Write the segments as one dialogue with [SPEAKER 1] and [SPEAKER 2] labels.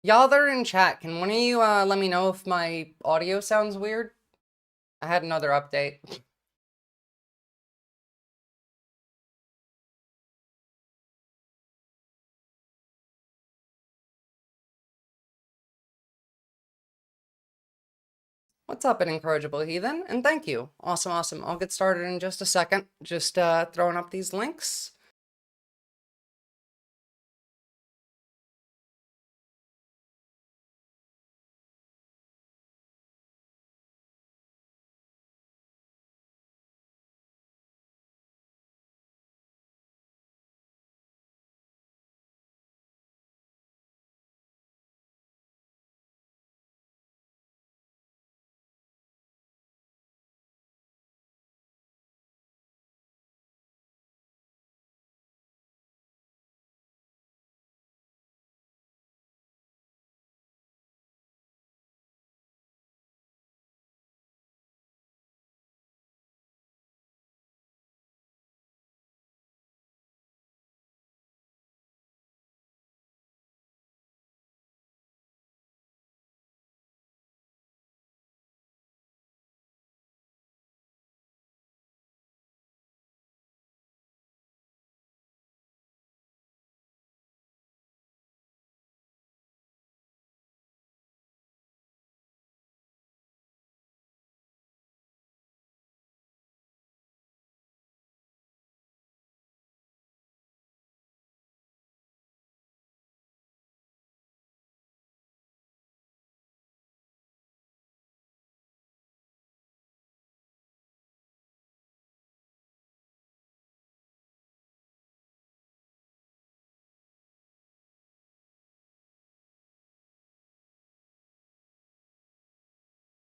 [SPEAKER 1] Y'all that are in chat, can one of you let me know if my audio sounds weird? I had another update. What's up, an incorrigible heathen? And thank you. Awesome, awesome. I'll get started in just a second. Just throwing up these links.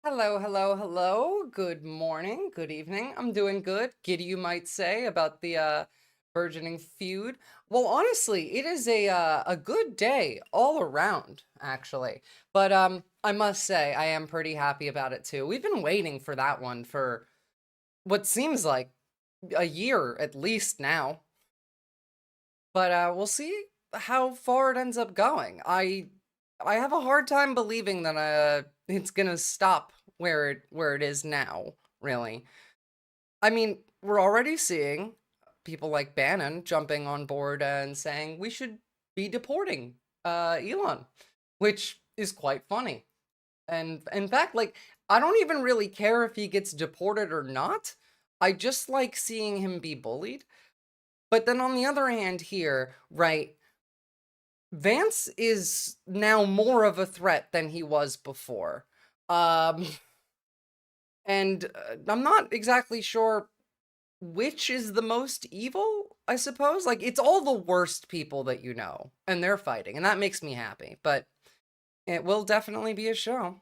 [SPEAKER 1] Hello, hello, hello. Good morning, good evening. I'm doing good. Giddy, you might say, about the burgeoning feud. Well, honestly, it is a good day all around, actually. But I must say, I am pretty happy about it too. We've been waiting for that one for what seems like a year at least now. But we'll see how far it ends up going. I have a hard time believing that it's gonna stop where it is now, really. I mean, we're already seeing people like Bannon jumping on board and saying we should be deporting Elon, which is quite funny. And in fact, like, I don't even really care if he gets deported or not. I just like seeing him be bullied. But then on the other hand here, right, Vance is now more of a threat than he was before. Um, and I'm not exactly sure which is the most evil, I suppose. Like, it's all the worst people that you know, and they're fighting, and that makes me happy. But it will definitely be a show.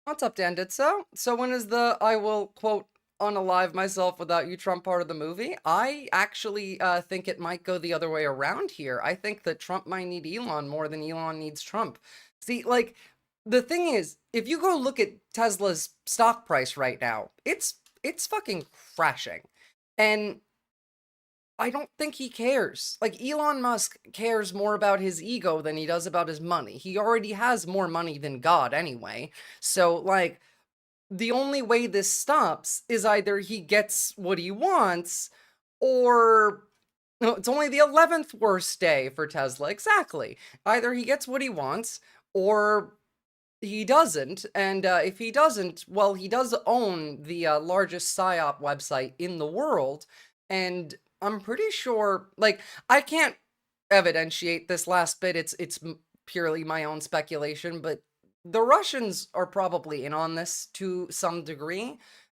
[SPEAKER 1] What's up, Dan Ditso? So when is the I will, quote, unalive myself without you Trump part of the movie? I actually think it might go the other way around here. I think that Trump might need Elon more than Elon needs Trump. See, like, the thing is, if you go look at Tesla's stock price right now, it's fucking crashing. And I don't think he cares. Like, Elon Musk cares more about his ego than he does about his money. He already has more money than God anyway. So, like, the only way this stops is either he gets what he wants or no, it's only the 11th worst day for Tesla. Exactly. Either he gets what he wants or he doesn't. And if he doesn't, well, he does own the largest PSYOP website in the world. And I'm pretty sure, like, I can't evidentiate this last bit. It's purely my own speculation, but the Russians are probably in on this to some degree.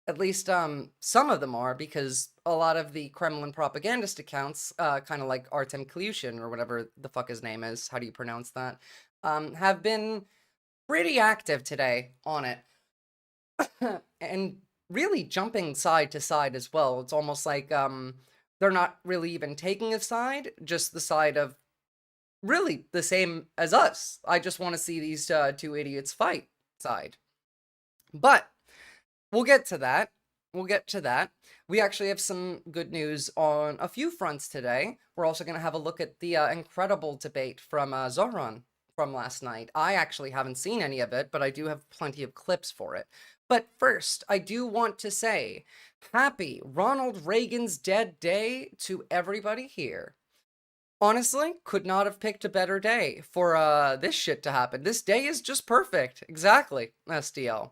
[SPEAKER 1] At least some of them are, because a lot of the Kremlin propagandist accounts, kind of like Artem Klyushin or whatever the fuck his name is, how do you pronounce that, have been pretty active today on it. And really jumping side to side as well. It's almost like they're not really even taking a side, just the side of really the same as us. I just want to see these two idiots fight side. But we'll get to that. we'll get to that. We actually have some good news on a few fronts today. We're also going to have a look at the incredible debate from Zohran from last night. I actually haven't seen any of it, but I do have plenty of clips for it. But first, I do want to say happy Ronald Reagan's dead day to everybody here. Honestly, could not have picked a better day for this shit to happen. This day is just perfect. Exactly, SDL.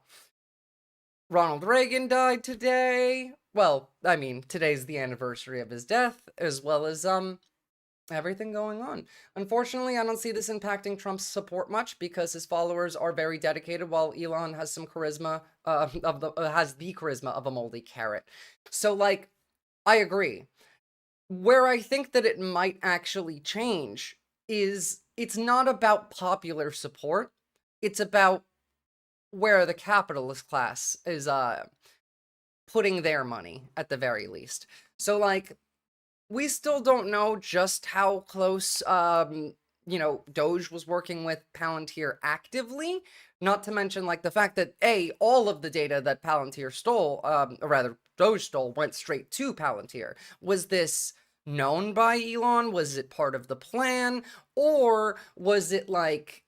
[SPEAKER 1] Ronald Reagan died today. Well, I mean, today's the anniversary of his death, as well as everything going on. Unfortunately, I don't see this impacting Trump's support much because his followers are very dedicated, while Elon has some charisma has the charisma of a moldy carrot. So, like, I agree. Where I think that it might actually change is it's not about popular support. It's about where the capitalist class is putting their money at the very least. So like we still don't know just how close Doge was working with Palantir actively, not to mention like the fact that all of the data that Palantir stole, or rather Doge stole, went straight to Palantir. Was this known by Elon? Was it part of the plan? Or was it like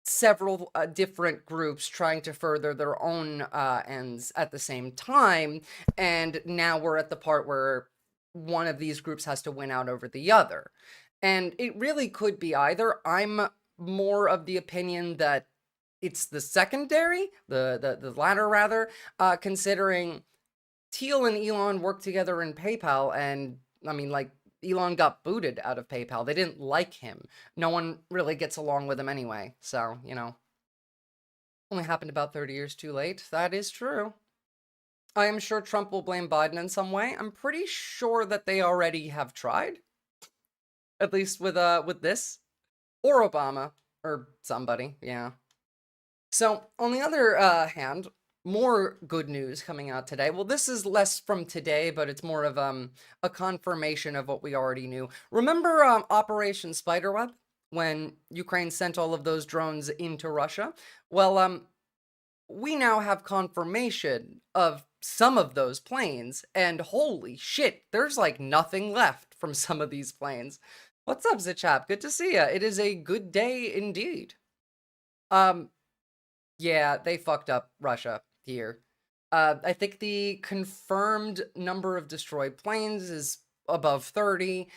[SPEAKER 1] several different groups trying to further their own ends at the same time, and now we're at the part where one of these groups has to win out over the other? And it really could be either. I'm more of the opinion that it's the secondary, the latter rather, considering Thiel and Elon worked together in PayPal, and I mean, like, Elon got booted out of PayPal. They didn't like him. No one really gets along with him anyway. So, only happened about 30 years too late. That is true. I am sure Trump will blame Biden in some way. I'm pretty sure that they already have tried. At least with this. Or Obama. Or somebody, yeah. So, on the other hand, more good news coming out today. Well, this is less from today, but it's more of a confirmation of what we already knew. Remember Operation Spiderweb, when Ukraine sent all of those drones into Russia? Well, we now have confirmation of some of those planes, and holy shit, there's like nothing left from some of these planes. What's up, Zichap? Good to see ya. It is a good day indeed. Yeah, they fucked up Russia here. I think the confirmed number of destroyed planes is above 30.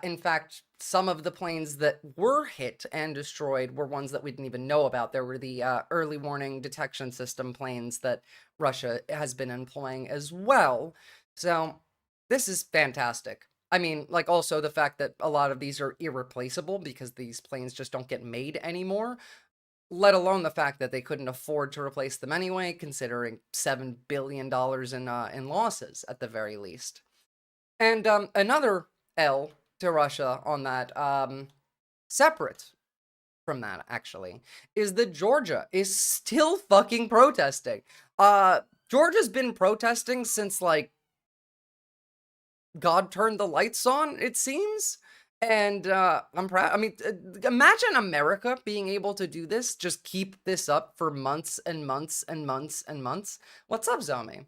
[SPEAKER 1] In fact, some of the planes that were hit and destroyed were ones that we didn't even know about. There were the early warning detection system planes that Russia has been employing as well. So this is fantastic. I mean, like, also the fact that a lot of these are irreplaceable because these planes just don't get made anymore, let alone the fact that they couldn't afford to replace them anyway, considering $7 billion in losses at the very least. And another L to Russia on that, separate from that actually, is that Georgia is still fucking protesting. Georgia's been protesting since like God turned the lights on, it seems. And I'm proud. I mean, imagine America being able to do this, just keep this up for months and months and months and months. What's up, Zomi?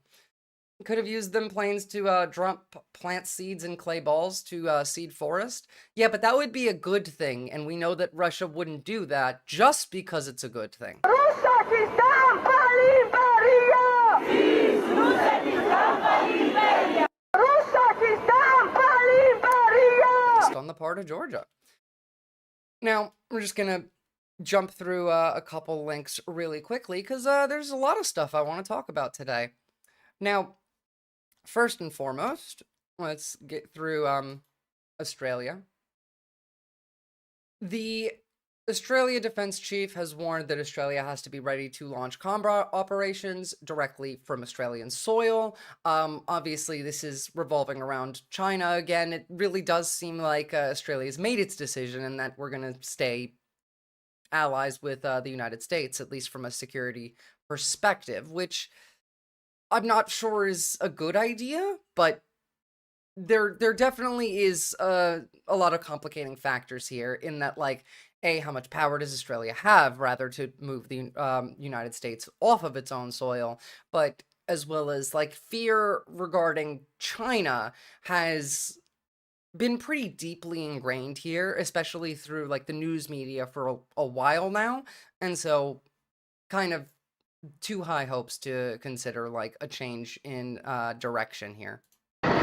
[SPEAKER 1] Could have used them planes to plant seeds in clay balls to seed forest. Yeah, but that would be a good thing, and we know that Russia wouldn't do that just because it's a good thing. On the part of Georgia. Now, we're just gonna jump through a couple links really quickly because there's a lot of stuff I want to talk about today. Now, first and foremost, let's get through Australia. The Australia Defense Chief has warned that Australia has to be ready to launch combat operations directly from Australian soil. Obviously, this is revolving around China again. It really does seem like Australia's made its decision and that we're going to stay allies with the United States, at least from a security perspective, which I'm not sure is a good idea, but there definitely is a lot of complicating factors here in that, like, how much power does Australia have, rather, to move the United States off of its own soil? But as well as like fear regarding China has been pretty deeply ingrained here, especially through like the news media for a while now. And so kind of too high hopes to consider like a change in direction here.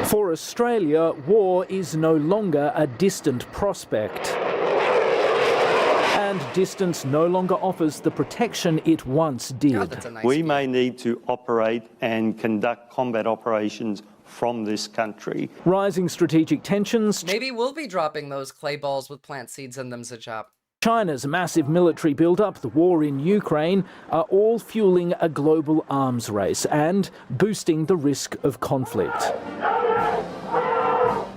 [SPEAKER 2] For Australia, war is no longer a distant prospect. And distance no longer offers the protection it once did.
[SPEAKER 1] God, that's a nice
[SPEAKER 3] We
[SPEAKER 1] view.
[SPEAKER 3] may need to operate and conduct combat operations from this country.
[SPEAKER 2] Rising strategic tensions.
[SPEAKER 1] Maybe we'll be dropping those clay balls with plant seeds in them, Zachap.
[SPEAKER 2] China's massive military build-up, the war in Ukraine, are all fueling a global arms race and boosting the risk of conflict.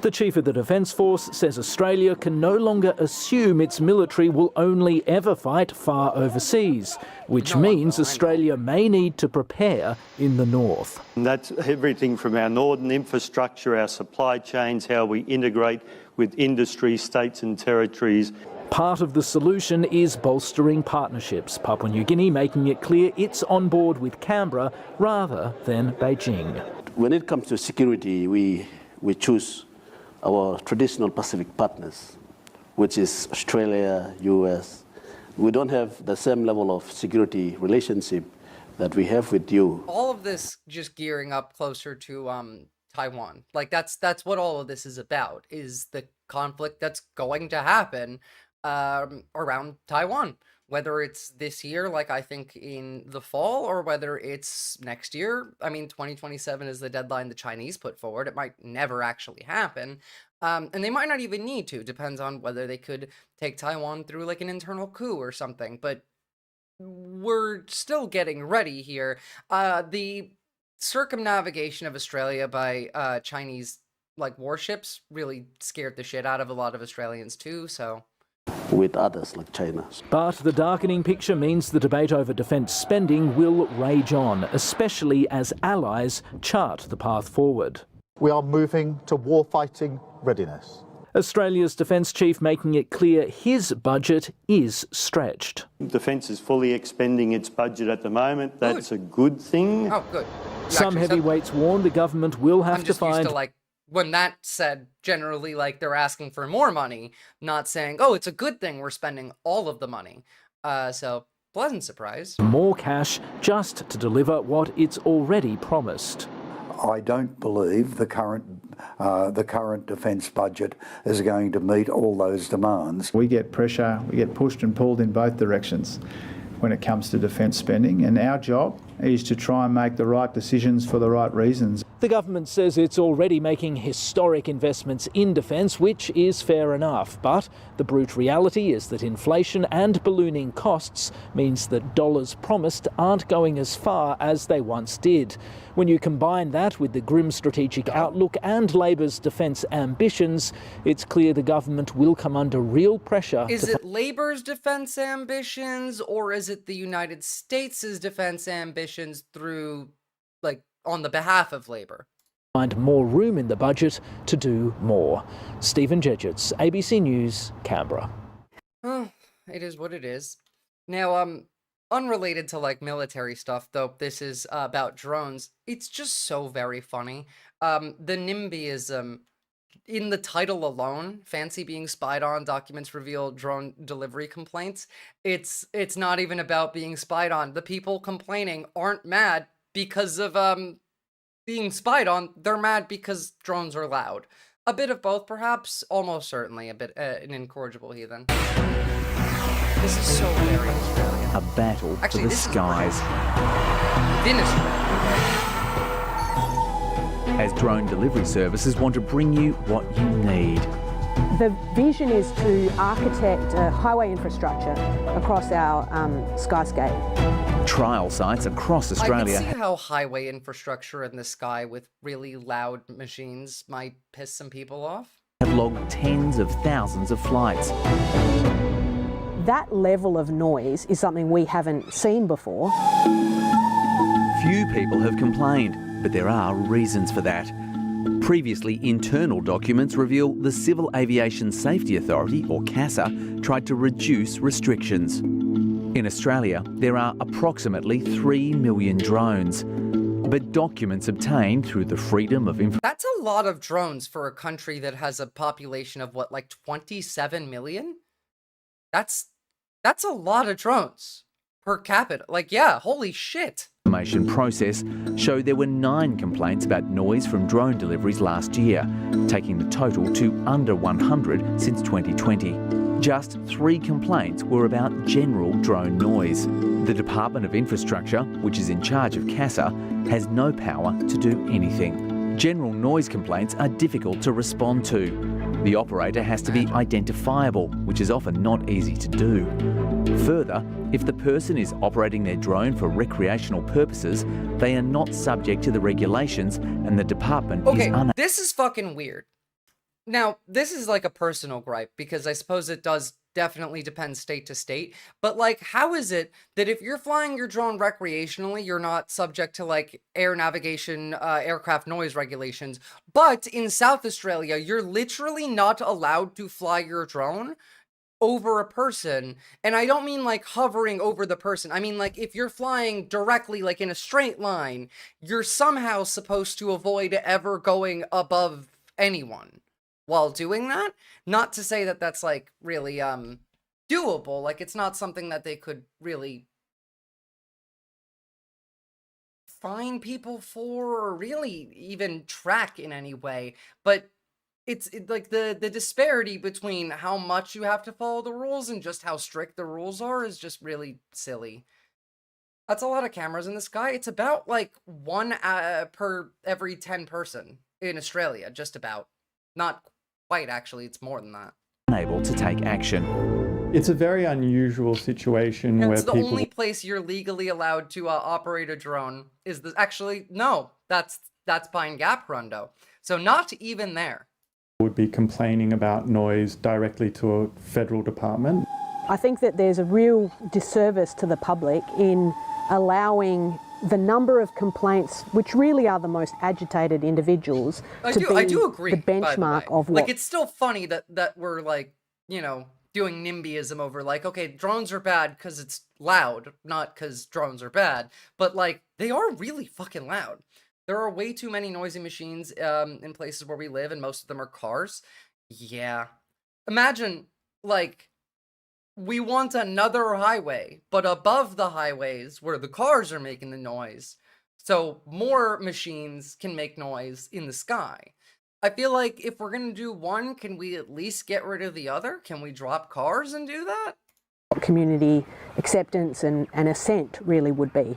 [SPEAKER 2] The Chief of the Defence Force says Australia can no longer assume its military will only ever fight far overseas, which means Australia may need to prepare in the north.
[SPEAKER 3] And that's everything from our northern infrastructure, our supply chains, how we integrate with industry, states and territories.
[SPEAKER 2] Part of the solution is bolstering partnerships, Papua New Guinea making it clear it's on board with Canberra rather than Beijing.
[SPEAKER 4] When it comes to security, we choose our traditional Pacific partners, which is Australia, US. We don't have the same level of security relationship that we have with you.
[SPEAKER 1] All of this just gearing up closer to Taiwan. Like that's what all of this is about, is the conflict that's going to happen around Taiwan. Whether it's this year, like I think in the fall, or whether it's next year. I mean, 2027 is the deadline the Chinese put forward. It might never actually happen. And they might not even need to. Depends on whether they could take Taiwan through like an internal coup or something. But we're still getting ready here. The circumnavigation of Australia by Chinese like warships really scared the shit out of a lot of Australians too, so...
[SPEAKER 4] with others like China.
[SPEAKER 2] But the darkening picture means the debate over defence spending will rage on, especially as allies chart the path forward.
[SPEAKER 5] We are moving to warfighting readiness.
[SPEAKER 2] Australia's Defence Chief making it clear his budget is stretched.
[SPEAKER 3] Defence is fully expending its budget at the moment. That's a good thing.
[SPEAKER 1] Oh, good.
[SPEAKER 2] Some heavyweights warn the government will have to find...
[SPEAKER 1] used to, like, when that said, generally, like, they're asking for more money, not saying, oh, it's a good thing we're spending all of the money. So, pleasant surprise.
[SPEAKER 2] more cash just to deliver what it's already promised.
[SPEAKER 6] I don't believe the current defence budget is going to meet all those demands.
[SPEAKER 7] We get pressure, we get pushed and pulled in both directions when it comes to defence spending, and our job is to try and make the right decisions for the right reasons.
[SPEAKER 2] The government says it's already making historic investments in defence, which is fair enough. But the brute reality is that inflation and ballooning costs means that dollars promised aren't going as far as they once did. When you combine that with the grim strategic outlook and Labor's defence ambitions, it's clear the government will come under real pressure.
[SPEAKER 1] Is it Labor's defence ambitions, or is it the United States' defence ambitions through, like, on the behalf of Labour?
[SPEAKER 2] Find more room in the budget to do more. Stephen Jedgetts, ABC News, Canberra.
[SPEAKER 1] Oh, it is what it is. Now, unrelated to, like, military stuff, though this is about drones, it's just so very funny. The NIMBYism, in the title alone, fancy being spied on, documents reveal drone delivery complaints. It's not even about being spied on. The people complaining aren't mad because of being spied on. They're mad because drones are loud. A bit of both, perhaps. Almost certainly a bit an incorrigible heathen. This is so very Australian.
[SPEAKER 8] A battle for the skies. As drone delivery services want to bring you what you need.
[SPEAKER 9] The vision is to architect a highway infrastructure across our skyscape.
[SPEAKER 8] Trial sites across Australia.
[SPEAKER 1] I can see how highway infrastructure in the sky with really loud machines might piss some people off.
[SPEAKER 8] Have logged tens of thousands of flights.
[SPEAKER 9] That level of noise is something we haven't seen before.
[SPEAKER 8] Few people have complained, but there are reasons for that. Previously, internal documents reveal the Civil Aviation Safety Authority, or CASA, tried to reduce restrictions. In Australia, there are approximately 3 million drones. But documents obtained through the Freedom of Information
[SPEAKER 1] That's a lot of drones for a country that has a population of what, like 27 million? That's a lot of drones per capita. Like, yeah, holy shit.
[SPEAKER 8] process show there were 9 complaints about noise from drone deliveries last year, taking the total to under 100 since 2020. Just 3 complaints were about general drone noise. The Department of Infrastructure, which is in charge of CASA, has no power to do anything. General noise complaints are difficult to respond to. The operator has to be identifiable, which is often not easy to do. Further, if the person is operating their drone for recreational purposes, they are not subject to the regulations, and the department is unable.
[SPEAKER 1] This is fucking weird. Now, this is like a personal gripe, because I suppose it does definitely depend state to state, but like, how is it that if you're flying your drone recreationally, you're not subject to like air navigation, aircraft noise regulations, but in South Australia, you're literally not allowed to fly your drone over a person? And I don't mean like hovering over the person. I mean like if you're flying directly like in a straight line, you're somehow supposed to avoid ever going above anyone while doing that. Not to say that that's like really doable. Like it's not something that they could really fine people for or really even track in any way, but it's like the disparity between how much you have to follow the rules and just how strict the rules are is just really silly. That's a lot of cameras in the sky. It's about like 1 per every 10 person in Australia, just about. Not quite, actually. It's more than that.
[SPEAKER 8] Unable to take action.
[SPEAKER 10] It's a very unusual situation where
[SPEAKER 1] it's the
[SPEAKER 10] people...
[SPEAKER 1] only place you're legally allowed to operate a drone is the... Actually, no. That's Pine Gap, Rundo. So not even there.
[SPEAKER 10] Would be complaining about noise directly to a federal department.
[SPEAKER 9] I think that there's a real disservice to the public in allowing the number of complaints, which really are the most agitated individuals,
[SPEAKER 1] I do agree,
[SPEAKER 9] the benchmark
[SPEAKER 1] by
[SPEAKER 9] of what...
[SPEAKER 1] Like, it's still funny that we're, like, you know, doing NIMBYism over, like, okay, drones are bad because it's loud, not because drones are bad. But, like, they are really fucking loud. There are way too many noisy machines in places where we live, and most of them are cars. Yeah. Imagine, like... We want another highway, but above the highways where the cars are making the noise, so more machines can make noise in the sky. I feel like if we're gonna do one, can we at least get rid of the other? Can we drop cars and do that?
[SPEAKER 9] Community acceptance and assent really would be.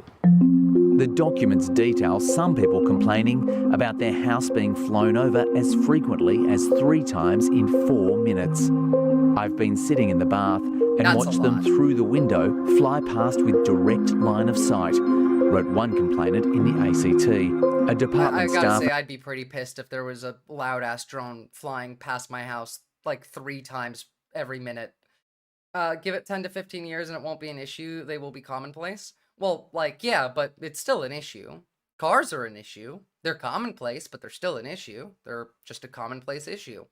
[SPEAKER 8] The documents detail some people complaining about their house being flown over as frequently as 3 times in 4 minutes. I've been sitting in the bath and watched them through the window fly past with direct line of sight, wrote one complainant in the ACT. A department staff...
[SPEAKER 1] I gotta say, I'd be pretty pissed if there was a loud-ass drone flying past my house like 3 times every minute. Give it 10 to 15 years and it won't be an issue. They will be commonplace. Well, like, yeah, but it's still an issue. Cars are an issue. They're commonplace, but they're still an issue. They're just a commonplace issue.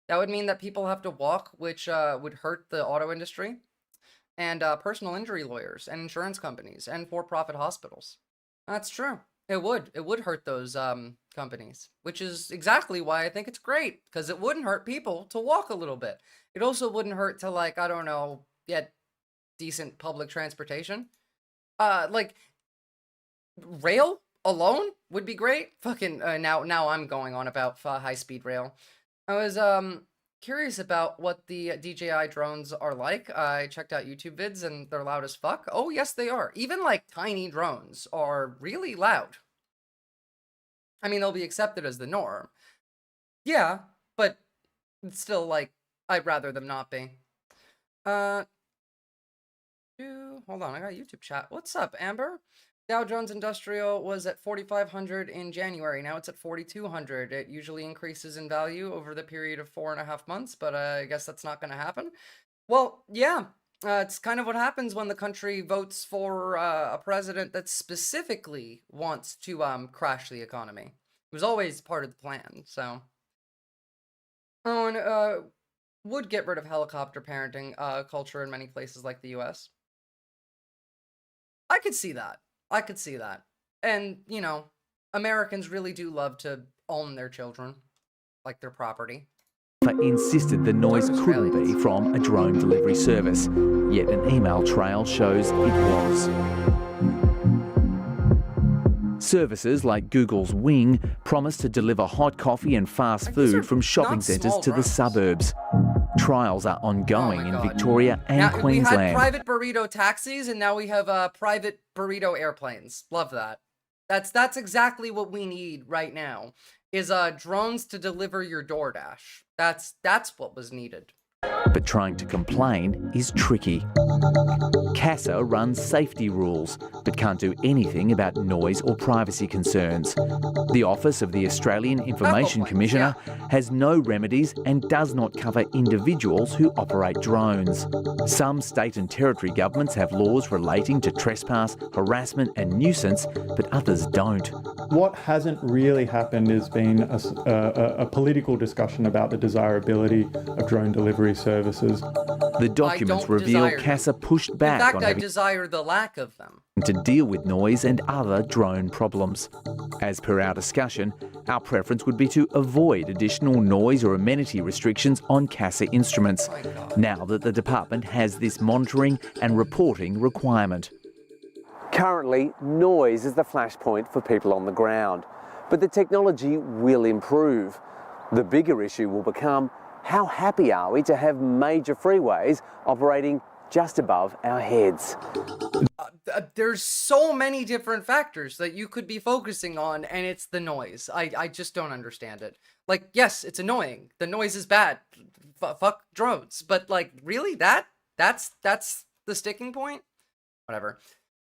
[SPEAKER 1] That would mean that people have to walk, which would hurt the auto industry, and personal injury lawyers, and insurance companies, and for-profit hospitals. That's true. It would. It would hurt those companies, which is exactly why I think it's great, because it wouldn't hurt people to walk a little bit. It also wouldn't hurt to, like, I don't know, get decent public transportation. Like, rail alone would be great. Fucking, now I'm going on about high-speed rail. I was curious about what the DJI drones are like. I checked out YouTube vids and they're loud as fuck. Oh, yes, they are. Even like tiny drones are really loud. I mean, they'll be accepted as the norm. Yeah, but it's still like, I'd rather them not be. Hold on, I got YouTube chat. What's up, Amber? Dow Jones Industrial was at 4,500 in January. Now it's at 4,200. It usually increases in value over the period of 4.5 months, but I guess that's not going to happen. Well, yeah, it's kind of what happens when the country votes for a president that specifically wants to crash the economy. It was always part of the plan, so. Oh, and would get rid of helicopter parenting culture in many places like the US. I could see that. I could see that. And, you know, Americans really do love to own their children, like their property.
[SPEAKER 8] Insisted the noise couldn't be from a drone delivery service, yet an email trail shows it was. Services like Google's Wing promise to deliver hot coffee and fast food from shopping centres to the suburbs. Trials are ongoing in Victoria and
[SPEAKER 1] now,
[SPEAKER 8] Queensland.
[SPEAKER 1] We had private burrito taxis, and now we have private burrito airplanes. Love that. That's exactly what we need right now, is drones to deliver your DoorDash. That's what was needed.
[SPEAKER 8] But trying to complain is tricky. CASA runs safety rules, but can't do anything about noise or privacy concerns. The Office of the Australian Information Commissioner has no remedies and does not cover individuals who operate drones. Some state and territory governments have laws relating to trespass, harassment and nuisance, but others don't.
[SPEAKER 10] What hasn't really happened has been a political discussion about the desirability of drone delivery services.
[SPEAKER 8] The documents reveal CASA pushed back
[SPEAKER 1] in fact,
[SPEAKER 8] on
[SPEAKER 1] I
[SPEAKER 8] having
[SPEAKER 1] desire the lack of them
[SPEAKER 8] to deal with noise and other drone problems. As per our discussion, our preference would be to avoid additional noise or amenity restrictions on CASA instruments, now that the department has this monitoring and reporting requirement.
[SPEAKER 11] Currently, noise is the flashpoint for people on the ground, but the technology will improve. The bigger issue will become, how happy are we to have major freeways operating just above our heads?
[SPEAKER 1] There's so many different factors that you could be focusing on, and it's the noise. I just don't understand it. Like, yes, it's annoying. The noise is bad. Fuck drones. But like, really, that's the sticking point? Whatever.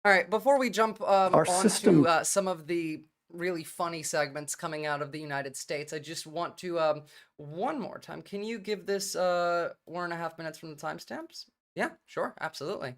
[SPEAKER 1] All right, before we jump onto some of the really funny segments coming out of the United States, I just want to, one more time, can you give this 1.5 minutes from the timestamps? Yeah, sure, absolutely.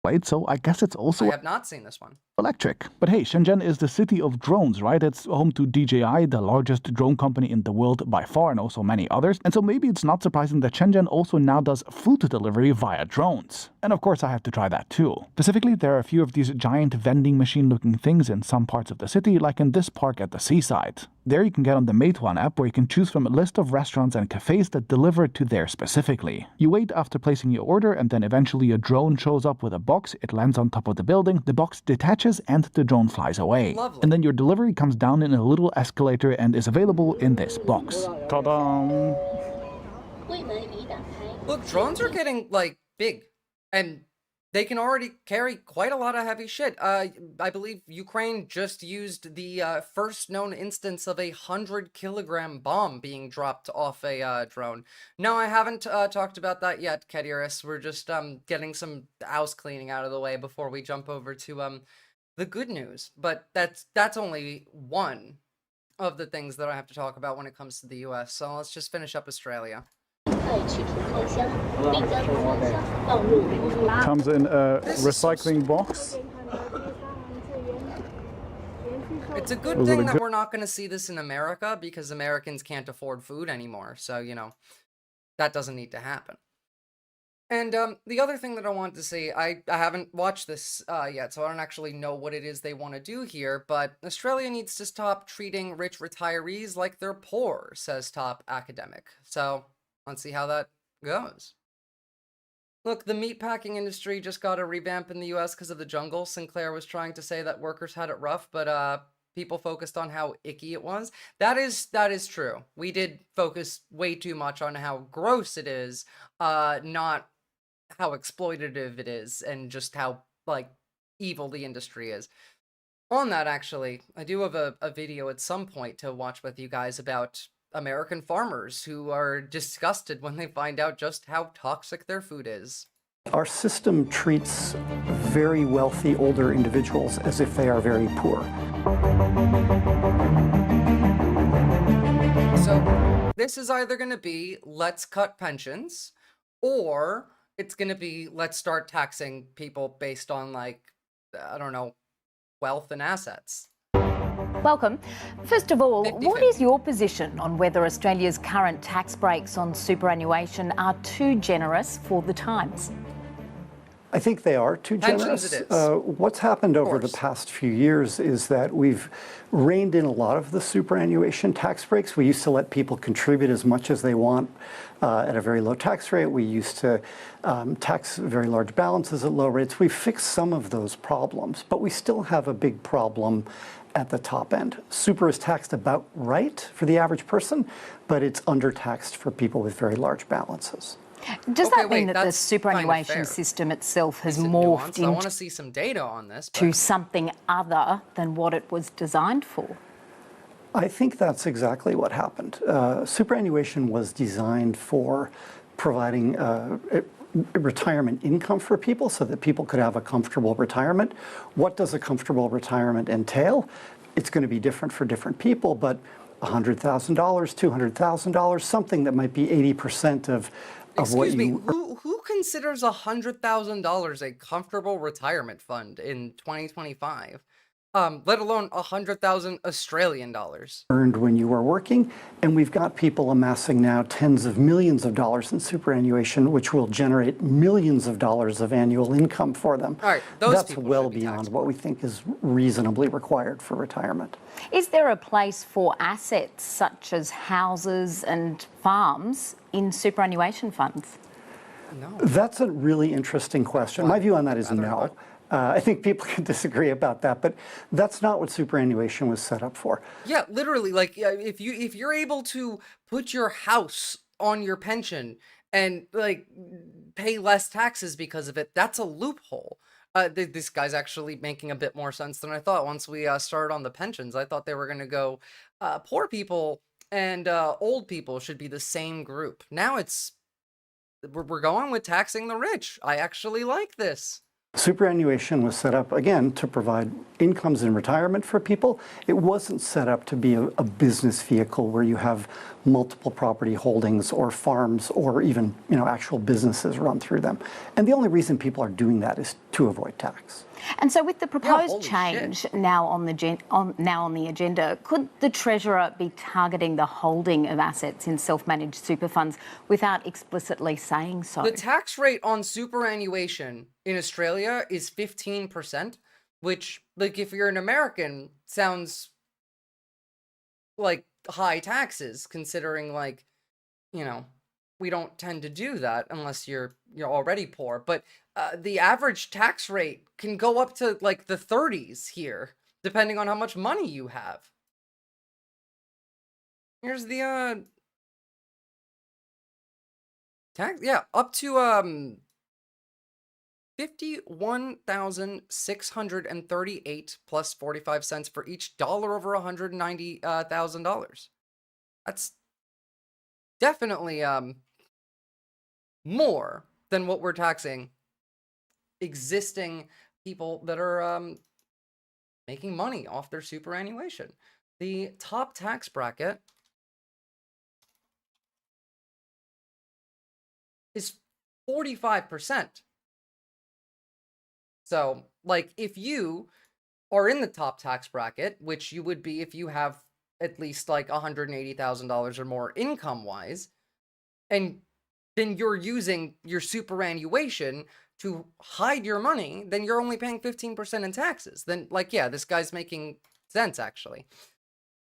[SPEAKER 12] Right, so I guess it's also
[SPEAKER 1] I have not seen this one.
[SPEAKER 12] Electric. But hey, Shenzhen is the city of drones, right? It's home to DJI, the largest drone company in the world by far, and also many others. And so maybe it's not surprising that Shenzhen also now does food delivery via drones. And of course I have to try that too. Specifically, there are a few of these giant vending machine looking things in some parts of the city, like in this park at the seaside. There you can get on the Meituan app, where you can choose from a list of restaurants and cafes that deliver to there specifically. You wait after placing your order, and then eventually a drone shows up with a box. It lands on top of the building, the box detaches, and the drone flies away.
[SPEAKER 1] Lovely.
[SPEAKER 12] And then your delivery comes down in a little escalator and is available in this box. Ta-da!
[SPEAKER 1] Look, drones are getting, like, big. And they can already carry quite a lot of heavy shit. I believe Ukraine just used the first known instance of a 100-kilogram bomb being dropped off a drone. No, I haven't talked about that yet, Kediris. We're just getting some house cleaning out of the way before we jump over to the good news. But that's only one of the things that I have to talk about when it comes to the US. So let's just finish up Australia.
[SPEAKER 12] Comes in a recycling box.
[SPEAKER 1] It's a good thing that we're not going to see this in America, because Americans can't afford food anymore. So, you know, that doesn't need to happen. And the other thing that I wanted to say, I haven't watched this yet, so I don't actually know what it is they want to do here, but Australia needs to stop treating rich retirees like they're poor, says top academic. So let's see how that goes. Look, the meatpacking industry just got a revamp in the US because of the jungle. Sinclair was trying to say that workers had it rough, but people focused on how icky it was. That is true. We did focus way too much on how gross it is, not how exploitative it is, and just how, like, evil the industry is. On that, actually, I do have a video at some point to watch with you guys about American farmers who are disgusted when they find out just how toxic their food is.
[SPEAKER 13] Our system treats very wealthy older individuals as if they are very poor.
[SPEAKER 1] So this is either going to be let's cut pensions, or it's going to be let's start taxing people based on, like, I don't know, wealth and assets.
[SPEAKER 14] Welcome. First of all, what is your position on whether Australia's current tax breaks on superannuation are too generous for the times?
[SPEAKER 13] I think they are too
[SPEAKER 1] Pensions
[SPEAKER 13] generous.
[SPEAKER 1] it is.
[SPEAKER 13] What's happened over the past few years is that we've reined in a lot of the superannuation tax breaks. We used to let people contribute as much as they want at a very low tax rate. We used to tax very large balances at low rates. We've fixed some of those problems, but we still have a big problem at the top end. Super is taxed about right for the average person, but it's undertaxed for people with very large balances.
[SPEAKER 14] Does that mean that the superannuation system itself has morphed
[SPEAKER 1] I want to see some data on this.
[SPEAKER 14] to something other than what it was designed for?
[SPEAKER 13] I think that's exactly what happened. Superannuation was designed for providing retirement income for people so that people could have a comfortable retirement. What does a comfortable retirement entail? It's going to be different for different people, but $100,000, $200,000, something that might be 80% of what you...
[SPEAKER 1] Who considers $100,000 a comfortable retirement fund in 2025? Let alone 100,000 Australian dollars.
[SPEAKER 13] Earned when you were working, and we've got people amassing now tens of millions of dollars in superannuation, which will generate millions of dollars of annual income for them.
[SPEAKER 1] All right, those
[SPEAKER 13] That's
[SPEAKER 1] people
[SPEAKER 13] well beyond what we think is reasonably required for retirement.
[SPEAKER 14] Is there a place for assets such as houses and farms in superannuation funds?
[SPEAKER 1] No.
[SPEAKER 13] That's a really interesting question. My view on that is no. I think people can disagree about that, but that's not what superannuation was set up for.
[SPEAKER 1] Yeah, literally, like if you're able to put your house on your pension and like pay less taxes because of it, that's a loophole. This guy's actually making a bit more sense than I thought. Once we started on the pensions, I thought they were going to go poor people and old people should be the same group. Now we're going with taxing the rich. I actually like this.
[SPEAKER 13] Superannuation was set up, again, to provide incomes in retirement for people. It wasn't set up to be a business vehicle where you have multiple property holdings or farms or even, actual businesses run through them. And the only reason people are doing that is to avoid tax.
[SPEAKER 14] And so with the proposed change now on the agenda, could the Treasurer be targeting the holding of assets in self-managed super funds without explicitly saying so?
[SPEAKER 1] The tax rate on superannuation in Australia is 15%, which, like, if you're an American, sounds like high taxes, considering, like, we don't tend to do that unless you're already poor. But the average tax rate can go up to like the 30s here, depending on how much money you have. Here's the tax, yeah, up to 51,638 plus 45 cents for each dollar over $190,000. That's definitely more than what we're taxing existing people that are making money off their superannuation. The top tax bracket is 45%. So, like, if you are in the top tax bracket, which you would be if you have at least like $180,000 or more income-wise, and then you're using your superannuation to hide your money, then you're only paying 15% in taxes. Then, like, yeah, this guy's making sense, actually.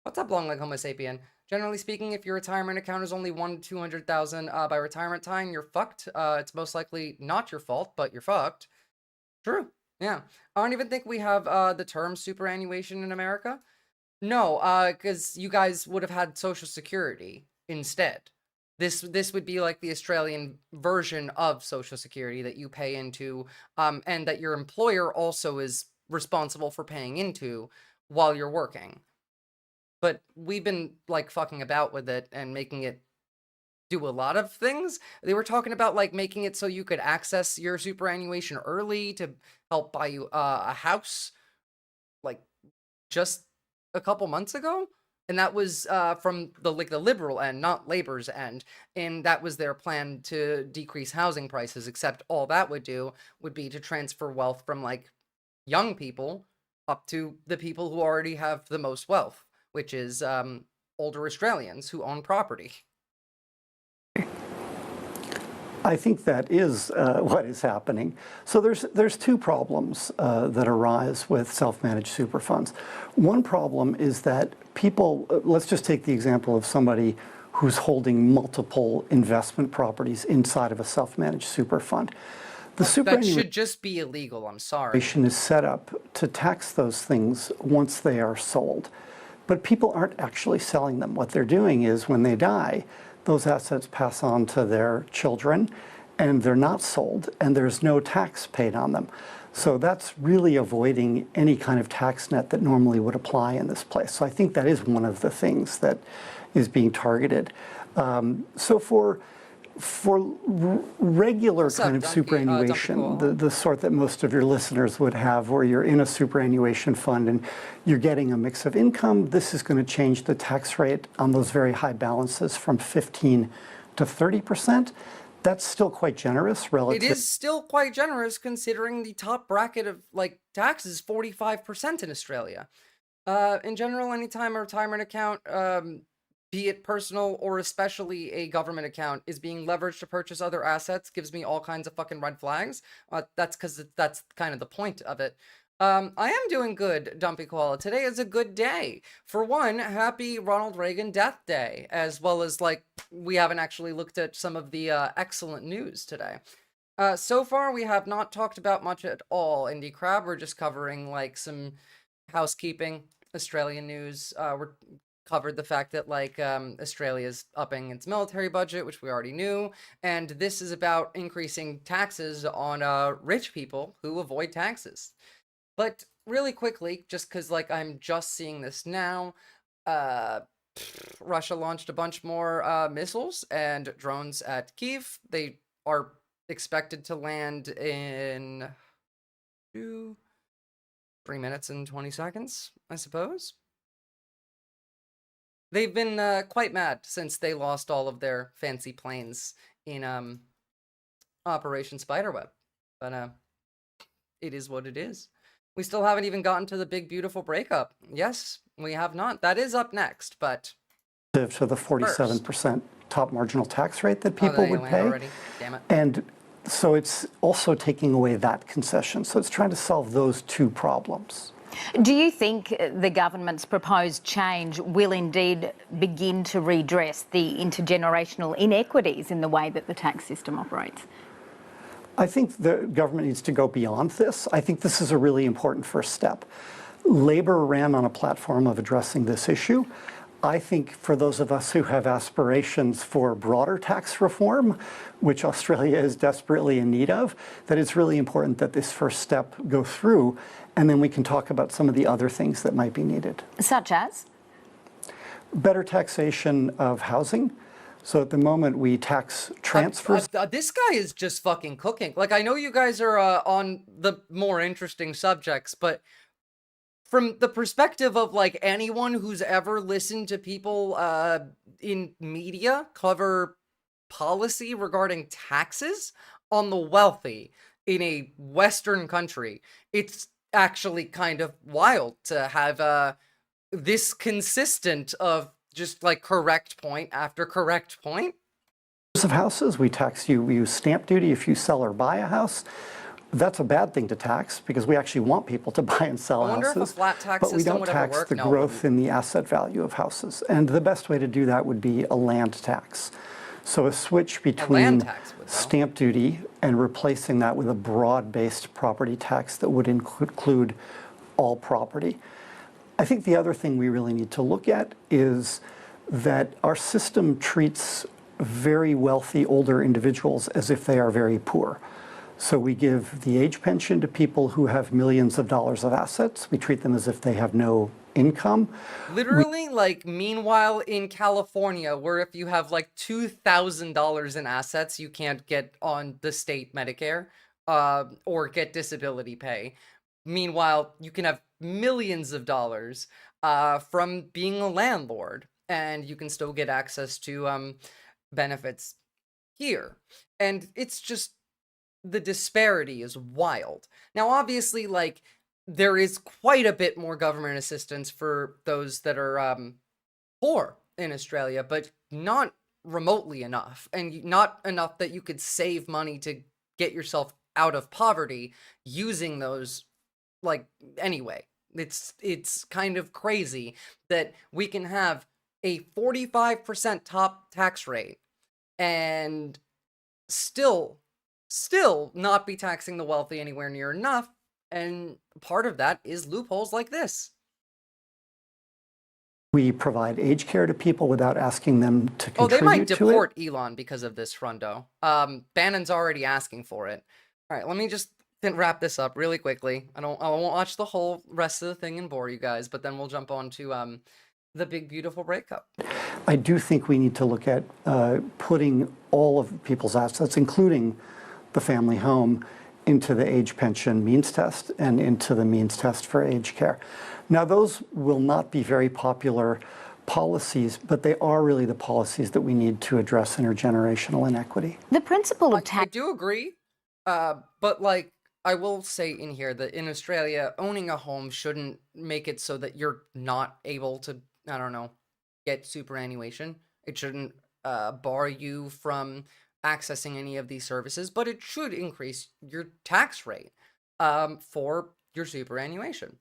[SPEAKER 1] What's up, long leg homo sapien? Generally speaking, if your retirement account is only $100,000 to $200,000 by retirement time, you're fucked. It's most likely not your fault, but you're fucked. True. Yeah. I don't even think we have the term superannuation in America. No, because you guys would have had Social Security instead. This would be like the Australian version of Social Security that you pay into, and that your employer also is responsible for paying into while you're working. But we've been like fucking about with it and making it do a lot of things. They were talking about like making it so you could access your superannuation early to help buy you a house, like just a couple months ago. And that was from the liberal end, not Labor's end. And that was their plan to decrease housing prices, except all that would do would be to transfer wealth from like young people up to the people who already have the most wealth, which is older Australians who own property.
[SPEAKER 13] I think that is what is happening. So there's two problems that arise with self-managed super funds. One problem is that people, let's just take the example of somebody who's holding multiple investment properties inside of a self-managed super fund. The
[SPEAKER 1] That
[SPEAKER 13] superannuation
[SPEAKER 1] should just be illegal, I'm sorry.
[SPEAKER 13] is set up to tax those things once they are sold. But people aren't actually selling them. What they're doing is when they die, those assets pass on to their children and they're not sold and there's no tax paid on them. So that's really avoiding any kind of tax net that normally would apply in this place. So I think that is one of the things that is being targeted. So for regular kind of superannuation, the sort that most of your listeners would have, where you're in a superannuation fund and you're getting a mix of income, this is going to change the tax rate on those very high balances from 15 to 30%. That's still quite generous relative.
[SPEAKER 1] It is still quite generous considering the top bracket of like taxes, 45% in Australia. In general, anytime a retirement account, be it personal or especially a government account, is being leveraged to purchase other assets, gives me all kinds of fucking red flags. That's because that's kind of the point of it. I am doing good, Dumpy Koala. Today is a good day. For one, happy Ronald Reagan Death Day, as well as, like, we haven't actually looked at some of the excellent news today. So far, we have not talked about much at all, Indie Crab. We're just covering, like, some housekeeping, Australian news. We're covered the fact that, like, Australia's upping its military budget, which we already knew, and this is about increasing taxes on rich people who avoid taxes. But really quickly, just because, like, I'm just seeing this now, Russia launched a bunch more missiles and drones at Kyiv. They are expected to land in 3 minutes and 20 seconds, I suppose. They've been quite mad since they lost all of their fancy planes in Operation Spiderweb. But it is what it is. We still haven't even gotten to the big, beautiful breakup. Yes, we have not. That is up next, but
[SPEAKER 13] to the 47% top marginal tax rate that people would pay.
[SPEAKER 1] Already. Damn it.
[SPEAKER 13] And so it's also taking away that concession. So it's trying to solve those two problems.
[SPEAKER 14] Do you think the government's proposed change will indeed begin to redress the intergenerational inequities in the way that the tax system operates?
[SPEAKER 13] I think the government needs to go beyond this. I think this is a really important first step. Labor ran on a platform of addressing this issue. I think for those of us who have aspirations for broader tax reform, which Australia is desperately in need of, that it's really important that this first step go through, and then we can talk about some of the other things that might be needed.
[SPEAKER 14] Such as?
[SPEAKER 13] Better taxation of housing. So at the moment we tax transfers.
[SPEAKER 1] This guy is just fucking cooking. Like, I know you guys are on the more interesting subjects, but from the perspective of, like, anyone who's ever listened to people in media cover policy regarding taxes on the wealthy in a Western country, it's actually kind of wild to have this consistent of just, like, correct point after correct point.
[SPEAKER 13] Of houses, we tax you, we use stamp duty if you sell or buy a house. That's a bad thing to tax because we actually want people to buy and sell houses.
[SPEAKER 1] If a flat tax
[SPEAKER 13] but we
[SPEAKER 1] system
[SPEAKER 13] don't
[SPEAKER 1] would ever
[SPEAKER 13] tax
[SPEAKER 1] work.
[SPEAKER 13] the growth in the asset value of houses. And the best way to do that would be a land tax. So a switch between stamp duty and replacing that with a broad-based property tax that would include all property. I think the other thing we really need to look at is that our system treats very wealthy older individuals as if they are very poor. So we give the age pension to people who have millions of dollars of assets. We treat them as if they have no income.
[SPEAKER 1] Literally, like, meanwhile in California, where if you have like $2,000 in assets, you can't get on the state Medicare or get disability pay. Meanwhile, you can have millions of dollars from being a landlord, and you can still get access to benefits here. And it's just, the disparity is wild. Now, obviously, like, there is quite a bit more government assistance for those that are poor in Australia, but not remotely enough, and not enough that you could save money to get yourself out of poverty using those, like, anyway. It's kind of crazy that we can have a 45% top tax rate and still not be taxing the wealthy anywhere near enough, and part of that is loopholes like this.
[SPEAKER 13] We provide aged care to people without asking them to
[SPEAKER 1] Oh, they
[SPEAKER 13] contribute
[SPEAKER 1] might
[SPEAKER 13] to it.
[SPEAKER 1] deport Elon because of this, Frundo. Bannon's already asking for it. All right, let me just wrap this up really quickly. I won't watch the whole rest of the thing and bore you guys, but then we'll jump on to the big beautiful breakup.
[SPEAKER 13] I do think we need to look at putting all of people's assets, including the family home, into the age pension means test and into the means test for aged care. Now, those will not be very popular policies, but they are really the policies that we need to address intergenerational inequity.
[SPEAKER 14] The principle of
[SPEAKER 1] I do agree, but like, I will say in here that in Australia, owning a home shouldn't make it so that you're not able to, I don't know, get superannuation. It shouldn't bar you from accessing any of these services, but it should increase your tax rate for your superannuation.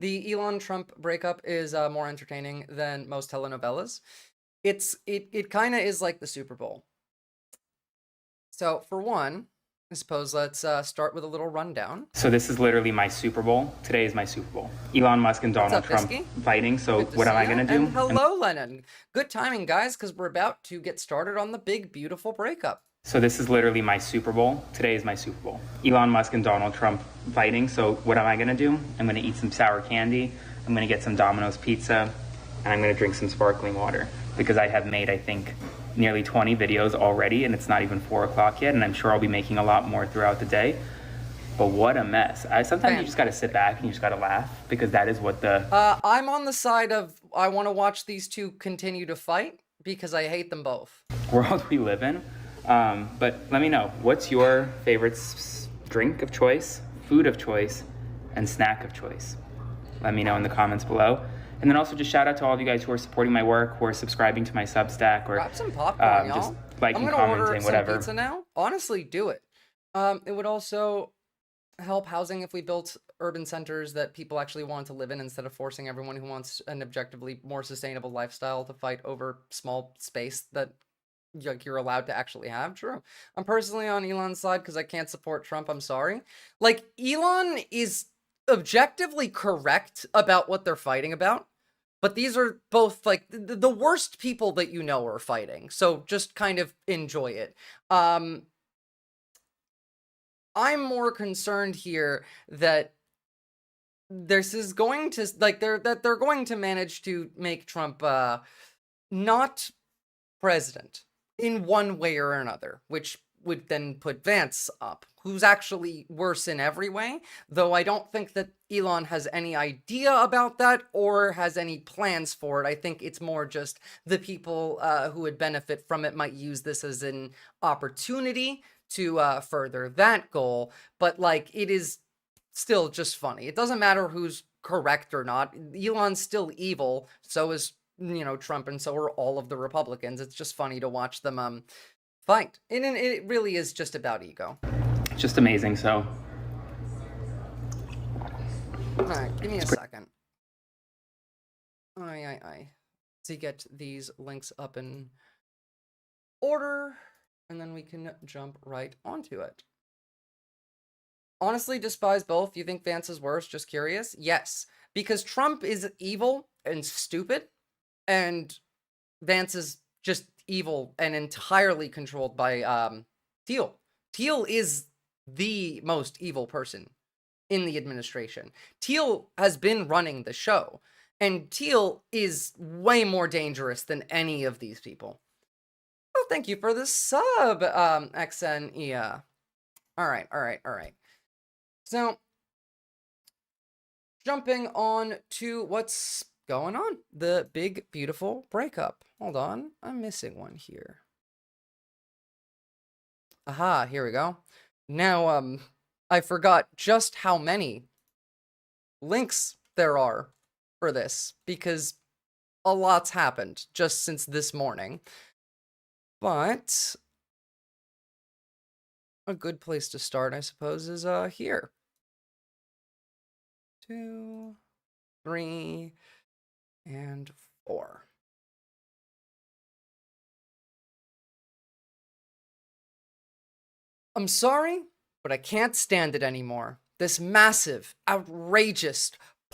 [SPEAKER 1] The Elon Trump breakup is more entertaining than most telenovelas. It kind of is like the Super Bowl. So for one, I suppose let's start with a little rundown.
[SPEAKER 15] So this is literally my Super Bowl. Today is my Super Bowl. Elon Musk and Donald Trump fighting. So what am I going to do?
[SPEAKER 1] And hello, Lennon. Good timing, guys, because we're about to get started on the big, beautiful breakup.
[SPEAKER 15] So this is literally my Super Bowl. Today is my Super Bowl. Elon Musk and Donald Trump fighting. So what am I going to do? I'm going to eat some sour candy. I'm going to get some Domino's pizza. And I'm going to drink some sparkling water. Because I have made, I think, nearly 20 videos already. And it's not even 4 o'clock yet. And I'm sure I'll be making a lot more throughout the day. But what a mess. Sometimes you just got to sit back and you just got to laugh. Because that is what the...
[SPEAKER 1] I'm on the side of I want to watch these two continue to fight. Because I hate them both.
[SPEAKER 15] world we live in. But let me know, what's your favorite drink of choice, food of choice, and snack of choice? Let me know in the comments below. And then also just shout out to all of you guys who are supporting my work, who are subscribing to my Substack, or
[SPEAKER 1] grab some popcorn, y'all.
[SPEAKER 15] Just liking,
[SPEAKER 1] I'm gonna order
[SPEAKER 15] commenting,
[SPEAKER 1] some
[SPEAKER 15] whatever.
[SPEAKER 1] pizza now. Honestly, do it. It would also help housing if we built urban centers that people actually want to live in instead of forcing everyone who wants an objectively more sustainable lifestyle to fight over small space that you're allowed to actually have. True. I'm personally on Elon's side because I can't support Trump. I'm sorry. Like, Elon is objectively correct about what they're fighting about, but these are both like the worst people that you know are fighting. So just kind of enjoy it. I'm more concerned here that this is going to they're going to manage to make Trump not president in one way or another, which would then put Vance up, who's actually worse in every way, though I don't think that Elon has any idea about that or has any plans for it. I think it's more just the people who would benefit from it might use this as an opportunity to further that goal, but like, it is still just funny. It doesn't matter who's correct or not. Elon's still evil, so is, you know, Trump, and so are all of the Republicans. It's just funny to watch them fight. And it really is just about ego.
[SPEAKER 15] It's just amazing, so.
[SPEAKER 1] Alright, give me a second. To get these links up in order, and then we can jump right onto it. Honestly, despise both. You think Vance is worse? Just curious? Yes. Because Trump is evil and stupid, and Vance is just evil and entirely controlled by Thiel. Thiel is the most evil person in the administration. Thiel has been running the show, and Thiel is way more dangerous than any of these people. Oh, thank you for the sub, XNEA. All right. So, jumping on to what's going on. The big, beautiful breakup. Hold on. I'm missing one here. Aha, here we go. Now, I forgot just how many links there are for this, because a lot's happened just since this morning. But a good place to start, I suppose, is here. 2, 3, and 4. I'm sorry, but I can't stand it anymore. This massive, outrageous,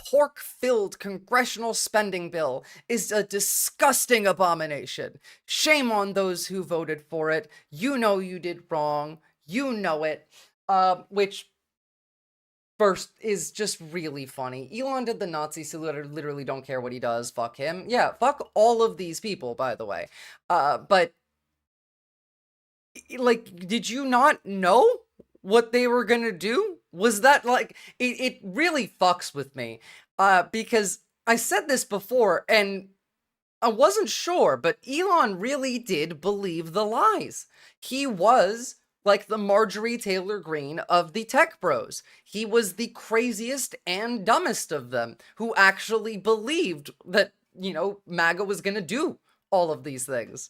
[SPEAKER 1] pork-filled congressional spending bill is a disgusting abomination. Shame on those who voted for it. You know you did wrong. You know it. Which first is just really funny. Elon did the Nazi salute. I literally don't care what he does. Fuck him. Yeah, fuck all of these people, by the way. But like, did you not know what they were gonna do? Was that like, it really fucks with me. Because I said this before and I wasn't sure, but Elon really did believe the lies. He was like the Marjorie Taylor Greene of the tech bros. He was the craziest and dumbest of them who actually believed that, you know, MAGA was gonna do all of these things.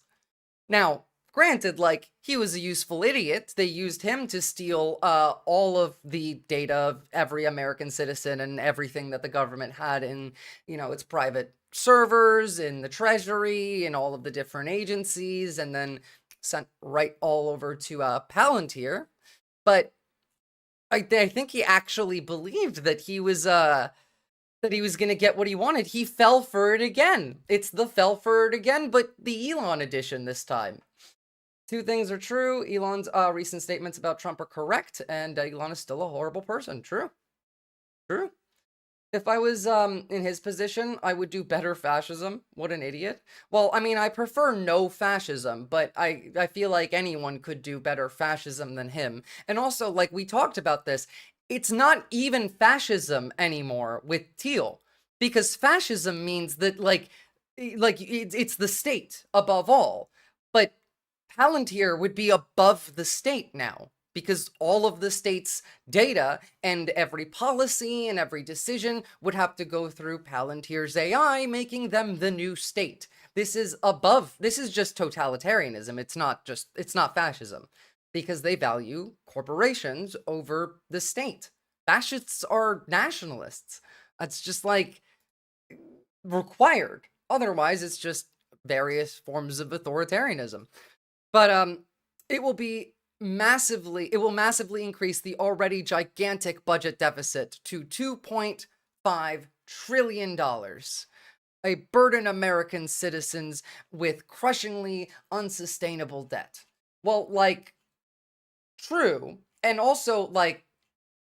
[SPEAKER 1] Now, granted, like, he was a useful idiot. They used him to steal all of the data of every American citizen and everything that the government had in, you know, its private servers, in the Treasury, in all of the different agencies, and then sent right all over to Palantir. But I think he actually believed that he was going to get what he wanted. He fell for it again. It's the fell for it again, but the Elon edition this time. Two things are true. Elon's recent statements about Trump are correct, and Elon is still a horrible person. True. True. If I was in his position, I would do better fascism. What an idiot. Well, I mean, I prefer no fascism, but I feel like anyone could do better fascism than him. And also, like, we talked about this, it's not even fascism anymore with Thiel, because fascism means that, like it's the state above all. But Palantir would be above the state now, because all of the state's data and every policy and every decision would have to go through Palantir's AI, making them the new state. This is above, this is just totalitarianism. It's not fascism, because they value corporations over the state. Fascists are nationalists. It's just like required. Otherwise, it's just various forms of authoritarianism. But it will massively increase the already gigantic budget deficit to $2.5 trillion. A burden American citizens with crushingly unsustainable debt. Well, like, true. And also, like,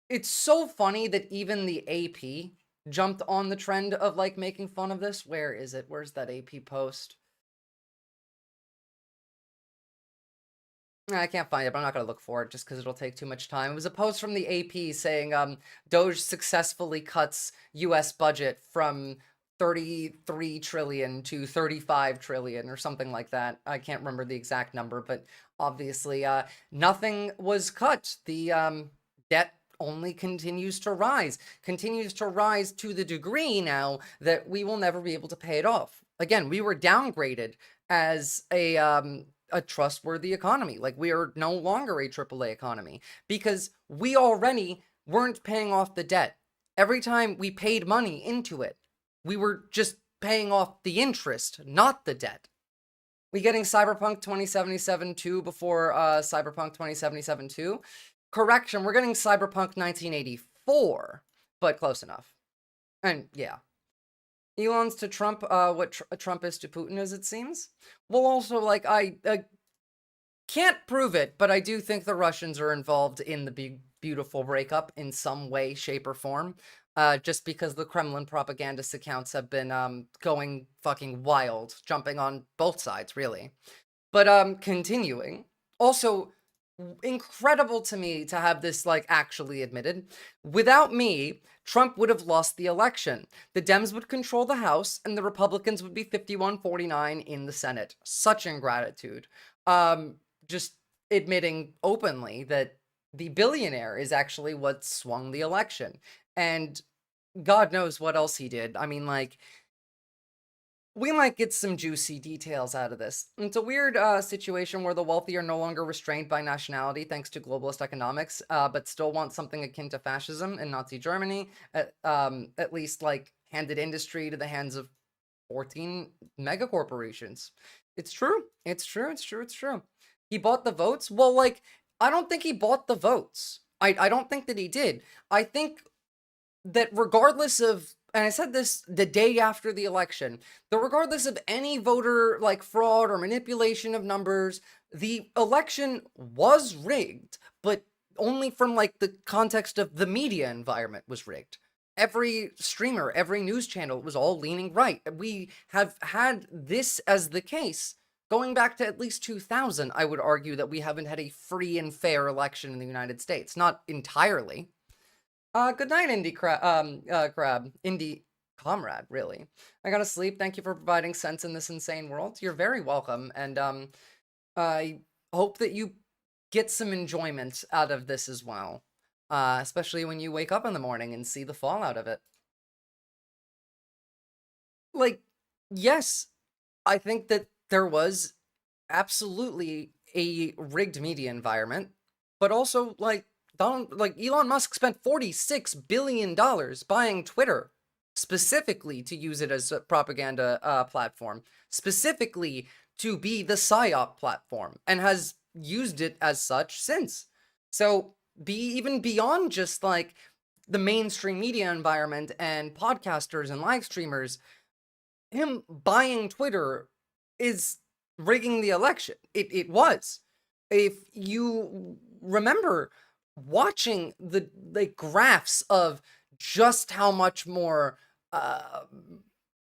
[SPEAKER 1] it's so funny that even the AP jumped on the trend of, like, making fun of this. Where is it? Where's that AP post? I can't find it, but I'm not going to look for it just because it'll take too much time. It was a post from the AP saying Doge successfully cuts U.S. budget from 33 trillion to 35 trillion or something like that. I can't remember the exact number, but obviously nothing was cut. The debt only continues to rise to the degree now that we will never be able to pay it off. Again, we were downgraded as a trustworthy economy. Like, we are no longer a AAA economy because we already weren't paying off the debt. Every time we paid money into it, we were just paying off the interest, not the debt. We getting Cyberpunk 2077 2 before Cyberpunk 2077 2? Correction, we're getting Cyberpunk 1984, but close enough. And yeah. Elon's to Trump what Trump is to Putin, as it seems. Well, also, like, I can't prove it, but I do think the Russians are involved in the big, beautiful breakup in some way, shape, or form. Just because the Kremlin propagandist accounts have been going fucking wild, jumping on both sides, really. But continuing. Also, incredible to me to have this, like, actually admitted. Without me, Trump would have lost the election. The Dems would control the House, and the Republicans would be 51-49 in the Senate. Such ingratitude. Just admitting openly that the billionaire is actually what swung the election. And God knows what else he did. I mean, like, we might get some juicy details out of this. It's a weird situation where the wealthy are no longer restrained by nationality thanks to globalist economics, but still want something akin to fascism in Nazi Germany, at least like handed industry to the hands of 14 megacorporations. It's true. It's true. It's true. It's true. He bought the votes? Well, like, I don't think he bought the votes. I don't think that he did. I think that regardless of, and I said this the day after the election, that regardless of any voter like fraud or manipulation of numbers, the election was rigged, but only from like the context of the media environment was rigged. Every streamer, every news channel was all leaning right. We have had this as the case going back to at least 2000. I would argue that we haven't had a free and fair election in the United States. Not entirely. Good night, Indie Crab. Indie Comrade, really. I gotta sleep. Thank you for providing sense in this insane world. You're very welcome. And I hope that you get some enjoyment out of this as well. Especially when you wake up in the morning and see the fallout of it. Like, yes, I think that there was absolutely a rigged media environment, but also, like, Elon Musk spent $46 billion buying Twitter, specifically to use it as a propaganda platform, specifically to be the PSYOP platform, and has used it as such since. So, even beyond just, like, the mainstream media environment and podcasters and live streamers, him buying Twitter is rigging the election. It was. If you remember watching the graphs of just how much more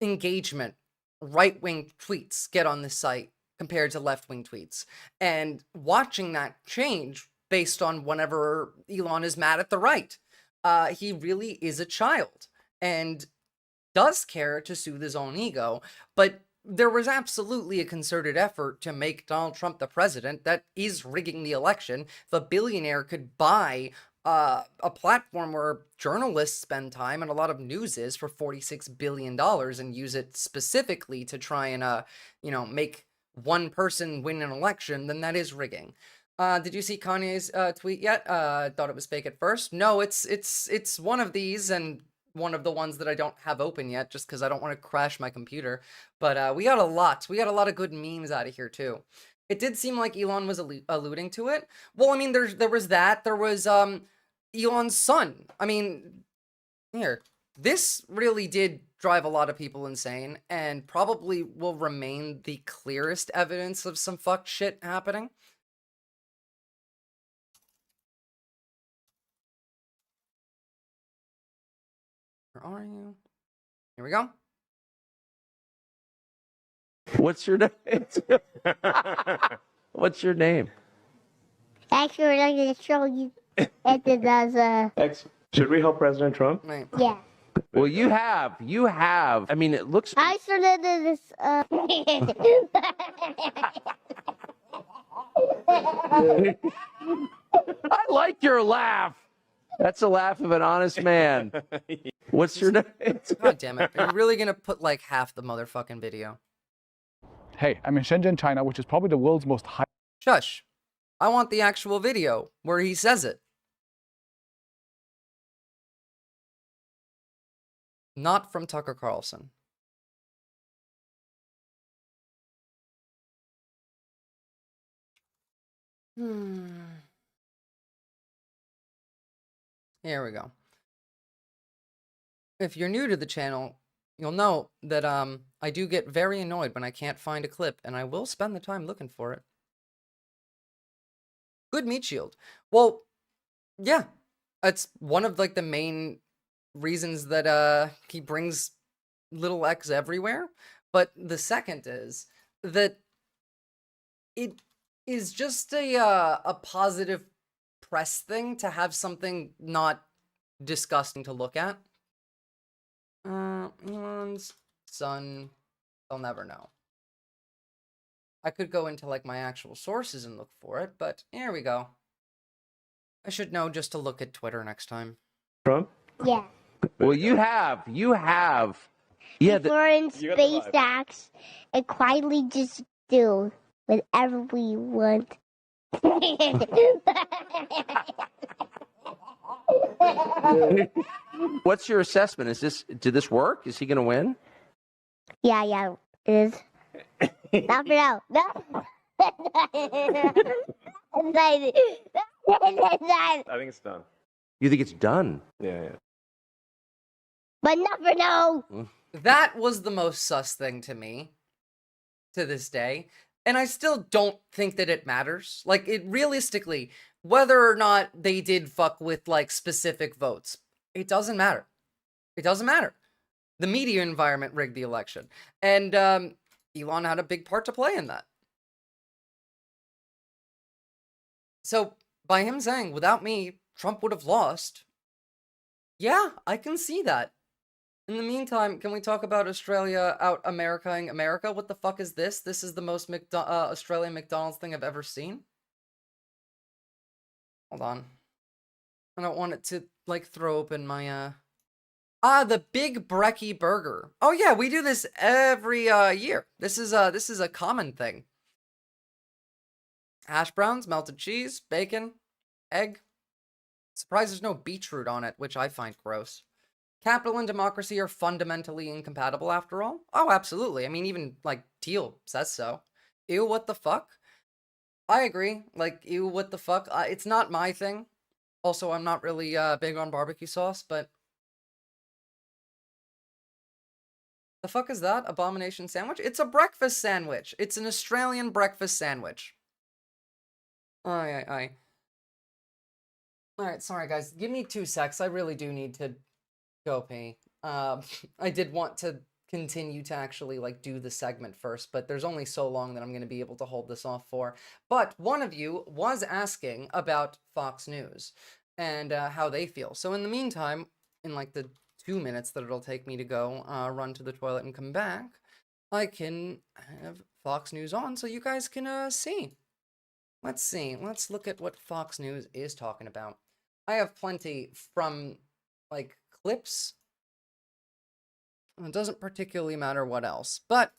[SPEAKER 1] engagement right-wing tweets get on this site compared to left-wing tweets, and watching that change based on whenever Elon is mad at the right, he really is a child and does care to soothe his own ego, but there was absolutely a concerted effort to make Donald Trump the president that is rigging the election. If a billionaire could buy a platform where journalists spend time and a lot of news is for $46 billion and use it specifically to try and, make one person win an election, then that is rigging. Did you see Kanye's tweet yet? Thought it was fake at first. No, it's one of these, and one of the ones that I don't have open yet, just because I don't want to crash my computer. But we got a lot. We got a lot of good memes out of here too. It did seem like Elon was alluding to it. Well, I mean, there was that. There was Elon's son. I mean, here, this really did drive a lot of people insane, and probably will remain the clearest evidence of some fucked shit happening. Where are you? Here we go.
[SPEAKER 16] What's your name? What's your name?
[SPEAKER 17] Actually, I'm going to show you. It does,
[SPEAKER 16] Should we help President Trump?
[SPEAKER 1] Right.
[SPEAKER 17] Yeah.
[SPEAKER 16] Well, you have. I mean, it looks.
[SPEAKER 17] I started this.
[SPEAKER 16] I like your laugh. That's a laugh of an honest man. What's your name?
[SPEAKER 1] God damn it. Are you really going to put like half the motherfucking video?
[SPEAKER 12] Hey, I'm in Shenzhen, China, which is probably the world's most high.
[SPEAKER 1] Shush. I want the actual video where he says it. Not from Tucker Carlson. Here we go. If you're new to the channel, you'll know that I do get very annoyed when I can't find a clip, and I will spend the time looking for it. Good meat shield. Well, yeah, it's one of like the main reasons that he brings little X everywhere. But the second is that it is just a positive press thing to have something not disgusting to look at. Elon's son, they'll never know. I could go into like my actual sources and look for it, but here we go. I should know just to look at Twitter next time.
[SPEAKER 16] Trump?
[SPEAKER 17] Yeah.
[SPEAKER 16] Well, you have.
[SPEAKER 17] before in SpaceX and quietly just do whatever we want.
[SPEAKER 16] What's your assessment? Did this work? Is he going to win?
[SPEAKER 17] Yeah, it is. Not for now. No.
[SPEAKER 18] I think it's done.
[SPEAKER 16] You think it's done?
[SPEAKER 18] Yeah.
[SPEAKER 17] But not for now.
[SPEAKER 1] That was the most sus thing to me to this day. And I still don't think that it matters. Like, it realistically, whether or not they did fuck with, like, specific votes, it doesn't matter. It doesn't matter. The media environment rigged the election. And Elon had a big part to play in that. So, by him saying, without me, Trump would have lost, yeah, I can see that. In the meantime, can we talk about Australia out-Americaing America? What the fuck is this? This is the most Australian McDonald's thing I've ever seen. Hold on. I don't want it to, like, throw open my, the Big Brekkie Burger. Oh yeah, we do this every, year. This is a common thing. Hash browns, melted cheese, bacon, egg. Surprised there's no beetroot on it, which I find gross. Capital and democracy are fundamentally incompatible after all? Oh, absolutely. I mean, even, like, Teal says so. Ew, what the fuck? I agree. Like, ew, what the fuck? It's not my thing. Also, I'm not really, big on barbecue sauce, but... The fuck is that? Abomination sandwich? It's a breakfast sandwich. It's an Australian breakfast sandwich. Aye. Alright, sorry guys. Give me 2 secs. I really do need to go pee. I did want to continue to actually, like, do the segment first, but there's only so long that I'm going to be able to hold this off for. But one of you was asking about Fox News and how they feel. So in the meantime, in, like, the 2 minutes that it'll take me to go run to the toilet and come back, I can have Fox News on so you guys can see. Let's see. Let's look at what Fox News is talking about. I have plenty from, like, clips. It doesn't particularly matter what else, but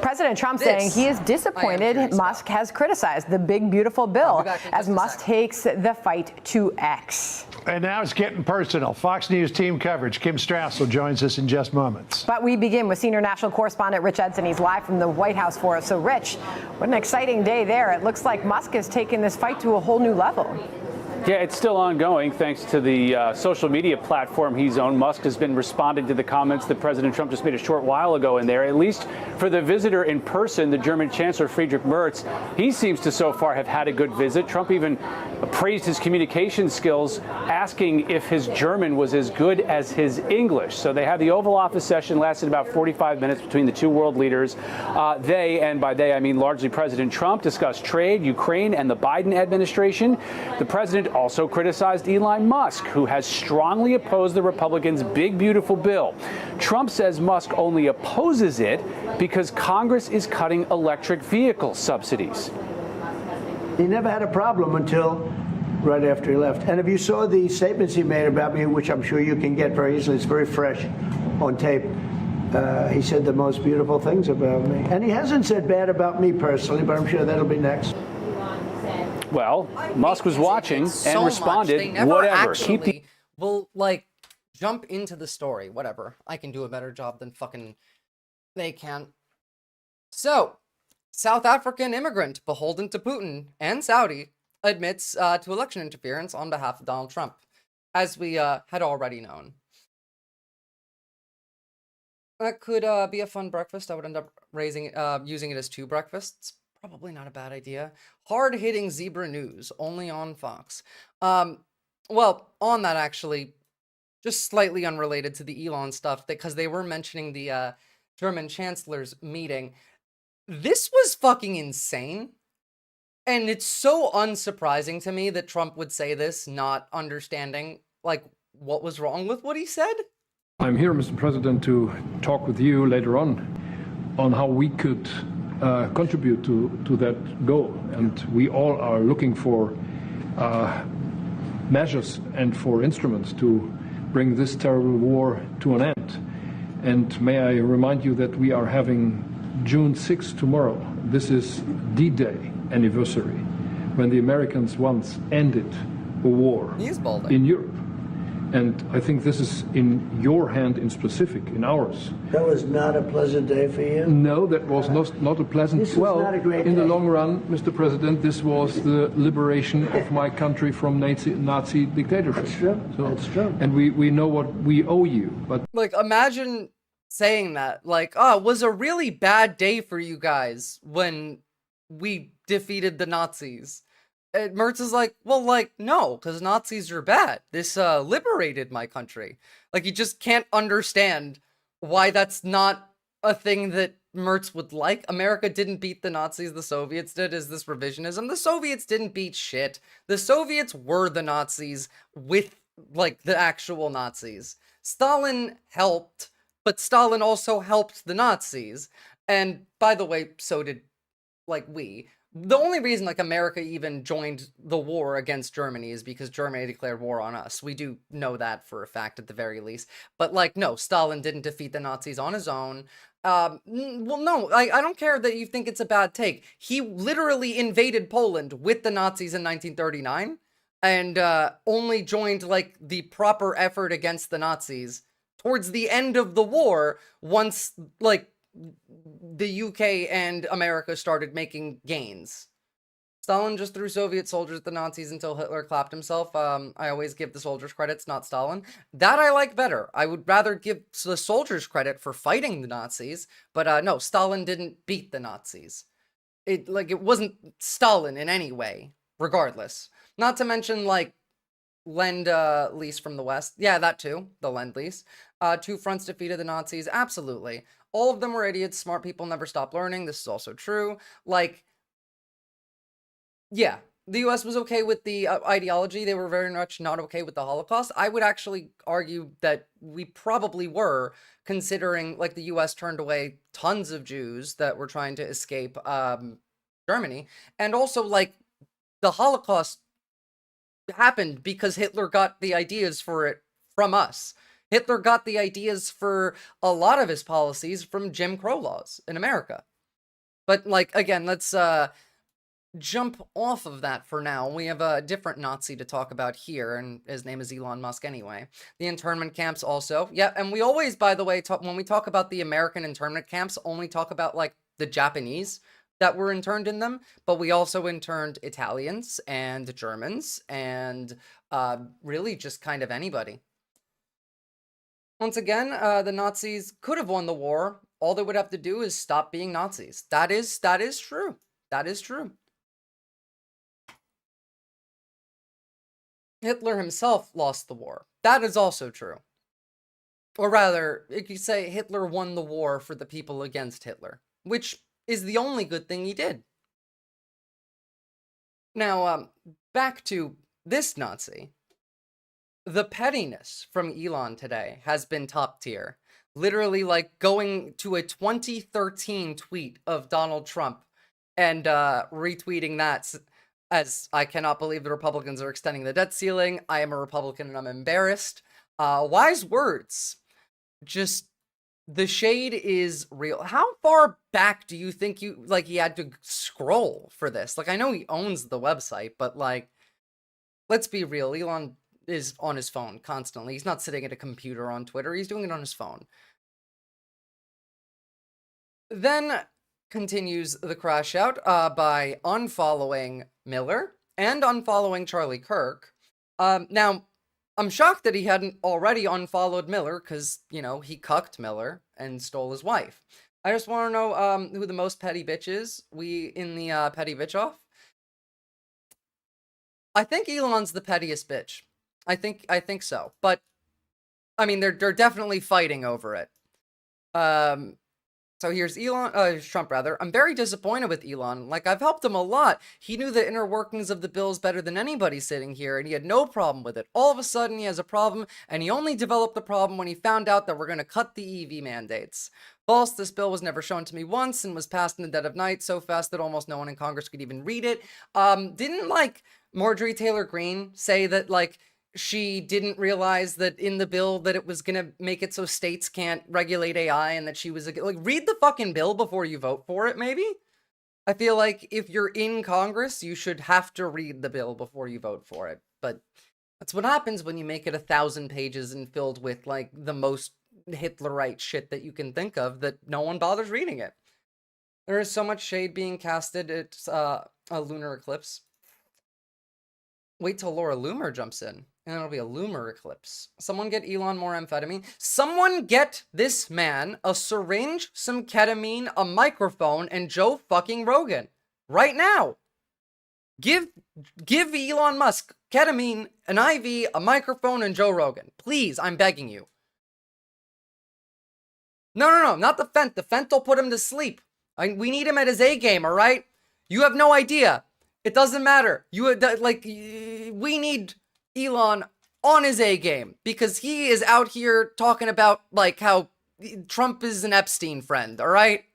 [SPEAKER 19] President Trump saying he is disappointed Musk has criticized the big, beautiful bill as Musk takes the fight to X.
[SPEAKER 20] And now it's getting personal. Fox News team coverage. Kim Strassel joins us in just moments.
[SPEAKER 19] But we begin with senior national correspondent Rich Edson. He's live from the White House for us. So, Rich, what an exciting day there. It looks like Musk has taken this fight to a whole new level.
[SPEAKER 21] Yeah, it's still ongoing thanks to the social media platform he's owned. Musk has been responding to the comments that President Trump just made a short while ago in there. At least for the visitor in person, the German Chancellor Friedrich Merz, he seems to so far have had a good visit. Trump even praised his communication skills, asking if his German was as good as his English. So they had the Oval Office session, lasted about 45 minutes between the two world leaders. They, and by they I mean largely President Trump, discussed trade, Ukraine, and the Biden administration. The president also criticized Elon Musk, who has strongly opposed the Republicans' big, beautiful bill. Trump says Musk only opposes it because Congress is cutting electric vehicle subsidies.
[SPEAKER 22] He never had a problem until right after he left. And if you saw the statements he made about me, which I'm sure you can get very easily, it's very fresh on tape. He said the most beautiful things about me. And he hasn't said bad about me personally, but I'm sure that'll be next.
[SPEAKER 21] Well, Musk was watching and responded,
[SPEAKER 1] they never
[SPEAKER 21] whatever.
[SPEAKER 1] Actually will, like, jump into the story. Whatever. I can do a better job than fucking they can. So, South African immigrant beholden to Putin and Saudi admits to election interference on behalf of Donald Trump, as we had already known. That could be a fun breakfast. I would end up using it as 2 breakfasts. Probably not a bad idea. Hard-hitting zebra news, only on Fox. Well, on that actually, just slightly unrelated to the Elon stuff, because they were mentioning the German Chancellor's meeting. This was fucking insane. And it's so unsurprising to me that Trump would say this, not understanding, like, what was wrong with what he said.
[SPEAKER 23] I'm here, Mr. President, to talk with you later on how we could contribute to that goal. And we all are looking for measures and for instruments to bring this terrible war to an end. And may I remind you that we are having June 6th tomorrow. This is D-Day anniversary, when the Americans once ended a war in Europe. And I think this is in your hand in specific, in ours.
[SPEAKER 22] That was not a pleasant day for you?
[SPEAKER 23] No, that was not a pleasant...
[SPEAKER 22] This was not a great
[SPEAKER 23] in the
[SPEAKER 22] day.
[SPEAKER 23] long run, Mr. President, this was the liberation of my country from Nazi dictatorship.
[SPEAKER 22] That's true. That's true.
[SPEAKER 23] And we know what we owe you. But
[SPEAKER 1] Like, imagine saying that. Like, oh, it was a really bad day for you guys when we defeated the Nazis. And Mertz is like, well, like, no, because Nazis are bad. This liberated my country. Like, you just can't understand why that's not a thing that Mertz would like. America didn't beat the Nazis, the Soviets did. Is this revisionism? The Soviets didn't beat shit. The Soviets were the Nazis with, like, the actual Nazis. Stalin helped, but Stalin also helped the Nazis. And, by the way, so did, like, we. The only reason, like, America even joined the war against Germany is because Germany declared war on us. We do know that for a fact, at the very least. But, like, no, Stalin didn't defeat the Nazis on his own. Well, no, I don't care that you think it's a bad take. He literally invaded Poland with the Nazis in 1939, and only joined, like, the proper effort against the Nazis towards the end of the war, once, like, the UK and America started making gains. Stalin just threw Soviet soldiers at the Nazis until Hitler clapped himself. I always give the soldiers credits, not Stalin. That I like better. I would rather give the soldiers credit for fighting the Nazis, but no, Stalin didn't beat the Nazis. It wasn't Stalin in any way, regardless. Not to mention, like, Lend-Lease from the West. Yeah, that too, the Lend-Lease. Two fronts defeated the Nazis, absolutely. All of them were idiots. Smart people never stop learning. This is also true. Like, yeah, the US was okay with the ideology. They were very much not okay with the Holocaust. I would actually argue that we probably were, considering, like, the US turned away tons of Jews that were trying to escape Germany. And also, like, the Holocaust happened because Hitler got the ideas for it from us. Hitler got the ideas for a lot of his policies from Jim Crow laws in America. But, like, again, let's jump off of that for now. We have a different Nazi to talk about here, and his name is Elon Musk anyway. The internment camps also. Yeah, and we always, by the way, when we talk about the American internment camps, only talk about, like, the Japanese that were interned in them, but we also interned Italians and Germans and really just kind of anybody. Once again, the Nazis could have won the war. All they would have to do is stop being Nazis. That is true. That is true. Hitler himself lost the war. That is also true. Or rather, you could say Hitler won the war for the people against Hitler, which is the only good thing he did. Now, back to this Nazi. The pettiness from Elon today has been top tier. Literally, like, going to a 2013 tweet of Donald Trump and retweeting that as, I cannot believe the Republicans are extending the debt ceiling. I am a Republican and I'm embarrassed. Wise words. Just, the shade is real. How far back do you think he had to scroll for this? Like, I know he owns the website, but, like, let's be real. Elon is on his phone constantly. He's not sitting at a computer on Twitter. He's doing it on his phone. Then continues the crash out by unfollowing Miller and unfollowing Charlie Kirk. Now, I'm shocked that he hadn't already unfollowed Miller because, you know, he cucked Miller and stole his wife. I just want to know who the most petty bitch is. We in the petty bitch off. I think Elon's the pettiest bitch. I think so. But I mean, they're definitely fighting over it. So here's Trump rather. I'm very disappointed with Elon. Like, I've helped him a lot. He knew the inner workings of the bills better than anybody sitting here, and he had no problem with it. All of a sudden, he has a problem, and he only developed the problem when he found out that we're going to cut the EV mandates. False, this bill was never shown to me once and was passed in the dead of night so fast that almost no one in Congress could even read it. Didn't, like, Marjorie Taylor Greene say that, like, she didn't realize that in the bill that it was gonna make it so states can't regulate AI, and that she was like, read the fucking bill before you vote for it, maybe? I feel like if you're in Congress, you should have to read the bill before you vote for it. But that's what happens when you make it 1,000 pages and filled with, like, the most Hitlerite shit that you can think of, that no one bothers reading it. There is so much shade being casted. It's a lunar eclipse. Wait till Laura Loomer jumps in, and it'll be a Loomer eclipse. Someone get Elon more amphetamine. Someone get this man a syringe, some ketamine, a microphone, and Joe fucking Rogan. Right now. Give Elon Musk ketamine, an IV, a microphone, and Joe Rogan. Please, I'm begging you. No, not the Fent. The Fent will put him to sleep. We need him at his A game, all right? You have no idea. It doesn't matter. We need Elon on his A game, because he is out here talking about, like, how Trump is an Epstein friend, all right?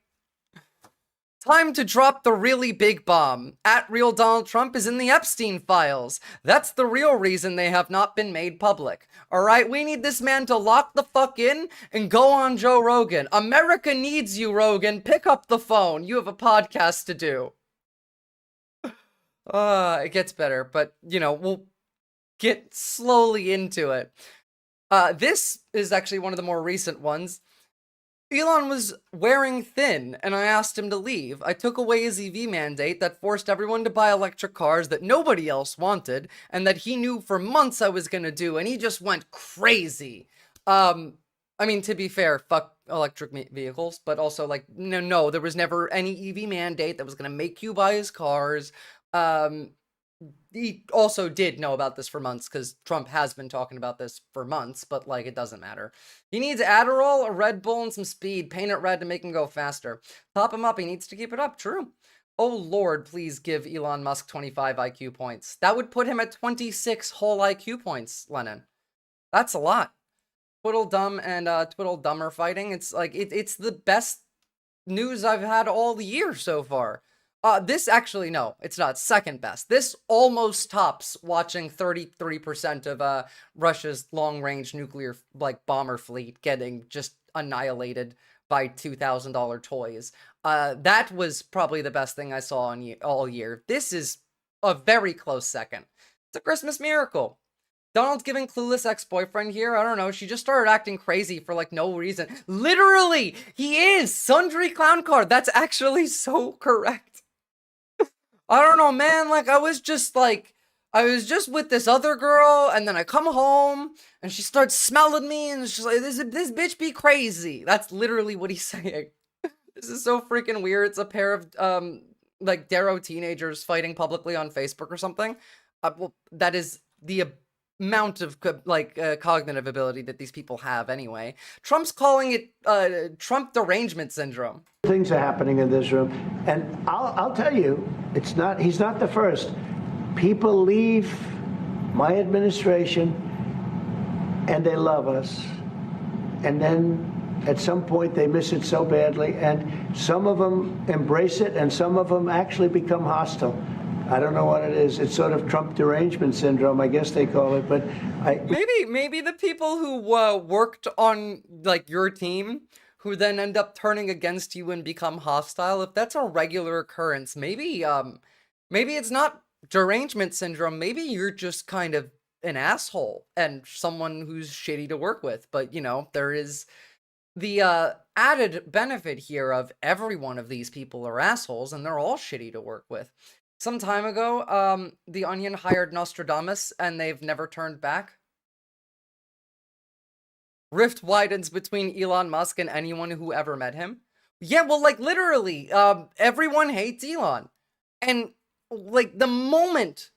[SPEAKER 1] Time to drop the really big bomb. At Real Donald Trump is in the Epstein files. That's the real reason they have not been made public. Alright, we need this man to lock the fuck in and go on Joe Rogan. America needs you, Rogan. Pick up the phone. You have a podcast to do. It gets better, but, you know, we'll get slowly into it. This is actually one of the more recent ones. Elon was wearing thin, and I asked him to leave. I took away his EV mandate that forced everyone to buy electric cars that nobody else wanted, and that he knew for months I was gonna do, and he just went crazy. I mean, to be fair, fuck electric vehicles, but also, like, no, there was never any EV mandate that was gonna make you buy his cars. He also did know about this for months, because Trump has been talking about this for months, but, like, it doesn't matter. He needs Adderall, a Red Bull, and some speed. Paint it red to make him go faster. Top him up, he needs to keep it up. True. Oh, Lord, please give Elon Musk 25 IQ points. That would put him at 26 whole IQ points, Lennon. That's a lot. Twiddledum and Twiddledum are fighting. It's, like, it's the best news I've had all the year so far. This actually, no, it's not. Second best. This almost tops watching 33% of Russia's long-range nuclear, like, bomber fleet getting just annihilated by $2,000 toys. That was probably the best thing I saw all year. This is a very close second. It's a Christmas miracle. Donald's giving clueless ex-boyfriend here. I don't know. She just started acting crazy for, like, no reason. Literally, he is Sundry Clown Card. That's actually so correct. I don't know, man, like, I was just with this other girl, and then I come home, and she starts smelling me, and she's like, this bitch be crazy. That's literally what he's saying. This is so freaking weird. It's a pair of, like, Darrow teenagers fighting publicly on Facebook or something. Well, that is the amount of, like, cognitive ability that these people have anyway. Trump's calling it, Trump derangement syndrome.
[SPEAKER 22] Things are happening in this room, and I'll tell you, he's not the first. People leave my administration and they love us, and then at some point they miss it so badly, and some of them embrace it and some of them actually become hostile. I don't know what it is. It's sort of Trump derangement syndrome, I guess they call it, but
[SPEAKER 1] Maybe the people who worked on, like, your team, who then end up turning against you and become hostile, if that's a regular occurrence, maybe it's not derangement syndrome. Maybe you're just kind of an asshole and someone who's shitty to work with. But, you know, there is the added benefit here of every one of these people are assholes, and they're all shitty to work with. Some time ago, The Onion hired Nostradamus, and they've never turned back. Rift widens between Elon Musk and anyone who ever met him. Yeah, well, like, literally, everyone hates Elon. And, like, the moment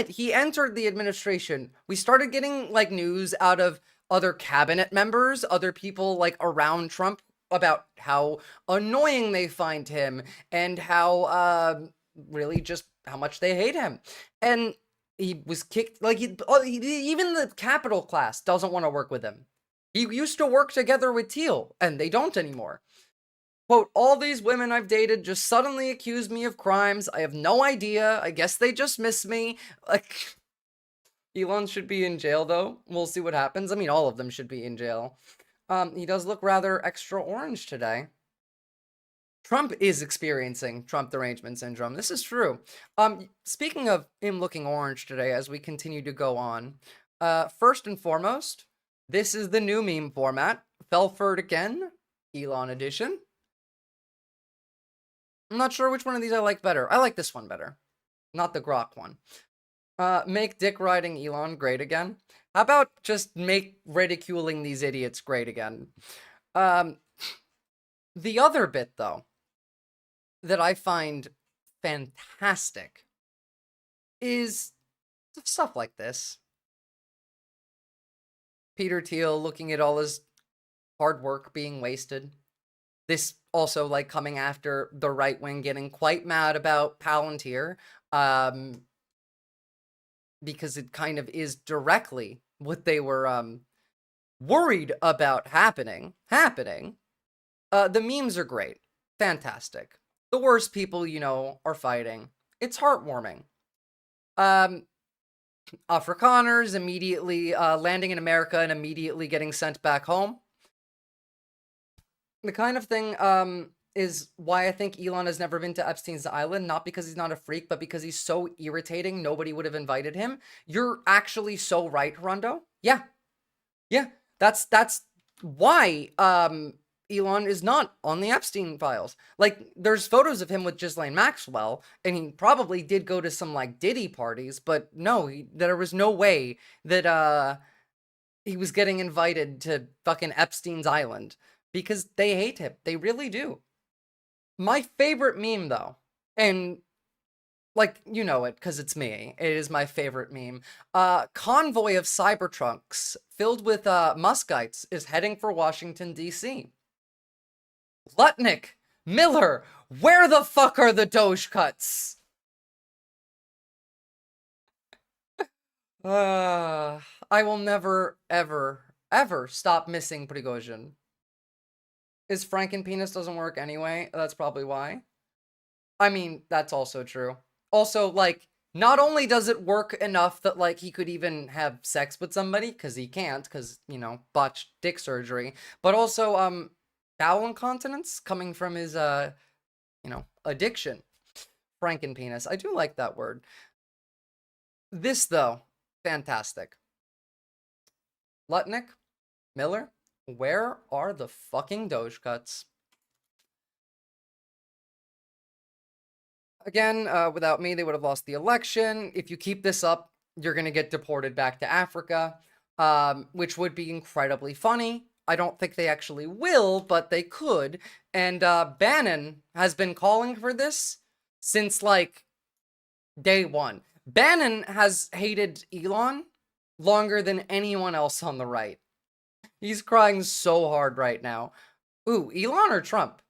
[SPEAKER 1] he entered the administration, we started getting, like, news out of other cabinet members, other people, like, around Trump, about how annoying they find him, and how, really just how much they hate him. And he was kicked, like, even the Capitol class doesn't want to work with him. He used to work together with Teal, and they don't anymore. Quote, all these women I've dated just suddenly accuse me of crimes. I have no idea. I guess they just miss me. Like, Elon should be in jail, though. We'll see what happens. I mean, all of them should be in jail. He does look rather extra orange today. Trump is experiencing Trump derangement syndrome. This is true. Speaking of him looking orange today, as we continue to go on, first and foremost, this is the new meme format. Felford again, Elon edition. I'm not sure which one of these I like better. I like this one better, not the Grok one. Make dick riding Elon great again. How about just make ridiculing these idiots great again? The other bit, though, that I find fantastic is stuff like this. Peter Thiel looking at all his hard work being wasted. This also, like, coming after the right wing getting quite mad about Palantir, because it kind of is directly what they were worried about happening. The memes are great. Fantastic. The worst people, you know, are fighting. It's heartwarming. Afrikaners immediately landing in America and immediately getting sent back home. The kind of thing is why I think Elon has never been to Epstein's Island, not because he's not a freak, but because he's so irritating, nobody would have invited him. You're actually so right, Rondo. Yeah. That's why Elon is not on the Epstein files. Like, there's photos of him with Ghislaine Maxwell, and he probably did go to some, like, Diddy parties, but no, there was no way that he was getting invited to fucking Epstein's Island, because they hate him. They really do. My favorite meme, though, and, like, you know it, because it's me. It is my favorite meme. Convoy of Cybertrucks filled with Muskites is heading for Washington, D.C. Lutnick, Miller, where the fuck are the Doge cuts? I will never, ever, ever stop missing Prigozhin. His Frankenpenis doesn't work anyway. That's probably why. I mean, that's also true. Also, like, not only does it work enough that, like, he could even have sex with somebody, because he can't, because, you know, botched dick surgery, but also, bowel incontinence coming from his, you know, addiction. Frankenpenis. I do like that word. This, though, fantastic. Lutnick, Miller, where are the fucking Doge cuts? Again, without me, they would have lost the election. If you keep this up, you're going to get deported back to Africa, which would be incredibly funny. I don't think they actually will, but they could. And Bannon has been calling for this since, like, day one. Bannon has hated Elon longer than anyone else on the right. He's crying so hard right now. Ooh, Elon or Trump?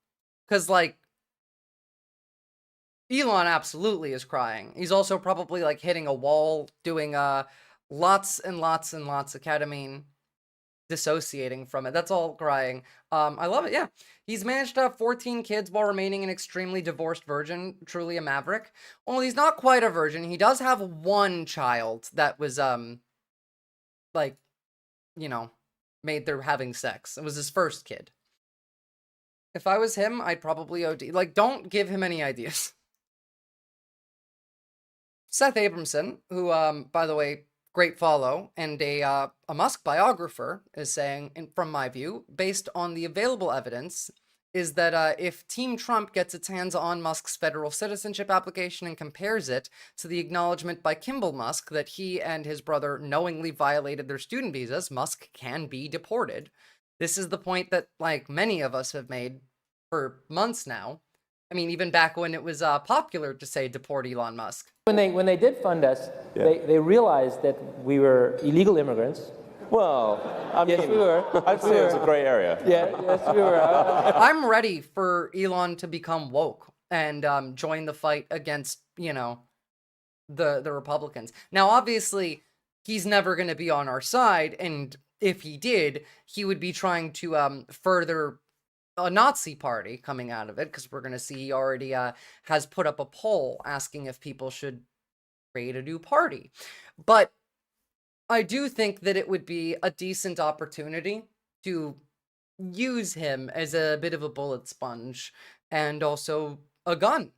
[SPEAKER 1] Because, like, Elon absolutely is crying. He's also probably, like, hitting a wall, doing lots and lots and lots of ketamine, dissociating from it. That's all crying. I love it, yeah. He's managed to have 14 kids while remaining an extremely divorced virgin, truly a maverick. Well, he's not quite a virgin. He does have one child that was, like, you know, made they're having sex. It was his first kid. If I was him, I'd probably OD. Like, don't give him any ideas. Seth Abramson, who, by the way, great follow, and a Musk biographer, is saying, from my view, based on the available evidence, is that if Team Trump gets its hands on Musk's federal citizenship application and compares it to the acknowledgement by Kimball Musk that he and his brother knowingly violated their student visas, Musk can be deported. This is the point that, like, many of us have made for months now. I mean, even back when it was popular to say deport Elon Musk.
[SPEAKER 3] When they did fund us, they realized that we were illegal immigrants.
[SPEAKER 18] Well, I mean,
[SPEAKER 3] yes, we were.
[SPEAKER 18] I'd say it was a gray area.
[SPEAKER 3] Yeah, yes, we were.
[SPEAKER 1] I'm ready for Elon to become woke and join the fight against, you know, the Republicans. Now, obviously, he's never going to be on our side, and if he did, he would be trying to further a Nazi party coming out of it, because we're going to see he already has put up a poll asking if people should create a new party. But I do think that it would be a decent opportunity to use him as a bit of a bullet sponge and also a gun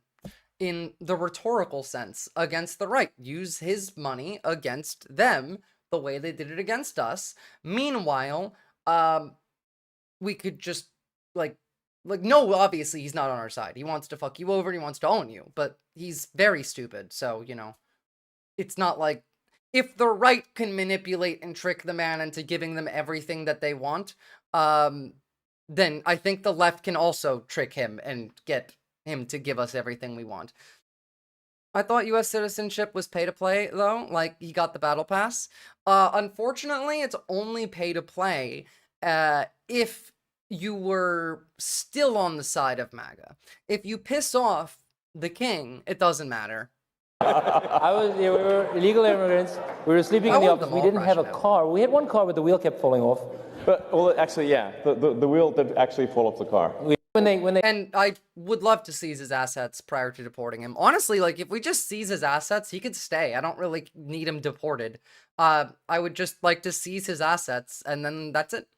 [SPEAKER 1] in the rhetorical sense against the right. Use his money against them the way they did it against us. Meanwhile, we could just like no, obviously he's not on our side. He wants to fuck you over and he wants to own you, but he's very stupid. So, you know, it's not like if the right can manipulate and trick the man into giving them everything that they want, then I think the left can also trick him and get him to give us everything we want. I thought U.S. citizenship was pay to play, though. Like, he got the battle pass. Unfortunately, it's only pay to play if you were still on the side of MAGA. If you piss off the king, it doesn't matter.
[SPEAKER 3] We were illegal immigrants. We were sleeping in the office. We didn't have a car. We had one car, but the wheel kept falling off.
[SPEAKER 18] But, well, actually, yeah, the wheel did actually fall off the car.
[SPEAKER 1] And I would love to seize his assets prior to deporting him. Honestly, like, if we just seize his assets, he could stay. I don't really need him deported. I would just like to seize his assets, and then that's it.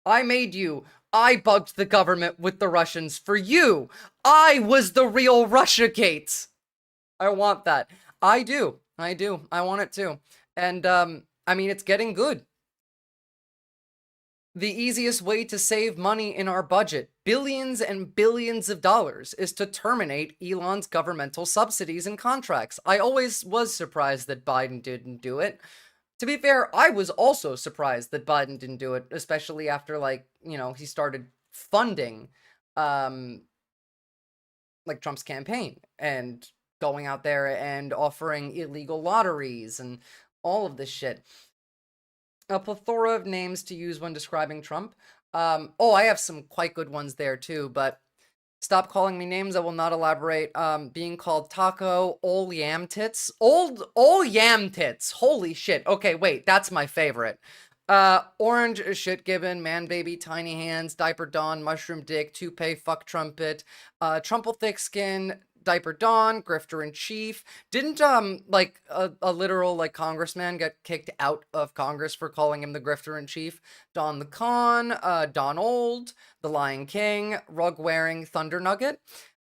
[SPEAKER 1] I made you. I bugged the government with the Russians for you. I was the real Russiagate. I want that. I do. I want it too. And, I mean, it's getting good. The easiest way to save money in our budget, billions and billions of dollars, is to terminate Elon's governmental subsidies and contracts. I always was surprised that Biden didn't do it. To be fair, I was also surprised that Biden didn't do it, especially after, like, you know, he started funding, like, Trump's campaign and going out there and offering illegal lotteries and all of this shit. A plethora of names to use when describing Trump. Oh, I have some quite good ones there too, but stop calling me names. I will not elaborate. Being called taco, ol yam tits. Ol yam tits. Holy shit. Okay, wait, that's my favorite. Orange shit gibbon, man baby, tiny hands, diaper Dawn, mushroom dick, toupee, fuck trumpet, Trumple thick skin, Diaper Dawn, Grifter in Chief. Didn't, like, a literal, like, congressman get kicked out of Congress for calling him the Grifter in Chief? Don the Con, Don Old, The Lion King, Rug-wearing Thunder Nugget,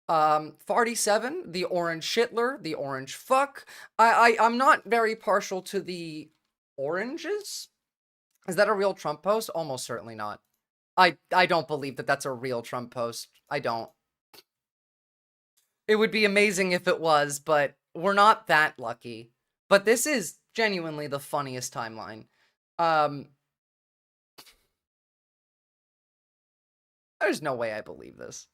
[SPEAKER 1] Farty7, the Orange Shitler, the Orange Fuck. I'm not very partial to the oranges. Is that a real Trump post? Almost certainly not. I don't believe that that's a real Trump post. I don't. It would be amazing if it was, but we're not that lucky. But this is genuinely the funniest timeline. There's no way I believe this.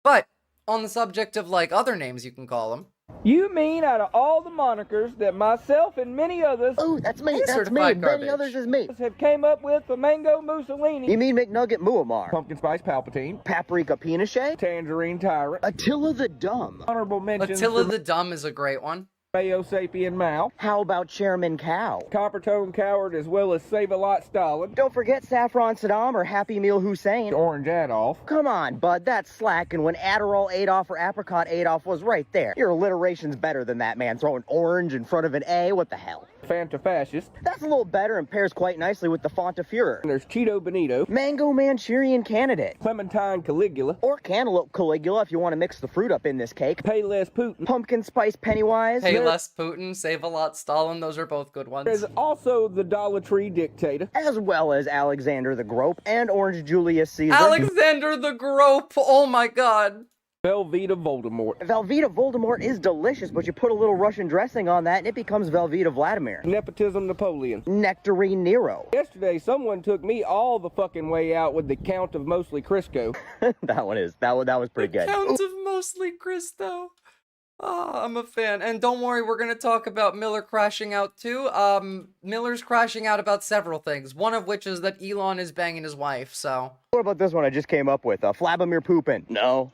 [SPEAKER 1] But on the subject of, like, other names you can call them.
[SPEAKER 4] You mean out of all the monikers that myself and many others...
[SPEAKER 5] Oh, that's me, many others is me.
[SPEAKER 4] ...have came up with for Mango Mussolini...
[SPEAKER 5] You mean McNugget Muammar?
[SPEAKER 4] Pumpkin Spice Palpatine...
[SPEAKER 5] Paprika Pinochet?
[SPEAKER 4] Tangerine Tyrant...
[SPEAKER 5] Attila the Dumb.
[SPEAKER 4] Honorable mention...
[SPEAKER 1] Attila the Dumb is a great one.
[SPEAKER 4] Mayo Sapien Mao.
[SPEAKER 5] How about Chairman Cow?
[SPEAKER 4] Copper Tone Coward as well as Save-A-Lot Stalin.
[SPEAKER 5] Don't forget Saffron Saddam or Happy Meal Hussein.
[SPEAKER 4] Orange Adolf.
[SPEAKER 5] Come on, bud, that's slacking when Adderall Adolf or Apricot Adolf was right there. Your alliteration's better than that, man. Throwing orange in front of an A, what the hell?
[SPEAKER 4] Fanta Fascist.
[SPEAKER 5] That's a little better and pairs quite nicely with the Font of Fuhrer.
[SPEAKER 4] And there's Cheeto Benito.
[SPEAKER 5] Mango Manchurian Candidate.
[SPEAKER 4] Clementine Caligula.
[SPEAKER 5] Or Cantaloupe Caligula if you want to mix the fruit up in this cake.
[SPEAKER 4] Payless Putin.
[SPEAKER 5] Pumpkin Spice Pennywise.
[SPEAKER 1] Payless Putin, Save-A-Lot Stalin, those are both good ones.
[SPEAKER 4] There's also the Dollar Tree Dictator.
[SPEAKER 5] As well as Alexander the Grope and Orange Julius Caesar.
[SPEAKER 1] Alexander the Grope, oh my god.
[SPEAKER 4] Velveeta Voldemort.
[SPEAKER 5] Velveeta Voldemort is delicious, but you put a little Russian dressing on that and it becomes Velveeta Vladimir.
[SPEAKER 4] Nepotism Napoleon.
[SPEAKER 5] Nectarine Nero.
[SPEAKER 4] Yesterday, someone took me all the fucking way out with the Count of Mostly Crisco.
[SPEAKER 5] that was pretty good.
[SPEAKER 1] Count of Mostly Cristo. Oh, I'm a fan. And don't worry, we're going to talk about Miller crashing out too. Miller's crashing out about several things, one of which is that Elon is banging his wife, so.
[SPEAKER 5] What about this one I just came up with? Flabomir Poopin. No.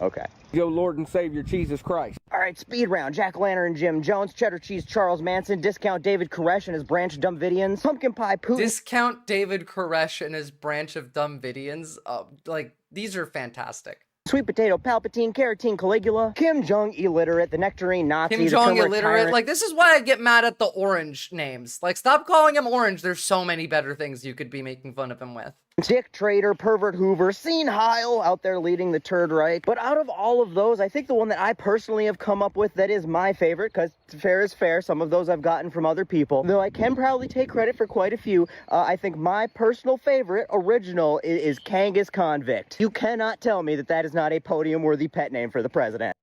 [SPEAKER 5] Okay.
[SPEAKER 4] Yo, Lord and Savior Jesus Christ.
[SPEAKER 5] All right, speed round. Jack Lantern, Jim Jones, Cheddar Cheese, Charles Manson, Discount David Koresh and his branch Dumbvidians, Pumpkin Pie Putin.
[SPEAKER 1] Discount David Koresh and his branch of Dumbvidians. Like, these are fantastic.
[SPEAKER 5] Sweet potato Palpatine, Carotene Caligula, Kim Jong illiterate, the nectarine Nazi,
[SPEAKER 1] Kim Jong illiterate. Like, this is why I get mad at the orange names. Like, stop calling him orange. There's so many better things you could be making fun of him with.
[SPEAKER 5] Dick Trader, Pervert Hoover, Scene Heil out there leading the Turd Reich. But out of all of those, I think the one that I personally have come up with that is my favorite, because fair is fair, some of those I've gotten from other people, though I can proudly take credit for quite a few. I think my personal favorite, original, is Kangas Convict. You cannot tell me that that is not a podium-worthy pet name for the president.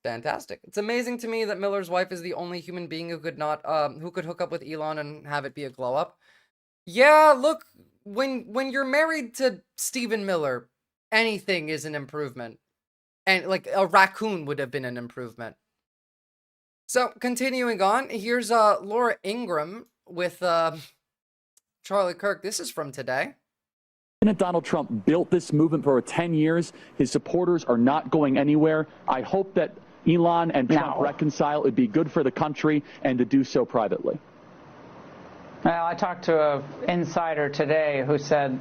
[SPEAKER 1] Fantastic. It's amazing to me that Miller's wife is the only human being who could not, who could hook up with Elon and have it be a glow-up. Yeah, look, when you're married to Stephen Miller, anything is an improvement. And, like, a raccoon would have been an improvement. So, continuing on, here's Laura Ingram with Charlie Kirk. This is from today.
[SPEAKER 2] President Donald Trump built this movement for 10 years. His supporters are not going anywhere. I hope that Elon and Trump reconcile. It would be good for the country, and to do so privately.
[SPEAKER 6] Well, I talked to an insider today who said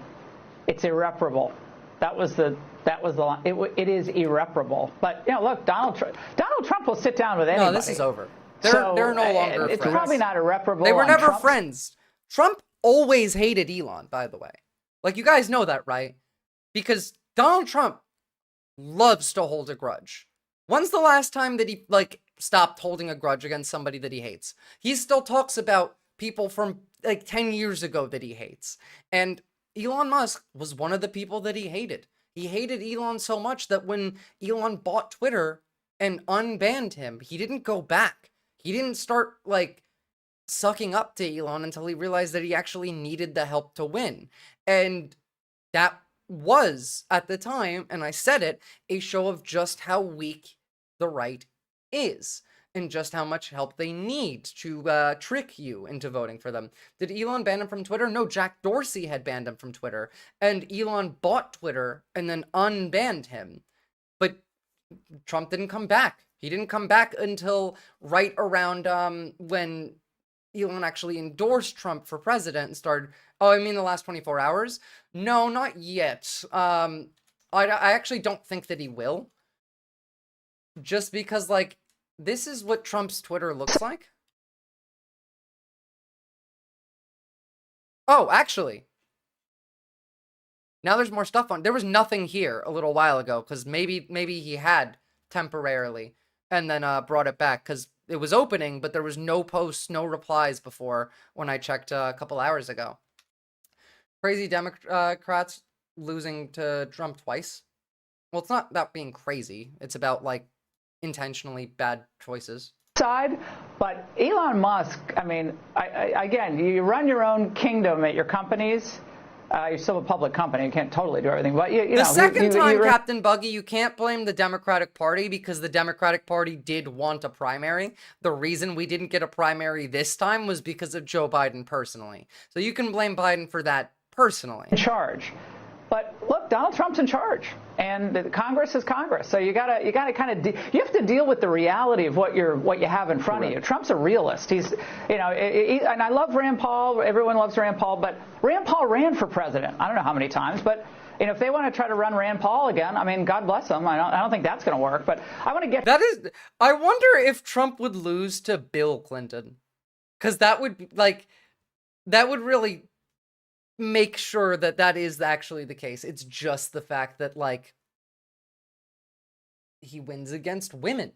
[SPEAKER 6] it's irreparable. That was the line. It is irreparable. But you know, look, Donald Trump will sit down with anybody.
[SPEAKER 1] No, this is over. They're no longer
[SPEAKER 6] it's
[SPEAKER 1] friends.
[SPEAKER 6] probably not irreparable.
[SPEAKER 1] They were never friends. Trump always hated Elon, by the way. Like, you guys know that, right? Because Donald Trump loves to hold a grudge. When's the last time that he, like, stopped holding a grudge against somebody that he hates? He still talks about people from, like, 10 years ago that he hates. And Elon Musk was one of the people that he hated. He hated Elon so much that when Elon bought Twitter and unbanned him, he didn't go back. He didn't start, like, sucking up to Elon until he realized that he actually needed the help to win. And that was, at the time, and I said it, a show of just how weak the right is and just how much help they need to trick you into voting for them. Did Elon ban him from Twitter? No, Jack Dorsey had banned him from Twitter, and Elon bought Twitter and then unbanned him. But Trump didn't come back. He didn't come back until right around when Elon actually endorsed Trump for president and started, oh, I mean the last 24 hours? No, not yet. I actually don't think that he will. Just because, like, this is what Trump's Twitter looks like. Oh, actually. Now there's more stuff on. There was nothing here a little while ago, because maybe he had temporarily and then brought it back, because it was opening, but there was no posts, no replies before when I checked a couple hours ago. Crazy Democrats losing to Trump twice. Well, it's not about being crazy. It's about, like, intentionally bad choices.
[SPEAKER 6] Side, but Elon Musk, I mean, again, you run your own kingdom at your companies. You're still a public company. You can't totally do everything. But you know,
[SPEAKER 1] the second time, Captain Buggy, you can't blame the Democratic Party because the Democratic Party did want a primary. The reason we didn't get a primary this time was because of Joe Biden personally. So you can blame Biden for that personally.
[SPEAKER 6] In charge. But look, Donald Trump's in charge, and the Congress is Congress. So you gotta kind of you have to deal with the reality of what you have in front of you. Trump's a realist. He's, you know, and I love Rand Paul. Everyone loves Rand Paul, but Rand Paul ran for president. I don't know how many times, but you know, if they want to try to run Rand Paul again, I mean, God bless them. I don't think that's going to work. But I want to get
[SPEAKER 1] I wonder if Trump would lose to Bill Clinton, because that would really make sure that that is actually the case. It's just the fact that, like, he wins against women.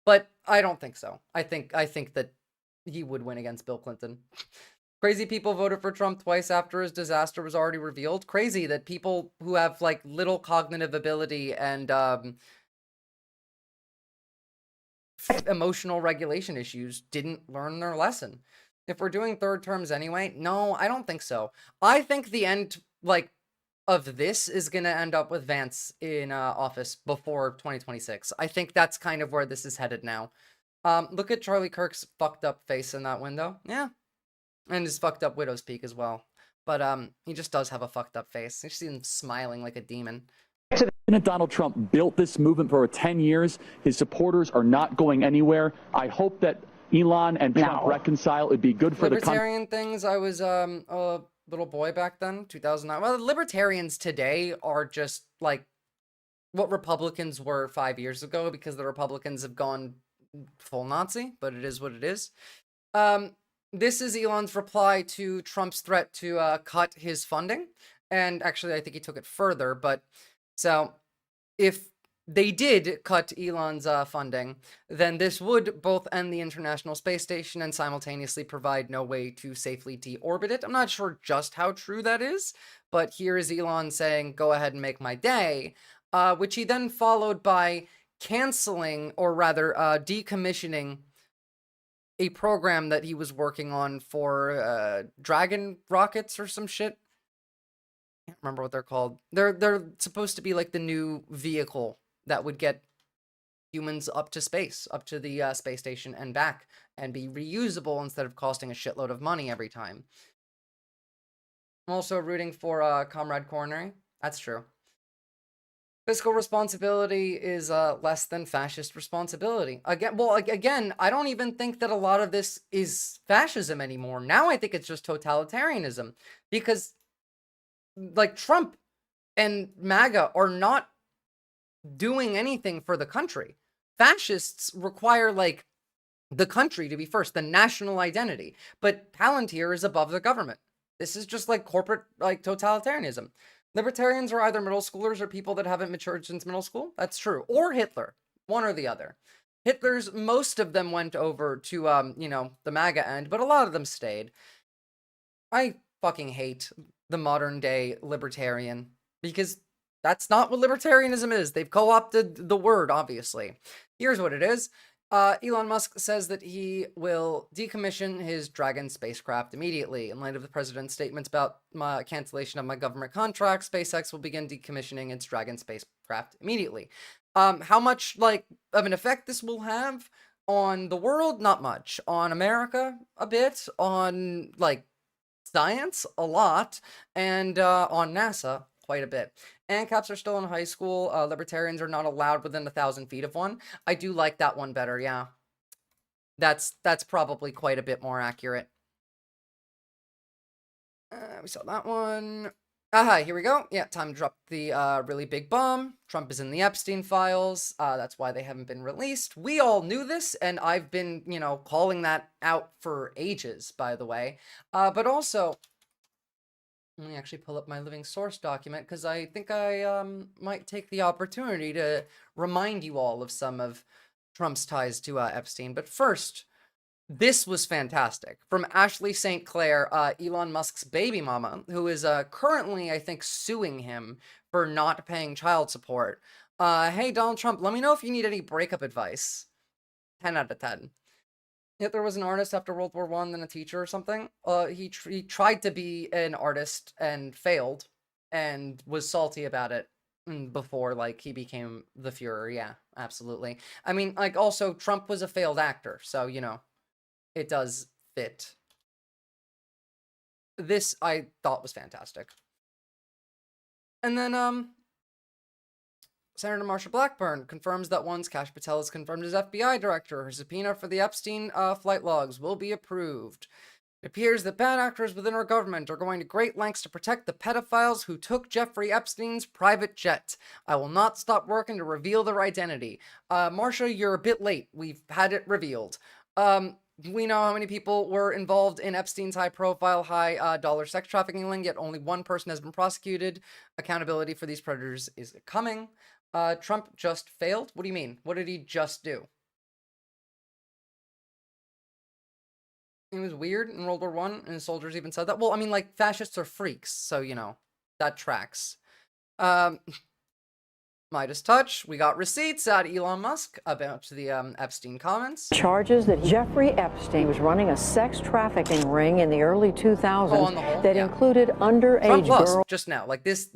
[SPEAKER 1] But I don't think so. I think that he would win against Bill Clinton. Crazy people voted for Trump twice after his disaster was already revealed. Crazy that people who have, like, little cognitive ability and emotional regulation issues didn't learn their lesson. If we're doing third terms anyway, no, I don't think so. I think the end, like, of this is going to end up with Vance in office before 2026. I think that's kind of where this is headed now. Look at Charlie Kirk's fucked up face in that window. Yeah. And his fucked up widow's peak as well. But he just does have a fucked up face. You see him smiling like a demon.
[SPEAKER 2] President Donald Trump built this movement for 10 years. His supporters are not going anywhere. I hope that Elon and Trump reconcile. It'd be good for the country.
[SPEAKER 1] Libertarian things. I was a little boy back then, 2009. Well, the libertarians today are just, like, what Republicans were 5 years ago, because the Republicans have gone full Nazi, but it is what it is. This is Elon's reply to Trump's threat to cut his funding. And actually, I think he took it further. But so if they did cut Elon's funding, then this would both end the International Space Station and simultaneously provide no way to safely deorbit it. I'm not sure just how true that is, but here is Elon saying, go ahead and make my day, which he then followed by canceling, or rather decommissioning, a program that he was working on for Dragon rockets or some shit. I can't remember what they're called. They're supposed to be like the new vehicle that would get humans up to space, up to the space station and back, and be reusable instead of costing a shitload of money every time. I'm also rooting for Comrade Coronary. That's true. Fiscal responsibility is less than fascist responsibility. Again, I don't even think that a lot of this is fascism anymore. Now I think it's just totalitarianism, because like Trump and MAGA are not doing anything for the country. Fascists require like the country to be first, the national identity. But Palantir is above the government. This is just like corporate like totalitarianism. Libertarians are either middle schoolers or people that haven't matured since middle school. That's true. Or Hitler. One or the other. Hitler's, most of them went over to, you know, the MAGA end, but a lot of them stayed. I fucking hate the modern day libertarian, because that's not what libertarianism is. They've co-opted the word, obviously. Here's what it is. Elon Musk says that he will decommission his Dragon spacecraft immediately. In light of the president's statements about my cancellation of my government contract, SpaceX will begin decommissioning its Dragon spacecraft immediately. How much, like, of an effect this will have on the world? Not much. On America? A bit. On, like, science? A lot. And on NASA? Quite a bit. ANCAPs are still in high school. Libertarians are not allowed within 1,000 feet of one. I do like that one better, yeah. That's probably quite a bit more accurate. We saw that one. Aha, here we go. Yeah, time to drop the really big bomb. Trump is in the Epstein files. That's why they haven't been released. We all knew this, and I've been, you know, calling that out for ages, by the way. But also, let me actually pull up my living source document, because I think I might take the opportunity to remind you all of some of Trump's ties to Epstein. But first, this was fantastic. From Ashley St. Clair, Elon Musk's baby mama, who is currently, I think, suing him for not paying child support. Hey, Donald Trump, let me know if you need any breakup advice. 10 out of 10. Hitler was an artist after World War I, then a teacher or something. He tried to be an artist and failed, and was salty about it before, like, he became the Fuhrer. Yeah, absolutely. I mean, like, also, Trump was a failed actor, so, you know, it does fit. This, I thought, was fantastic. And then, Senator Marsha Blackburn confirms that once Kash Patel is confirmed as FBI director, her subpoena for the Epstein flight logs will be approved. It appears that bad actors within our government are going to great lengths to protect the pedophiles who took Jeffrey Epstein's private jet. I will not stop working to reveal their identity. Marsha, you're a bit late. We've had it revealed. We know how many people were involved in Epstein's high-profile, high-dollar sex trafficking ring, yet only one person has been prosecuted. Accountability for these predators is coming. Trump just failed? What do you mean? What did he just do? It was weird in World War I, and his soldiers even said that. Well, I mean, like, fascists are freaks, so, you know, that tracks. Midas touch. We got receipts out of Elon Musk about the Epstein comments.
[SPEAKER 7] Charges that Jeffrey Epstein was running a sex trafficking ring in the early 2000s that included underage girls.
[SPEAKER 1] Just now, like this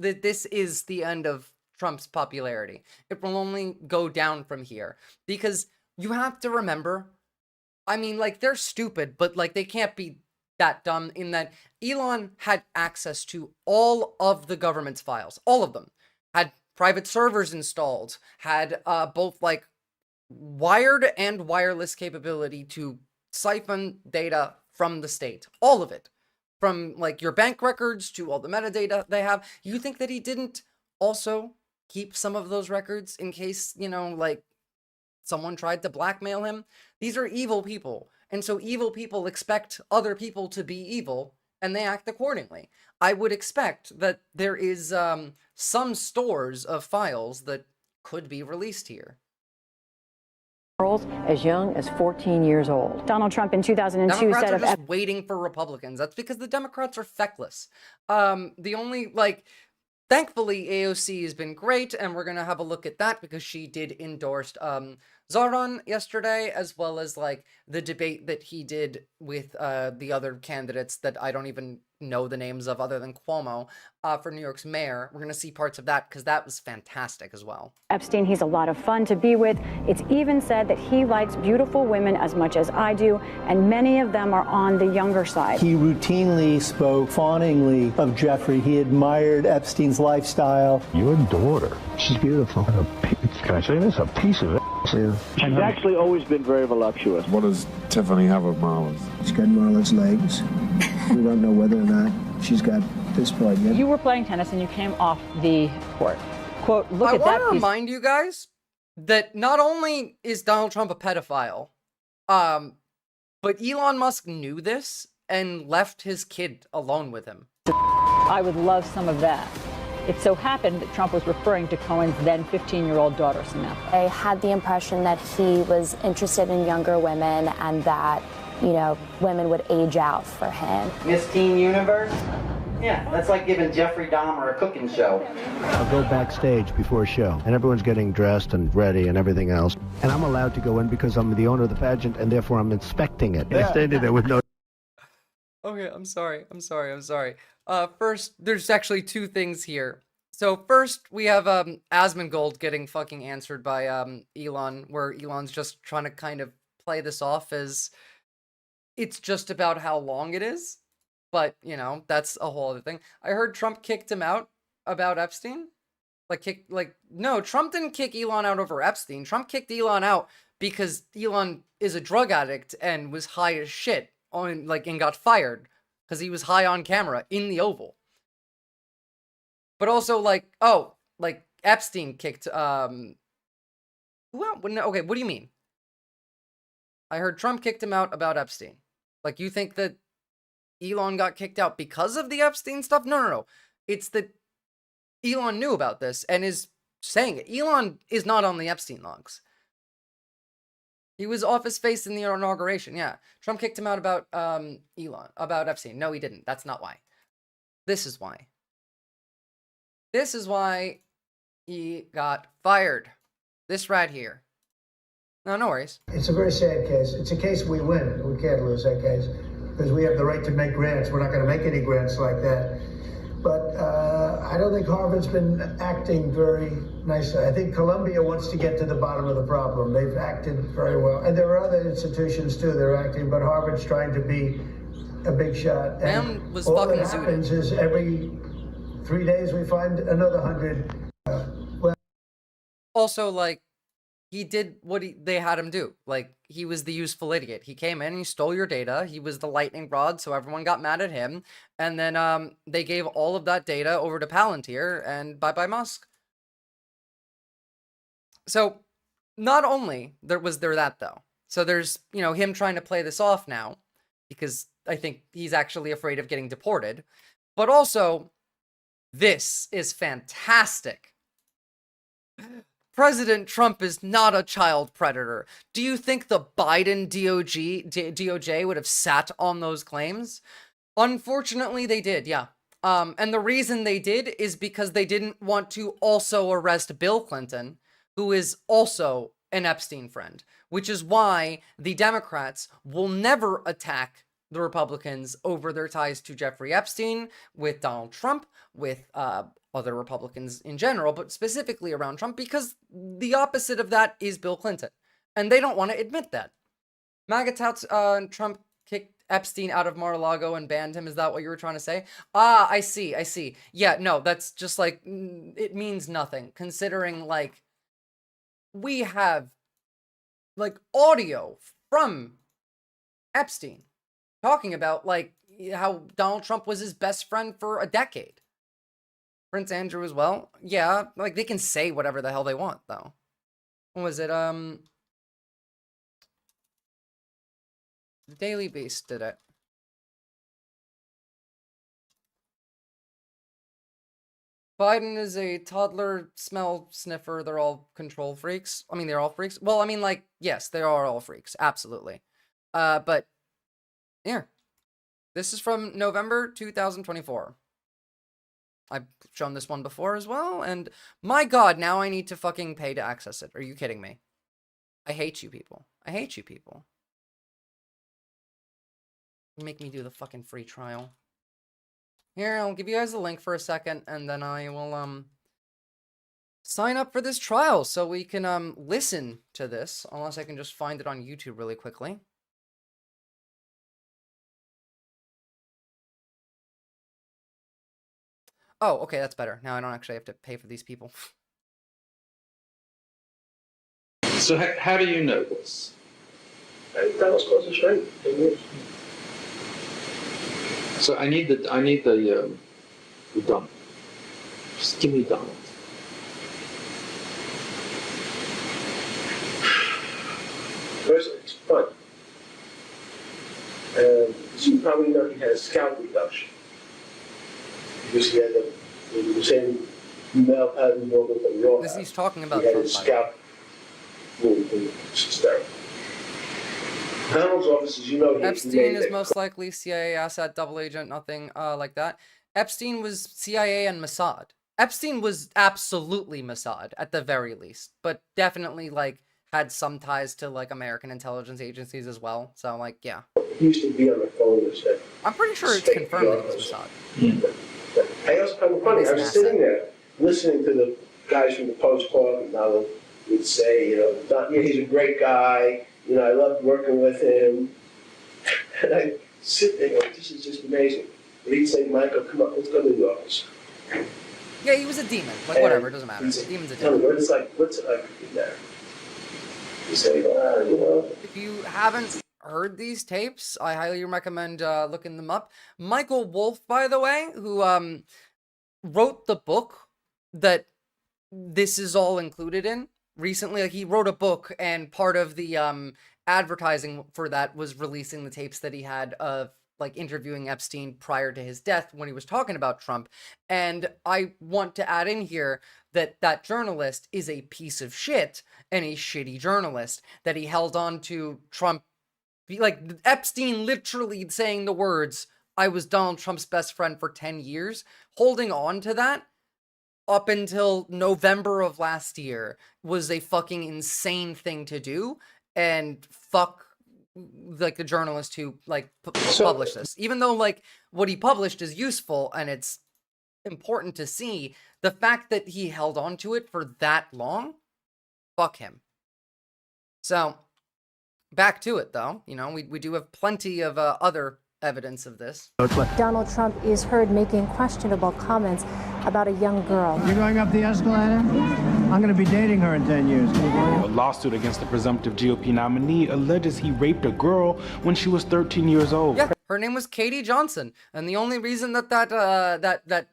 [SPEAKER 1] is the end of Trump's popularity. It will only go down from here, because you have to remember, I mean, like, they're stupid, but like they can't be that dumb in that Elon had access to all of the government's files, all of them, had private servers installed, had both like wired and wireless capability to siphon data from the state, all of it, from like your bank records to all the metadata they have. You think that he didn't also keep some of those records in case, you know, like someone tried to blackmail him. These are evil people. And so evil people expect other people to be evil, and they act accordingly. I would expect that there is some stores of files that could be released here.
[SPEAKER 7] Girls as young as 14 years old.
[SPEAKER 8] Donald Trump in 2002
[SPEAKER 1] Democrats
[SPEAKER 8] said
[SPEAKER 1] are
[SPEAKER 8] of
[SPEAKER 1] just waiting for Republicans. That's because the Democrats are feckless. The only, like, thankfully, AOC has been great, and we're going to have a look at that because she did endorse Zoran yesterday, as well as, like, the debate that he did with the other candidates that I don't even know the names of other than Cuomo for New York's mayor. We're going to see parts of that because that was fantastic as well.
[SPEAKER 8] Epstein, he's a lot of fun to be with. It's even said that he likes beautiful women as much as I do, and many of them are on the younger side.
[SPEAKER 9] He routinely spoke fawningly of Jeffrey. He admired Epstein's lifestyle.
[SPEAKER 10] Your daughter, she's beautiful. Can I say this? A piece of it.
[SPEAKER 24] She's actually always been very voluptuous.
[SPEAKER 10] What does Tiffany have of Marlon's?
[SPEAKER 9] She's got Marla's legs. We don't know whether or not she's got this part yet.
[SPEAKER 8] You were playing tennis and you came off the court. Quote, look
[SPEAKER 1] I
[SPEAKER 8] at that
[SPEAKER 1] want to
[SPEAKER 8] piece.
[SPEAKER 1] remind you guys that not only is Donald Trump a pedophile, but Elon Musk knew this and left his kid alone with him.
[SPEAKER 8] I would love some of that. It so happened that Trump was referring to Cohen's then 15-year-old daughter, Samantha.
[SPEAKER 25] I had the impression that he was interested in younger women and that, you know, women would age out for him.
[SPEAKER 5] Miss Teen Universe? Yeah, that's like giving Jeffrey Dahmer a cooking show.
[SPEAKER 9] I'll go backstage before a show, and everyone's getting dressed and ready and everything else. And I'm allowed to go in because I'm the owner of the pageant, and therefore I'm inspecting it. I stand in there with no...
[SPEAKER 1] Okay, I'm sorry. First, there's actually two things here. So first, we have Asmongold getting fucking answered by Elon, where Elon's just trying to kind of play this off as it's just about how long it is. But, you know, that's a whole other thing. I heard Trump kicked him out about Epstein. No, Trump didn't kick Elon out over Epstein. Trump kicked Elon out because Elon is a drug addict and was high as shit and got fired because he was high on camera in the Oval. But also, Epstein kicked, okay, what do you mean? I heard Trump kicked him out about Epstein. Like, you think that Elon got kicked out because of the Epstein stuff? No. It's that Elon knew about this and is saying it. Elon is not on the Epstein logs. He was off his face in the inauguration. Yeah. Trump kicked him out about about Epstein. No, he didn't. That's not why. This is why. This is why he got fired. This right here. No worries.
[SPEAKER 22] It's a very sad case. It's a case we win. We can't lose that case because we have the right to make grants. We're not going to make any grants like that. But I don't think Harvard's been acting very nicely. I think Columbia wants to get to the bottom of the problem. They've acted very well. And there are other institutions, too, that are acting, but Harvard's trying to be a big shot. And
[SPEAKER 1] was
[SPEAKER 22] all
[SPEAKER 1] fucking
[SPEAKER 22] that happens is every 3 days we find another 100.
[SPEAKER 1] Also, he did what they had him do. He was the useful idiot. He came in, he stole your data. He was the lightning rod, so everyone got mad at him. And then they gave all of that data over to Palantir, and bye-bye Musk. So, not only was there that, though. So there's, him trying to play this off now, because I think he's actually afraid of getting deported. But also, this is fantastic. President Trump is not a child predator. Do you think the Biden DOJ would have sat on those claims? Unfortunately, they did, yeah. And the reason they did is because they didn't want to also arrest Bill Clinton, who is also an Epstein friend, which is why the Democrats will never attack the Republicans over their ties to Jeffrey Epstein, with Donald Trump, with other Republicans in general, but specifically around Trump, because the opposite of that is Bill Clinton. And they don't want to admit that. MAGA touts Trump kicked Epstein out of Mar-a-Lago and banned him. Is that what you were trying to say? Ah, I see. Yeah, no, that's just it means nothing, considering we have audio from Epstein talking about how Donald Trump was his best friend for a decade. Prince Andrew as well. Yeah, like they can say whatever the hell they want though. What was it? The Daily Beast did it. Biden is a toddler smell sniffer. They're all control freaks. I mean, they're all freaks. Well, I mean, like, yes, they are all freaks. Absolutely. But here, this is from November 2024. I've shown this one before as well, and my God, now I need to fucking pay to access it. Are you kidding me? I hate you people. I hate you people. Make me do the fucking free trial. Here, I'll give you guys the link for a second, and then I will, sign up for this trial so we can, listen to this, unless I can just find it on YouTube really quickly. Oh, okay, that's better. Now I don't actually have to pay for these people.
[SPEAKER 11] So how do you know this?
[SPEAKER 10] That was close to straight.
[SPEAKER 11] So I need the dump. Just give me Donald.
[SPEAKER 10] First, it's fun. You probably know he had a scalp reduction. Because he had the same male pattern model that we all have.
[SPEAKER 1] He's talking about
[SPEAKER 10] he had
[SPEAKER 1] Trump,
[SPEAKER 10] his scalp hysterical. Donald's office, as you know,
[SPEAKER 1] Epstein is most likely CIA asset, double agent, nothing like that. Epstein was CIA and Mossad. Epstein was absolutely Mossad, at the very least. But definitely, like, had some ties to, like, American intelligence agencies as well. So, like, yeah.
[SPEAKER 10] He used to be on the phone and stuff.
[SPEAKER 1] I'm pretty sure it's confirmed that he was Mossad.
[SPEAKER 10] I also found it funny. I was sitting there listening to the guys from the Post talk, and Donald would say, you know, yeah, he's a great guy. You know, I loved working with him. And I sit there going, this is just amazing. But he'd say, Michael, come on, let's go to the office.
[SPEAKER 1] Yeah, he was a demon. Like, whatever, it doesn't matter. Demon's a demon.
[SPEAKER 10] What's it like in there? You say, you know.
[SPEAKER 1] If you haven't heard these tapes, I highly recommend looking them up. Michael Wolff, by the way, who wrote the book that this is all included in recently. Like, he wrote a book, and part of the advertising for that was releasing the tapes that he had of, like, interviewing Epstein prior to his death when he was talking about Trump. And I want to add in here that that journalist is a piece of shit and a shitty journalist, that he held on to Trump. Like, Epstein literally saying the words, I was Donald Trump's best friend for 10 years, holding on to that up until November of last year was a fucking insane thing to do. And fuck, like, the journalist who, like, published this. Even though, like, what he published is useful and it's important to see, the fact that he held on to it for that long, fuck him. So, back to it, though. You know, we do have plenty of other evidence of this.
[SPEAKER 25] Donald Trump is heard making questionable comments about a young girl.
[SPEAKER 9] You're going up the escalator? I'm going to be dating her in 10 years.
[SPEAKER 12] A lawsuit against the presumptive GOP nominee alleges he raped a girl when she was 13 years old.
[SPEAKER 1] Yeah, her name was Katie Johnson, and the only reason that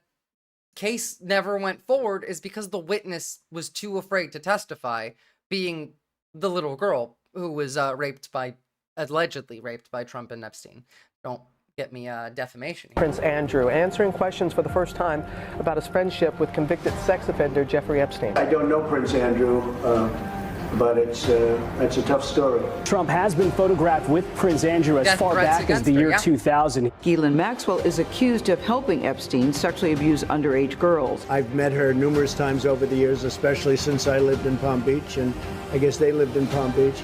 [SPEAKER 1] case never went forward is because the witness was too afraid to testify, being the little girl who was allegedly raped by Trump and Epstein. Don't get me defamation here.
[SPEAKER 13] Prince Andrew answering questions for the first time about his friendship with convicted sex offender Jeffrey Epstein.
[SPEAKER 22] I don't know Prince Andrew, but it's a tough story.
[SPEAKER 14] Trump has been photographed with Prince Andrew as far back as the year 2000.
[SPEAKER 15] Ghislaine Maxwell is accused of helping Epstein sexually abuse underage girls.
[SPEAKER 9] I've met her numerous times over the years, especially since I lived in Palm Beach, and I guess they lived in Palm Beach.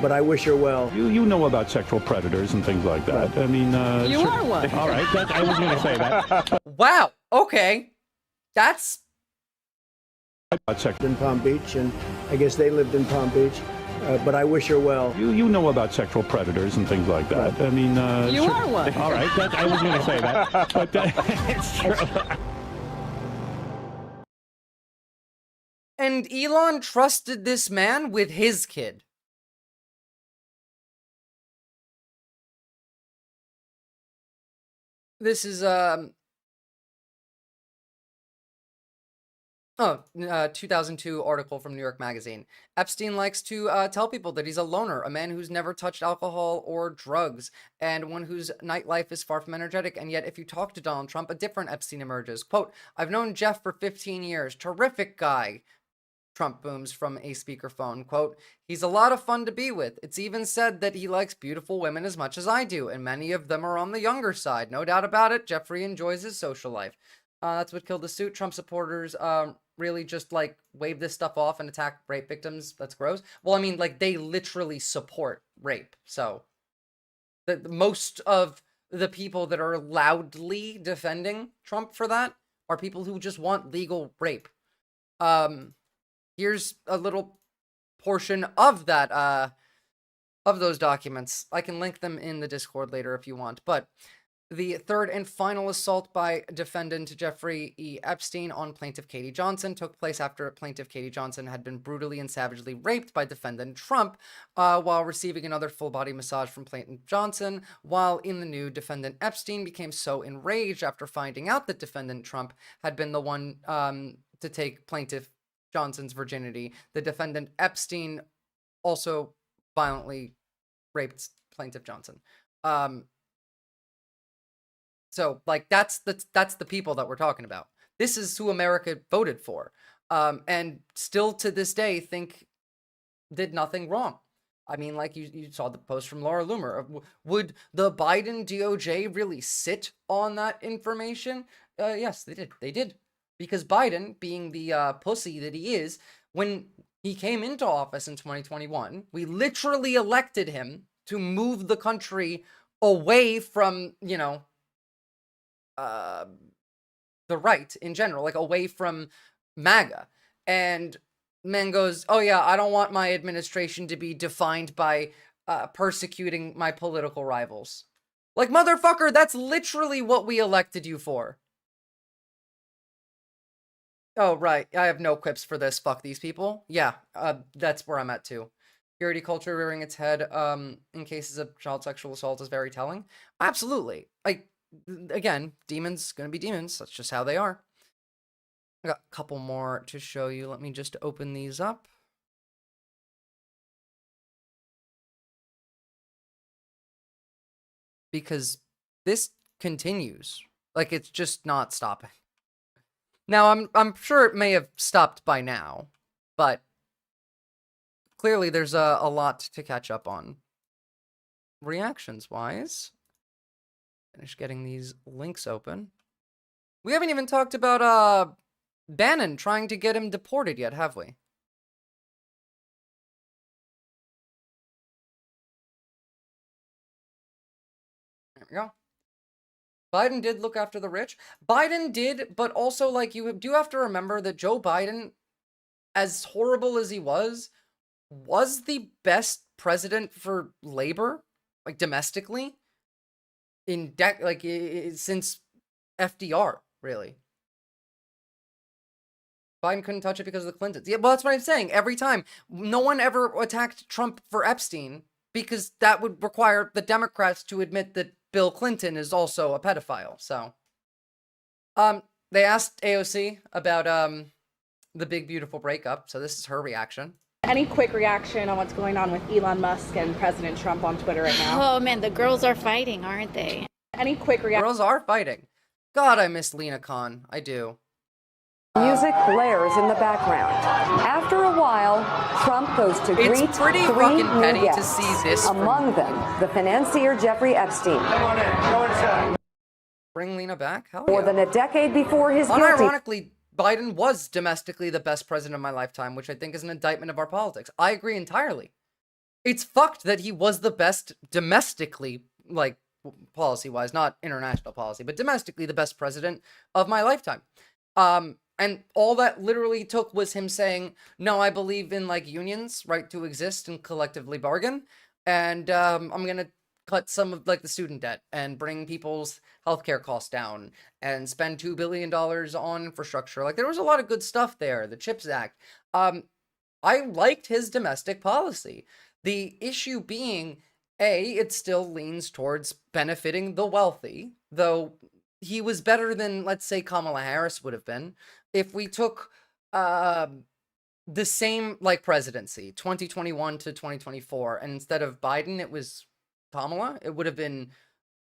[SPEAKER 9] But I wish her well.
[SPEAKER 26] You know about sexual predators and things like that. I mean,
[SPEAKER 15] you are one.
[SPEAKER 26] All right, I was going to say that.
[SPEAKER 1] Wow. Okay, that's
[SPEAKER 9] in Palm Beach, and I guess they lived in Palm Beach. But I wish her well.
[SPEAKER 26] You know about sexual predators and things like that. I mean,
[SPEAKER 15] you are one.
[SPEAKER 26] All right, I was going to say that, but it's true.
[SPEAKER 1] And Elon trusted this man with his kid. This is 2002 article from New York Magazine. Epstein likes to tell people that he's a loner, a man who's never touched alcohol or drugs, and one whose nightlife is far from energetic. And yet, if you talk to Donald Trump, a different Epstein emerges. Quote, I've known Jeff for 15 years. Terrific guy. Trump booms from a speakerphone. Quote, he's a lot of fun to be with. It's even said that he likes beautiful women as much as I do, and many of them are on the younger side. No doubt about it. Jeffrey enjoys his social life. That's what killed the suit. Trump supporters really just like wave this stuff off and attack rape victims. That's gross. Well, I mean, like they literally support rape. So the most of the people that are loudly defending Trump for that are people who just want legal rape. Here's a little portion of that, of those documents. I can link them in the Discord later if you want, but the third and final assault by defendant Jeffrey E. Epstein on plaintiff Katie Johnson took place after plaintiff Katie Johnson had been brutally and savagely raped by defendant Trump while receiving another full-body massage from plaintiff Johnson. While in the nude, defendant Epstein became so enraged after finding out that defendant Trump had been the one to take plaintiff Johnson's virginity. The defendant Epstein also violently raped plaintiff Johnson. So, like, that's the people that we're talking about. This is who America voted for, and still to this day think did nothing wrong. I mean, like, you saw the post from Laura Loomer. Would the Biden DOJ really sit on that information? Yes, they did. They did. Because Biden, being the pussy that he is, when he came into office in 2021, we literally elected him to move the country away from, you know, the right in general, like away from MAGA. And man goes, oh yeah, I don't want my administration to be defined by persecuting my political rivals. Like, motherfucker, that's literally what we elected you for. Oh, right. I have no quips for this. Fuck these people. Yeah, that's where I'm at too. Purity culture rearing its head in cases of child sexual assault is very telling. Absolutely. Like, again, demons gonna be demons. That's just how they are. I got a couple more to show you. Let me just open these up. Because this continues. Like, it's just not stopping. Now, I'm sure it may have stopped by now, but clearly there's a lot to catch up on. Reactions-wise, finish getting these links open. We haven't even talked about Bannon trying to get him deported yet, have we? There we go. Biden did look after the rich. Biden did, but also, like, you do have to remember that Joe Biden, as horrible as he was the best president for labor, like, domestically, since FDR, really. Biden couldn't touch it because of the Clintons. Yeah, well, that's what I'm saying. Every time. No one ever attacked Trump for Epstein because that would require the Democrats to admit that Bill Clinton is also a pedophile. So, they asked AOC about the big beautiful breakup. So this is her reaction.
[SPEAKER 16] Any quick reaction on what's going on with Elon Musk and President Trump on Twitter right now?
[SPEAKER 17] Oh man, the girls are fighting, aren't they?
[SPEAKER 16] Any quick reaction?
[SPEAKER 1] Girls are fighting. God, I miss Lena Khan. I do.
[SPEAKER 7] Music blares in the background. After a while, Trump goes to greet
[SPEAKER 1] pretty
[SPEAKER 7] three
[SPEAKER 1] fucking
[SPEAKER 7] new
[SPEAKER 1] petty
[SPEAKER 7] guests.
[SPEAKER 1] to see this.
[SPEAKER 7] Among them, the financier Jeffrey Epstein.
[SPEAKER 1] Bring Lena back? Hell
[SPEAKER 7] More
[SPEAKER 1] yeah.
[SPEAKER 7] than a decade before his guilty...
[SPEAKER 1] Unironically, Biden was domestically the best president of my lifetime, which I think is an indictment of our politics. I agree entirely. It's fucked that he was the best domestically, like, policy-wise, not international policy, but domestically the best president of my lifetime. And all that literally took was him saying, no, I believe in, like, unions, right to exist and collectively bargain. And I'm going to cut some of, like, the student debt and bring people's healthcare costs down and spend $2 billion on infrastructure. Like, there was a lot of good stuff there. The CHIPS Act. I liked his domestic policy. The issue being, it still leans towards benefiting the wealthy, though he was better than, let's say, Kamala Harris would have been. If we took the same like presidency, 2021 to 2024, and instead of Biden, it was Kamala, it would have been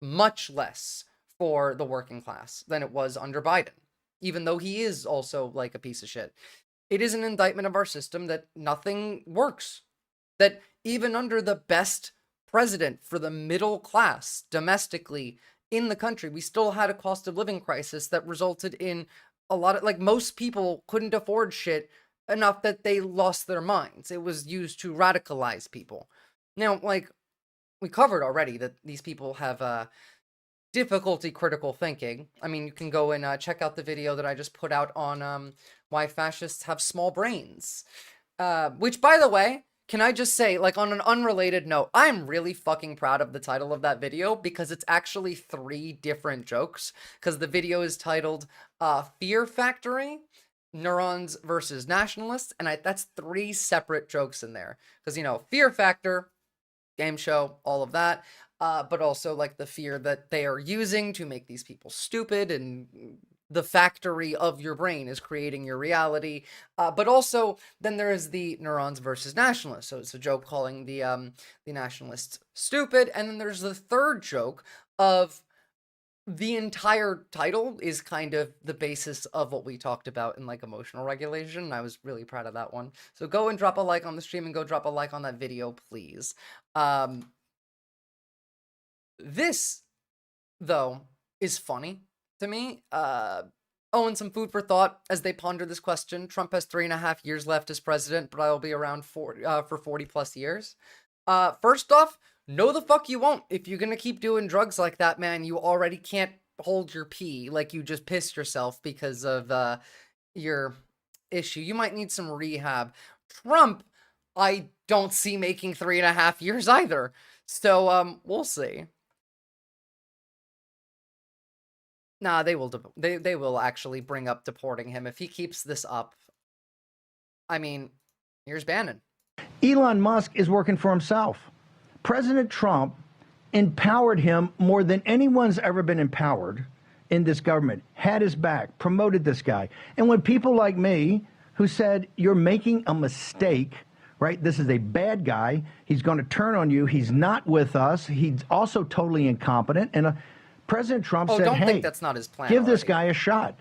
[SPEAKER 1] much less for the working class than it was under Biden, even though he is also like a piece of shit. It is an indictment of our system that nothing works, that even under the best president for the middle class domestically in the country, we still had a cost of living crisis that resulted in a lot of, like, most people couldn't afford shit enough that they lost their minds. It was used to radicalize people. Now, like, we covered already that these people have difficulty critical thinking. I mean, you can go and check out the video that I just put out on why fascists have small brains. Which, by the way, can I just say, like, on an unrelated note, I'm really fucking proud of the title of that video because it's actually 3 different jokes. Because the video is titled Fear Factory, Neurons versus Nationalists, and that's 3 separate jokes in there. Because, you know, Fear Factor, game show, all of that, but also, like, the fear that they are using to make these people stupid, and the factory of your brain is creating your reality. But also, then there is the Neurons versus Nationalists. So it's a joke calling the nationalists stupid, and then there's the 3rd joke of the entire title is kind of the basis of what we talked about in, like, emotional regulation, and I was really proud of that one. So go and drop a like on the stream and go drop a like on that video, please. This, though, is funny to me. And some food for thought as they ponder this question. Trump has 3.5 years left as president, but I will be around for 40 plus years. First off, no the fuck you won't. If you're gonna keep doing drugs like that, man, you already can't hold your pee. Like, you just pissed yourself because of your issue. You might need some rehab. Trump, I don't see making 3.5 years either. So, we'll see. Nah, they will actually bring up deporting him if he keeps this up. I mean, here's Bannon.
[SPEAKER 3] Elon Musk is working for himself. President Trump empowered him more than anyone's ever been empowered in this government, had his back, promoted this guy. And when people like me who said, you're making a mistake, right? This is a bad guy. He's going to turn on you. He's not with us. He's also totally incompetent. And President Trump said, hey,
[SPEAKER 1] think that's not his plan
[SPEAKER 3] give this guy a shot.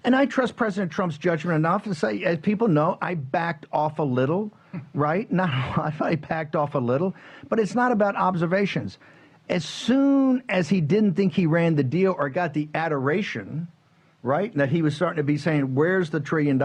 [SPEAKER 3] And I trust President Trump's judgment enough to say, as people know, I backed off a little, right? Not a lot, I backed off a little. But it's not about observations. As soon as he didn't think he ran the deal or got the adoration, right, that he was starting to be saying, where's the $1 trillion,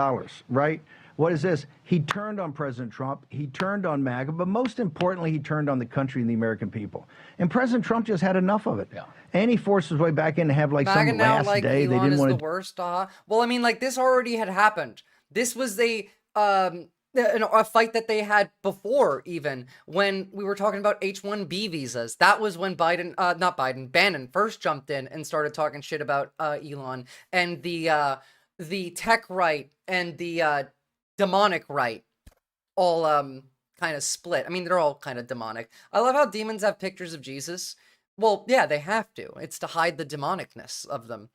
[SPEAKER 3] right? What is this? He turned on President Trump. He turned on MAGA. But most importantly, he turned on the country and the American people. And President Trump just had enough of it. Yeah. And he forced his way back in to have, like,
[SPEAKER 1] MAGA
[SPEAKER 3] some
[SPEAKER 1] now,
[SPEAKER 3] last
[SPEAKER 1] like,
[SPEAKER 3] day.
[SPEAKER 1] Elon
[SPEAKER 3] They didn't
[SPEAKER 1] is
[SPEAKER 3] want
[SPEAKER 1] the
[SPEAKER 3] to.
[SPEAKER 1] worst. Well, I mean, like, this already had happened. This was a fight that they had before, even when we were talking about H-1B visas. That was when Bannon first jumped in and started talking shit about Elon and the tech right and the demonic right all kind of split. I mean, they're all kind of demonic. I love how demons have pictures of Jesus. Well, yeah, they have to. It's to hide the demonicness of them.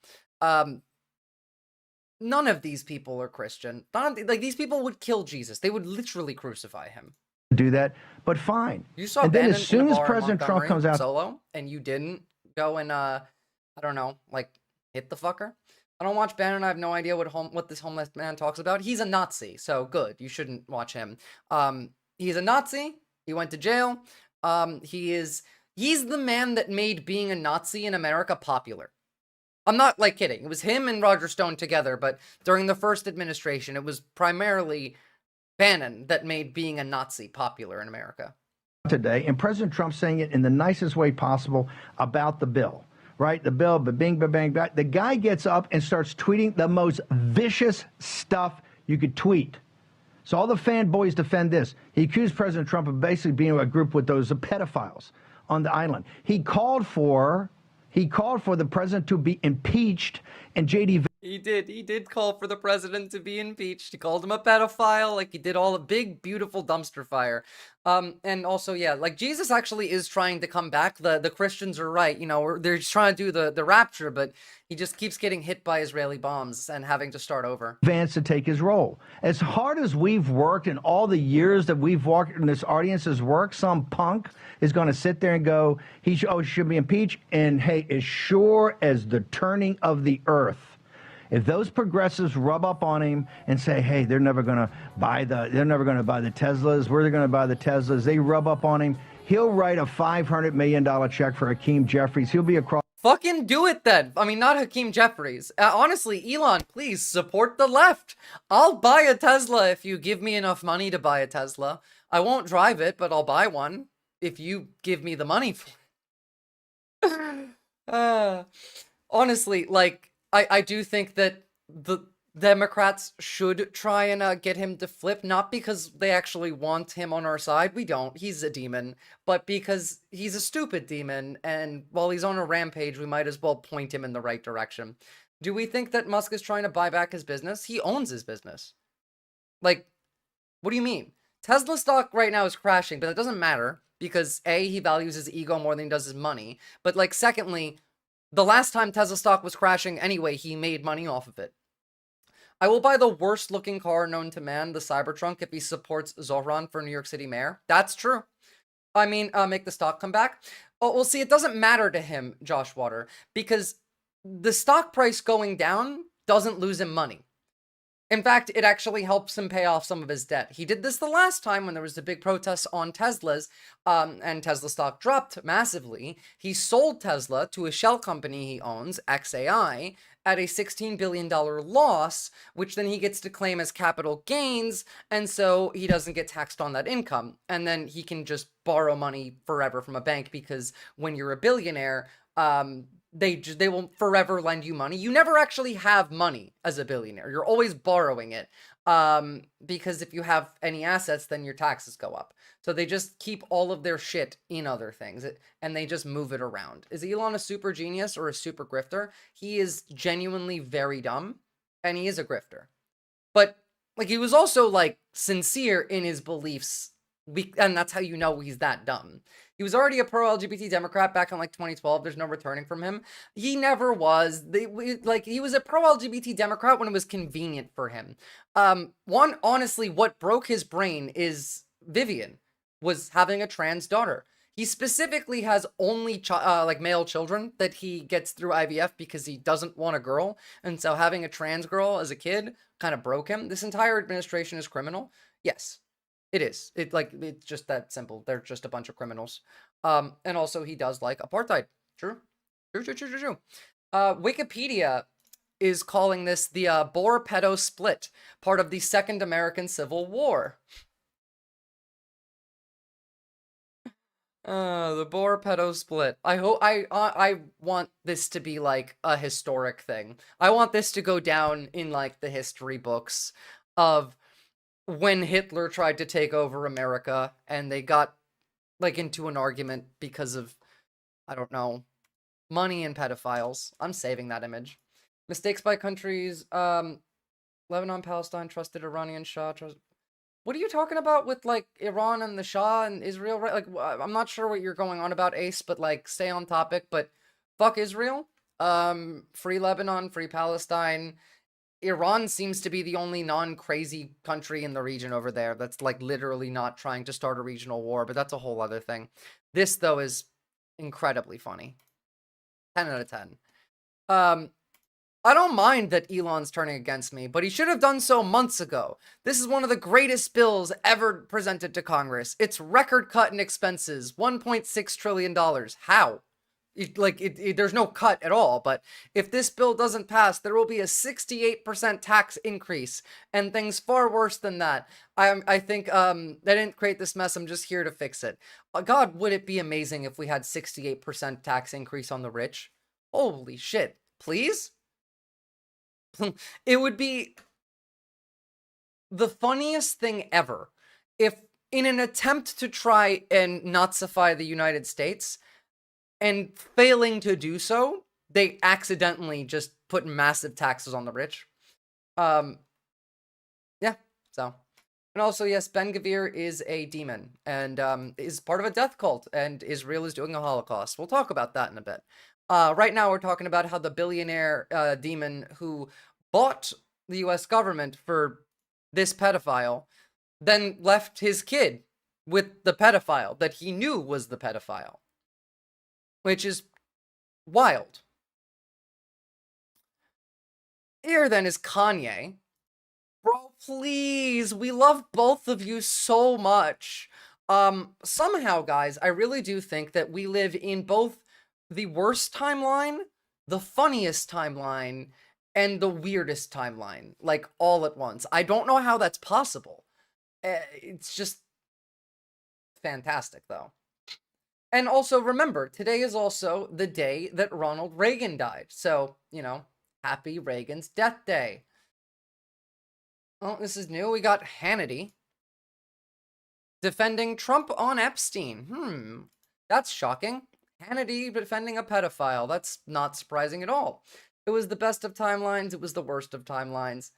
[SPEAKER 1] None of these people are Christian. Like, these people would kill Jesus. They would literally crucify him.
[SPEAKER 3] Do that, but fine.
[SPEAKER 1] You saw
[SPEAKER 3] and then
[SPEAKER 1] Bannon
[SPEAKER 3] as soon
[SPEAKER 1] in a
[SPEAKER 3] as
[SPEAKER 1] bar in
[SPEAKER 3] President Trump
[SPEAKER 1] Montgomery
[SPEAKER 3] comes out
[SPEAKER 1] solo, and you didn't go and I don't know, like, hit the fucker. I don't watch Bannon. I have no idea what this homeless man talks about. He's a Nazi, so good. You shouldn't watch him. He's a Nazi. He went to jail. He's the man that made being a Nazi in America popular. I'm not, like, kidding. It was him and Roger Stone together, but during the first administration, it was primarily Bannon that made being a Nazi popular in America.
[SPEAKER 3] Today, and President Trump saying it in the nicest way possible about the bill, right? The bill, bing, bang, bang. The guy gets up and starts tweeting the most vicious stuff you could tweet. So all the fanboys defend this. He accused President Trump of basically being a group with those pedophiles on the island. He called for the president to be impeached, and J.D.
[SPEAKER 1] He did call for the president to be impeached. He called him a pedophile. Like, he did all a big, beautiful dumpster fire. And also, yeah, like, Jesus actually is trying to come back. The Christians are right. You know, they're just trying to do the rapture, but he just keeps getting hit by Israeli bombs and having to start over.
[SPEAKER 3] Vance to take his role. As hard as we've worked in all the years that we've worked in this audience's work, some punk is going to sit there and go, he should be impeached. And hey, as sure as the turning of the earth, if those progressives rub up on him and say, hey, they're never going to buy the Teslas, we're going to buy the Teslas, they rub up on him, he'll write a $500 million check for Hakeem Jeffries. He'll be across.
[SPEAKER 1] Fucking do it then. I mean, not Hakeem Jeffries. Honestly, Elon, please support the left. I'll buy a Tesla if you give me enough money to buy a Tesla. I won't drive it, but I'll buy one if you give me the money for it. Honestly, like, I do think that the Democrats should try and get him to flip, not because they actually want him on our side. We don't. He's a demon. But because he's a stupid demon, and while he's on a rampage, we might as well point him in the right direction. Do we think that Musk is trying to buy back his business? He owns his business. Like, what do you mean? Tesla stock right now is crashing, but it doesn't matter because A, he values his ego more than he does his money. But, like, secondly, the last time Tesla stock was crashing anyway, he made money off of it. I will buy the worst looking car known to man, the Cybertruck, if he supports Zohran for New York City mayor. That's true. I mean, make the stock come back. Oh, well, see, it doesn't matter to him, Josh Water, because the stock price going down doesn't lose him money. In fact, it actually helps him pay off some of his debt. He did this the last time when there was the big protests on Teslas, and Tesla stock dropped massively. He sold Tesla to a shell company he owns, XAI, at a $16 billion loss, which then he gets to claim as capital gains, and so he doesn't get taxed on that income. And then he can just borrow money forever from a bank, because when you're a billionaire, they will forever lend you money. You never actually have money as a billionaire. You're always borrowing it. Because if you have any assets, then your taxes go up. So they just keep all of their shit in other things, and they just move it around. Is Elon a super genius or a super grifter? He is genuinely very dumb, and he is a grifter. But, like, he was also, like, sincere in his beliefs, and that's how you know he's that dumb. He was already a pro-LGBT Democrat back in, like, 2012. There's no returning from him. He never was. He was a pro-LGBT Democrat when it was convenient for him. Honestly, what broke his brain is Vivian was having a trans daughter. He specifically has only, male children that he gets through IVF because he doesn't want a girl. And so having a trans girl as a kid kind of broke him. This entire administration is criminal. Yes. It is. It's just that simple. They're just a bunch of criminals. And also he does like apartheid. True. True. Wikipedia is calling this the Boer pedo split, part of the Second American Civil War. The Boer pedo split. I want this to be like a historic thing. I want this to go down in like the history books of when Hitler tried to take over America and they got like into an argument because of, I don't know, money and pedophiles. I'm saving that image. Mistakes by countries. Lebanon, Palestine, trusted Iranian Shah. What are you talking about with like Iran and the Shah and Israel? Right? Like, I'm not sure what you're going on about, Ace, but like stay on topic. But fuck Israel. Free Lebanon, free Palestine. Iran seems to be the only non-crazy country in the region over there that's like literally not trying to start a regional war, but that's a whole other thing. This though is incredibly funny. 10 out of 10. I don't mind that Elon's turning against me, but he should have done so months ago. This is one of the greatest bills ever presented to Congress. It's record cut in expenses, $1.6 trillion. How? There's no cut at all, but if this bill doesn't pass, there will be a 68% tax increase, and things far worse than that. I think they didn't create this mess, I'm just here to fix it. God, would it be amazing if we had 68% tax increase on the rich? Holy shit. Please? It would be the funniest thing ever if, in an attempt to try and Nazify the United States, and failing to do so, they accidentally just put massive taxes on the rich. Yeah, so. And also, yes, Ben Gvir is a demon and is part of a death cult, and Israel is doing a Holocaust. We'll talk about that in a bit. Right now, we're talking about how the billionaire demon who bought the U.S. government for this pedophile then left his kid with the pedophile that he knew was the pedophile, which is wild. Here then is Kanye. Bro, please, we love both of you so much. Somehow, guys, I really do think that we live in both the worst timeline, the funniest timeline, and the weirdest timeline, like, all at once. I don't know how that's possible. It's just fantastic, though. And also, remember, today is also the day that Ronald Reagan died. So, you know, happy Reagan's death day. Oh, this is new. We got Hannity defending Trump on Epstein. That's shocking. Hannity defending a pedophile. That's not surprising at all. It was the best of timelines. It was the worst of timelines.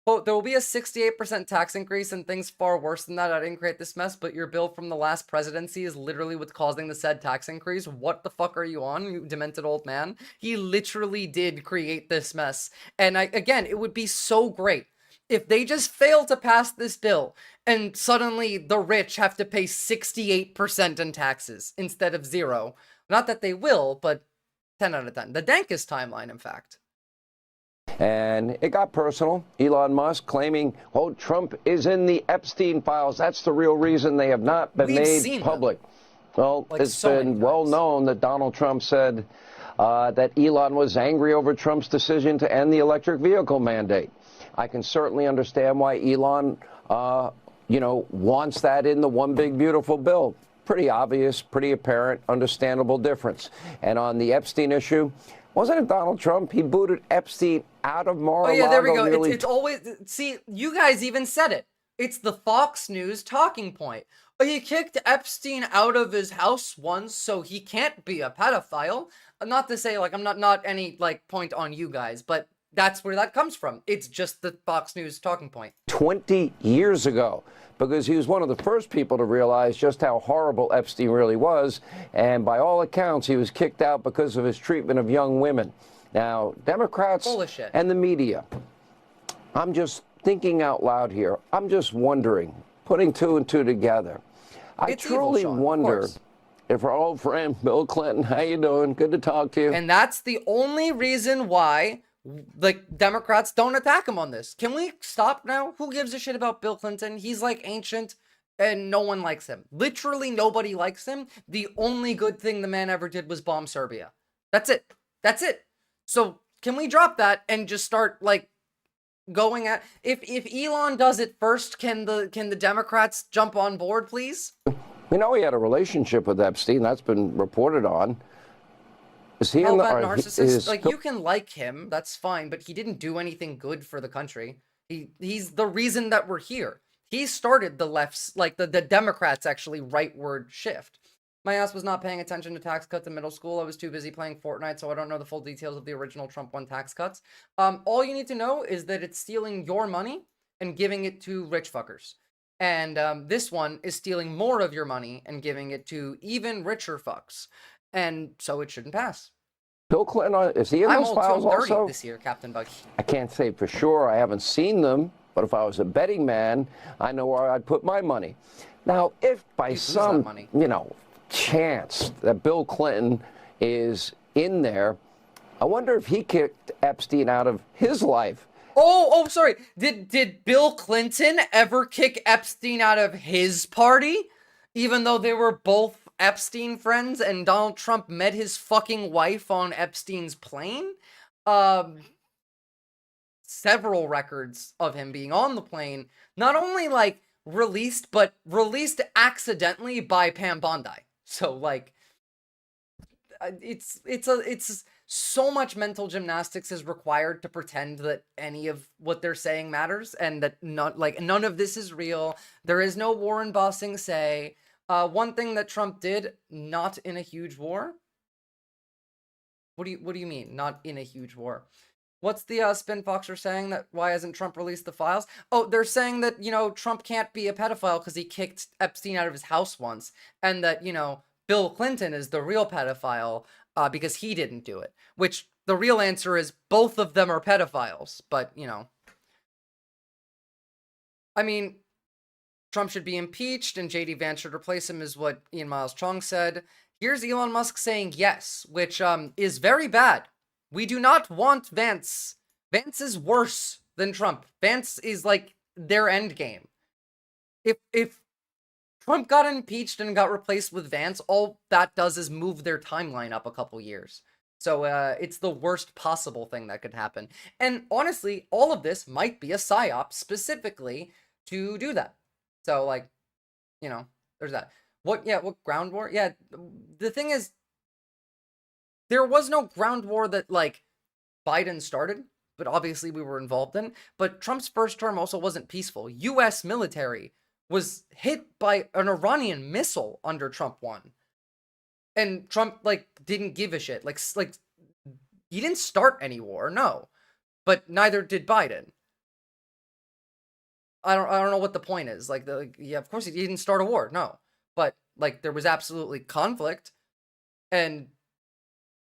[SPEAKER 1] Quote, there will be a 68% tax increase and things far worse than that. I didn't create this mess, but your bill from the last presidency is literally what's causing the said tax increase. What the fuck are you on, you demented old man? He literally did create this mess. And again, it would be so great if they just fail to pass this bill and suddenly the rich have to pay 68% in taxes instead of 0. Not that they will, but 10 out of 10. The dankest timeline, in fact.
[SPEAKER 4] And it got personal. Elon Musk claiming, oh, Trump is in the Epstein files. That's the real reason they have not been made public. Well, like it's been well known that Donald Trump said that Elon was angry over Trump's decision to end the electric vehicle mandate. I can certainly understand why Elon, wants that in the one big beautiful bill. Pretty obvious, pretty apparent, understandable difference. And on the Epstein issue, wasn't it Donald Trump? He booted Epstein out of Mar-a-Lago.
[SPEAKER 1] Oh yeah, there we go. It's always, see, you guys even said it. It's the Fox News talking point. But he kicked Epstein out of his house once, so he can't be a pedophile. Not to say, like, I'm not any, like, point on you guys, but that's where that comes from. It's just the Fox News talking point.
[SPEAKER 4] 20 years ago, because he was one of the first people to realize just how horrible Epstein really was. And by all accounts, he was kicked out because of his treatment of young women. Now, Democrats and the media, I'm just thinking out loud here. I'm just wondering, putting 2 and 2 together. I truly wonder if our old friend Bill Clinton, how you doing? Good to talk to you.
[SPEAKER 1] And that's the only reason why like Democrats don't attack him on this. Can we stop now? Who gives a shit about Bill Clinton? He's like ancient and no one likes him. Literally nobody likes him. The only good thing the man ever did was bomb Serbia. That's it. That's it. So can we drop that and just start like going at if Elon does it first, can the Democrats jump on board, please?
[SPEAKER 4] We know he had a relationship with Epstein. That's been reported on. Is he
[SPEAKER 1] that narcissist? Like, you can like him, that's fine, but he didn't do anything good for the country. He's the reason that we're here. He started the left's, like, the Democrats actually rightward shift. My ass was not paying attention to tax cuts in middle school. I was too busy playing Fortnite, so I don't know the full details of the original Trump 1 tax cuts. All you need to know is that it's stealing your money and giving it to rich fuckers. And this one is stealing more of your money and giving it to even richer fucks. And so it shouldn't pass.
[SPEAKER 4] Bill Clinton, is he in those files also?
[SPEAKER 1] This year, Captain Buggy.
[SPEAKER 4] I can't say for sure. I haven't seen them. But if I was a betting man, I know where I'd put my money. Now, if by some, chance that Bill Clinton is in there, I wonder if he kicked Epstein out of his life.
[SPEAKER 1] Oh, sorry. Did Bill Clinton ever kick Epstein out of his party? Even though they were both Epstein friends and Donald Trump met his fucking wife on Epstein's plane? Several records of him being on the plane, not only like released, but released accidentally by Pam Bondi. So like, it's so much mental gymnastics is required to pretend that any of what they're saying matters, and that none of this is real. There is no Warren Bossing say. One thing that Trump did, not in a huge war. What do you mean, not in a huge war? What's the spin Foxer saying that why hasn't Trump released the files? Oh, they're saying that, you know, Trump can't be a pedophile because he kicked Epstein out of his house once. And that, you know, Bill Clinton is the real pedophile because he didn't do it. Which the real answer is both of them are pedophiles. But, you know. I mean, Trump should be impeached and J.D. Vance should replace him is what Ian Miles Chong said. Here's Elon Musk saying yes, which is very bad. We do not want Vance. Vance is worse than Trump. Vance is like their end game. If Trump got impeached and got replaced with Vance, all that does is move their timeline up a couple years. So it's the worst possible thing that could happen. And honestly, all of this might be a psyop specifically to do that. So like, you know, there's that. What ground war? Yeah, the thing is, there was no ground war that, like, Biden started, but obviously we were involved in. But Trump's first term also wasn't peaceful. U.S. military was hit by an Iranian missile under Trump 1. And Trump, like, didn't give a shit. Like he didn't start any war, no. But neither did Biden. I don't know what the point is. Like, yeah, of course he didn't start a war, no. But, like, there was absolutely conflict. And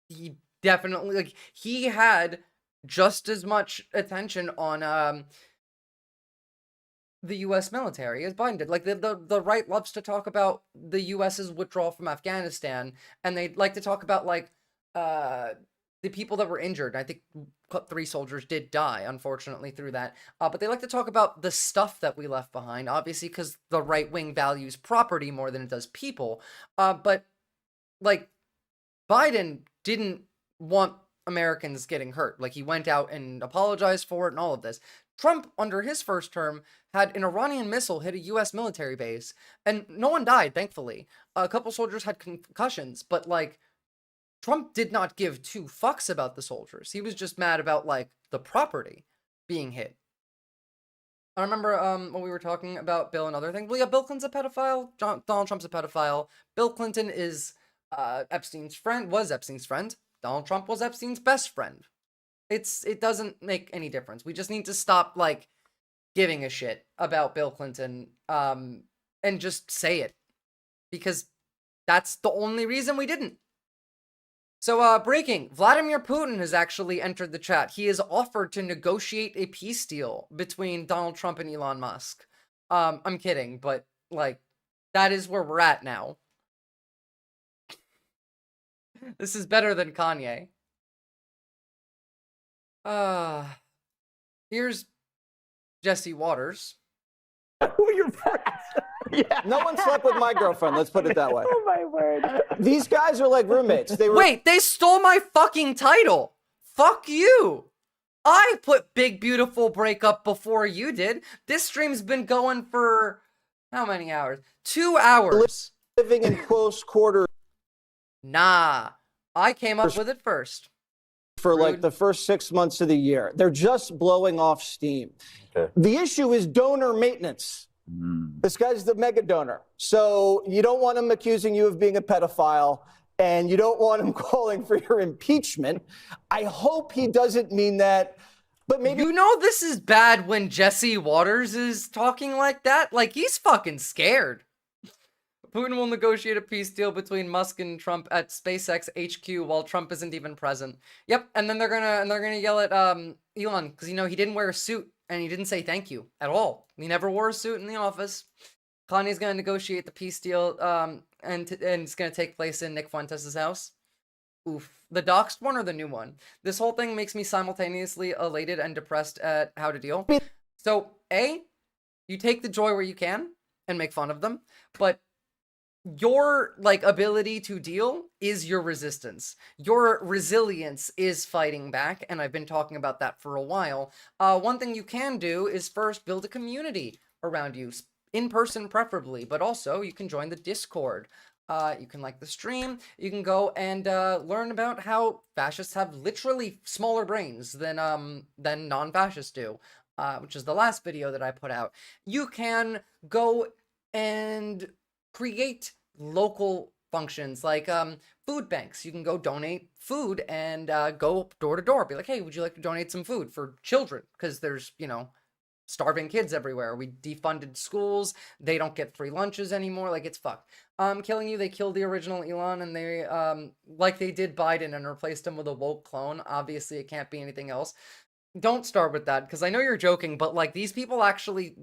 [SPEAKER 1] he definitely, like, he had just as much attention on the U.S. military as Biden did. Like, the right loves to talk about the U.S.'s withdrawal from Afghanistan, and they'd like to talk about, like, the people that were injured. I think 3 soldiers did die, unfortunately, through that. But they like to talk about the stuff that we left behind, obviously, because the right wing values property more than it does people. But, like, Biden didn't want Americans getting hurt. Like, he went out and apologized for it and all of this. Trump, under his first term, had an Iranian missile hit a U.S. military base, and no one died, thankfully. A couple soldiers had concussions, but, like, Trump did not give 2 fucks about the soldiers. He was just mad about, like, the property being hit. I remember when we were talking about Bill and other things. Well, yeah, Bill Clinton's a pedophile. Donald Trump's a pedophile. Bill Clinton is Epstein's friend, was Epstein's friend. Donald Trump was Epstein's best friend. It doesn't make any difference. We just need to stop, like, giving a shit about Bill Clinton and just say it. Because that's the only reason we didn't. So, breaking. Vladimir Putin has actually entered the chat. He has offered to negotiate a peace deal between Donald Trump and Elon Musk. I'm kidding, but, like, that is where we're at now. This is better than Kanye. Here's Jesse Waters.
[SPEAKER 6] Who are your friends? Yeah. No one slept with my girlfriend, let's put it that way.
[SPEAKER 15] Oh my word.
[SPEAKER 6] These guys are like roommates.
[SPEAKER 1] Wait, they stole my fucking title. Fuck you. I put Big Beautiful Breakup before you did. This stream's been going for how many hours? 2 hours.
[SPEAKER 6] Living in close quarters.
[SPEAKER 1] Nah, I came up with it first.
[SPEAKER 6] For like the first 6 months of the year. They're just blowing off steam. Okay. The issue is donor maintenance. This guy's the mega donor. So you don't want him accusing you of being a pedophile, and you don't want him calling for your impeachment. I hope he doesn't mean that, but maybe...
[SPEAKER 1] You know this is bad when Jesse Waters is talking like that? Like, he's fucking scared. Putin will negotiate a peace deal between Musk and Trump at SpaceX HQ while Trump isn't even present. Yep, and then they're gonna yell at Elon because, you know, he didn't wear a suit and he didn't say thank you at all. He never wore a suit in the office. Kanye's gonna negotiate the peace deal, and it's gonna take place in Nick Fuentes' house. Oof. The doxed one or the new one? This whole thing makes me simultaneously elated and depressed at how to deal. So, A, you take the joy where you can and make fun of them, but your, like, ability to deal is your resistance. Your resilience is fighting back, and I've been talking about that for a while. One thing you can do is first build a community around you, in person preferably, but also you can join the Discord. You can like the stream. You can go and learn about how fascists have literally smaller brains than non-fascists do, which is the last video that I put out. You can go and create local functions like food banks. You can go donate food and go door to door. Be like, hey, would you like to donate some food for children? Because there's, you know, starving kids everywhere. We defunded schools. They don't get free lunches anymore. Like, it's fucked. Killing you. They killed the original Elon, and they, like they did Biden, and replaced him with a woke clone. Obviously, it can't be anything else. Don't start with that, because I know you're joking, but, like, these people actually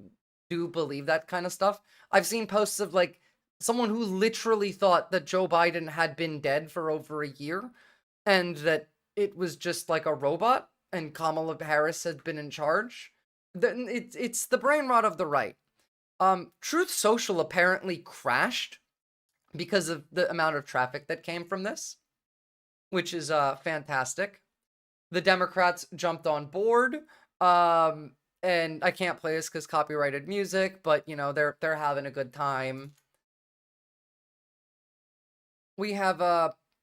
[SPEAKER 1] do believe that kind of stuff. I've seen posts of, like, someone who literally thought that Joe Biden had been dead for over a year, and that it was just, like, a robot, and Kamala Harris had been in charge. It's the brain rot of the right. Truth Social apparently crashed because of the amount of traffic that came from this, which is fantastic. The Democrats jumped on board, and I can't play this because copyrighted music, but you know, they're having a good time. We have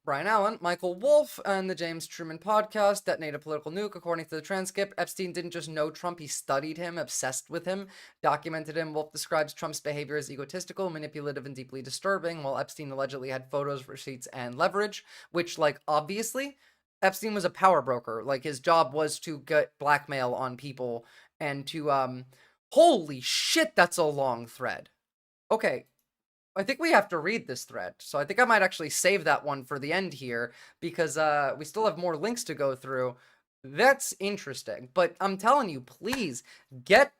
[SPEAKER 1] Brian Allen, Michael Wolff, and the James Truman podcast, Detonate a Political Nuke. According to the transcript, Epstein didn't just know Trump, he studied him, obsessed with him, documented him. Wolff describes Trump's behavior as egotistical, manipulative, and deeply disturbing, while Epstein allegedly had photos, receipts, and leverage, which, like, obviously, Epstein was a power broker. Like, his job was to get blackmail on people and to, holy shit, that's a long thread. Okay. I think we have to read this thread, so I think I might actually save that one for the end here, because we still have more links to go through. That's interesting, but I'm telling you, please, get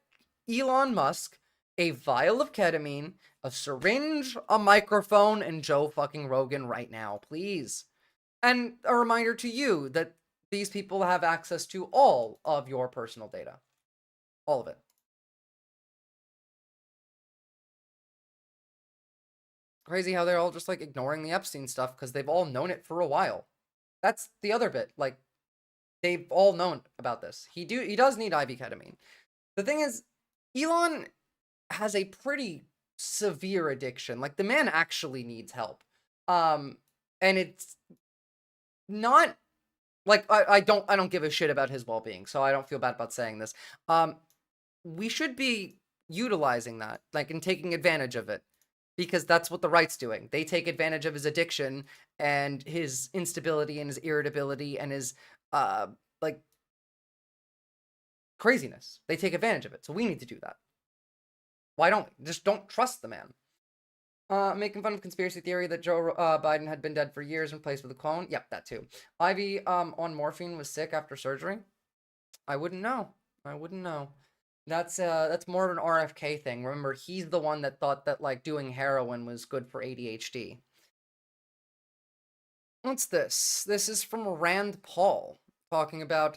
[SPEAKER 1] Elon Musk a vial of ketamine, a syringe, a microphone, and Joe fucking Rogan right now, please. And a reminder to you that these people have access to all of your personal data. All of it. Crazy how they're all just, like, ignoring the Epstein stuff because they've all known it for a while. That's the other bit. Like, they've all known about this. He does need IV ketamine. The thing is, Elon has a pretty severe addiction. Like, the man actually needs help. And it's not like I don't give a shit about his well-being, so I don't feel bad about saying this. We should be utilizing that, like, and taking advantage of it. Because that's what the right's doing. They take advantage of his addiction and his instability and his irritability and his, like, craziness. They take advantage of it. So we need to do that. Why don't we? Just don't trust the man. Making fun of conspiracy theory that Joe Biden had been dead for years and replaced with a clone. Yep, that too. Ivy on morphine was sick after surgery. I wouldn't know. I wouldn't know. That's more of an RFK thing. Remember, he's the one that thought that, like, doing heroin was good for ADHD. What's this? This is from Rand Paul talking about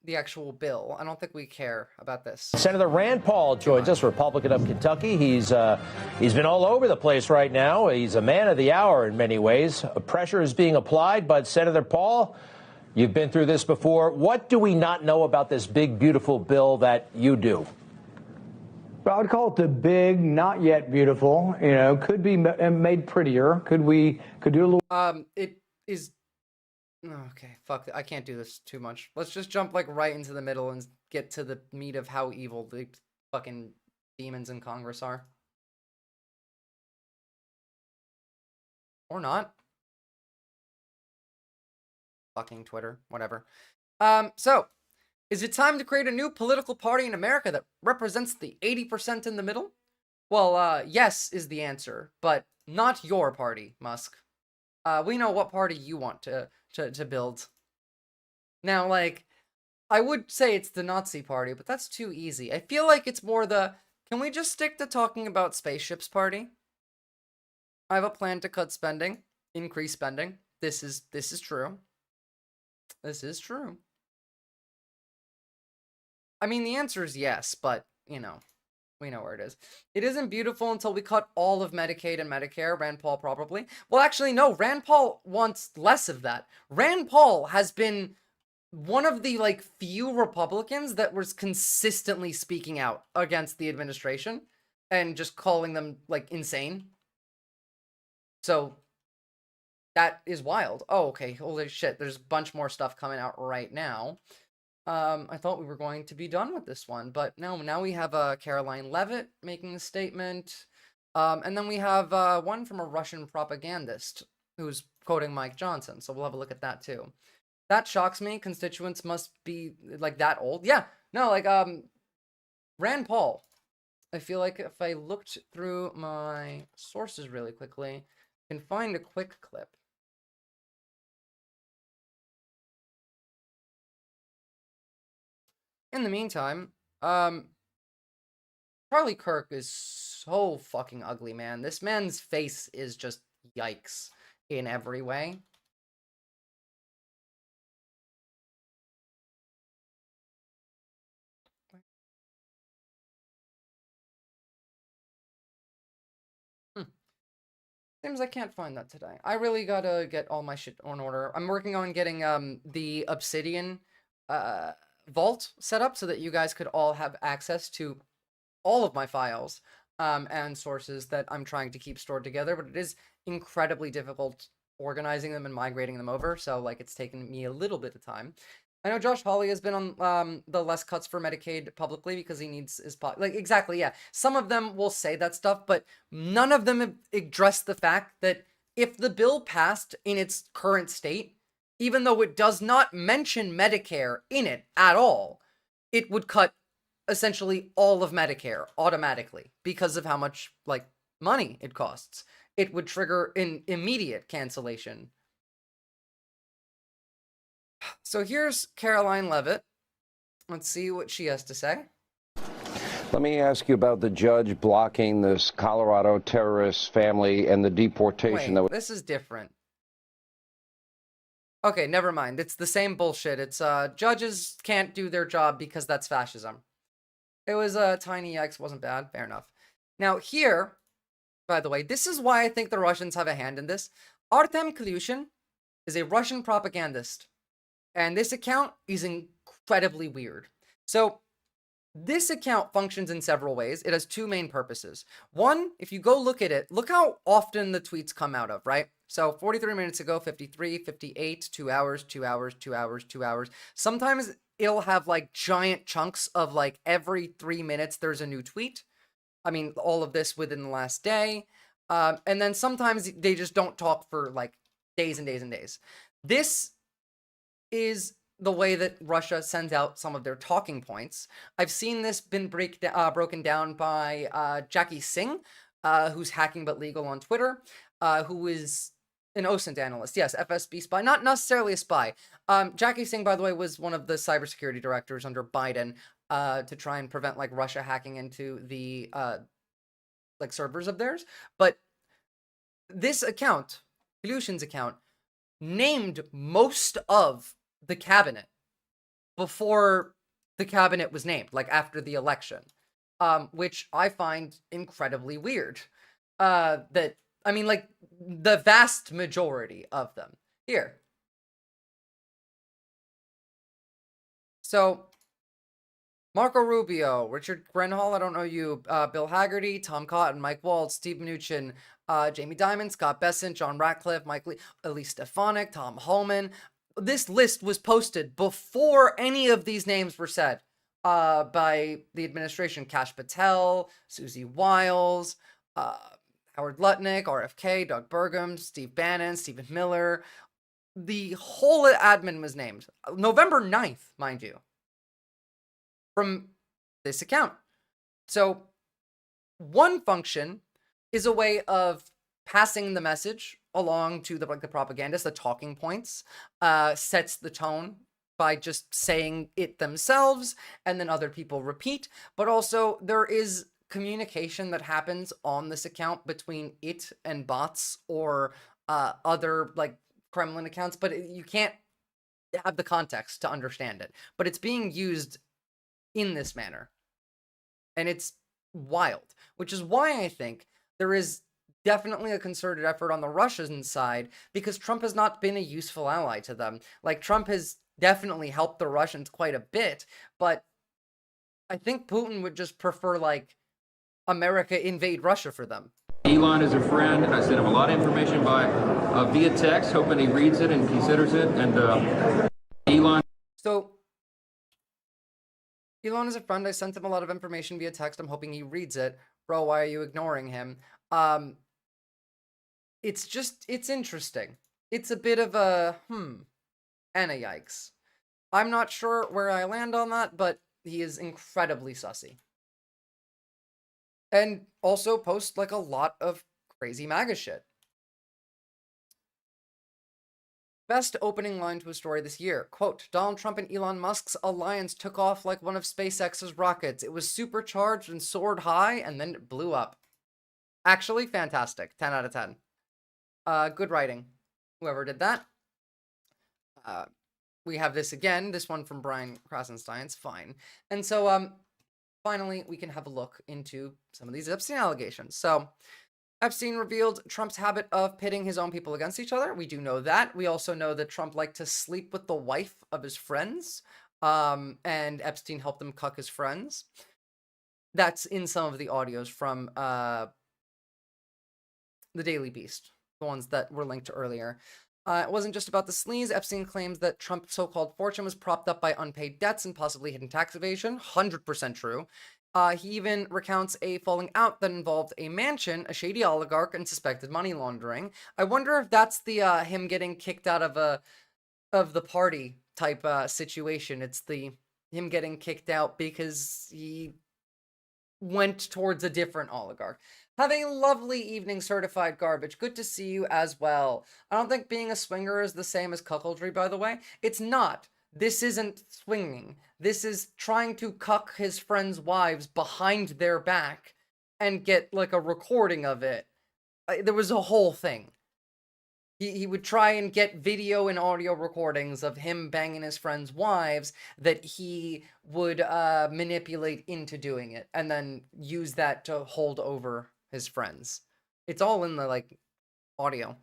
[SPEAKER 1] the actual bill. I don't think we care about this.
[SPEAKER 2] Senator Rand Paul joins us, Republican of Kentucky. He's been all over the place right now. He's a man of the hour in many ways. Pressure is being applied, but Senator Paul, you've been through this before. What do we not know about this big, beautiful bill that you do?
[SPEAKER 22] Well, I would call it the big, not yet beautiful. You know, could be made prettier. Could do a little.
[SPEAKER 1] It is. Okay, fuck. I can't do this too much. Let's just jump, like, right into the middle and get to the meat of how evil the fucking demons in Congress are. Or not. Fucking Twitter, whatever. So, is it time to create a new political party in America that represents the 80% in the middle? Well, yes is the answer, but not your party, Musk. We know what party you want to build. Now, like, I would say it's the Nazi party, but that's too easy. I feel like it's more the, can we just stick to talking about spaceships party? I have a plan to cut spending, increase spending. This is true. This is true. I mean, the answer is yes, but, you know, we know where it is. It isn't beautiful until we cut all of Medicaid and Medicare. Rand Paul probably. Well, actually, no. Rand Paul wants less of that. Rand Paul has been one of the, like, few Republicans that was consistently speaking out against the administration and just calling them, like, insane. So that is wild. Oh, okay. Holy shit. There's a bunch more stuff coming out right now. I thought we were going to be done with this one, but no, now we have Caroline Leavitt making a statement. And then we have one from a Russian propagandist who's quoting Mike Johnson. So we'll have a look at that too. That shocks me. Constituents must be like that old. Yeah, no, like Rand Paul. I feel like if I looked through my sources really quickly, I can find a quick clip. In the meantime, Charlie Kirk is so fucking ugly, man. This man's face is just yikes in every way. Seems I can't find that today. I really gotta get all my shit on order. I'm working on getting the Obsidian vault set up so that you guys could all have access to all of my files and sources that I'm trying to keep stored together, but it is incredibly difficult organizing them and migrating them over, so like it's taken me a little bit of time. I know Josh Hawley has been on the less cuts for Medicaid publicly because he needs his like exactly, yeah. Some of them will say that stuff, but none of them have addressed the fact that if the bill passed in its current state, even though it does not mention Medicare in it at all, it would cut essentially all of Medicare automatically because of how much like money it costs. It would trigger an immediate cancellation. So here's Caroline Leavitt. Let's see what she has to say.
[SPEAKER 4] Let me ask you about the judge blocking this Colorado terrorist family and the deportation.
[SPEAKER 1] Wait, this is different. Okay, never mind. It's the same bullshit. It's judges can't do their job because that's fascism. It was a tiny X, wasn't bad. Fair enough. Now here, by the way, this is why I think the Russians have a hand in this. Artem Klyushin is a Russian propagandist. And this account is incredibly weird. So this account functions in several ways. It has two main purposes. One, if you go look at it, look how often the tweets come out of, right? So 43 minutes ago, 53, 58, 2 hours, 2 hours, 2 hours, 2 hours. Sometimes it'll have like giant chunks of like every 3 minutes there's a new tweet. I mean, all of this within the last day. And then sometimes they just don't talk for like days and days and days. This is the way that Russia sends out some of their talking points. I've seen this been broken down by Jackie Singh, who's Hacking But Legal on Twitter, who is an OSINT analyst. Yes, FSB spy, not necessarily a spy. Jackie Singh, by the way, was one of the cybersecurity directors under Biden to try and prevent like Russia hacking into the like servers of theirs. But this account, Ilyushin's account, named most of the cabinet before the cabinet was named, like after the election, which I find incredibly weird. That, I mean, like the vast majority of them. Here. So, Marco Rubio, Richard Grenhall, I don't know you, Bill Haggerty, Tom Cotton, Mike Waltz, Steve Mnuchin, Jamie Dimon, Scott Bessent, John Ratcliffe, Mike Lee, Elise Stefanik, Tom Holman. This list was posted before any of these names were said by the administration. Kash Patel, Susie Wiles, Howard Lutnick, RFK, Doug Burgum, Steve Bannon, Stephen Miller. The whole admin was named. November 9th, mind you, from this account. So one function is a way of passing the message along to the propagandist, the talking points, sets the tone by just saying it themselves, and then other people repeat. But also there is communication that happens on this account between it and bots or other like Kremlin accounts, but you can't have the context to understand it. But it's being used in this manner. And it's wild, which is why I think there is definitely a concerted effort on the Russian side, because Trump has not been a useful ally to them. Like, Trump has definitely helped the Russians quite a bit, but I think Putin would just prefer, like, America invade Russia for them.
[SPEAKER 18] Elon is a friend. I sent him a lot of information via text, hoping he reads it and considers it, and Elon...
[SPEAKER 1] So, Elon is a friend. I sent him a lot of information via text. I'm hoping he reads it. Bro, why are you ignoring him? It's interesting. It's a bit of a and a yikes. I'm not sure where I land on that, but he is incredibly sussy. And also posts like a lot of crazy MAGA shit. Best opening line to a story this year. Quote, Donald Trump and Elon Musk's alliance took off like one of SpaceX's rockets. It was supercharged and soared high, and then it blew up. Actually, fantastic. 10 out of 10. Good writing. Whoever did that. We have this again. This one from Brian Krasenstein. It's fine. And so, finally, we can have a look into some of these Epstein allegations. So, Epstein revealed Trump's habit of pitting his own people against each other. We do know that. We also know that Trump liked to sleep with the wife of his friends, and Epstein helped him cuck his friends. That's in some of the audios from the Daily Beast, the ones that were linked to earlier. It wasn't just about the sleaze. Epstein claims that Trump's so-called fortune was propped up by unpaid debts and possibly hidden tax evasion. 100% true. He even recounts a falling out that involved a mansion, a shady oligarch, and suspected money laundering. I wonder if that's the him getting kicked out of the party type situation. It's the him getting kicked out because he went towards a different oligarch. Have a lovely evening, certified garbage. Good to see you as well. I don't think being a swinger is the same as cuckoldry, by the way. It's not. This isn't swinging. This is trying to cuck his friends' wives behind their back and get, like, a recording of it. There was a whole thing. He would try and get video and audio recordings of him banging his friends' wives that he would manipulate into doing it and then use that to hold over his friends. It's all in the, like, audio.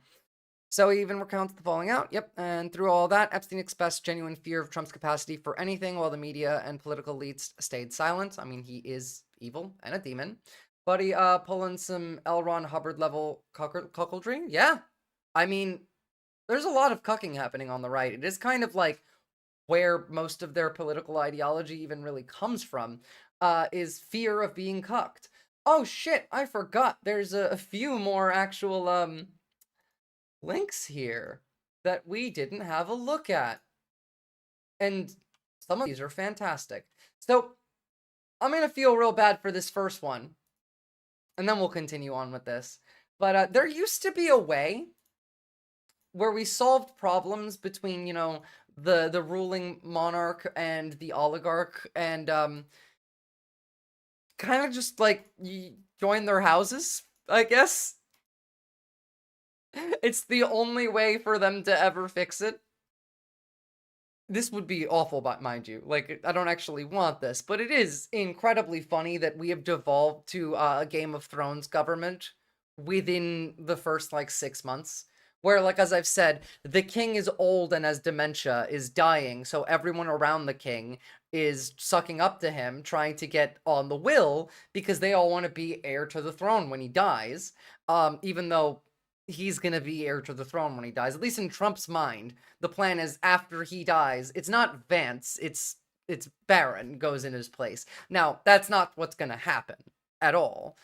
[SPEAKER 1] So he even recounts the falling out. Yep. And through all that, Epstein expressed genuine fear of Trump's capacity for anything while the media and political elites stayed silent. I mean, he is evil and a demon. But he pulling some L. Ron Hubbard level cuckoldry. Yeah. I mean, there's a lot of cucking happening on the right. It is kind of like where most of their political ideology even really comes from, is fear of being cucked. Oh shit, I forgot. There's a few more actual links here that we didn't have a look at. And some of these are fantastic. So I'm going to feel real bad for this first one. And then we'll continue on with this. But there used to be a way where we solved problems between, you know, the ruling monarch and the oligarch, and kind of just like join their houses, I guess. It's the only way for them to ever fix it. This would be awful, mind you. Like, I don't actually want this, but it is incredibly funny that we have devolved to a Game of Thrones government within the first, like, 6 months. Where, like, as I've said, the king is old and has dementia, is dying, so everyone around the king is sucking up to him, trying to get on the will, because they all want to be heir to the throne when he dies, even though he's gonna be heir to the throne when he dies. At least in Trump's mind, the plan is after he dies, it's not Vance, it's Barron goes in his place. Now, that's not what's gonna happen at all,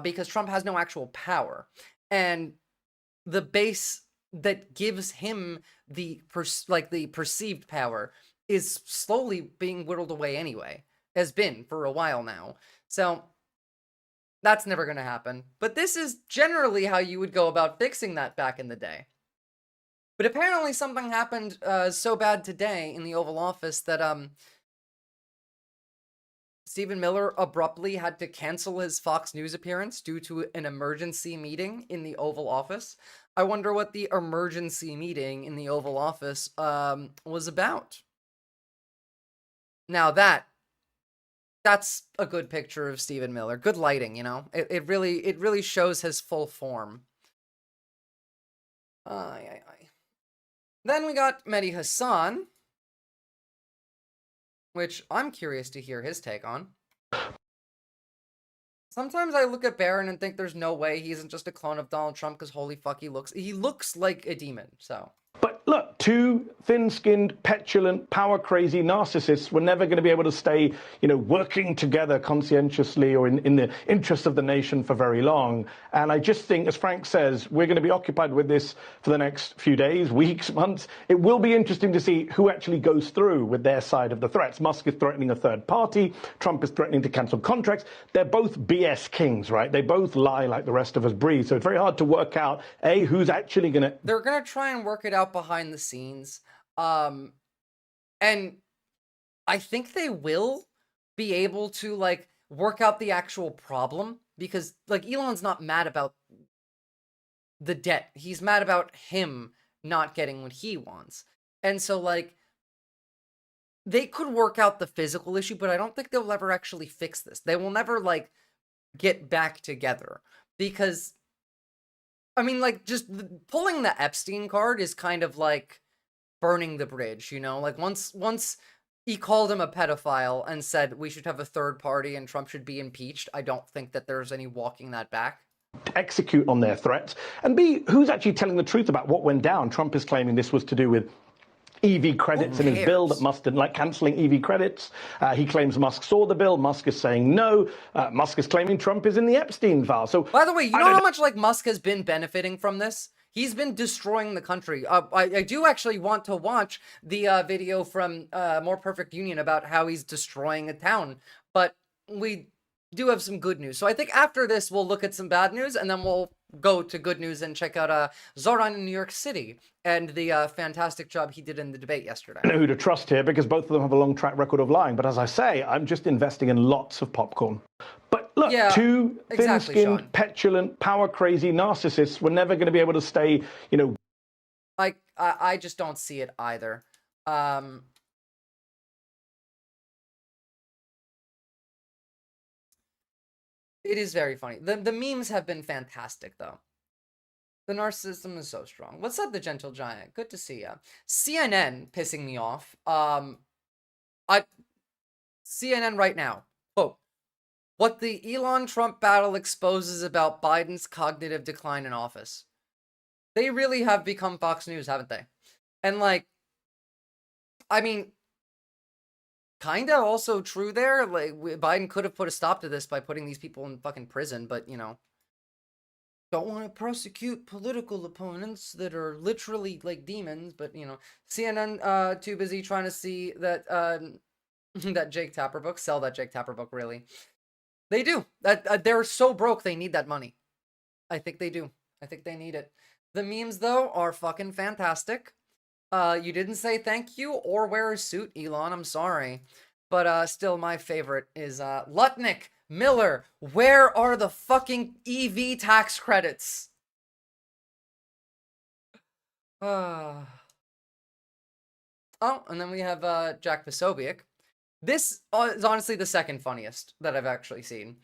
[SPEAKER 1] because Trump has no actual power. And the base that gives him the perceived power is slowly being whittled away anyway. Has been for a while now. So that's never going to happen. But this is generally how you would go about fixing that back in the day. But apparently something happened so bad today in the Oval Office that Stephen Miller abruptly had to cancel his Fox News appearance due to an emergency meeting in the Oval Office. I wonder what the emergency meeting in the Oval Office was about. Now that's a good picture of Stephen Miller. Good lighting, you know? It really shows his full form. Then we got Mehdi Hasan, which I'm curious to hear his take on. Sometimes I look at Barron and think there's no way he isn't just a clone of Donald Trump, because holy fuck, he looks like a demon, so.
[SPEAKER 14] But look,
[SPEAKER 12] two thin-skinned, petulant, power-crazy narcissists were never going to be able to stay, working together conscientiously or in the interest of the nation for very long. And I just think, as Frank says, we're going to be occupied with this for the next few days, weeks, months. It will be interesting to see who actually goes through with their side of the threats. Musk is threatening a third party. Trump is threatening to cancel contracts. They're both BS kings, right? They both lie like the rest of us breathe. So it's very hard to work out, A, who's actually going to...
[SPEAKER 1] They're going to try and work it out behind the scenes. And I think they will be able to, like, work out the actual problem. Because, like, Elon's not mad about the debt. He's mad about him not getting what he wants. And so, like, they could work out the physical issue, but I don't think they'll ever actually fix this. They will never, like, get back together. Because, I mean, like, just pulling the Epstein card is kind of like burning the bridge, Like, once he called him a pedophile and said we should have a third party and Trump should be impeached, I don't think that there's any walking that back.
[SPEAKER 12] Execute on their threats. And B, who's actually telling the truth about what went down? Trump is claiming this was to do with EV credits in his bill, that Musk didn't like cancelling EV credits. He claims Musk saw the bill. Musk is saying no. Musk is claiming Trump is in the Epstein file. So,
[SPEAKER 1] by the way, you know how much, like, Musk has been benefiting from this? He's been destroying the country. I do actually want to watch the video from More Perfect Union about how he's destroying a town. But we do have some good news. So I think after this, we'll look at some bad news, and then we'll go to good news and check out Zoran in New York City and the fantastic job he did in the debate yesterday.
[SPEAKER 12] I don't know who to trust here because both of them have a long track record of lying. But as I say, I'm just investing in lots of popcorn. But look, two thin-skinned, petulant, power-crazy narcissists were never going to be able to stay,
[SPEAKER 1] I just don't see it either. It is very funny. The memes have been fantastic, though. The narcissism is so strong. What's up, the Gentle Giant? Good to see ya. CNN pissing me off. CNN right now. Quote, what the Elon-Trump battle exposes about Biden's cognitive decline in office. They really have become Fox News, haven't they? And, like, I mean, kind of also true there. Like, Biden could have put a stop to this by putting these people in fucking prison, but, don't want to prosecute political opponents that are literally, like, demons, but, CNN, too busy trying to see that, that Jake Tapper book, sell that Jake Tapper book, really. They do. They're so broke, they need that money. I think they do. I think they need it. The memes, though, are fucking fantastic. You didn't say thank you or wear a suit, Elon. I'm sorry. But still, my favorite is Lutnick, Miller, where are the fucking EV tax credits? Oh, and then we have Jack Posobiec. This is honestly the second funniest that I've actually seen.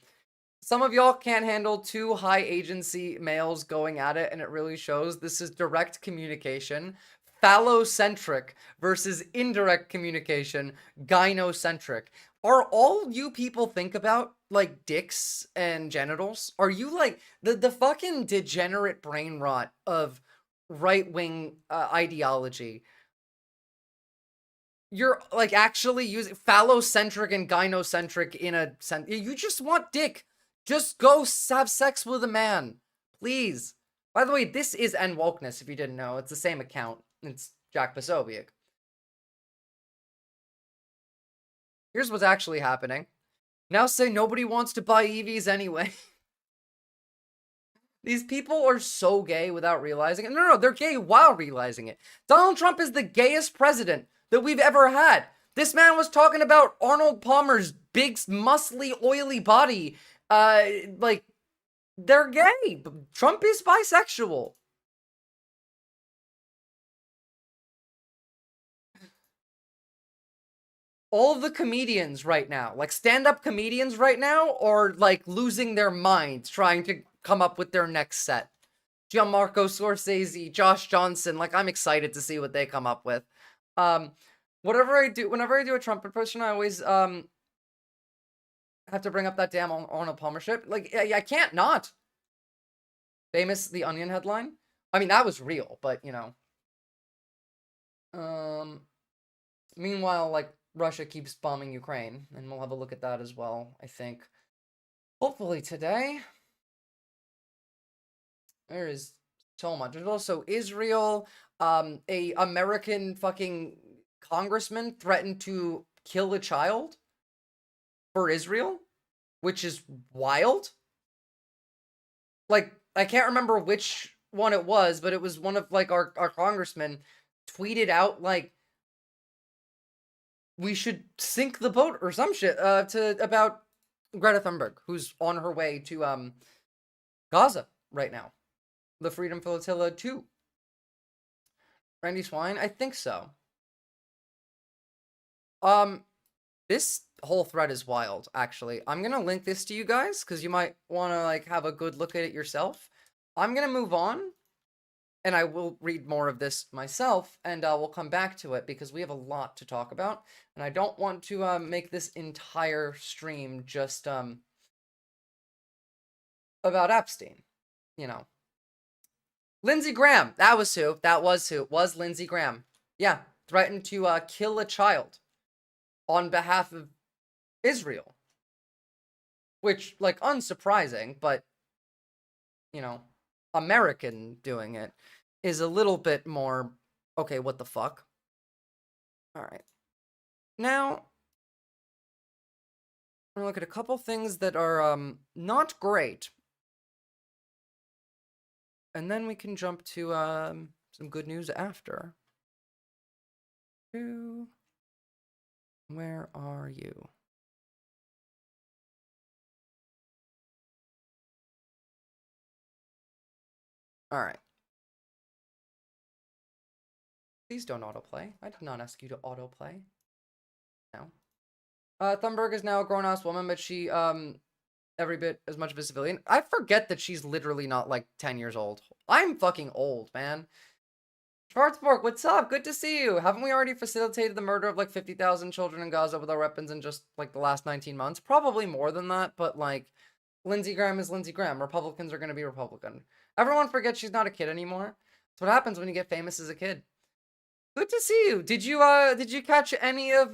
[SPEAKER 1] Some of y'all can't handle two high agency males going at it, and it really shows. This is direct communication. Phallocentric versus indirect communication, gynocentric. Are all you people think about, like, dicks and genitals? Are you, like, the fucking degenerate brain rot of right-wing ideology? You're, like, actually using phallocentric and gynocentric in a sense. You just want dick. Just go have sex with a man. Please. By the way, this is N-Wokeness, if you didn't know. It's the same account. It's Jack Posobiec. Here's what's actually happening. Now say nobody wants to buy EVs anyway. These people are so gay without realizing it. No, they're gay while realizing it. Donald Trump is the gayest president that we've ever had. This man was talking about Arnold Palmer's big, muscly, oily body. Like, they're gay. Trump is bisexual. All the comedians right now, like stand-up comedians right now, are like losing their minds trying to come up with their next set. Gianmarco Scorsese, Josh Johnson, like, I'm excited to see what they come up with. Whenever I do a Trump impression, I always have to bring up that damn Arnold Palmer shit. Like, I can't not. Famous The Onion headline. I mean, that was real, but Meanwhile, like, Russia keeps bombing Ukraine, and we'll have a look at that as well, I think. Hopefully today. There is so much. There's also Israel. A American fucking congressman threatened to kill a child for Israel, which is wild. Like, I can't remember which one it was, but it was one of, like, our congressmen tweeted out, like, we should sink the boat or some shit about Greta Thunberg, who's on her way to Gaza right now. The Freedom Flotilla 2. Randy Swine? I think so. This whole thread is wild, actually. I'm gonna link this to you guys, because you might want to, like, have a good look at it yourself. I'm gonna move on, and I will read more of this myself, and we'll come back to it, because we have a lot to talk about, and I don't want to make this entire stream just about Epstein, you know. Lindsey Graham, that was who. That was who. It was Lindsey Graham. Yeah, threatened to kill a child on behalf of Israel. Which, like, unsurprising, but, you know, American doing it is a little bit more, okay, what the fuck? Alright. Now, we're gonna look at a couple things that are, not great. And then we can jump to, some good news after. Where are you? Alright. Please don't autoplay. I did not ask you to autoplay. No. Thunberg is now a grown-ass woman, but she, every bit as much of a civilian. I forget that she's literally not, like, 10 years old. I'm fucking old, man. Schwarzborg, what's up? Good to see you. Haven't we already facilitated the murder of, like, 50,000 children in Gaza with our weapons in just, like, the last 19 months? Probably more than that, but, like, Lindsey Graham is Lindsey Graham. Republicans are going to be Republican. Everyone forgets she's not a kid anymore. That's what happens when you get famous as a kid. Good to see you. Did you catch any of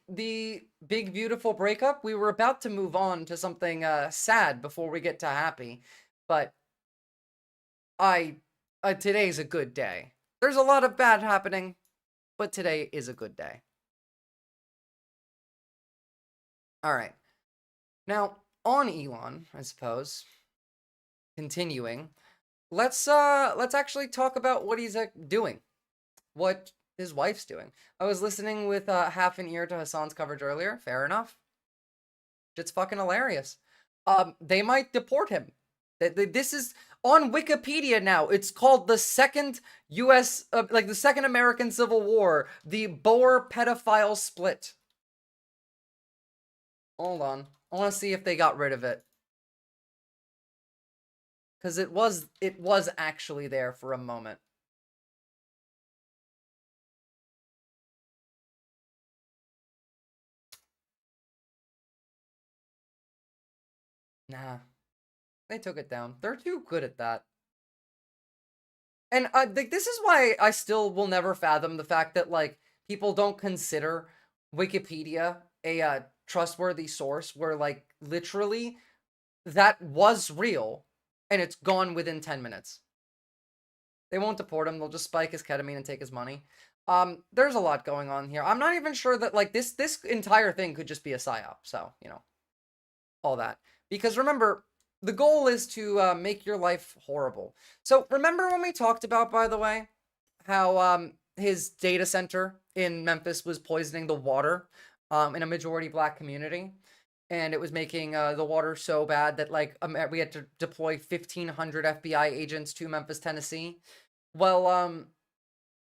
[SPEAKER 1] the big beautiful breakup? We were about to move on to something sad before we get to happy, but today's a good day. There's a lot of bad happening, but today is a good day. All right. Now, on Elon, I suppose, continuing, let's actually talk about what he's doing. What his wife's doing. I was listening with half an ear to Hassan's coverage earlier. Fair enough. It's fucking hilarious. They might deport him. This is on Wikipedia now. It's called the second U.S., like the second American Civil War, the Boer pedophile split. Hold on. I want to see if they got rid of it. Because it was actually there for a moment. Nah, they took it down. They're too good at that. And this is why I still will never fathom the fact that, like, people don't consider Wikipedia a trustworthy source where, like, literally that was real and it's gone within 10 minutes. They won't deport him. They'll just spike his ketamine and take his money. There's a lot going on here. I'm not even sure that, like, this entire thing could just be a psyop. So, you know, all that. Because remember, the goal is to make your life horrible. So remember when we talked about, by the way, how his data center in Memphis was poisoning the water in a majority black community? And it was making the water so bad that, like, we had to deploy 1,500 FBI agents to Memphis, Tennessee. Well,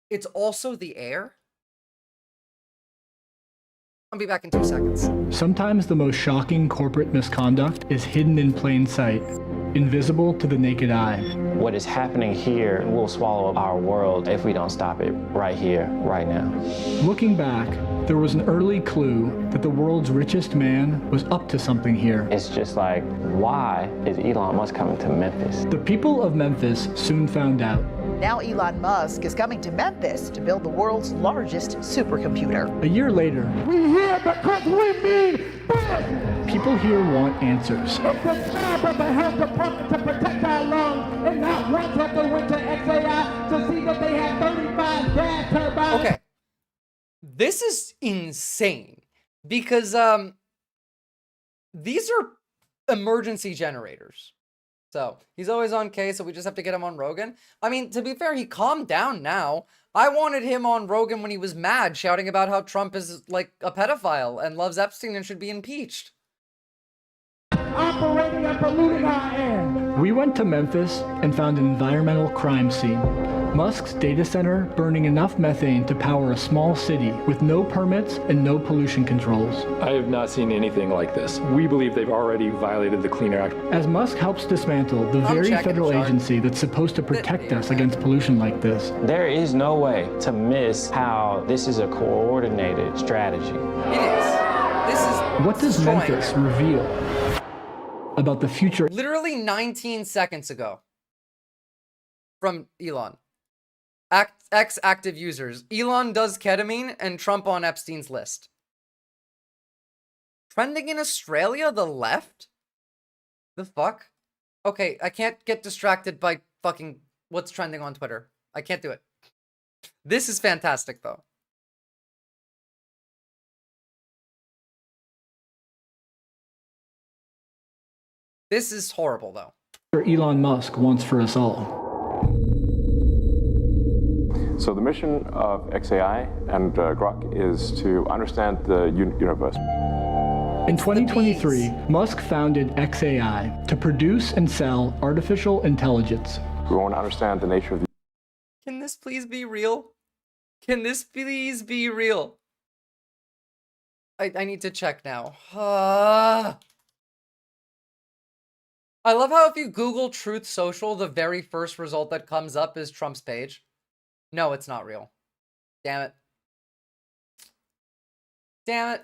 [SPEAKER 1] it's also the air. I'll be back in 2 seconds.
[SPEAKER 26] Sometimes the most shocking corporate misconduct is hidden in plain sight, invisible to the naked eye.
[SPEAKER 8] What is happening here will swallow our world if we don't stop it right here, right now.
[SPEAKER 26] Looking back, there was an early clue that the world's richest man was up to something here.
[SPEAKER 8] It's just like, why is Elon Musk coming to Memphis?
[SPEAKER 26] The people of Memphis soon found out.
[SPEAKER 5] Now Elon Musk is coming to Memphis to build the world's largest supercomputer.
[SPEAKER 26] A year later,
[SPEAKER 19] we here because we mean business.
[SPEAKER 26] People here want answers.
[SPEAKER 19] It's the job of the health department to protect our lungs, and not once have they went to XAI to see that they had 35 gas turbines.
[SPEAKER 1] Okay. This is insane because these are emergency generators. So he's always on K, so we just have to get him on Rogan. I mean, to be fair, he calmed down now. I wanted him on Rogan when he was mad, shouting about how Trump is like a pedophile and loves Epstein and should be impeached.
[SPEAKER 19] Operating and polluting our air.
[SPEAKER 26] We went to Memphis and found an environmental crime scene. Musk's data center burning enough methane to power a small city with no permits and no pollution controls.
[SPEAKER 20] I have not seen anything like this. We believe they've already violated the Clean Air Act.
[SPEAKER 26] As Musk helps dismantle the very federal agency that's supposed to protect us against pollution like this.
[SPEAKER 8] There is no way to miss how this is a coordinated strategy.
[SPEAKER 1] It is. This is
[SPEAKER 26] what does Memphis reveal about the future?
[SPEAKER 1] Literally 19 seconds ago from Elon. Active users. Elon does ketamine and Trump on Epstein's list. Trending in Australia, the left? The fuck? Okay, I can't get distracted by fucking what's trending on Twitter. I can't do it. This is fantastic, though. This is horrible, though.
[SPEAKER 26] Elon Musk wants for us all.
[SPEAKER 21] So the mission of XAI and Grok is to understand the universe.
[SPEAKER 26] In 2023, Musk founded XAI to produce and sell artificial intelligence.
[SPEAKER 21] We want to understand the nature of the...
[SPEAKER 1] Can this please be real? Can this please be real? I need to check now. I love how if you Google Truth Social, the very first result that comes up is Trump's page. No, it's not real. Damn it. Damn it.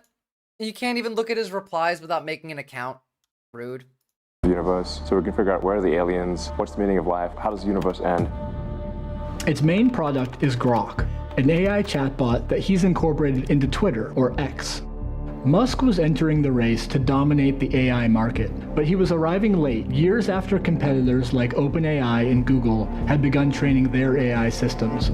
[SPEAKER 1] You can't even look at his replies without making an account. Rude.
[SPEAKER 21] Universe, so we can figure out where are the aliens, what's the meaning of life, how does the universe end?
[SPEAKER 26] Its main product is Grok, an AI chatbot that he's incorporated into Twitter, or X. Musk was entering the race to dominate the AI market, but he was arriving late, years after competitors like OpenAI and Google had begun training their AI systems.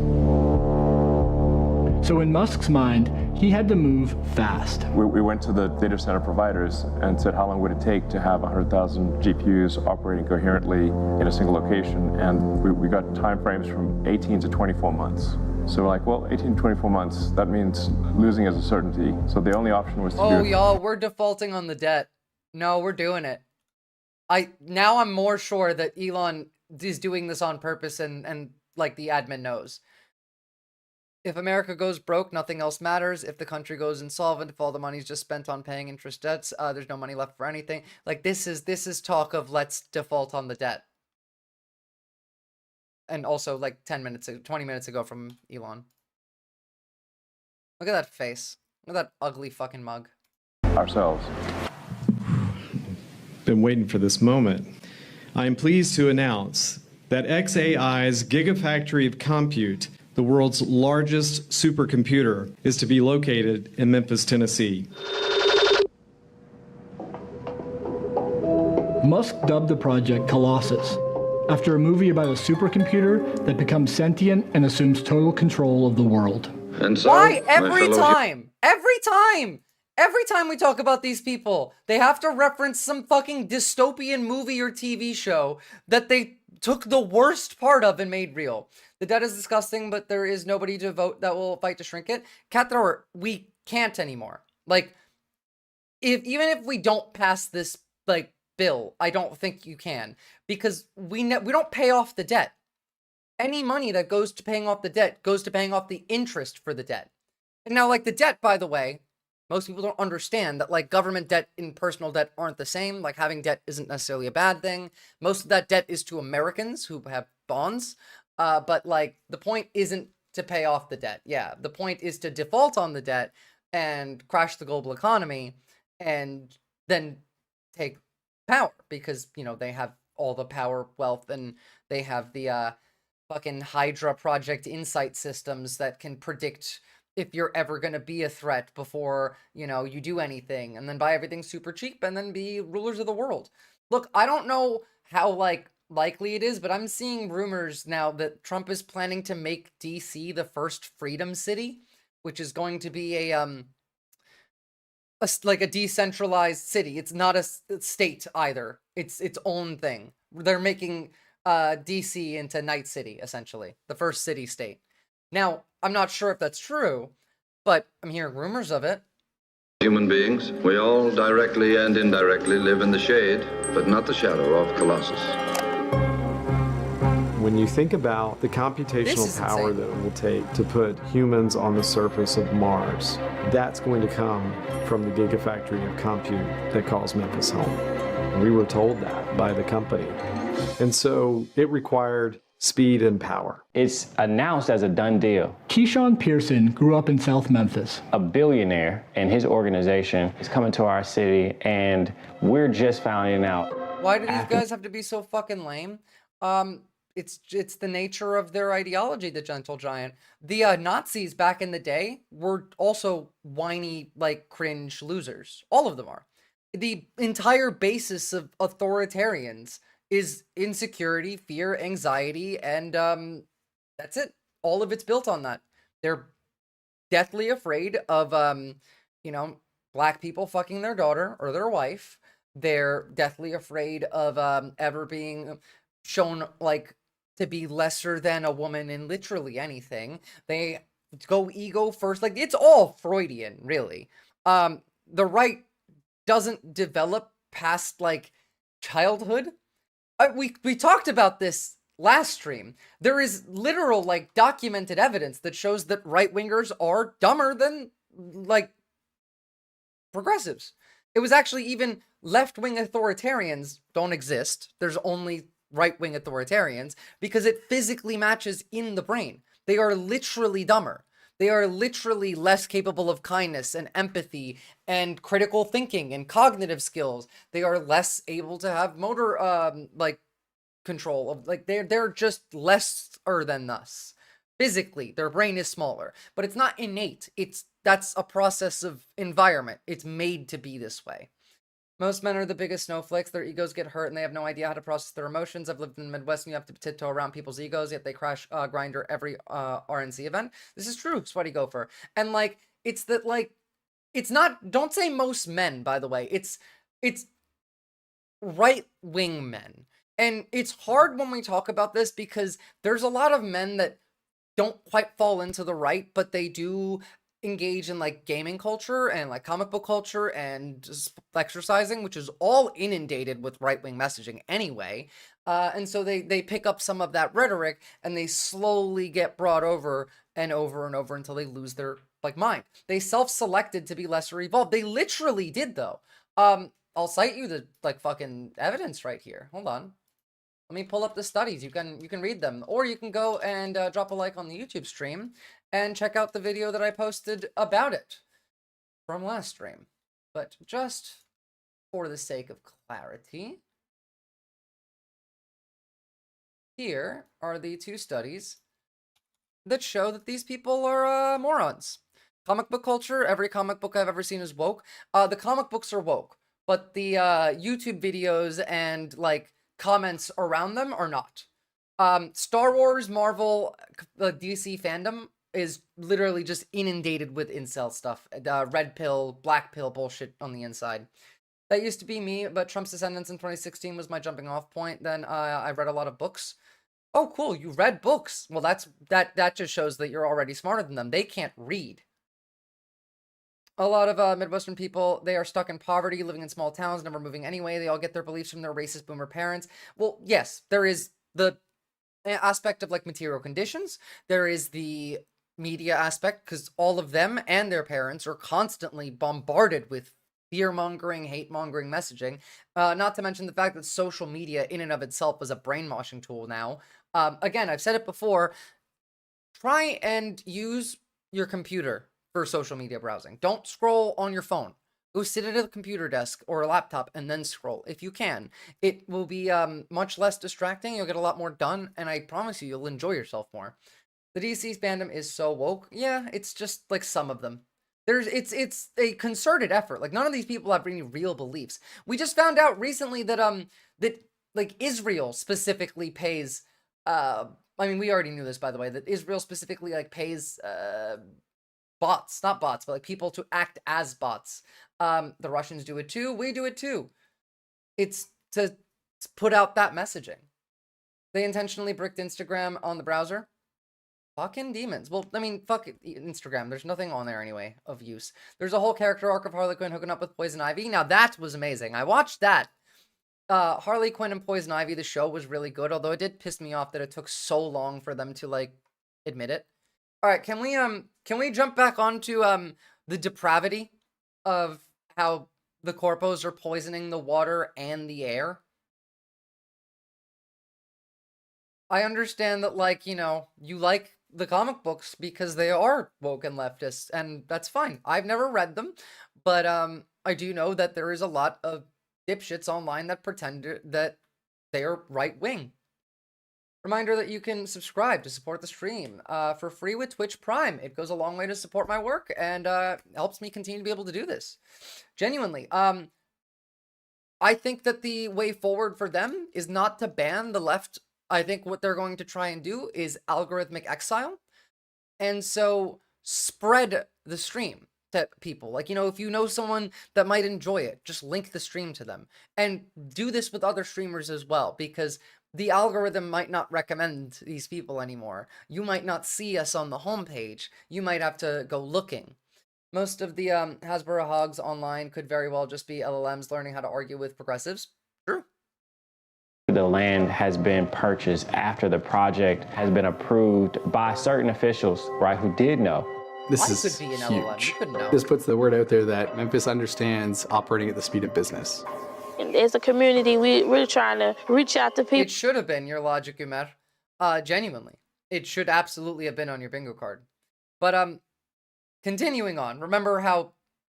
[SPEAKER 26] So in Musk's mind, he had to move fast.
[SPEAKER 21] We went to the data center providers and said how long would it take to have 100,000 GPUs operating coherently in a single location, and we got time frames from 18 to 24 months. So we're like, well, 18 to 24 months, that means losing as a certainty. So the only option was to
[SPEAKER 1] Oh, y'all, we're defaulting on the debt. No, we're doing it. Now I'm more sure that Elon is doing this on purpose and like the admin knows. If America goes broke, nothing else matters. If the country goes insolvent, if all the money's just spent on paying interest debts, there's no money left for anything. Like this is talk of let's default on the debt. And also like 20 minutes ago from Elon. Look at that face. Look at that ugly fucking mug.
[SPEAKER 21] Ourselves.
[SPEAKER 23] Been waiting for this moment. I am pleased to announce that XAI's Gigafactory of Compute, the world's largest supercomputer, is to be located in Memphis, Tennessee.
[SPEAKER 26] Musk dubbed the project Colossus, after a movie about a supercomputer that becomes sentient and assumes total control of the world.
[SPEAKER 1] And so, why every time we talk about these people, they have to reference some fucking dystopian movie or TV show that they took the worst part of and made real. The debt is disgusting, but there is nobody to vote that will fight to shrink it. Cat thrower, we can't anymore. Like, even if we don't pass this like bill, I don't think you can, because we don't pay off the debt. Any money that goes to paying off the debt goes to paying off the interest for the debt. And now, like the debt, by the way, most people don't understand that like government debt and personal debt aren't the same. Like having debt isn't necessarily a bad thing. Most of that debt is to Americans who have bonds. But like the point isn't to pay off the debt. Yeah, the point is to default on the debt and crash the global economy and then take power because, you know, they have all the power, wealth, and they have the fucking Hydra Project Insight systems that can predict if you're ever going to be a threat before, you know, you do anything, and then buy everything super cheap and then be rulers of the world. Look, I don't know how, like, likely it is, but I'm seeing rumors now that Trump is planning to make DC the first freedom city, which is going to be like a decentralized city. It's not a state either. It's its own thing. They're making DC into Night City, essentially, the first city state. Now, I'm not sure if that's true, but I'm hearing rumors of it.
[SPEAKER 9] Human beings, we all directly and indirectly live in the shade, but not the shadow of Colossus.
[SPEAKER 23] When you think about the computational power that it will take to put humans on the surface of Mars, that's going to come from the gigafactory of compute that calls Memphis home. We were told that by the company. And so it required speed and power.
[SPEAKER 8] It's announced as a done deal.
[SPEAKER 26] Keyshawn Pearson grew up in South Memphis.
[SPEAKER 8] A billionaire and his organization is coming to our city, and we're just finding out.
[SPEAKER 1] Why do these guys have to be so fucking lame? It's the nature of their ideology, the Gentle Giant. The Nazis back in the day were also whiny, like, cringe losers. All of them are. The entire basis of authoritarians is insecurity, fear, anxiety, and that's it. All of it's built on that. They're deathly afraid of, you know, black people fucking their daughter or their wife. They're deathly afraid of ever being shown, like, to be lesser than a woman in literally anything. They go ego first. Like, it's all Freudian, really. The right doesn't develop past, like, childhood. We talked about this last stream. There is literal, like, documented evidence that shows that right-wingers are dumber than, like, progressives. It was actually even left-wing authoritarians don't exist. There's only right-wing authoritarians because it physically matches in the brain. They are literally dumber. They are literally less capable of kindness and empathy and critical thinking and cognitive skills. They are less able to have motor like control of, like, they're just lesser than us. Physically, their brain is smaller, but it's not innate. That's a process of environment. It's made to be this way. Most men are the biggest snowflakes. Their egos get hurt and they have no idea how to process their emotions. I've lived in the Midwest and you have to tiptoe around people's egos, yet they crash grinder every RNC event. This is true, Sweaty Gopher. And, like, it's that, like, it's not, don't say most men, by the way. It's right-wing men. And it's hard when we talk about this because there's a lot of men that don't quite fall into the right, but they do engage in, like, gaming culture and, like, comic book culture and exercising, which is all inundated with right-wing messaging anyway. And so they pick up some of that rhetoric and they slowly get brought over and over and over until they lose their, like, mind. They self-selected to be lesser evolved. They literally did, though. I'll cite you the, like, fucking evidence right here. Hold on. Let me pull up the studies. You can read them, or you can go and drop a like on the YouTube stream and check out the video that I posted about it from last stream. But just for the sake of clarity, here are the two studies that show that these people are morons. Comic book culture, every comic book I've ever seen is woke. The comic books are woke, but the YouTube videos and, like, comments around them are not. Star Wars, Marvel, DC fandom is literally just inundated with incel stuff. Red pill, black pill bullshit on the inside. That used to be me, but Trump's Descendants in 2016 was my jumping off point. Then I read a lot of books. Oh, cool, you read books. Well, that just shows that you're already smarter than them. They can't read. A lot of Midwestern people, they are stuck in poverty, living in small towns, never moving anyway. They all get their beliefs from their racist boomer parents. Well, yes, there is the aspect of, like, material conditions. There is the media aspect, because all of them and their parents are constantly bombarded with fear-mongering, hate-mongering messaging. Not to mention the fact that social media in and of itself is a brainwashing tool now. Again, I've said it before, try and use your computer for social media browsing. Don't scroll on your phone. Go sit at a computer desk or a laptop and then scroll if you can. It will be much less distracting. You'll get a lot more done, and I promise you, you'll enjoy yourself more. The DC fandom is so woke. Yeah, it's just like some of them. It's a concerted effort. Like, none of these people have any real beliefs. We just found out recently that like Israel specifically pays I mean, we already knew this, by the way, that Israel specifically like pays bots, not bots, but like people to act as bots. The Russians do it too. We do it too. It's to put out that messaging. They intentionally bricked Instagram on the browser. Fucking demons. Well, I mean, fuck Instagram. There's nothing on there anyway of use. There's a whole character arc of Harley Quinn hooking up with Poison Ivy. Now that was amazing. I watched that. Harley Quinn and Poison Ivy, the show was really good, although it did piss me off that it took so long for them to like admit it. All right, can we jump back onto the depravity of how the corpos are poisoning the water and the air? I understand that, like, you know, you like the comic books because they are woke and leftist, and that's fine. I've never read them, but I do know that there is a lot of dipshits online that pretend that they are right-wing. Reminder that you can subscribe to support the stream for free with Twitch Prime. It goes a long way to support my work and helps me continue to be able to do this. Genuinely. I think that the way forward for them is not to ban the left. I think what they're going to try and do is algorithmic exile. And so spread the stream to people. Like, you know, if you know someone that might enjoy it, just link the stream to them. And do this with other streamers as well, because the algorithm might not recommend these people anymore. You might not see us on the homepage. You might have to go looking. Most of the Hasbro hogs online could very well just be LLMs learning how to argue with progressives. True.
[SPEAKER 8] The land has been purchased after the project has been approved by certain officials, right, who did know.
[SPEAKER 10] This is huge. This puts the word out there that Memphis understands operating at the speed of business.
[SPEAKER 11] As a community, we're trying to reach out to people.
[SPEAKER 1] It should have been your logic, Umer. Genuinely. It should absolutely have been on your bingo card. But continuing on, remember how,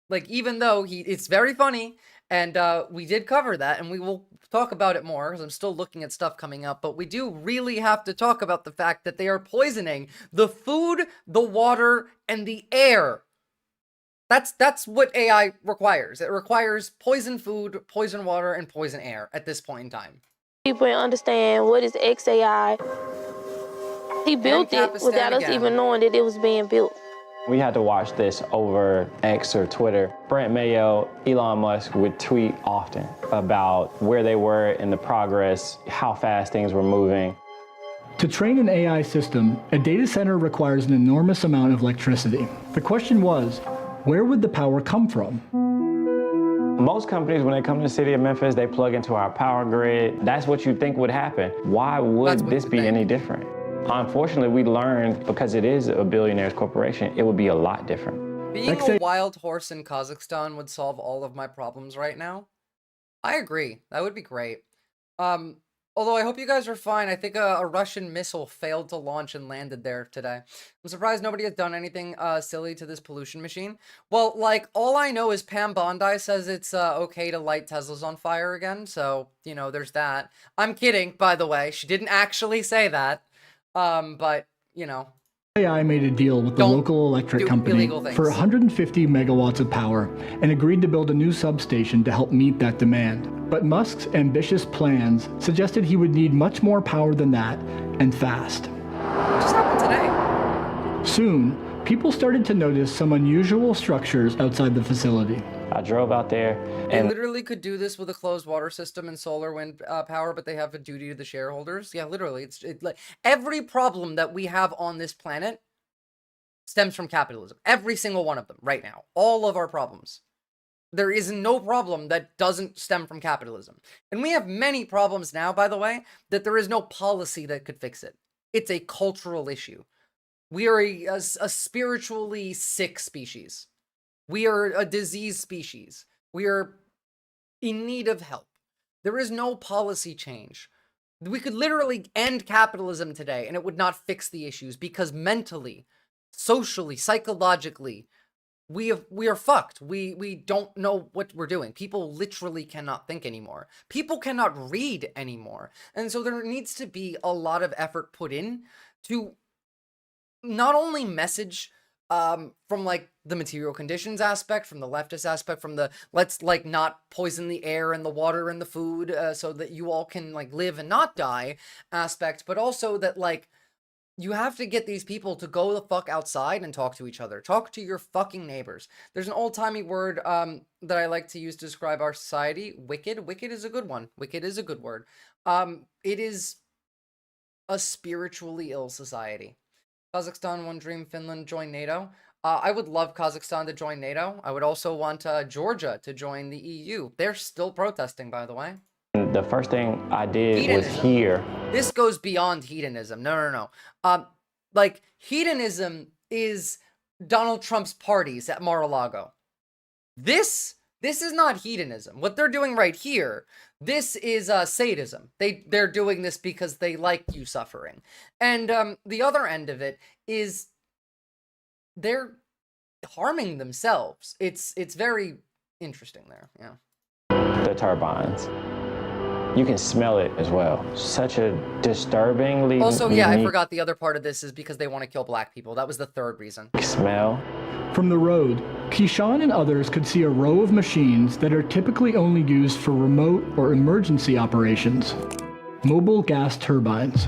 [SPEAKER 1] like, even though it's very funny, and we did cover that, and we will talk about it more, because I'm still looking at stuff coming up, but we do really have to talk about the fact that they are poisoning the food, the water, and the air. That's what AI requires. It requires poison food, poison water, and poison air at this point in time.
[SPEAKER 11] People understand what is XAI. He built it without us even knowing that it was being built.
[SPEAKER 8] We had to watch this over X or Twitter. Brent Mayo, Elon Musk would tweet often about where they were in the progress, how fast things were moving.
[SPEAKER 26] To train an AI system, a data center requires an enormous amount of electricity. The question was, where would the power come from?
[SPEAKER 8] Most companies, when they come to the city of Memphis, they plug into our power grid. That's what you think would happen. Why would this be any different? Unfortunately, we learned because it is a billionaire's corporation, it would be a lot different.
[SPEAKER 1] Being a wild horse in Kazakhstan would solve all of my problems right now. I agree. That would be great. Although I hope you guys are fine. I think a Russian missile failed to launch and landed there today. I'm surprised nobody has done anything silly to this pollution machine. Well, like, all I know is Pam Bondi says it's okay to light Teslas on fire again. So, you know, there's that. I'm kidding, by the way. She didn't actually say that. But, you know.
[SPEAKER 26] AI made a deal with the local electric company for 150 megawatts of power and agreed to build a new substation to help meet that demand. But Musk's ambitious plans suggested he would need much more power than that, and fast.
[SPEAKER 1] What just happened today?
[SPEAKER 26] Soon, people started to notice some unusual structures outside the facility.
[SPEAKER 8] I drove out there
[SPEAKER 1] and they literally could do this with a closed water system and solar wind power, but they have a duty to the shareholders. Yeah, literally, it's like every problem that we have on this planet stems from capitalism. Every single one of them right now. All of our problems. There is no problem that doesn't stem from capitalism. And we have many problems now, by the way, that there is no policy that could fix it. It's a cultural issue. We are a spiritually sick species. We are a disease species. We are in need of help. There is no policy change. We could literally end capitalism today and it would not fix the issues because mentally, socially, psychologically, we are fucked. We don't know what we're doing. People literally cannot think anymore. People cannot read anymore. And so there needs to be a lot of effort put in to not only message from like the material conditions aspect, from the leftist aspect, from the let's like not poison the air and the water and the food so that you all can like live and not die aspect, but also that like you have to get these people to go the fuck outside and talk to each other. Talk to your fucking neighbors. There's an old-timey word that I like to use to describe our society. Wicked. Wicked is a good one. Wicked is a good word. It is a spiritually ill society. Kazakhstan, one dream, Finland, join NATO. I would love Kazakhstan to join NATO. I would also want Georgia to join the EU. They're still protesting, by the way.
[SPEAKER 8] The first thing I did was hear.
[SPEAKER 1] This goes beyond hedonism. No. Like, hedonism is Donald Trump's parties at Mar-a-Lago. This is not hedonism. What they're doing right here, this is sadism. They're doing this because they like you suffering. And the other end of it is they're harming themselves. It's very interesting there, yeah.
[SPEAKER 8] The turbines. You can smell it as well. Such a disturbingly
[SPEAKER 1] Also, yeah, I forgot the other part of this is because they want to kill black people. That was the third reason.
[SPEAKER 8] Smell.
[SPEAKER 26] From the road, Keyshawn and others could see a row of machines that are typically only used for remote or emergency operations. Mobile gas turbines.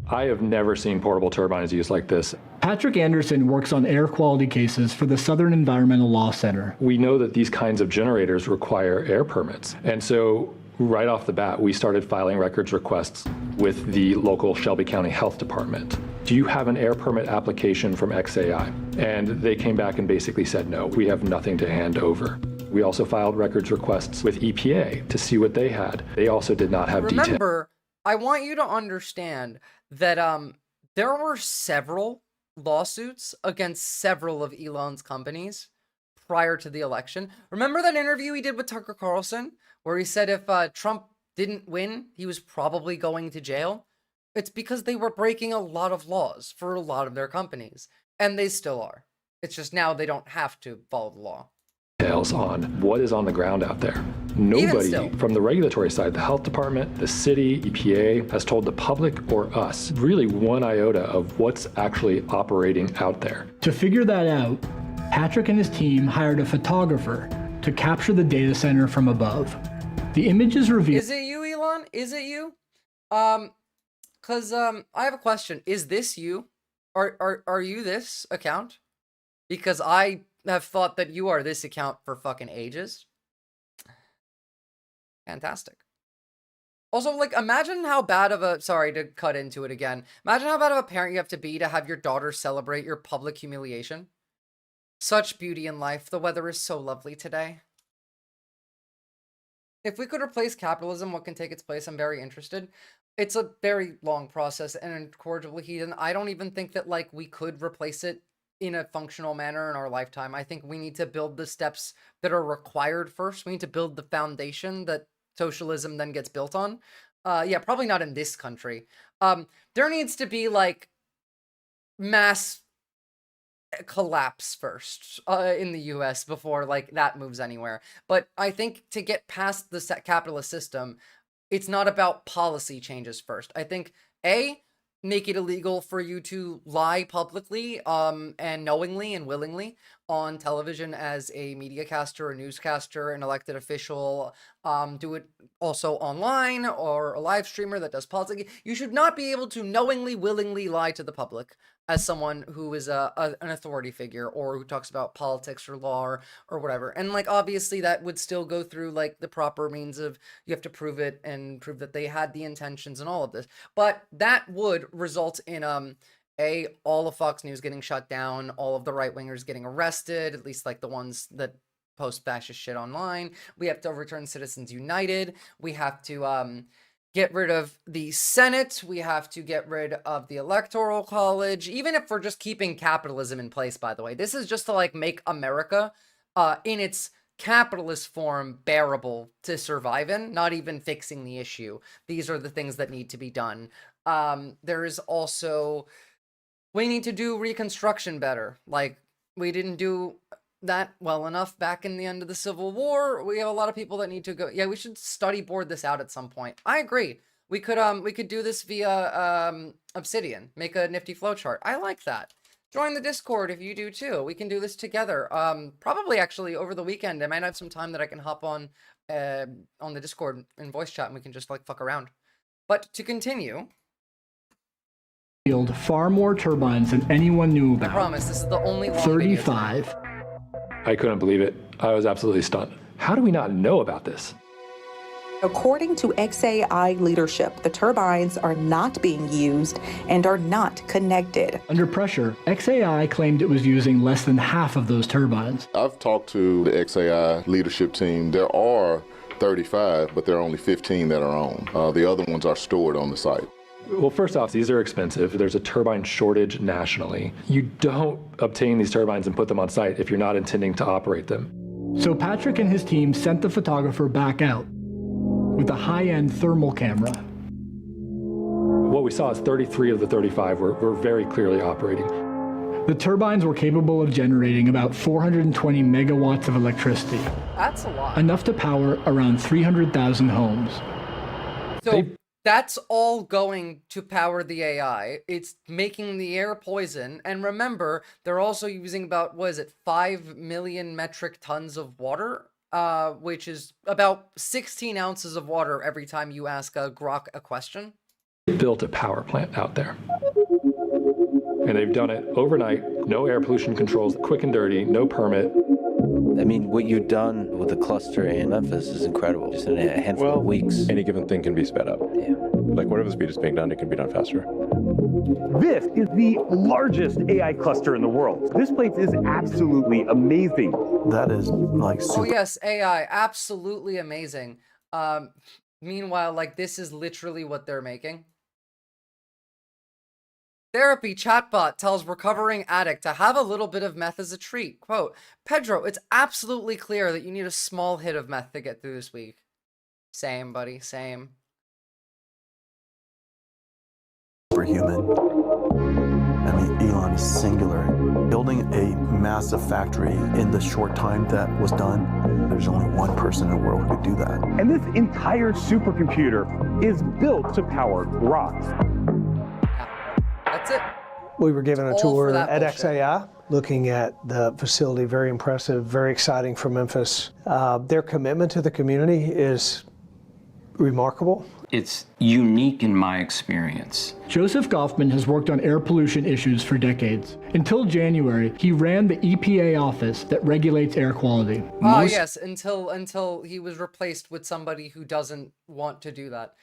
[SPEAKER 20] I have never seen portable turbines used like this.
[SPEAKER 26] Patrick Anderson works on air quality cases for the Southern Environmental Law Center.
[SPEAKER 20] We know that these kinds of generators require air permits. And so right off the bat, we started filing records requests with the local Shelby County Health Department. Do you have an air permit application from XAI? And they came back and basically said, no, we have nothing to hand over. We also filed records requests with EPA to see what they had. They also did not have detail.
[SPEAKER 1] Remember, I want you to understand that there were several lawsuits against several of Elon's companies prior to the election. Remember that interview he did with Tucker Carlson where he said if Trump didn't win, he was probably going to jail? It's because they were breaking a lot of laws for a lot of their companies, and they still are. It's just now they don't have to follow the law.
[SPEAKER 20] Details on what is on the ground out there. Nobody from the regulatory side, the health department, the city, EPA, has told the public or us really one iota of what's actually operating out there.
[SPEAKER 26] To figure that out, Patrick and his team hired a photographer to capture the data center from above. The images reveal—
[SPEAKER 1] Is it you, Elon? Is it you? Cause I have a question. Is this you? Are you this account? Because I have thought that you are this account for fucking ages. Fantastic. Also, like, imagine how bad of a— sorry to cut into it again. Imagine how bad of a parent you have to have your daughter celebrate your public humiliation. Such beauty in life. The weather is so lovely today. If we could replace capitalism, what can take its place? I'm very interested. It's a very long process and incorrigibly heathen. I don't even think that, like, we could replace it in a functional manner in our lifetime. I think we need to build the steps that are required first. We need to build the foundation that socialism then gets built on. Yeah, probably not in this country. There needs to be, like, mass collapse first in the US before like that moves anywhere. But I think to get past the capitalist system, it's not about policy changes first. I think make it illegal for you to lie publicly and knowingly and willingly on television as a media caster, a newscaster, an elected official. Do it also online or a live streamer that does politics. You should not be able to knowingly, willingly lie to the public as someone who is an authority figure or who talks about politics or law or whatever. And like, obviously that would still go through like the proper means of, you have to prove it and prove that they had the intentions and all of this. But that would result in, all of Fox News getting shut down, all of the right-wingers getting arrested, at least like the ones that post fascist shit online. We have to overturn Citizens United. We have to, get rid of the Senate. We have to get rid of the Electoral College, even if we're just keeping capitalism in place, by the way. This is just to like make America in its capitalist form bearable to survive in, not even fixing the issue. These are the things that need to be done. There is also, we need to do Reconstruction better. Like, we didn't do that well enough back in the end of the Civil War. We have a lot of people that need to go. Yeah, we should study board this out at some point. I agree. We could do this via Obsidian. Make a nifty flowchart. I like that. Join the Discord if you do too. We can do this together. Probably actually over the weekend. I might have some time that I can hop on the Discord in voice chat and we can just like fuck around. But to continue.
[SPEAKER 26] Far more turbines than anyone knew about.
[SPEAKER 1] I promise this is the only long
[SPEAKER 26] 35.
[SPEAKER 20] I couldn't believe it. I was absolutely stunned. How do we not know about this?
[SPEAKER 7] According to XAI leadership, the turbines are not being used and are not connected.
[SPEAKER 26] Under pressure, XAI claimed it was using less than half of those turbines.
[SPEAKER 13] I've talked to the XAI leadership team. There are 35, but there are only 15 that are on. The other ones are stored on the site.
[SPEAKER 20] Well, first off, these are expensive. There's a turbine shortage nationally. You don't obtain these turbines and put them on site if you're not intending to operate them.
[SPEAKER 26] So Patrick and his team sent the photographer back out with a high-end thermal camera.
[SPEAKER 20] What we saw is 33 of the 35 were very clearly operating.
[SPEAKER 26] The turbines were capable of generating about 420 megawatts of electricity.
[SPEAKER 1] That's a lot.
[SPEAKER 26] Enough to power around 300,000 homes.
[SPEAKER 1] So that's all going to power the AI. It's making the air poison. And remember, they're also using about, 5 million metric tons of water? Which is about 16 ounces of water every time you ask a Grok a question.
[SPEAKER 20] They built a power plant out there. And they've done it overnight, no air pollution controls, quick and dirty, no permit.
[SPEAKER 16] I mean, what you've done with the cluster in Memphis is incredible. Just in a handful of weeks.
[SPEAKER 21] Any given thing can be sped up.
[SPEAKER 16] Yeah.
[SPEAKER 21] Like whatever speed is being done, it can be done faster.
[SPEAKER 17] This is the largest AI cluster in the world. This place is absolutely amazing.
[SPEAKER 22] That is like super.
[SPEAKER 1] Oh yes, AI, absolutely amazing. Meanwhile, like this is literally what they're making. Therapy chatbot tells recovering addict to have a little bit of meth as a treat. Quote, Pedro, it's absolutely clear that you need a small hit of meth to get through this week. Same, buddy, same.
[SPEAKER 24] Superhuman. I mean, Elon is singular. Building a massive factory in the short time that was done, there's only one person in the world who could do that.
[SPEAKER 17] And this entire supercomputer is built to power Grok.
[SPEAKER 1] That's it.
[SPEAKER 22] We were given a
[SPEAKER 1] All
[SPEAKER 22] tour
[SPEAKER 1] for that
[SPEAKER 22] at
[SPEAKER 1] bullshit.
[SPEAKER 22] XAI, looking at the facility, very impressive, very exciting for Memphis. Their commitment to the community is remarkable.
[SPEAKER 25] It's unique in my experience.
[SPEAKER 26] Joseph Goffman has worked on air pollution issues for decades. Until January, he ran the EPA office that regulates air quality.
[SPEAKER 1] Oh yes, until he was replaced with somebody who doesn't want to do that.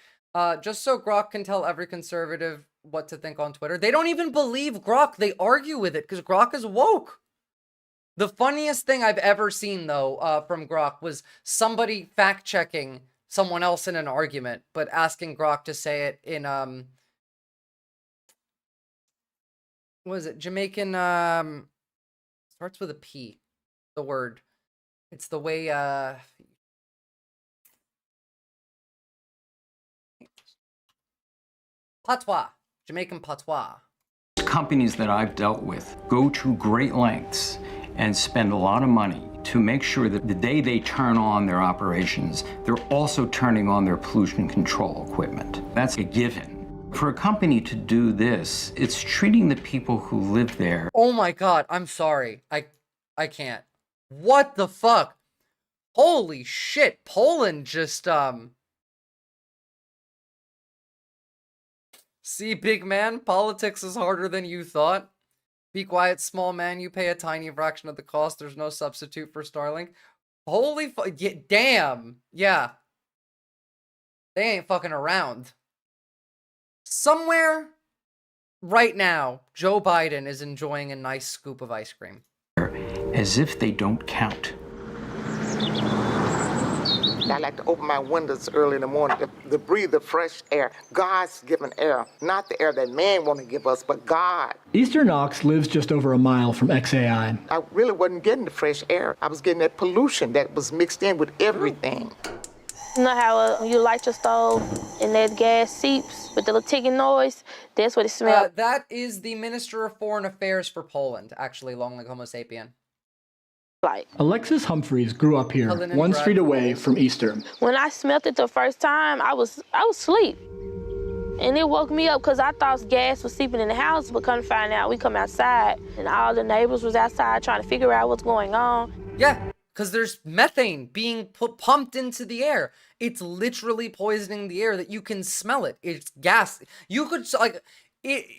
[SPEAKER 1] Just so Grok can tell every conservative what to think on Twitter. They don't even believe Grok. They argue with it because Grok is woke. The funniest thing I've ever seen, though, from Grok was somebody fact-checking someone else in an argument, but asking Grok to say it in, what is it? Jamaican, starts with a P, the word. It's the way, patois. Jamaican patois.
[SPEAKER 25] Companies that I've dealt with go to great lengths and spend a lot of money to make sure that the day they turn on their operations, they're also turning on their pollution control equipment. That's a given. For a company to do this, it's treating the people who live there.
[SPEAKER 1] Oh my God, I'm sorry. I can't. What the fuck? Holy shit, Poland just, See, big man, politics is harder than you thought. Be quiet, small man, you pay a tiny fraction of the cost. There's no substitute for Starlink. Holy yeah, damn. Yeah. They ain't fucking around. Somewhere right now, Joe Biden is enjoying a nice scoop of ice cream.
[SPEAKER 25] As if they don't count.
[SPEAKER 27] I like to open my windows early in the morning to breathe the fresh air. God's given air, not the air that man want to give us, but God.
[SPEAKER 26] Eastern Ox lives just over a mile from XAI.
[SPEAKER 27] I really wasn't getting the fresh air. I was getting that pollution that was mixed in with everything.
[SPEAKER 11] You know how you light your stove and that gas seeps with the little ticking noise? That's what it smells.
[SPEAKER 1] That is the Minister of Foreign Affairs for Poland, actually, long like Homo sapien.
[SPEAKER 11] Like
[SPEAKER 26] Alexis Humphreys grew up here,
[SPEAKER 1] Cullinan
[SPEAKER 26] one street
[SPEAKER 1] Bradford.
[SPEAKER 26] away from Eastern.
[SPEAKER 11] when I smelled it the first time, I was asleep. And it woke me up because I thought gas was seeping in the house, but come to find out we come outside and all the neighbors was outside trying to figure out what's going on.
[SPEAKER 1] Yeah, because there's methane being pumped into the air. It's literally poisoning the air that you can smell it. It's gas. You could, like,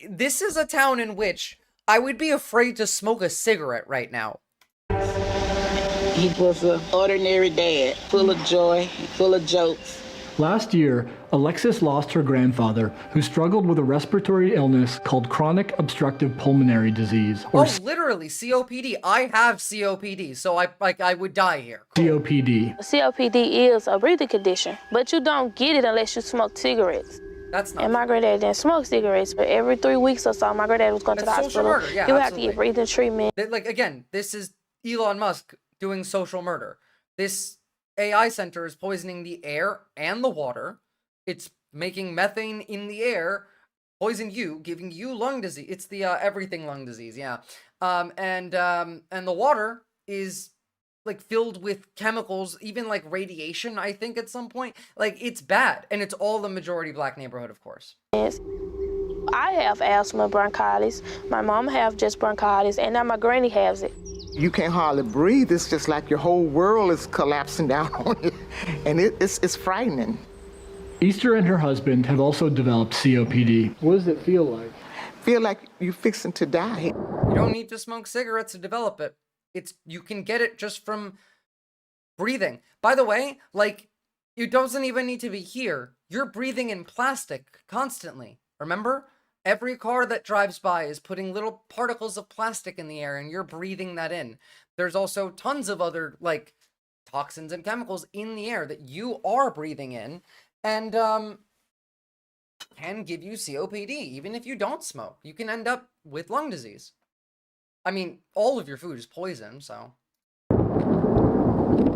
[SPEAKER 1] this is a town in which I would be afraid to smoke a cigarette right now.
[SPEAKER 2] He was an ordinary dad, full of joy, full of jokes.
[SPEAKER 26] Last year, Alexis lost her grandfather, who struggled with a respiratory illness called chronic obstructive pulmonary disease, or
[SPEAKER 1] Literally, COPD. I have COPD, so I would die here.
[SPEAKER 26] COPD.
[SPEAKER 11] COPD is a breathing condition, but you don't get it unless you smoke cigarettes.
[SPEAKER 1] That's not.
[SPEAKER 11] And my granddad didn't smoke cigarettes, but every 3 weeks or so, my granddad was going to the
[SPEAKER 1] That's social
[SPEAKER 11] hospital.
[SPEAKER 1] murder, yeah,
[SPEAKER 11] He would have to
[SPEAKER 1] absolutely.
[SPEAKER 11] get breathing treatment.
[SPEAKER 1] Like, again, this is Elon Musk doing social murder. This AI center is poisoning the air and the water. It's making methane in the air, poison you, giving you lung disease. It's the everything lung disease, yeah. And the water is like filled with chemicals, even like radiation, I think at some point. Like, it's bad, and it's all the majority black neighborhood, of course.
[SPEAKER 11] I have asthma, bronchitis. My mom have just bronchitis, and now my granny has it.
[SPEAKER 27] You can't hardly breathe. It's just like your whole world is collapsing down on you. And it's frightening.
[SPEAKER 26] Easter and her husband have also developed COPD. What does it feel like?
[SPEAKER 27] Feel like you're fixing to die.
[SPEAKER 1] You don't need to smoke cigarettes to develop it. You can get it just from breathing. By the way, like, it doesn't even need to be here. You're breathing in plastic constantly. Remember? Every car that drives by is putting little particles of plastic in the air, and you're breathing that in. There's also tons of other, like, toxins and chemicals in the air that you are breathing in, and can give you COPD, even if you don't smoke. You can end up with lung disease. I mean, all of your food is poison, so.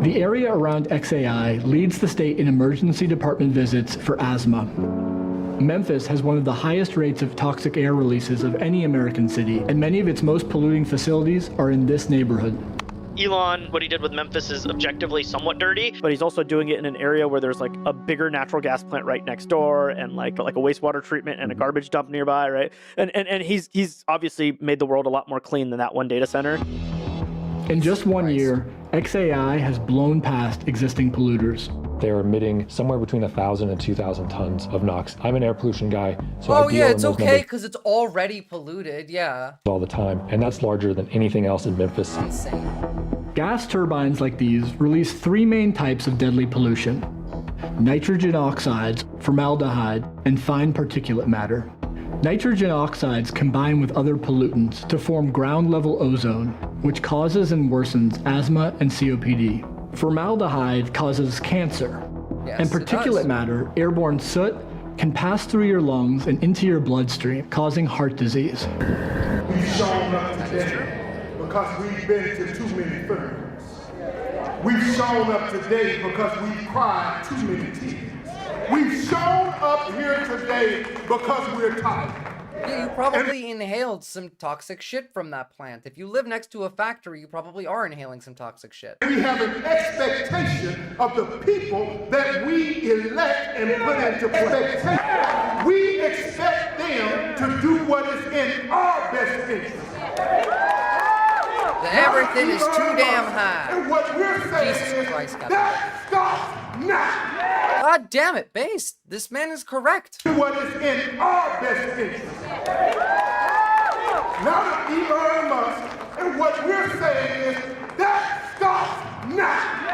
[SPEAKER 26] The area around XAI leads the state in emergency department visits for asthma. Memphis has one of the highest rates of toxic air releases of any American city, and many of its most polluting facilities are in this neighborhood.
[SPEAKER 3] Elon, what he did with Memphis is objectively somewhat dirty, but he's also doing it in an area where there's like a bigger natural gas plant right next door and like a wastewater treatment and a garbage dump nearby, right? And he's obviously made the world a lot more clean than that one data center.
[SPEAKER 26] In just 1 year, XAI has blown past existing polluters.
[SPEAKER 20] They're emitting somewhere between 1,000 and 2,000 tons of NOx. I'm an air pollution guy, so I deal
[SPEAKER 1] it's
[SPEAKER 20] in those
[SPEAKER 1] okay because it's already polluted, yeah.
[SPEAKER 20] all the time, and that's larger than anything else in Memphis.
[SPEAKER 1] Insane.
[SPEAKER 26] Gas turbines like these release 3 main types of deadly pollution: nitrogen oxides, formaldehyde, and fine particulate matter. Nitrogen oxides combine with other pollutants to form ground-level ozone, which causes and worsens asthma and COPD. Formaldehyde causes cancer, and particulate matter, airborne soot, can pass through your lungs and into your bloodstream, causing heart disease.
[SPEAKER 4] We've shown up today because we've been to too many funerals. We've shown up today because we've cried too many tears. We've shown up here today because we're tired.
[SPEAKER 1] Yeah, you probably inhaled some toxic shit from that plant. If you live next to a factory, you probably are inhaling some toxic shit.
[SPEAKER 4] We have an expectation of the people that we elect and put into place. We expect them to do what is in our best interest.
[SPEAKER 1] Everything is too damn high.
[SPEAKER 4] And what we're saying
[SPEAKER 1] Jesus Christ,
[SPEAKER 4] that stops now.
[SPEAKER 1] God damn it, Base. This man is correct.
[SPEAKER 4] What is in our best interest. Not Elon Musk. And what we're saying is that stops now.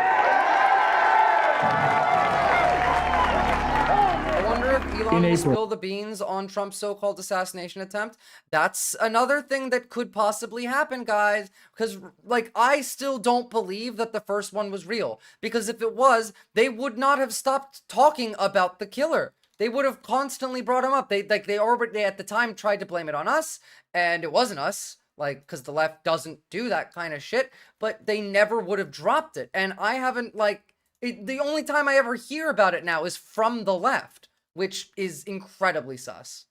[SPEAKER 1] I wonder if Elon will
[SPEAKER 26] April.
[SPEAKER 1] spill the beans on Trump's so-called assassination attempt. That's another thing that could possibly happen, guys. Because, like, I still don't believe that the first one was real. Because if it was, they would not have stopped talking about the killer. They would have constantly brought him up. They already at the time tried to blame it on us, and it wasn't us. Like, because the left doesn't do that kind of shit. But they never would have dropped it. And I haven't, like, the only time I ever hear about it now is from the left, which is incredibly sus.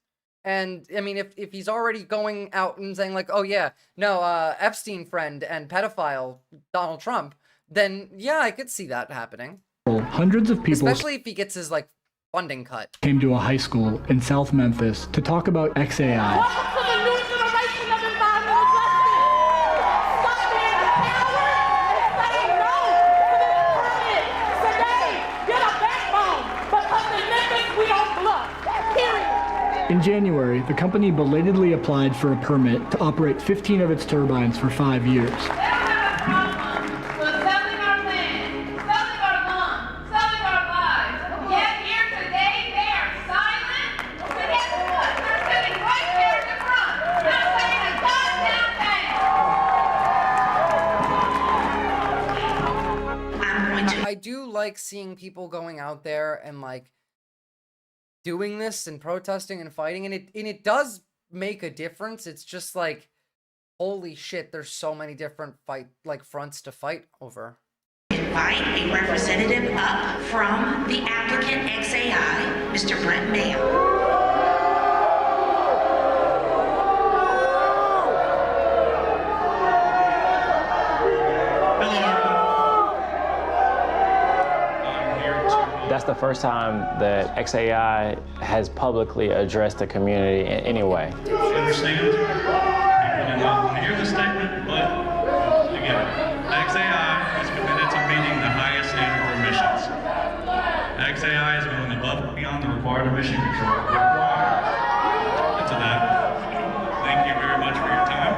[SPEAKER 1] And I mean, if he's already going out and saying like, oh yeah, no, Epstein friend and pedophile Donald Trump, then yeah, I could see that happening.
[SPEAKER 26] Hundreds of people,
[SPEAKER 1] especially if he gets his like funding cut,
[SPEAKER 26] came to a high school in South Memphis to talk about XAI. In January, the company belatedly applied for a permit to operate 15 of its turbines for 5 years.
[SPEAKER 1] I do like seeing people going out there and like doing this and protesting and fighting, and it does make a difference. It's just like, holy shit, there's so many different fronts to fight over.
[SPEAKER 5] Invite a representative up from the applicant XAI, Mr. Brent Mayo.
[SPEAKER 8] That's the first time that XAI has publicly addressed the community in any way.
[SPEAKER 6] I understand. People didn't want to hear the statement, but again, XAI is committed to meeting the highest standard for emissions. XAI is going above and beyond the required emission control required. And to that, thank you very much for your time.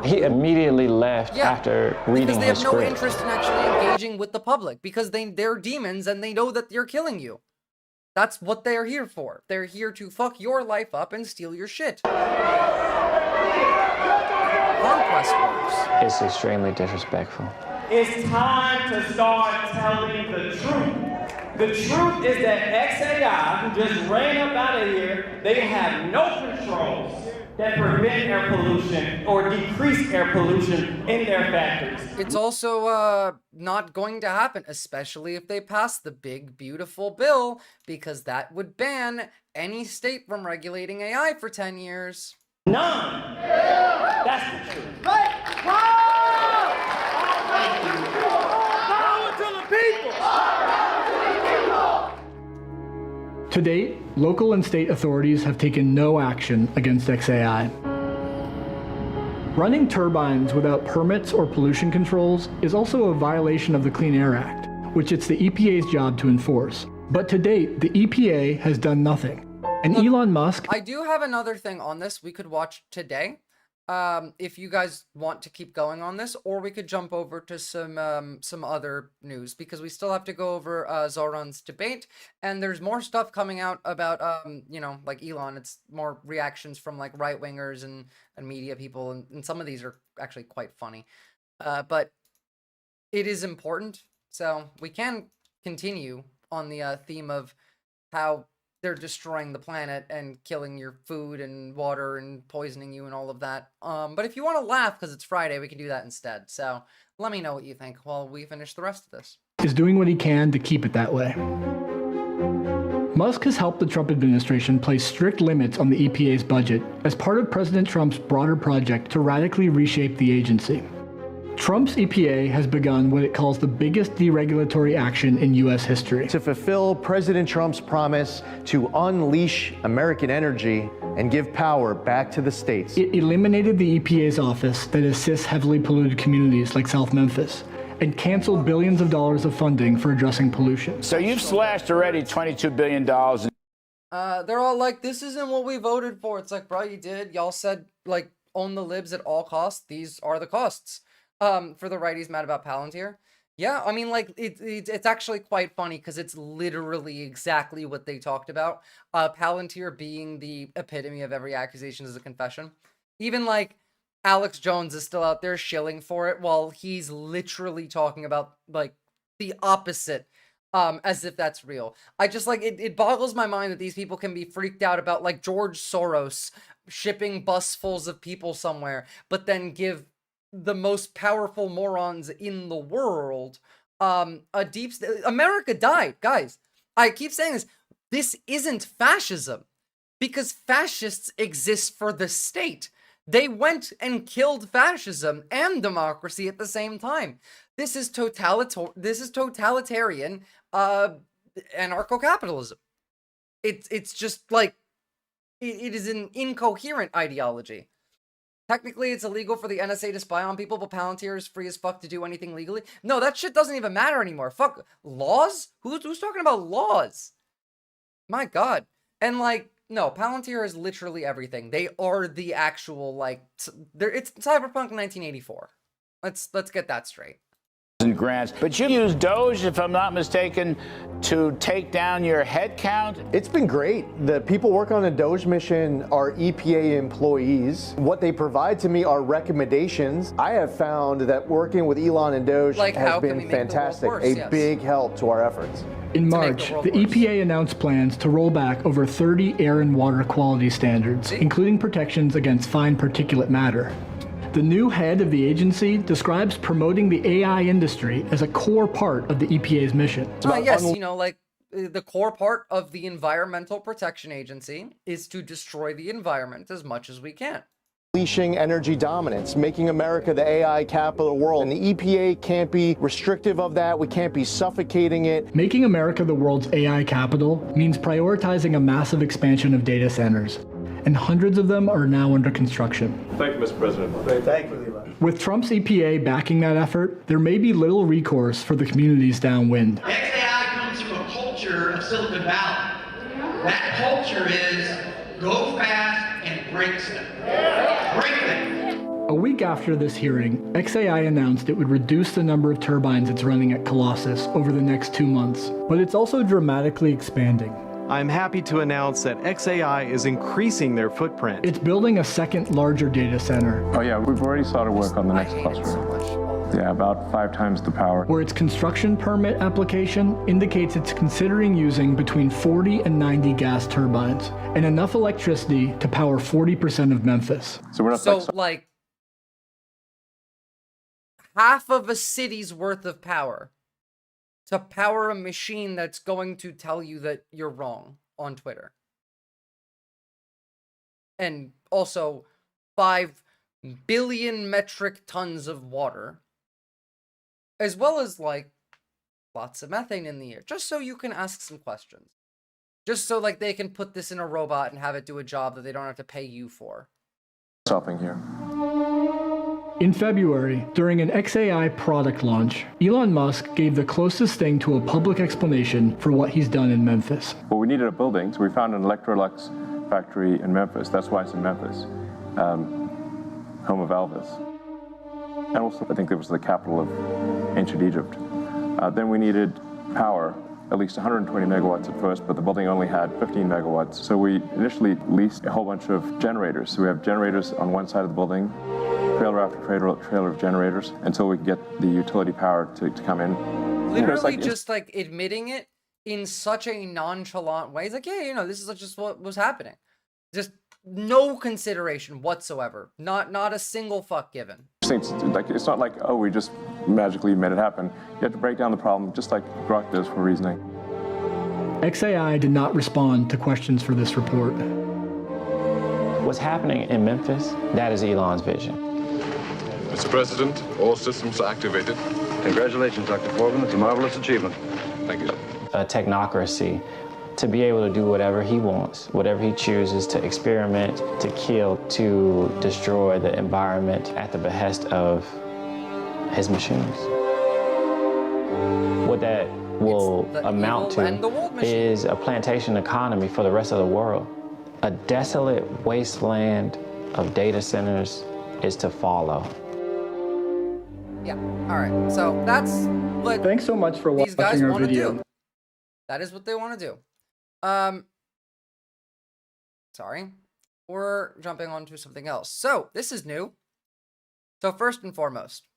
[SPEAKER 8] He immediately left after reading
[SPEAKER 1] because they
[SPEAKER 8] his
[SPEAKER 1] have no
[SPEAKER 8] script.
[SPEAKER 1] interest in actually engaging with the public, because they're demons and they know that you're killing you. That's what they're here for. They're here to fuck your life up and steal your shit. Conquest works.
[SPEAKER 8] It's extremely disrespectful.
[SPEAKER 12] It's time to start telling the truth. The truth is that XAI, who just ran up out of here, they have no controls that prevent air pollution or decrease air pollution in their factories.
[SPEAKER 1] It's also not going to happen, especially if they pass the big, beautiful bill, because that would ban any state from regulating AI for 10 years.
[SPEAKER 12] None. That's the truth. Power to the people.
[SPEAKER 26] To date, local and state authorities have taken no action against XAI. Running turbines without permits or pollution controls is also a violation of the Clean Air Act, which it's the EPA's job to enforce. But to date, the EPA has done nothing. And Elon Musk...
[SPEAKER 1] I do have another thing on this we could watch today, if you guys want to keep going on this, or we could jump over to some other news, because we still have to go over Zoran's debate, and there's more stuff coming out about, you know, like Elon. It's more reactions from like right-wingers and media people, and some of these are actually quite funny. But it is important, so we can continue on the theme of how they're destroying the planet and killing your food and water and poisoning you and all of that. But if you want to laugh because it's Friday, we can do that instead. So let me know what you think while we finish the rest of this.
[SPEAKER 26] Is doing what he can to keep it that way. Musk has helped the Trump administration place strict limits on the EPA's budget as part of President Trump's broader project to radically reshape the agency. Trump's EPA has begun what it calls the biggest deregulatory action in U.S. history.
[SPEAKER 14] To fulfill President Trump's promise to unleash American energy and give power back to the states.
[SPEAKER 26] It eliminated the EPA's office that assists heavily polluted communities like South Memphis and canceled billions of dollars of funding for addressing pollution.
[SPEAKER 15] So you've slashed already $22 billion.
[SPEAKER 1] They're all like, this isn't what we voted for. It's like, bro, you did. Y'all said, like, own the libs at all costs. These are the costs. For the righties mad about Palantir. Yeah, I mean, like, it's actually quite funny because it's literally exactly what they talked about. Palantir being the epitome of every accusation is a confession. Even, like, Alex Jones is still out there shilling for it while he's literally talking about, like, the opposite, as if that's real. I just, like, it boggles my mind that these people can be freaked out about, like, George Soros shipping busfuls of people somewhere, but then give the most powerful morons in the world a deep America died, guys. I keep saying this isn't fascism. Because fascists exist for the state. They went and killed fascism and democracy at the same time. This is totalitarian anarcho-capitalism. It's just like it is an incoherent ideology. Technically, it's illegal for the NSA to spy on people, but Palantir is free as fuck to do anything legally. No, that shit doesn't even matter anymore. Fuck laws? Who's talking about laws? My God. And like, no, Palantir is literally everything. They are the actual like, it's Cyberpunk 1984. Let's get that straight.
[SPEAKER 15] Grants, but you use Doge, if I'm not mistaken, to take down your head count.
[SPEAKER 14] It's been great. The people working on the Doge mission are EPA employees. What they provide to me are recommendations. I have found that working with Elon and Doge has been fantastic, big help to our efforts.
[SPEAKER 26] In March, the EPA announced plans to roll back over 30 air and water quality standards, including protections against fine particulate matter. The new head of the agency describes promoting the AI industry as a core part of the EPA's mission.
[SPEAKER 1] Yes, you know, like the core part of the Environmental Protection Agency is to destroy the environment as much as we can.
[SPEAKER 14] Unleashing energy dominance, making America the AI capital of the world. And the EPA can't be restrictive of that. We can't be suffocating it.
[SPEAKER 26] Making America the world's AI capital means prioritizing a massive expansion of data centers. And hundreds of them are now under construction.
[SPEAKER 21] Thank you, Mr. President.
[SPEAKER 22] Thank you, Levi.
[SPEAKER 26] With Trump's EPA backing that effort, there may be little recourse for the communities downwind.
[SPEAKER 7] XAI comes from a culture of Silicon Valley. That culture is go fast and break stuff. Break things.
[SPEAKER 26] A week after this hearing, XAI announced it would reduce the number of turbines it's running at Colossus over the next 2 months, but it's also dramatically expanding.
[SPEAKER 9] I'm happy to announce that XAI is increasing their footprint.
[SPEAKER 26] It's building a second larger data center.
[SPEAKER 21] Oh yeah, we've already started work on the next cluster. Yeah, about 5 times the power.
[SPEAKER 26] Where its construction permit application indicates it's considering using between 40 and 90 gas turbines and enough electricity to power 40% of Memphis.
[SPEAKER 21] So we're not
[SPEAKER 1] like half of a city's worth of power to power a machine that's going to tell you that you're wrong on Twitter. And also 5 billion metric tons of water, as well as like lots of methane in the air, just so you can ask some questions. Just so like they can put this in a robot and have it do a job that they don't have to pay you for.
[SPEAKER 21] Stopping here.
[SPEAKER 26] In February, during an XAI product launch, Elon Musk gave the closest thing to a public explanation for what he's done in Memphis.
[SPEAKER 21] Well, we needed a building, so we found an Electrolux factory in Memphis. That's why it's in Memphis, home of Elvis. And also, I think it was the capital of ancient Egypt. Then we needed power, at least 120 megawatts at first, but the building only had 15 megawatts. So we initially leased a whole bunch of generators. So we have generators on one side of the building, trailer after trailer of generators, until we get the utility power to come in.
[SPEAKER 1] Literally just like admitting it in such a nonchalant way. It's like, yeah, you know, this is just what was happening. Just no consideration whatsoever. Not a single fuck given.
[SPEAKER 21] It's not like, oh, we just magically made it happen. You have to break down the problem, just like Grok does for reasoning.
[SPEAKER 26] XAI did not respond to questions for this report.
[SPEAKER 8] What's happening in Memphis, that is Elon's vision.
[SPEAKER 10] Mr. President, all systems activated. Congratulations, Dr. Foreman. It's a marvelous achievement. Thank you.
[SPEAKER 8] A technocracy to be able to do whatever he wants, whatever he chooses, to experiment, to kill, to destroy the environment at the behest of his machines. What that will amount to is a plantation economy for the rest of the world. A desolate wasteland of data centers is to follow.
[SPEAKER 1] Yeah, all right. So that's what
[SPEAKER 26] Thanks so much for
[SPEAKER 1] these guys
[SPEAKER 26] watching our
[SPEAKER 1] want to
[SPEAKER 26] video.
[SPEAKER 1] do. That is what they want to do. Sorry. We're jumping on to something else. So, this is new. So, first and foremost,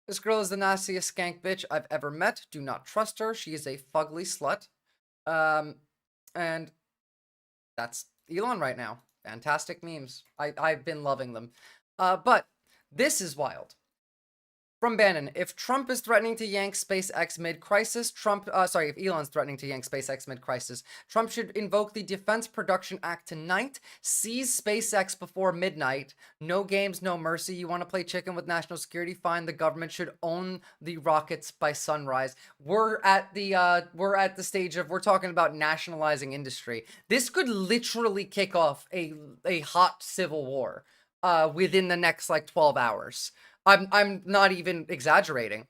[SPEAKER 1] this girl is the nastiest skank bitch I've ever met. Do not trust her. She is a fugly slut. And that's Elon right now. Fantastic memes. I've been loving them. But this is wild. From Bannon, if Trump is threatening to yank SpaceX mid-crisis, if Elon's threatening to yank SpaceX mid-crisis, Trump should invoke the Defense Production Act tonight, seize SpaceX before midnight, no games, no mercy. You want to play chicken with national security? Fine, the government should own the rockets by sunrise. We're at the stage of, we're talking about nationalizing industry. This could literally kick off a hot civil war within the next, like, 12 hours. I'm not even exaggerating.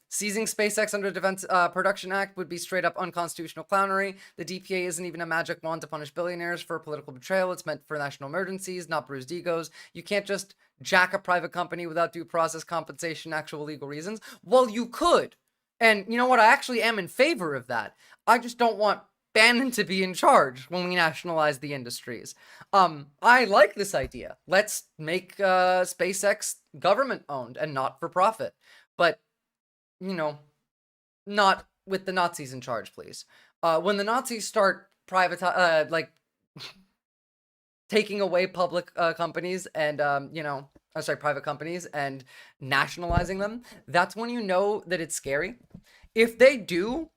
[SPEAKER 1] Seizing SpaceX under Defense Production Act would be straight up unconstitutional clownery. The DPA isn't even a magic wand to punish billionaires for political betrayal. It's meant for national emergencies, not bruised egos. You can't just jack a private company without due process, compensation, actual legal reasons. Well, you could. And you know what? I actually am in favor of that. I just don't want Bannon to be in charge when we nationalize the industries. I like this idea. Let's make SpaceX government owned and not for profit. But, you know, not with the Nazis in charge, please. When the Nazis start taking away public companies and, private companies and nationalizing them, that's when you know that it's scary. If they do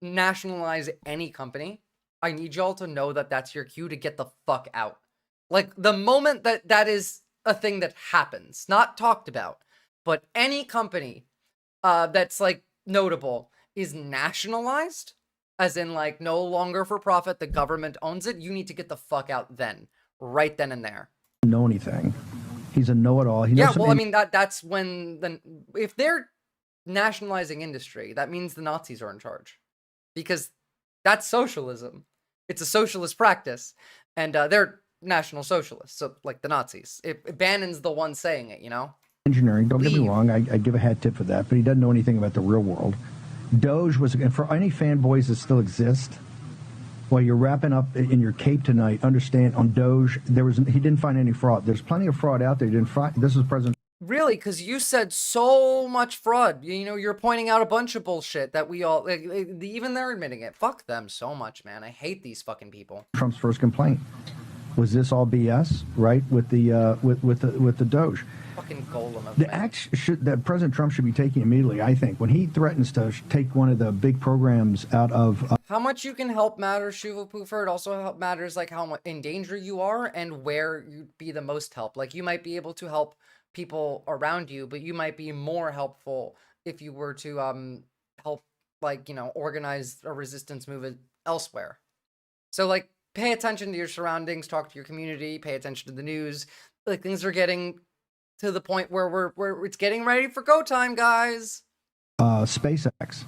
[SPEAKER 1] nationalize any company, I need y'all to know that that's your cue to get the fuck out. Like, the moment that is a thing that happens, not talked about, but any company that's, like, notable is nationalized, as in, like, no longer for profit, the government owns it, you need to get the fuck out then. Right then and there.
[SPEAKER 13] Know anything. He's a know-it-all.
[SPEAKER 1] Yeah, well, I mean, that's when, if they're nationalizing industry, that means the Nazis are in charge. Because that's socialism. It's a socialist practice. And they're national socialists, so like the Nazis. Bannon's the one saying it, you know?
[SPEAKER 13] Engineering, don't get me wrong, I give a hat tip for that, but he doesn't know anything about the real world. Doge was, and for any fanboys that still exist, while you're wrapping up in your cape tonight, understand on Doge, he didn't find any fraud. There's plenty of fraud out there. He didn't find, this is President.
[SPEAKER 1] Really? Because you said so much fraud. You know, you're pointing out a bunch of bullshit that we all, even they're admitting it. Fuck them so much, man. I hate these fucking people.
[SPEAKER 13] Trump's first complaint was this all BS, right? With the with the Doge.
[SPEAKER 1] Fucking golem of
[SPEAKER 13] the act that President Trump should be taking immediately, I think, when he threatens to take one of the big programs out of.
[SPEAKER 1] How much you can help matters, Shuva Poofer. It also matters like how much in danger you are and where you'd be the most help. Like you might be able to help people around you, but you might be more helpful if you were to help, like, you know, organize a resistance movement elsewhere. So like pay attention to your surroundings, talk to your community, pay attention to the news. Like things are getting to the point where it's getting ready for go time, guys.
[SPEAKER 13] SpaceX.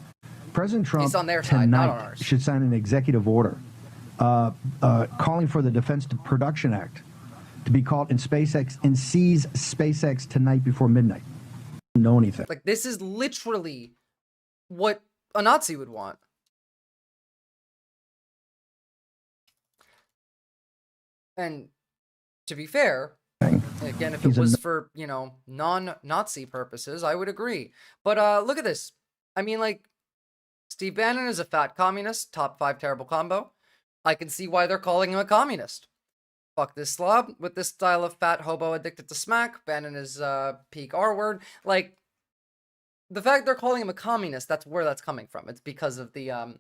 [SPEAKER 13] President Trump
[SPEAKER 1] He's on their
[SPEAKER 13] tonight
[SPEAKER 1] side, not on ours.
[SPEAKER 13] Should sign an executive order calling for the Defense Production Act to be called in SpaceX and seize SpaceX tonight before midnight. Don't know anything.
[SPEAKER 1] Like this is literally what a Nazi would want. And to be fair, again, if it was for, you know, non-Nazi purposes, I would agree. But look at this. I mean, like, Steve Bannon is a fat communist, top 5 terrible combo. I can see why they're calling him a communist. Fuck this slob. With this style of fat hobo addicted to smack, Bannon is peak R-word. Like, the fact they're calling him a communist, that's where that's coming from. It's because of the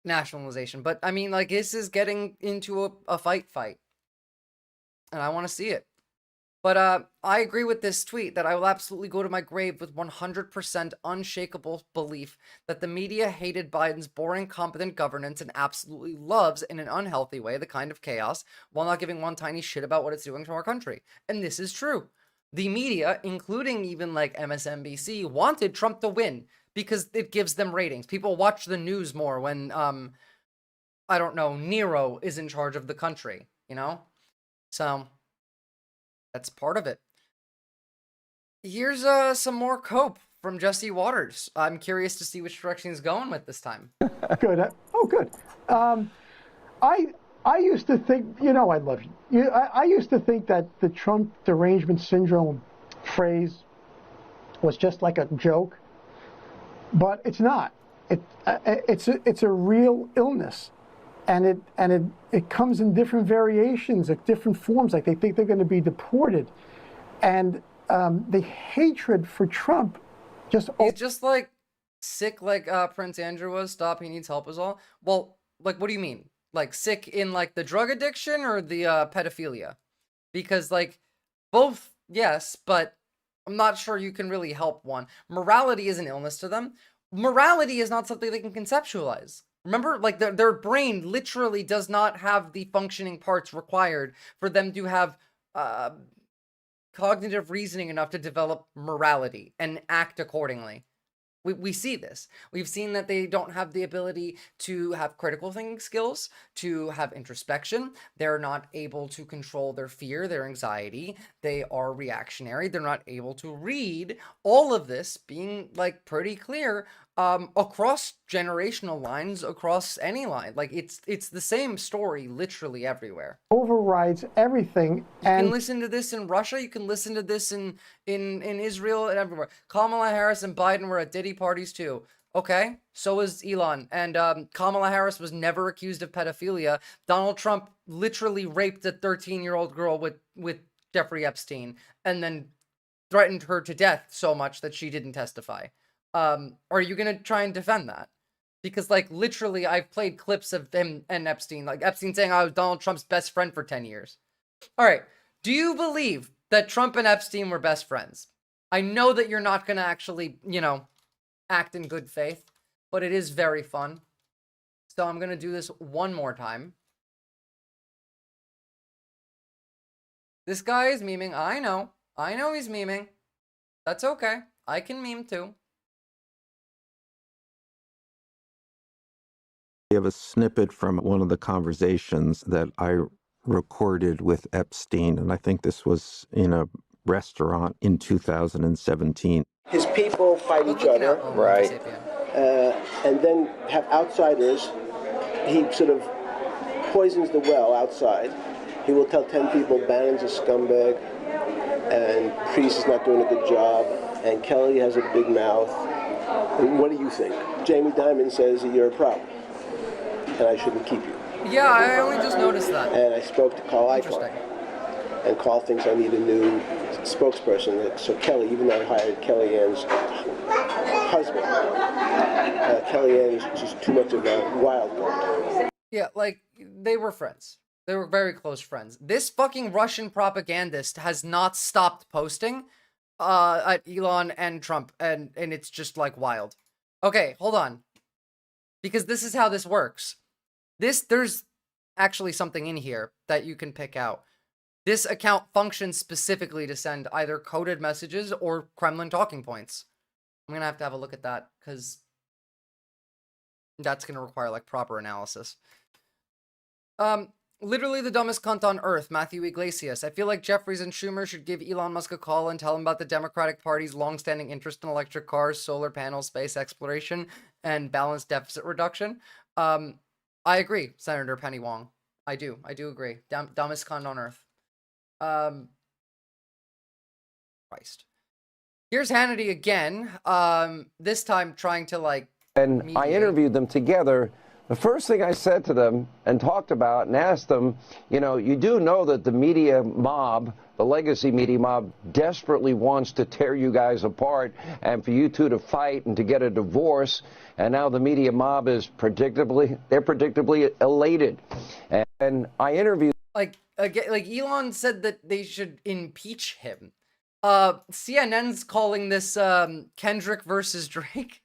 [SPEAKER 1] nationalization. But, I mean, like, this is getting into a fight. And I want to see it. But I agree with this tweet that I will absolutely go to my grave with 100% unshakable belief that the media hated Biden's boring, competent governance and absolutely loves, in an unhealthy way, the kind of chaos, while not giving one tiny shit about what it's doing to our country. And this is true. The media, including even like MSNBC, wanted Trump to win because it gives them ratings. People watch the news more when, I don't know, Nero is in charge of the country, you know? So that's part of it. Here's some more cope from Jesse Waters. I'm curious to see which direction he's going with this time.
[SPEAKER 16] Good. Oh, good. I used to think, you know, I love you. I used to think that the Trump derangement syndrome phrase was just like a joke, but it's not. It's a real illness. And it comes in different variations, at different forms. Like they think they're going to be deported, and the hatred for Trump just...
[SPEAKER 1] He's just like sick like Prince Andrew was. Stop, he needs help is all. Well, like, what do you mean? Like sick in like the drug addiction or the pedophilia? Because like both, yes, but I'm not sure you can really help one. Morality is an illness to them. Morality is not something they can conceptualize. Remember, like their brain literally does not have the functioning parts required for them to have cognitive reasoning enough to develop morality and act accordingly. We see this. We've seen that they don't have the ability to have critical thinking skills, to have introspection. They're not able to control their fear, their anxiety. They are reactionary. They're not able to read. All of this being like pretty clear across generational lines, across any line. Like it's the same story literally everywhere.
[SPEAKER 16] Overrides everything.
[SPEAKER 1] You can listen to this in Russia. You can listen to this in Israel and everywhere. Kamala Harris and Biden were at Diddy parties too. Okay, so was Elon. And Kamala Harris was never accused of pedophilia. Donald Trump literally raped a 13-year-old girl with Jeffrey Epstein and then threatened her to death so much that she didn't testify. Are you gonna try and defend that? Because like literally I've played clips of him and Epstein, like Epstein saying I was Donald Trump's best friend for 10 years. All right, do you believe that Trump and Epstein were best friends? I know that you're not gonna actually, you know, act in good faith, but it is very fun. So I'm gonna do this one more time. This guy is memeing. I know he's memeing. That's okay. I can meme too.
[SPEAKER 2] We have a snippet from one of the conversations that I recorded with Epstein, and I think this was in a restaurant in 2017.
[SPEAKER 17] His people fight each other,
[SPEAKER 2] Right.
[SPEAKER 17] and then have outsiders. He sort of poisons the well outside. He will tell 10 people Bannon's a scumbag, and Priest is not doing a good job, and Kelly has a big mouth. And what do you think? Jamie Dimon says that you're a problem, and I shouldn't keep you.
[SPEAKER 1] Yeah, I only just noticed that.
[SPEAKER 17] And I spoke to Carl Icahn, and Carl thinks I need a new spokesperson. So Kelly, even though I hired Kellyanne's husband, Kellyanne's just too much of a wild card.
[SPEAKER 1] Yeah, like, they were friends. They were very close friends. This fucking Russian propagandist has not stopped posting at Elon and Trump, and it's just, like, wild. Okay, hold on. Because this is how this works. There's actually something in here that you can pick out. This account functions specifically to send either coded messages or Kremlin talking points. I'm gonna have to have a look at that, because that's gonna require, like, proper analysis. Literally the dumbest cunt on earth, Matthew Iglesias. I feel like Jeffries and Schumer should give Elon Musk a call and tell him about the Democratic Party's long-standing interest in electric cars, solar panels, space exploration, and balanced deficit reduction. I agree, Senator Penny Wong. I do agree. Dumbest cunt on earth. Christ. Here's Hannity again. This time trying to, like,
[SPEAKER 18] and
[SPEAKER 1] mediate.
[SPEAKER 18] I interviewed them together. The first thing I said to them and talked about and asked them, you know, you do know that the media mob, the legacy media mob, desperately wants to tear you guys apart and for you two to fight and to get a divorce. And now the media mob is predictably elated. And I interviewed.
[SPEAKER 1] Like Elon said that they should impeach him. CNN's calling this Kendrick versus Drake.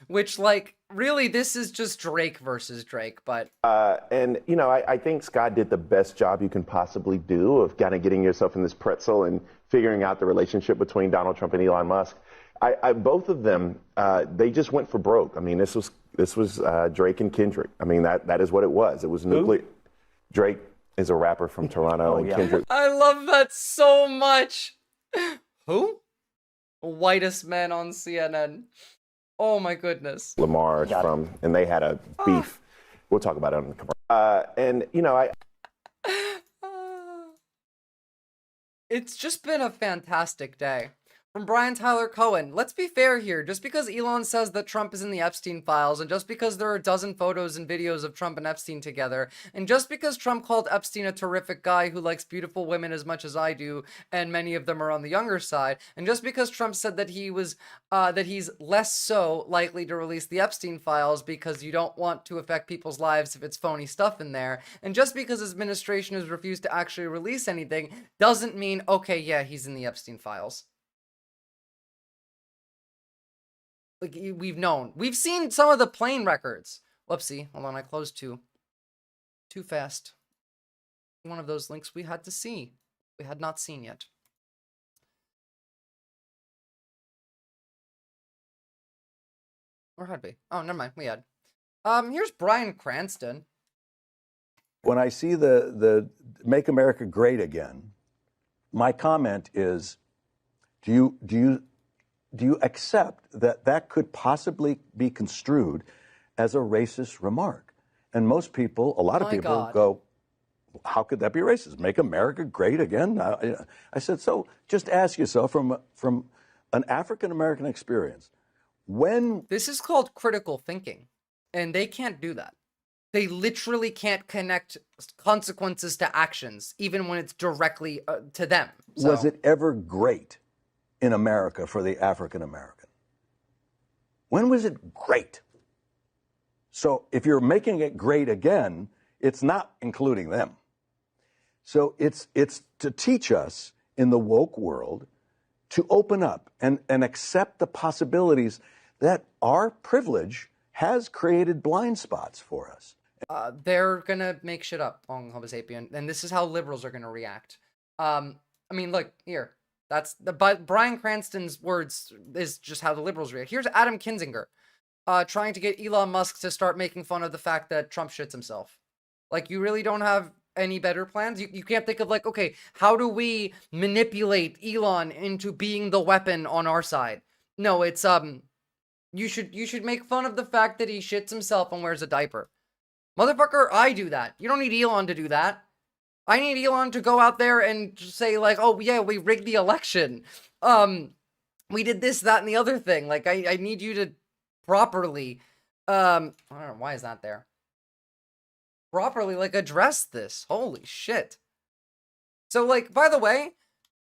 [SPEAKER 1] Which, like, really, this is just Drake versus Drake, but...
[SPEAKER 19] And, you know, I think Scott did the best job you can possibly do of kind of getting yourself in this pretzel and figuring out the relationship between Donald Trump and Elon Musk. Both of them, they just went for broke. I mean, this was Drake and Kendrick. I mean, that is what it was. It was nuclear. Drake is a rapper from Toronto, and Kendrick...
[SPEAKER 1] I love that so much! Who? Whitest man on CNN. Oh my goodness.
[SPEAKER 19] Lamar from, and they had a beef. We'll talk about it on the commercial. And, you know,
[SPEAKER 1] It's just been a fantastic day. From Brian Tyler Cohen, let's be fair here. Just because Elon says that Trump is in the Epstein files, and just because there are a dozen photos and videos of Trump and Epstein together, and just because Trump called Epstein a terrific guy who likes beautiful women as much as I do, and many of them are on the younger side, and just because Trump said that he's less so likely to release the Epstein files because you don't want to affect people's lives if it's phony stuff in there, and just because his administration has refused to actually release anything, doesn't mean, okay, yeah, he's in the Epstein files. Like, we've known. We've seen some of the plane records. Whoopsie. Hold on, I closed too fast. One of those links we had to see. We had not seen yet. Or had we? Oh, never mind. We had. Here's Bryan Cranston.
[SPEAKER 3] When I see the Make America Great Again, my comment is, do you accept that that could possibly be construed as a racist remark? And most people, a lot of people go, how could that be racist? Make America great again? I said, so just ask yourself from an African-American experience, when...
[SPEAKER 1] This is called critical thinking, and they can't do that. They literally can't connect consequences to actions, even when it's directly to them. So.
[SPEAKER 3] Was it ever great in America for the African American? When was it great? So if you're making it great again, it's not including them. So it's to teach us in the woke world to open up and accept the possibilities that our privilege has created blind spots for us.
[SPEAKER 1] They're gonna make shit up on Homo sapien, and this is how liberals are gonna react. I mean, look here. But Bryan Cranston's words is just how the liberals react. Here's Adam Kinzinger, trying to get Elon Musk to start making fun of the fact that Trump shits himself. Like, you really don't have any better plans? You can't think of, like, okay, how do we manipulate Elon into being the weapon on our side? No, it's, you should make fun of the fact that he shits himself and wears a diaper. Motherfucker, I do that. You don't need Elon to do that. I need Elon to go out there and say, like, oh, yeah, we rigged the election. We did this, that, and the other thing. Like, I need you to properly, I don't know, why is that there? Properly, like, address this. Holy shit. So, like, by the way,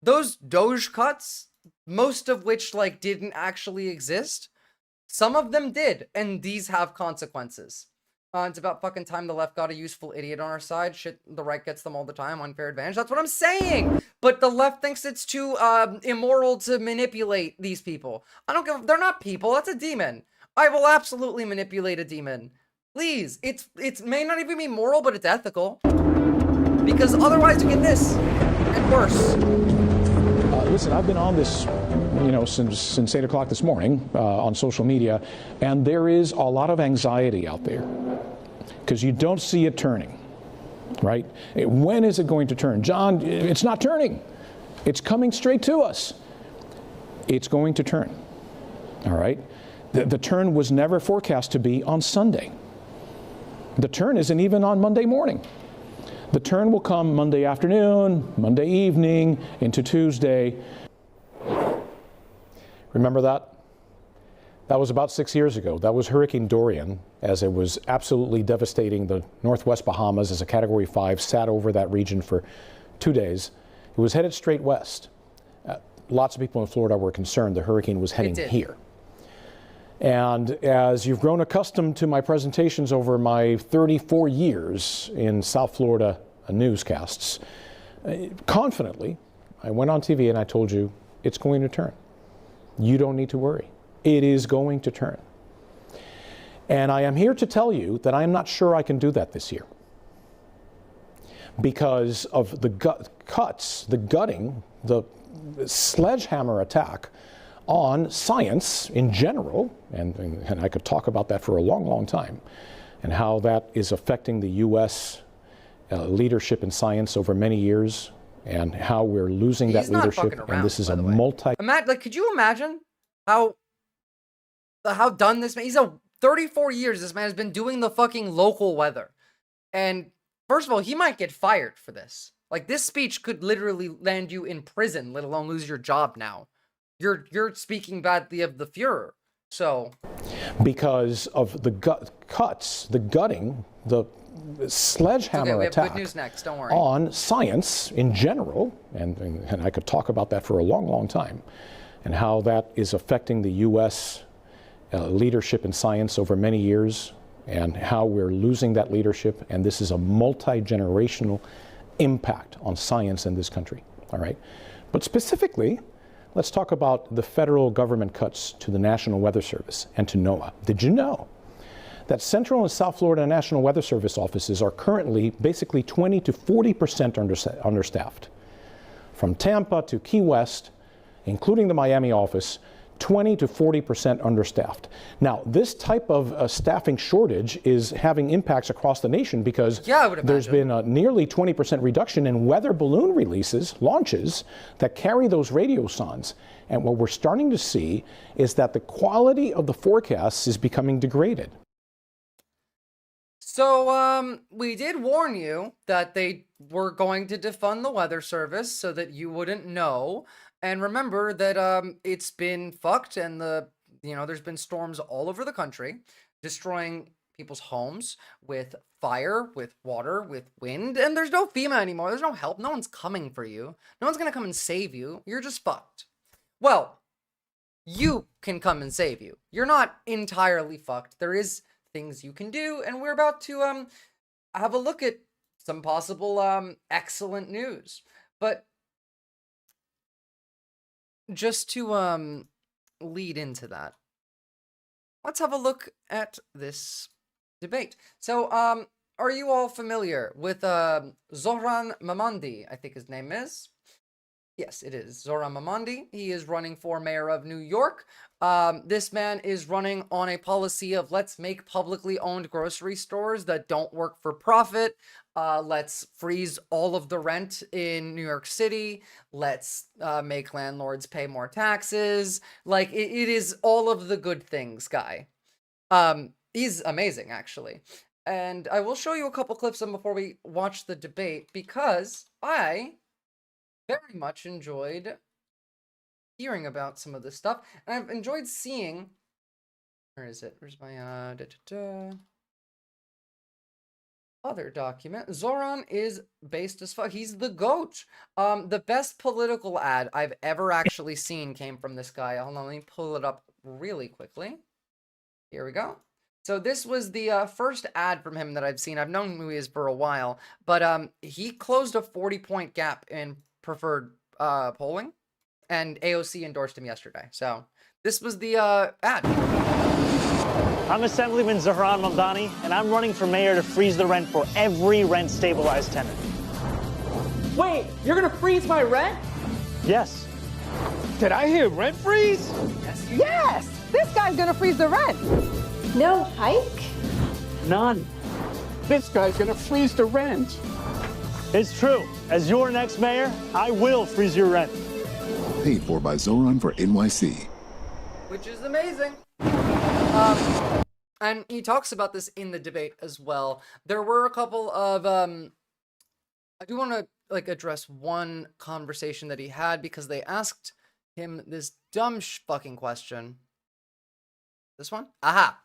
[SPEAKER 1] those Doge cuts, most of which, like, didn't actually exist, some of them did, and these have consequences. It's about fucking time the left got a useful idiot on our side. Shit, the right gets them all the time. Unfair advantage. That's what I'm saying. But the left thinks it's too immoral to manipulate these people. I don't give. They're not people. That's a demon. I will absolutely manipulate a demon. Please. It may not even be moral, but it's ethical. Because otherwise you get this and worse.
[SPEAKER 11] Listen, I've been on this, since 8 o'clock this morning on social media, and there is a lot of anxiety out there because you don't see it turning, right? When is it going to turn? John, it's not turning. It's coming straight to us. It's going to turn, all right? The turn was never forecast to be on Sunday. The turn isn't even on Monday morning. The turn will come Monday afternoon, Monday evening, into Tuesday. Remember that? That was about 6 years ago. That was Hurricane Dorian, as it was absolutely devastating the Northwest Bahamas as a Category 5, sat over that region for 2 days. It was headed straight west. Lots of people in Florida were concerned the hurricane was heading here. And as you've grown accustomed to my presentations over my 34 years in South Florida newscasts, confidently, I went on TV and I told you, it's going to turn. You don't need to worry. It is going to turn. And I am here to tell you that I am not sure I can do that this year because of the cuts, the gutting, the sledgehammer attack on science in general, and I could talk about that for a long, long time, and how that is affecting the U.S. Leadership in science over many years, and how we're losing that leadership. And this is a
[SPEAKER 1] could you imagine how done this man? He's 34 years. This man has been doing the fucking local weather, and first of all, he might get fired for this. Like, this speech could literally land you in prison, let alone lose your job now. you're speaking badly of the Fuhrer. So,
[SPEAKER 11] because of the cuts, the gutting, the sledgehammer
[SPEAKER 1] we have
[SPEAKER 11] attack
[SPEAKER 1] good news next, don't worry.
[SPEAKER 11] on science in general, and I could talk about that for a long, long time, and how that is affecting the U.S. Leadership in science over many years, and how we're losing that leadership, and this is a multi-generational impact on science in this country, all right? But specifically, let's talk about the federal government cuts to the National Weather Service and to NOAA. Did you know that Central and South Florida National Weather Service offices are currently basically 20 to 40% understaffed? From Tampa to Key West, including the Miami office, 20 to 40% understaffed. Now, this type of staffing shortage is having impacts across the nation because there's been a nearly 20% reduction in weather balloon launches that carry those radiosondes. And what we're starting to see is that the quality of the forecasts is becoming degraded.
[SPEAKER 1] So, we did warn you that they were going to defund the Weather Service so that you wouldn't know. And remember that it's been fucked, and there's been storms all over the country, destroying people's homes with fire, with water, with wind, and there's no FEMA anymore. There's no help. No one's coming for you. No one's gonna come and save you. You're just fucked. Well, you can come and save you. You're not entirely fucked. There is things you can do, and we're about to have a look at some possible excellent news. But just to lead into that, let's have a look at this debate. So, are you all familiar with Zohran Mamandi, I think his name is? Yes, it is Zohran Mamandi. He is running for mayor of New York. This man is running on a policy of let's make publicly owned grocery stores that don't work for profit. Let's freeze all of the rent in New York City. Let's make landlords pay more taxes. Like, it is all of the good things, guy. He's amazing, actually. And I will show you a couple clips of him before we watch the debate, because I very much enjoyed hearing about some of this stuff. And I've enjoyed seeing... Where is it? Where's my... other document. Zoran is based as fuck. He's the GOAT. The best political ad I've ever actually seen came from this guy. Hold on, let me pull it up really quickly. Here we go. So this was the first ad from him that I've seen. I've known who he is for a while, but he closed a 40-point gap in preferred polling, and AOC endorsed him yesterday. So this was the ad.
[SPEAKER 4] I'm Assemblyman Zohran Mamdani, and I'm running for mayor to freeze the rent for every rent-stabilized tenant.
[SPEAKER 12] Wait, you're gonna freeze my rent?
[SPEAKER 4] Yes.
[SPEAKER 5] Did I hear rent freeze?
[SPEAKER 20] Yes! This guy's gonna freeze the rent. No hike?
[SPEAKER 4] None.
[SPEAKER 5] This guy's gonna freeze the rent.
[SPEAKER 4] It's true. As your next mayor, I will freeze your rent.
[SPEAKER 23] Paid for by Zoran for NYC.
[SPEAKER 1] Which is amazing. And he talks about this in the debate as well. There were a couple of, I do want to, address one conversation that he had, because they asked him this dumb fucking question. This one? Aha!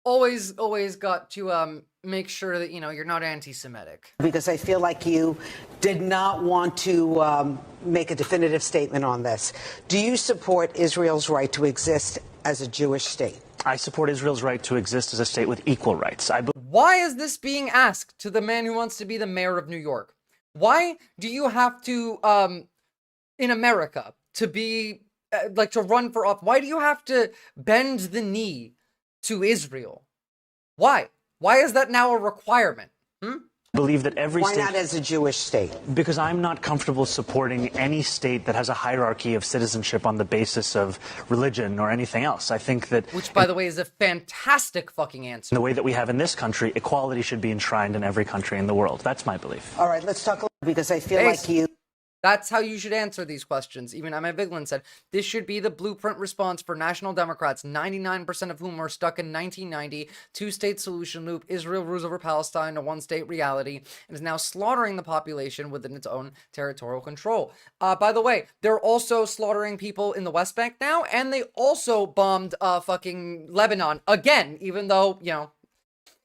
[SPEAKER 1] Always got to, make sure that, you're not anti-Semitic.
[SPEAKER 24] Because I feel like you did not want to make a definitive statement on this. Do you support Israel's right to exist as a Jewish state?
[SPEAKER 4] I support Israel's right to exist as a state with equal rights.
[SPEAKER 1] Why is this being asked to the man who wants to be the mayor of New York? Why do you have to, in America, to be, to run for office? Why do you have to bend the knee to Israel? Why? Why is that now a requirement?
[SPEAKER 4] Believe that every
[SPEAKER 24] Why
[SPEAKER 4] state...
[SPEAKER 24] not as a Jewish state?
[SPEAKER 4] Because I'm not comfortable supporting any state that has a hierarchy of citizenship on the basis of religion or anything else. I think that...
[SPEAKER 1] Which, by the way, is a fantastic fucking answer.
[SPEAKER 4] In the way that we have in this country, equality should be enshrined in every country in the world. That's my belief.
[SPEAKER 24] All right, let's talk a little, because I feel like you...
[SPEAKER 1] That's how you should answer these questions. Even Emma Vigeland said, this should be the blueprint response for national Democrats, 99% of whom were stuck in 1990, two-state solution loop, Israel rules over Palestine, a one-state reality, and is now slaughtering the population within its own territorial control. By the way, they're also slaughtering people in the West Bank now, and they also bombed fucking Lebanon again, even though, you know,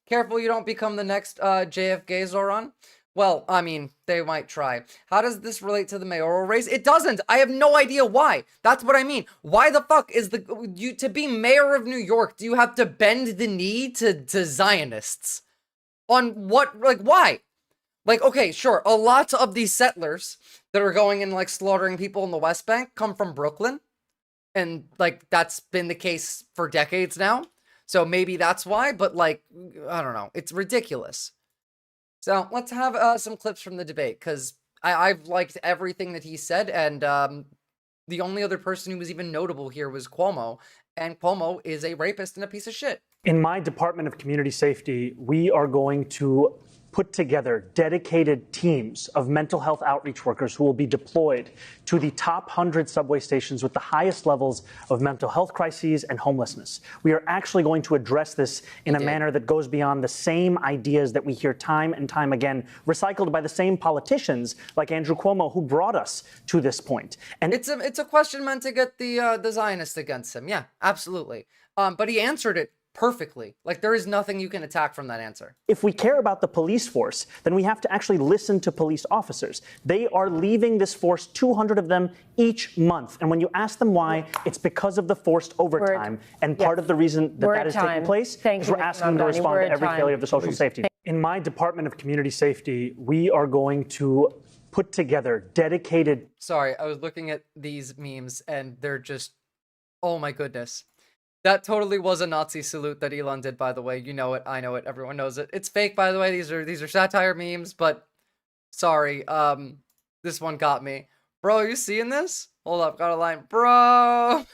[SPEAKER 1] careful you don't become the next JFK, Zoran. Well, I mean, they might try. How does this relate to the mayoral race? It doesn't. I have no idea why. That's what I mean. Why the fuck is to be mayor of New York, do you have to bend the knee to Zionists? On what, like, why? Like, okay, sure, a lot of these settlers that are going and, like, slaughtering people in the West Bank come from Brooklyn. And, like, that's been the case for decades now. So maybe that's why, but, like, I don't know. It's ridiculous. So let's have some clips from the debate, because I've liked everything that he said, and the only other person who was even notable here was Cuomo, and Cuomo is a rapist and a piece of shit.
[SPEAKER 4] In my Department of Community Safety, we are going to put together dedicated teams of mental health outreach workers who will be deployed to the top 100 subway stations with the highest levels of mental health crises and homelessness. We are actually going to address this in a manner that goes beyond the same ideas that we hear time and time again, recycled by the same politicians like Andrew Cuomo, who brought us to this point. And
[SPEAKER 1] it's a question meant to get the Zionists against him. Yeah, absolutely. But he answered it perfectly. Like, there is nothing you can attack from that answer.
[SPEAKER 4] If we care about the police force, then we have to actually listen to police officers. They are leaving this force, 200 of them each month. And when you ask them why, it's because of the forced overtime. And part of the reason that that is taking place is we're asking them to respond to every failure of the social safety. In my Department of Community Safety, we are going to put together dedicated...
[SPEAKER 1] Sorry, I was looking at these memes and they're just, oh my goodness. That totally was a Nazi salute that Elon did, by the way. You know it, I know it, everyone knows it. It's fake, by the way. These are satire memes, but sorry, this one got me. Bro, are you seeing this? Hold up, got a line. Bro!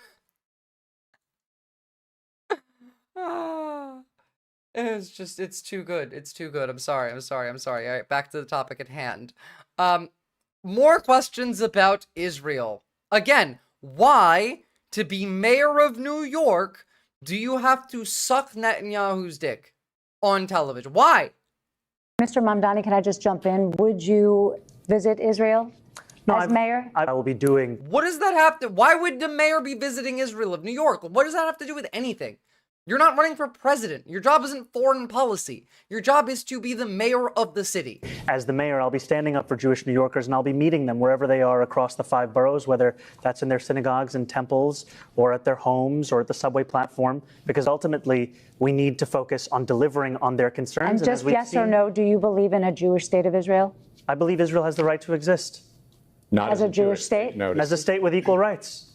[SPEAKER 1] It's just, it's too good. It's too good. I'm sorry. All right, back to the topic at hand. More questions about Israel. Again, why, to be mayor of New York, do you have to suck Netanyahu's dick on television? Why?
[SPEAKER 6] Mr. Mamdani, can I just jump in? Would you visit Israel as mayor?
[SPEAKER 4] I will be doing...
[SPEAKER 1] What does that have to... Why would the mayor be visiting Israel of New York? What does that have to do with anything? You're not running for president. Your job isn't foreign policy. Your job is to be the mayor of the city.
[SPEAKER 4] As the mayor, I'll be standing up for Jewish New Yorkers, and I'll be meeting them wherever they are across the 5 boroughs, whether that's in their synagogues and temples, or at their homes, or at the subway platform, because ultimately we need to focus on delivering on their concerns.
[SPEAKER 6] And just yes or no, do you believe in a Jewish state of Israel?
[SPEAKER 4] I believe Israel has the right to exist.
[SPEAKER 6] Not as a Jewish state?
[SPEAKER 4] As a state with equal rights.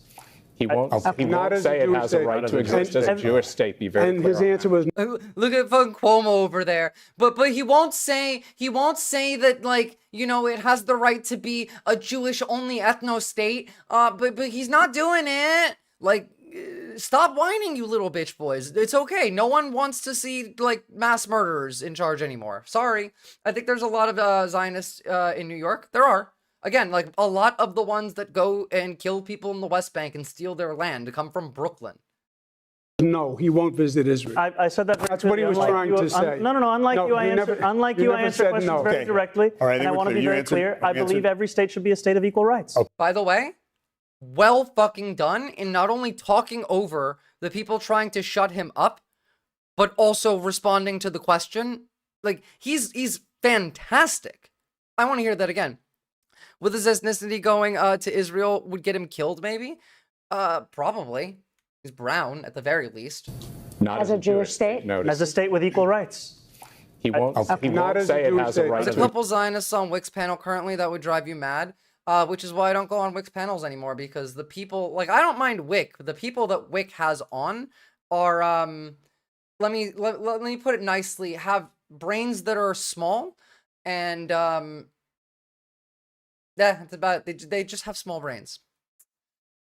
[SPEAKER 5] He won't say it has a right to exist as a Jewish state. Be very clear.
[SPEAKER 16] And his answer was,
[SPEAKER 1] look at fucking Cuomo over there. But he won't say that, like, you know, it has the right to be a Jewish only ethno state. But he's not doing it. Like, stop whining, you little bitch boys. It's okay. No one wants to see, like, mass murderers in charge anymore. Sorry. I think there's a lot of Zionists in New York. There are. Again, like, a lot of the ones that go and kill people in the West Bank and steal their land come from Brooklyn.
[SPEAKER 16] no, he won't visit Israel.
[SPEAKER 4] I said that.
[SPEAKER 16] That's what he was trying to say.
[SPEAKER 4] No. Unlike you, I answer questions very directly.
[SPEAKER 5] All right,
[SPEAKER 4] and I want to be very clear. I believe every state should be a state of equal rights.
[SPEAKER 1] By the way, well fucking done in not only talking over the people trying to shut him up, but also responding to the question. Like, he's fantastic. I want to hear that again. With his ethnicity going to Israel would get him killed, maybe? Probably. He's brown, at the very least.
[SPEAKER 6] Not as a Jewish state?
[SPEAKER 4] As a state with equal rights.
[SPEAKER 5] He won't say it has a right to...
[SPEAKER 1] There's a couple Zionists on Wix panel currently that would drive you mad, which is why I don't go on Wix panels anymore, because the people... Like, I don't mind Wick, but the people that Wick has on are... Let me put it nicely, have brains that are small, and... Yeah, that's about it. They just have small brains.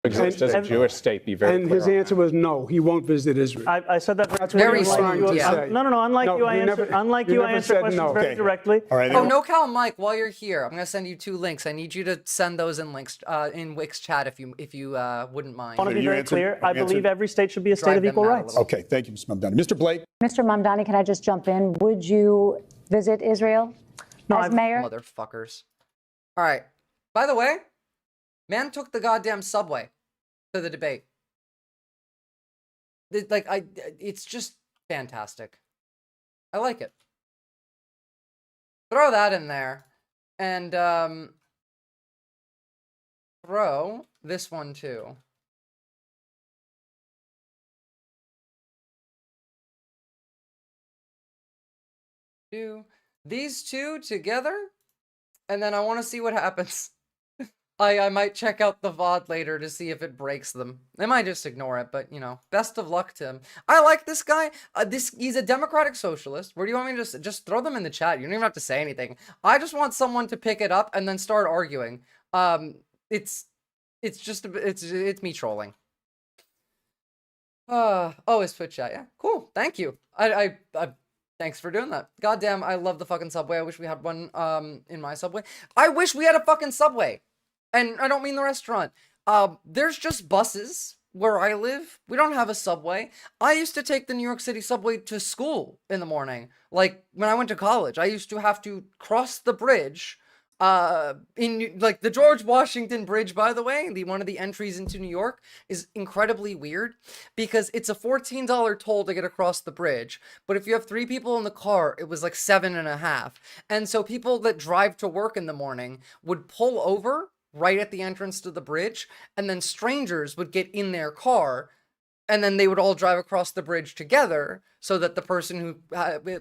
[SPEAKER 5] Exist as a Jewish state, be very
[SPEAKER 7] And
[SPEAKER 5] clear
[SPEAKER 7] his
[SPEAKER 5] on
[SPEAKER 7] answer was no, he won't visit Israel.
[SPEAKER 4] I said that
[SPEAKER 7] That's
[SPEAKER 4] very
[SPEAKER 7] what he was trying to say.
[SPEAKER 4] No. Unlike
[SPEAKER 7] No,
[SPEAKER 4] you, I
[SPEAKER 7] you
[SPEAKER 4] answer.
[SPEAKER 7] never-
[SPEAKER 4] Unlike
[SPEAKER 7] you
[SPEAKER 4] you, I
[SPEAKER 7] never
[SPEAKER 4] answer
[SPEAKER 7] said
[SPEAKER 4] questions
[SPEAKER 7] no.
[SPEAKER 4] very
[SPEAKER 7] Okay.
[SPEAKER 4] directly.
[SPEAKER 7] All right.
[SPEAKER 1] Oh, NoCal Mike, while you're here, I'm gonna send you 2 links. I need you to send those in links in Wix chat if you wouldn't mind.
[SPEAKER 4] I want to be very clear. I believe every state should be a state of equal rights.
[SPEAKER 7] Okay, thank you, Mr. Mamdani. Mr. Blake.
[SPEAKER 6] Mr. Mamdani, can I just jump in? Would you visit Israel as mayor?
[SPEAKER 1] Motherfuckers. All right. By the way, man took the goddamn subway to the debate. It's just fantastic. I like it. Throw that in there, and throw this one too. Do these 2 together, and then I want to see what happens. I might check out the VOD later to see if it breaks them. They might just ignore it, but, you know, best of luck to him. I like this guy. He's a democratic socialist. Where do you want me to just throw them in the chat? You don't even have to say anything. I just want someone to pick it up and then start arguing. It's me trolling. Oh, it's Twitch chat. Yeah, cool. Thank you. I thanks for doing that. Goddamn, I love the fucking subway. I wish we had one in my subway. I wish we had a fucking subway. And I don't mean the restaurant. There's just buses where I live. We don't have a subway. I used to take the New York City subway to school in the morning. Like, when I went to college, I used to have to cross the bridge. In like the George Washington Bridge, by the way, one of the entries into New York is incredibly weird because it's a $14 toll to get across the bridge. But if you have 3 people in the car, it was like $7.50. And so people that drive to work in the morning would pull over right at the entrance to the bridge, and then strangers would get in their car, and then they would all drive across the bridge together so that the person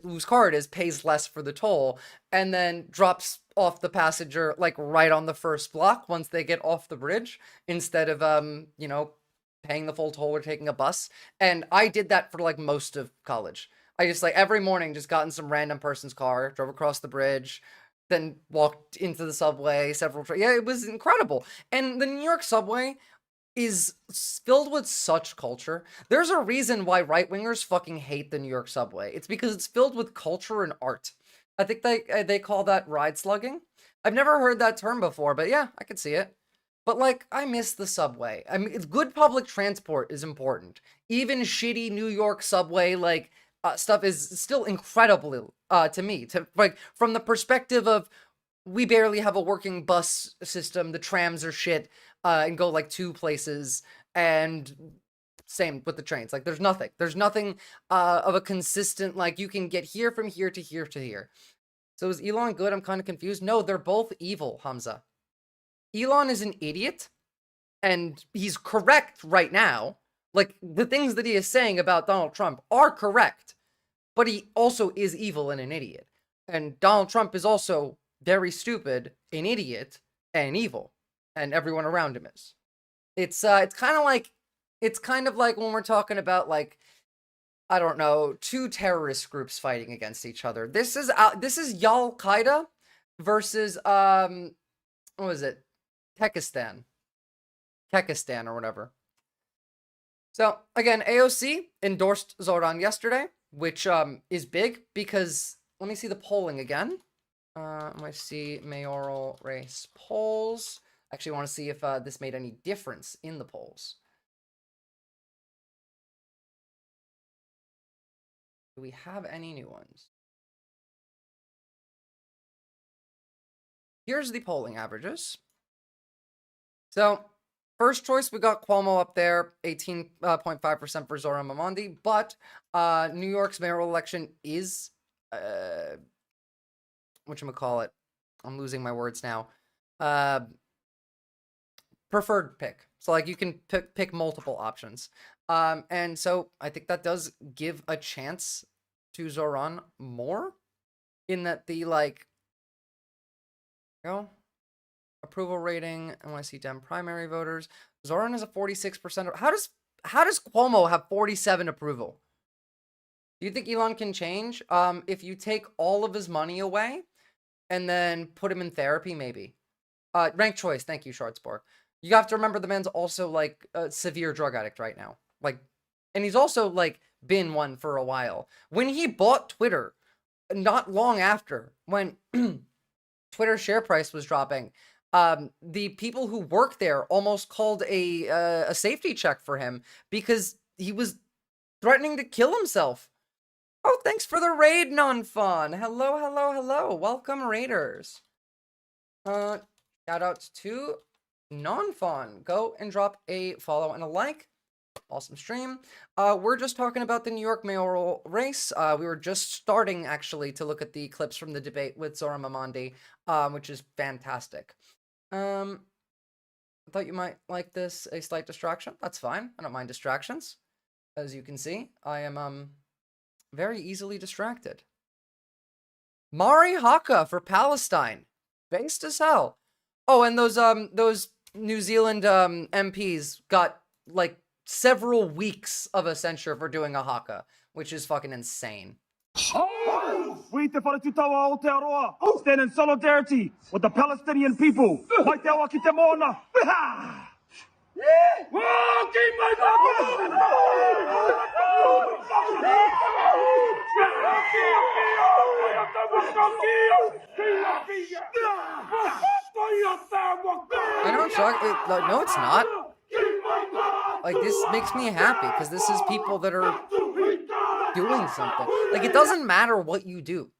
[SPEAKER 1] whose car it is pays less for the toll, and then drops off the passenger like right on the first block once they get off the bridge, instead of you know, paying the full toll or taking a bus. And I did that for like most of college. I just like every morning just got in some random person's car, drove across the bridge, then walked into the subway yeah, it was incredible. And the New York subway is filled with such culture. There's a reason why right-wingers fucking hate the New York subway. It's because it's filled with culture and art. I think they call that ride slugging. I've never heard that term before, but yeah, I could see it. But like, I miss the subway. I mean, good public transport is important. Even shitty New York subway, like, stuff is still incredible to me. Like, from the perspective of, we barely have a working bus system. The trams are shit and go like 2 places. And same with the trains. Like, there's nothing of a consistent, like, you can get here from here to here to here. So is Elon good? I'm kind of confused. No, they're both evil, Hamza. Elon is an idiot, and he's correct right now. Like, the things that he is saying about Donald Trump are correct, but he also is evil and an idiot. And Donald Trump is also very stupid, an idiot, and evil, and everyone around him is. It's kind of like when we're talking about, like, I don't know, 2 terrorist groups fighting against each other. This is Al Qaeda versus what was it? Kekistan or whatever. So again, AOC endorsed Zoran yesterday, which is big because, let me see the polling again. Let me see mayoral race polls. Actually, I want to see if this made any difference in the polls. Do we have any new ones? Here's the polling averages. So, first choice, we got Cuomo up there, 18.5% for Zoran Mamdani, but New York's mayoral election is, whatchamacallit, I'm losing my words now, preferred pick. So, like, you can pick multiple options. And so, I think that does give a chance to Zoran more, in that the, like, approval rating. I want to see Dem primary voters. Zoran is a 46%. How does Cuomo have 47 approval? Do you think Elon can change? If you take all of his money away and then put him in therapy, maybe. Ranked choice. Thank you, Shortsborg. You have to remember the man's also like a severe drug addict right now. Like, and he's also like been one for a while. When he bought Twitter, not long after, when Twitter share price was dropping, the people who work there almost called a safety check for him because he was threatening to kill himself. Oh, thanks for the raid, Non-Fun. Hello, hello, hello. Welcome, raiders. Shout outs to Non-Fun. Go and drop a follow and a like. Awesome stream. We're just talking about the New York mayoral race. We were just starting, actually, to look at the clips from the debate with Zora Mamandi, which is fantastic. I thought you might like this, a slight distraction. That's fine. I don't mind distractions. As you can see, I am very easily distracted. Mari Haka for Palestine. Based as hell. Oh, and those New Zealand MPs got like several weeks of a censure for doing a haka, which is fucking insane.
[SPEAKER 9] We stand in solidarity with the Palestinian people.
[SPEAKER 1] I know it's shocking. No, it's not. Like, this makes me happy because this is people that are doing something. Like, it doesn't matter what you do,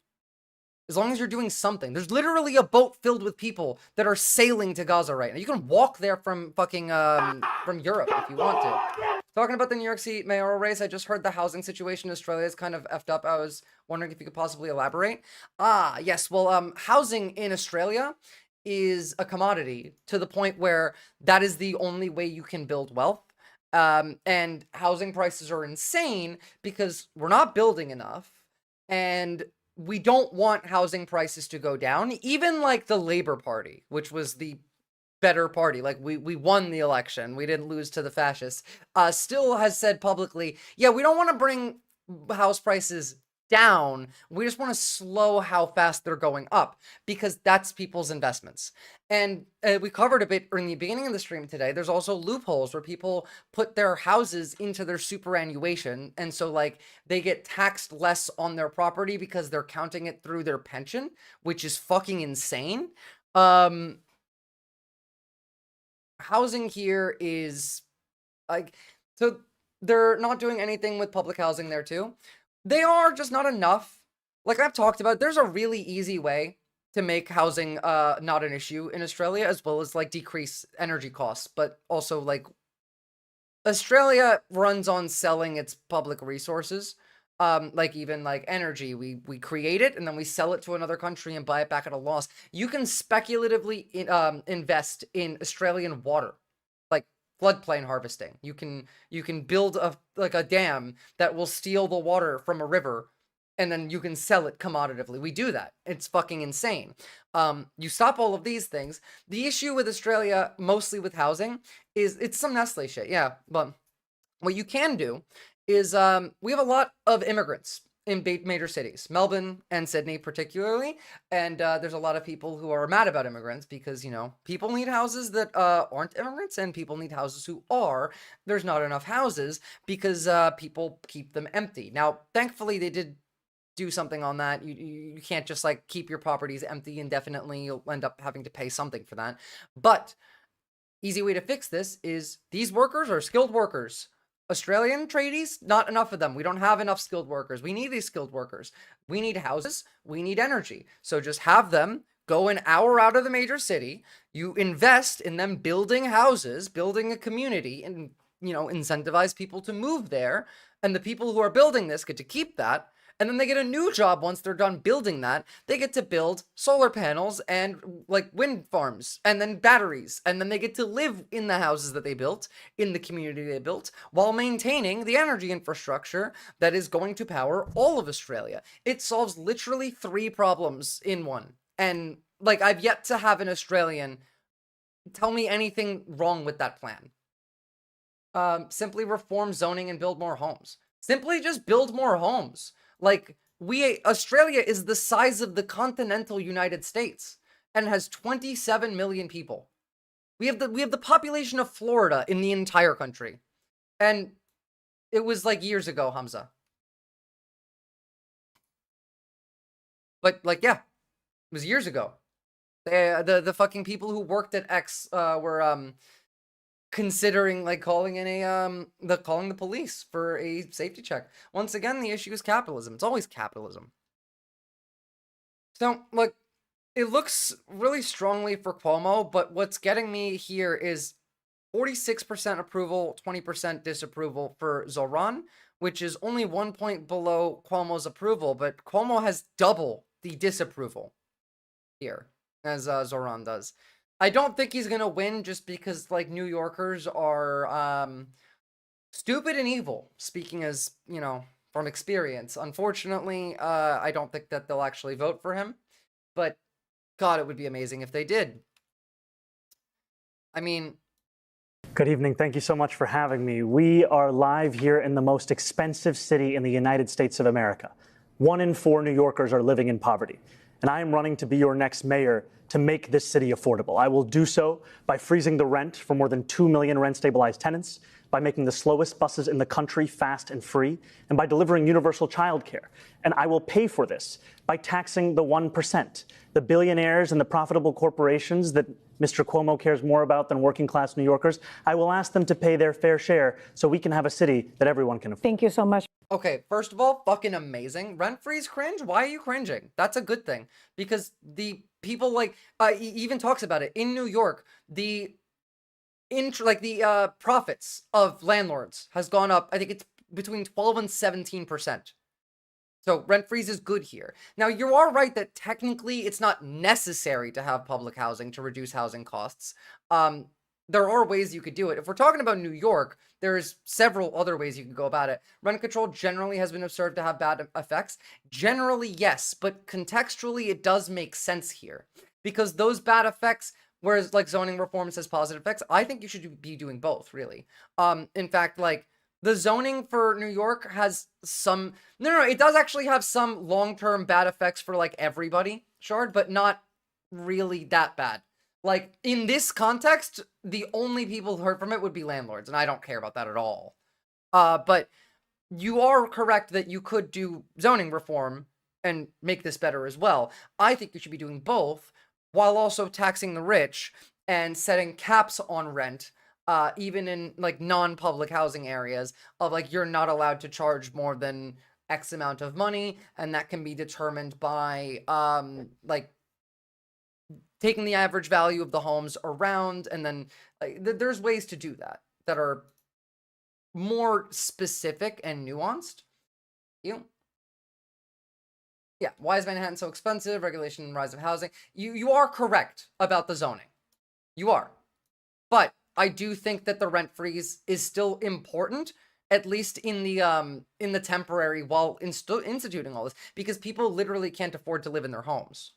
[SPEAKER 1] as long as you're doing something. There's literally a boat filled with people that are sailing to Gaza right now. You can walk there from fucking from Europe if you want to. Talking about the New York City mayoral race, I just heard the housing situation in Australia is kind of effed up. I was wondering if you could possibly elaborate. Yes. Well, housing in Australia is a commodity to the point where that is the only way you can build wealth. And housing prices are insane because we're not building enough, and we don't want housing prices to go down. Even like the Labour Party, which was the better party, like we won the election, we didn't lose to the fascists, still has said publicly, yeah, we don't want to bring house prices down, we just want to slow how fast they're going up, because that's people's investments. And we covered a bit in the beginning of the stream today, there's also loopholes where people put their houses into their superannuation, and so like they get taxed less on their property because they're counting it through their pension, which is fucking insane. Housing here is like, so they're not doing anything with public housing there too. They are just not enough. Like I've talked about, there's a really easy way to make housing not an issue in Australia, as well as like decrease energy costs. But also like Australia runs on selling its public resources. Like even like energy, we create it and then we sell it to another country and buy it back at a loss. You can speculatively invest in Australian water, like floodplain harvesting. You can build a dam that will steal the water from a river, and then you can sell it commoditively. We do that. It's fucking insane. You stop all of these things. The issue with Australia, mostly with housing, is it's some Nestle shit. Yeah, but what you can do is we have a lot of immigrants in major cities, Melbourne and Sydney particularly, and there's a lot of people who are mad about immigrants because, you know, people need houses that aren't immigrants, and people need houses who are. There's not enough houses because people keep them empty. Now, thankfully, they did do something on that. You can't just like keep your properties empty indefinitely. You'll end up having to pay something for that. But easy way to fix this is these workers are skilled workers. Australian tradies, not enough of them. We don't have enough skilled workers. We need these skilled workers. We need houses. We need energy. So just have them go an hour out of the major city. You invest in them building houses, building a community, and, you know, incentivize people to move there. And the people who are building this get to keep that. And then they get a new job once they're done building that. They get to build solar panels and like wind farms and then batteries. And then they get to live in the houses that they built, in the community they built, while maintaining the energy infrastructure that is going to power all of Australia. It solves literally 3 problems in one. And like, I've yet to have an Australian tell me anything wrong with that plan. Simply reform zoning and build more homes. Simply just build more homes. Like, Australia is the size of the continental United States and has 27 million people. We have the population of Florida in the entire country. And it was like years ago, Hamza. But like, yeah, it was years ago. The fucking people who worked at X were considering like calling in calling the police for a safety check. Once again, the issue is capitalism. It's always capitalism. So like, it looks really strongly for Cuomo, but what's getting me here is 46% approval, 20% disapproval for Zoran, which is only 1 point below Cuomo's approval, but Cuomo has double the disapproval here, as Zoran does. I don't think he's gonna win just because, like, New Yorkers are stupid and evil, speaking as, you know, from experience. Unfortunately, I don't think that they'll actually vote for him, but God, it would be amazing if they did. I mean...
[SPEAKER 4] Good evening. Thank you so much for having me. We are live here in the most expensive city in the United States of America. 1 in 4 New Yorkers are living in poverty. And I am running to be your next mayor to make this city affordable. I will do so by freezing the rent for more than 2 million rent-stabilized tenants, by making the slowest buses in the country fast and free, and by delivering universal childcare. And I will pay for this by taxing the 1%, the billionaires and the profitable corporations that Mr. Cuomo cares more about than working-class New Yorkers. I will ask them to pay their fair share so we can have a city that everyone can afford.
[SPEAKER 6] Thank you so much.
[SPEAKER 1] Okay, first of all, fucking amazing. Rent-free's cringe? Why are you cringing? That's a good thing. Because the people, like, he even talks about it. In New York, the profits of landlords has gone up. I think it's between 12 and 17%. So rent freeze is good here. Now, you are right that technically it's not necessary to have public housing to reduce housing costs. There are ways you could do it. If we're talking about New York, there's several other ways you could go about it. Rent control generally has been observed to have bad effects. Generally, yes, but contextually, it does make sense here. Because those bad effects, whereas like zoning reforms has positive effects, I think you should be doing both, really. In fact, like, the zoning for New York has some... No, it does actually have some long-term bad effects for, like, everybody, Shard, but not really that bad. Like, in this context, the only people who hurt from it would be landlords, and I don't care about that at all. But you are correct that you could do zoning reform and make this better as well. I think you should be doing both, while also taxing the rich and setting caps on rent, even in, like, non-public housing areas, of, like, you're not allowed to charge more than X amount of money, and that can be determined by, like, taking the average value of the homes around, and then, like, there's ways to do that that are more specific and nuanced. Yeah, why is Manhattan so expensive? Regulation and rise of housing. You are correct about the zoning. You are. But I do think that the rent freeze is still important, at least in the temporary, while instituting all this, because people literally can't afford to live in their homes.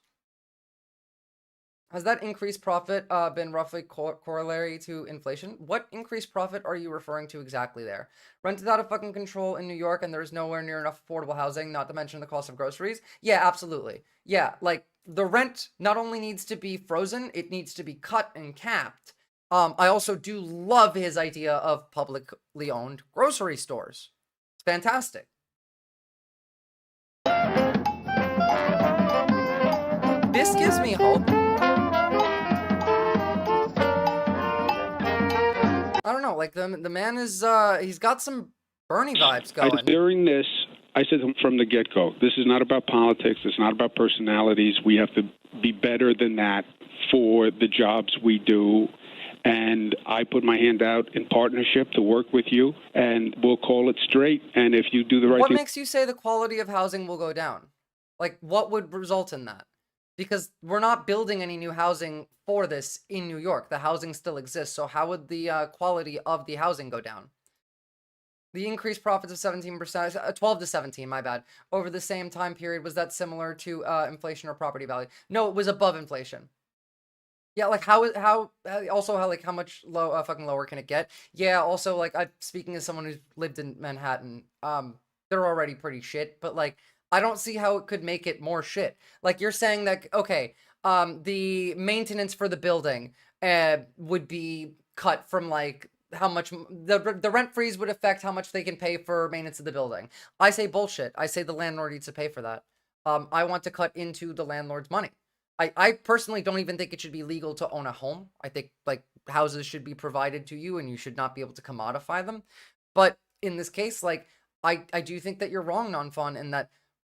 [SPEAKER 1] Has that increased profit been roughly corollary to inflation? What increased profit are you referring to exactly there? Rent is out of fucking control in New York, and there's nowhere near enough affordable housing, not to mention the cost of groceries. Yeah, absolutely. Yeah, like, the rent not only needs to be frozen, it needs to be cut and capped. I also do love his idea of publicly owned grocery stores. It's fantastic. This gives me hope. I don't know, like, the man is, he's got some Bernie vibes going.
[SPEAKER 10] During this, I said from the get-go, this is not about politics, it's not about personalities. We have to be better than that for the jobs we do. And I put my hand out in partnership to work with you, and we'll call it straight. And if you do the right thing...
[SPEAKER 1] What makes you say the quality of housing will go down? Like, what would result in that? Because we're not building any new housing for this in New York. The housing still exists, so how would the quality of the housing go down? The increased profits of 17%, 12 to 17, my bad, over the same time period, was that similar to inflation or property value? No, it was above inflation. Yeah, like, how much fucking lower can it get? Yeah, also, like, speaking as someone who's lived in Manhattan, they're already pretty shit, but, like, I don't see how it could make it more shit. Like, you're saying that, okay, the maintenance for the building would be cut from like how much the rent freeze would affect how much they can pay for maintenance of the building. I say bullshit. I say the landlord needs to pay for that. I want to cut into the landlord's money. I personally don't even think it should be legal to own a home. I think like houses should be provided to you and you should not be able to commodify them. But in this case, like I do think that you're wrong, Non-Fun, and that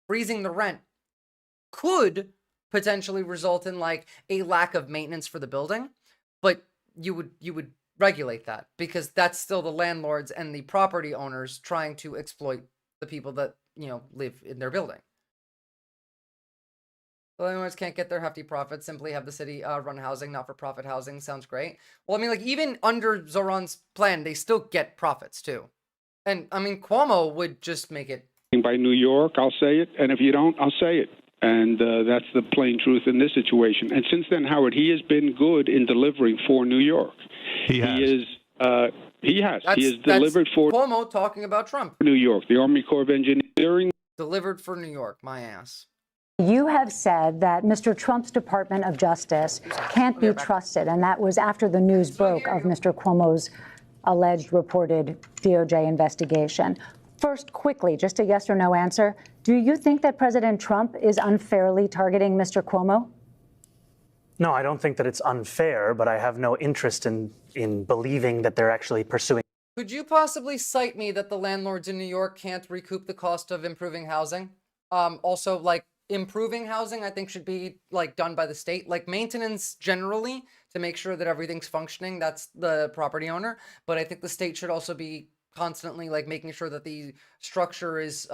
[SPEAKER 1] freezing the rent could potentially result in like a lack of maintenance for the building, but you would regulate that because that's still the landlords and the property owners trying to exploit the people that, you know, live in their building. The landlords can't get their hefty profits, simply have the city run housing, not-for-profit housing. Sounds great. Well, I mean, like, even under Zoran's plan, they still get profits, too. And, I mean, Cuomo would just make it.
[SPEAKER 10] By New York, I'll say it, and if you don't, I'll say it. And that's the plain truth in this situation. And since then, Howard, he has been good in delivering for New York. He has delivered for
[SPEAKER 1] Cuomo talking about Trump.
[SPEAKER 10] New York, the Army Corps of Engineering.
[SPEAKER 1] Delivered for New York, my ass.
[SPEAKER 6] You have said that Mr. Trump's Department of Justice can't be trusted, and that was after the news broke of Mr. Cuomo's alleged reported DOJ investigation. First, quickly, just a yes or no answer. Do you think that President Trump is unfairly targeting Mr. Cuomo?
[SPEAKER 4] No, I don't think that it's unfair, but I have no interest in believing that they're actually pursuing.
[SPEAKER 1] Could you possibly cite me that the landlords in New York can't recoup the cost of improving housing? Also, like, improving housing, I think, should be like done by the state. Like maintenance generally to make sure that everything's functioning, that's the property owner. But I think the state should also be constantly like making sure that the structure is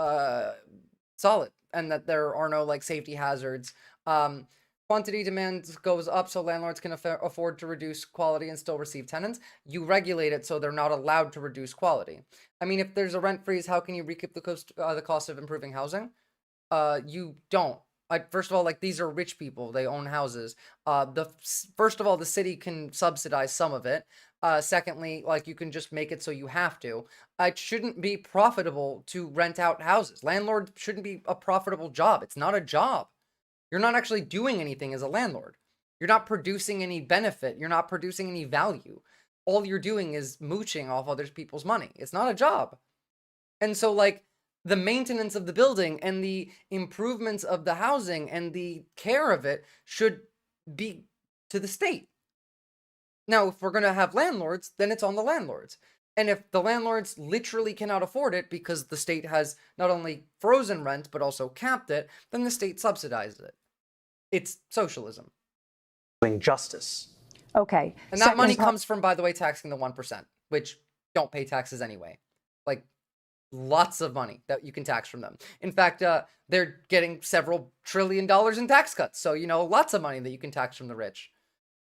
[SPEAKER 1] solid and that there are no like safety hazards. Quantity demand goes up so landlords can afford to reduce quality and still receive tenants. You regulate it so they're not allowed to reduce quality. I mean, if there's a rent freeze, how can you recoup the cost of improving housing? You don't. First of all, like, these are rich people. They own houses. First of all, the city can subsidize some of it. Secondly, like, you can just make it so you have to. It shouldn't be profitable to rent out houses. Landlord shouldn't be a profitable job. It's not a job. You're not actually doing anything as a landlord. You're not producing any benefit. You're not producing any value. All you're doing is mooching off other people's money. It's not a job. And so, like, the maintenance of the building and the improvements of the housing and the care of it should be to the state. Now, if we're going to have landlords, then it's on the landlords. And if the landlords literally cannot afford it because the state has not only frozen rent, but also capped it, then the state subsidizes it. It's socialism.
[SPEAKER 4] Justice.
[SPEAKER 6] Okay.
[SPEAKER 1] And that money comes from, by the way, taxing the 1%, which don't pay taxes anyway. Like, lots of money that you can tax from them. In fact, they're getting several $1 trillion in tax cuts. So, you know, lots of money that you can tax from the rich.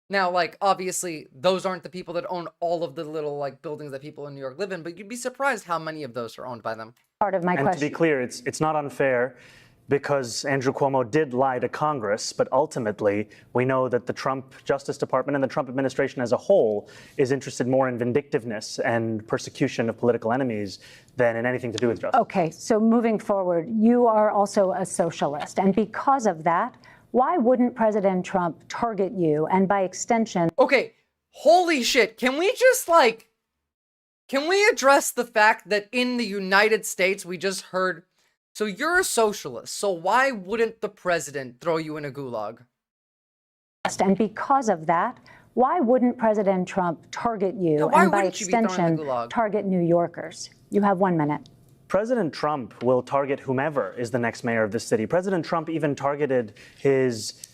[SPEAKER 1] Now, like, obviously, those aren't the people that own all of the little, like, buildings that people in New York live in, but you'd be surprised how many of those are owned by them.
[SPEAKER 6] Part of my question.
[SPEAKER 4] And to be clear, it's not unfair because Andrew Cuomo did lie to Congress, but ultimately, we know that the Trump Justice Department and the Trump administration as a whole is interested more in vindictiveness and persecution of political enemies than in anything to do with justice.
[SPEAKER 6] Okay, so moving forward, you are also a socialist, and because of that, why wouldn't President Trump target you and by extension?
[SPEAKER 1] Okay, holy shit. Can we just can we address the fact that in the United States, we just heard, so you're a socialist, so why wouldn't the president throw you in a gulag?
[SPEAKER 6] And because of that, why wouldn't President Trump target you and by extension target New Yorkers? You have 1 minute.
[SPEAKER 4] President Trump will target whomever is the next mayor of this city. President Trump even targeted his,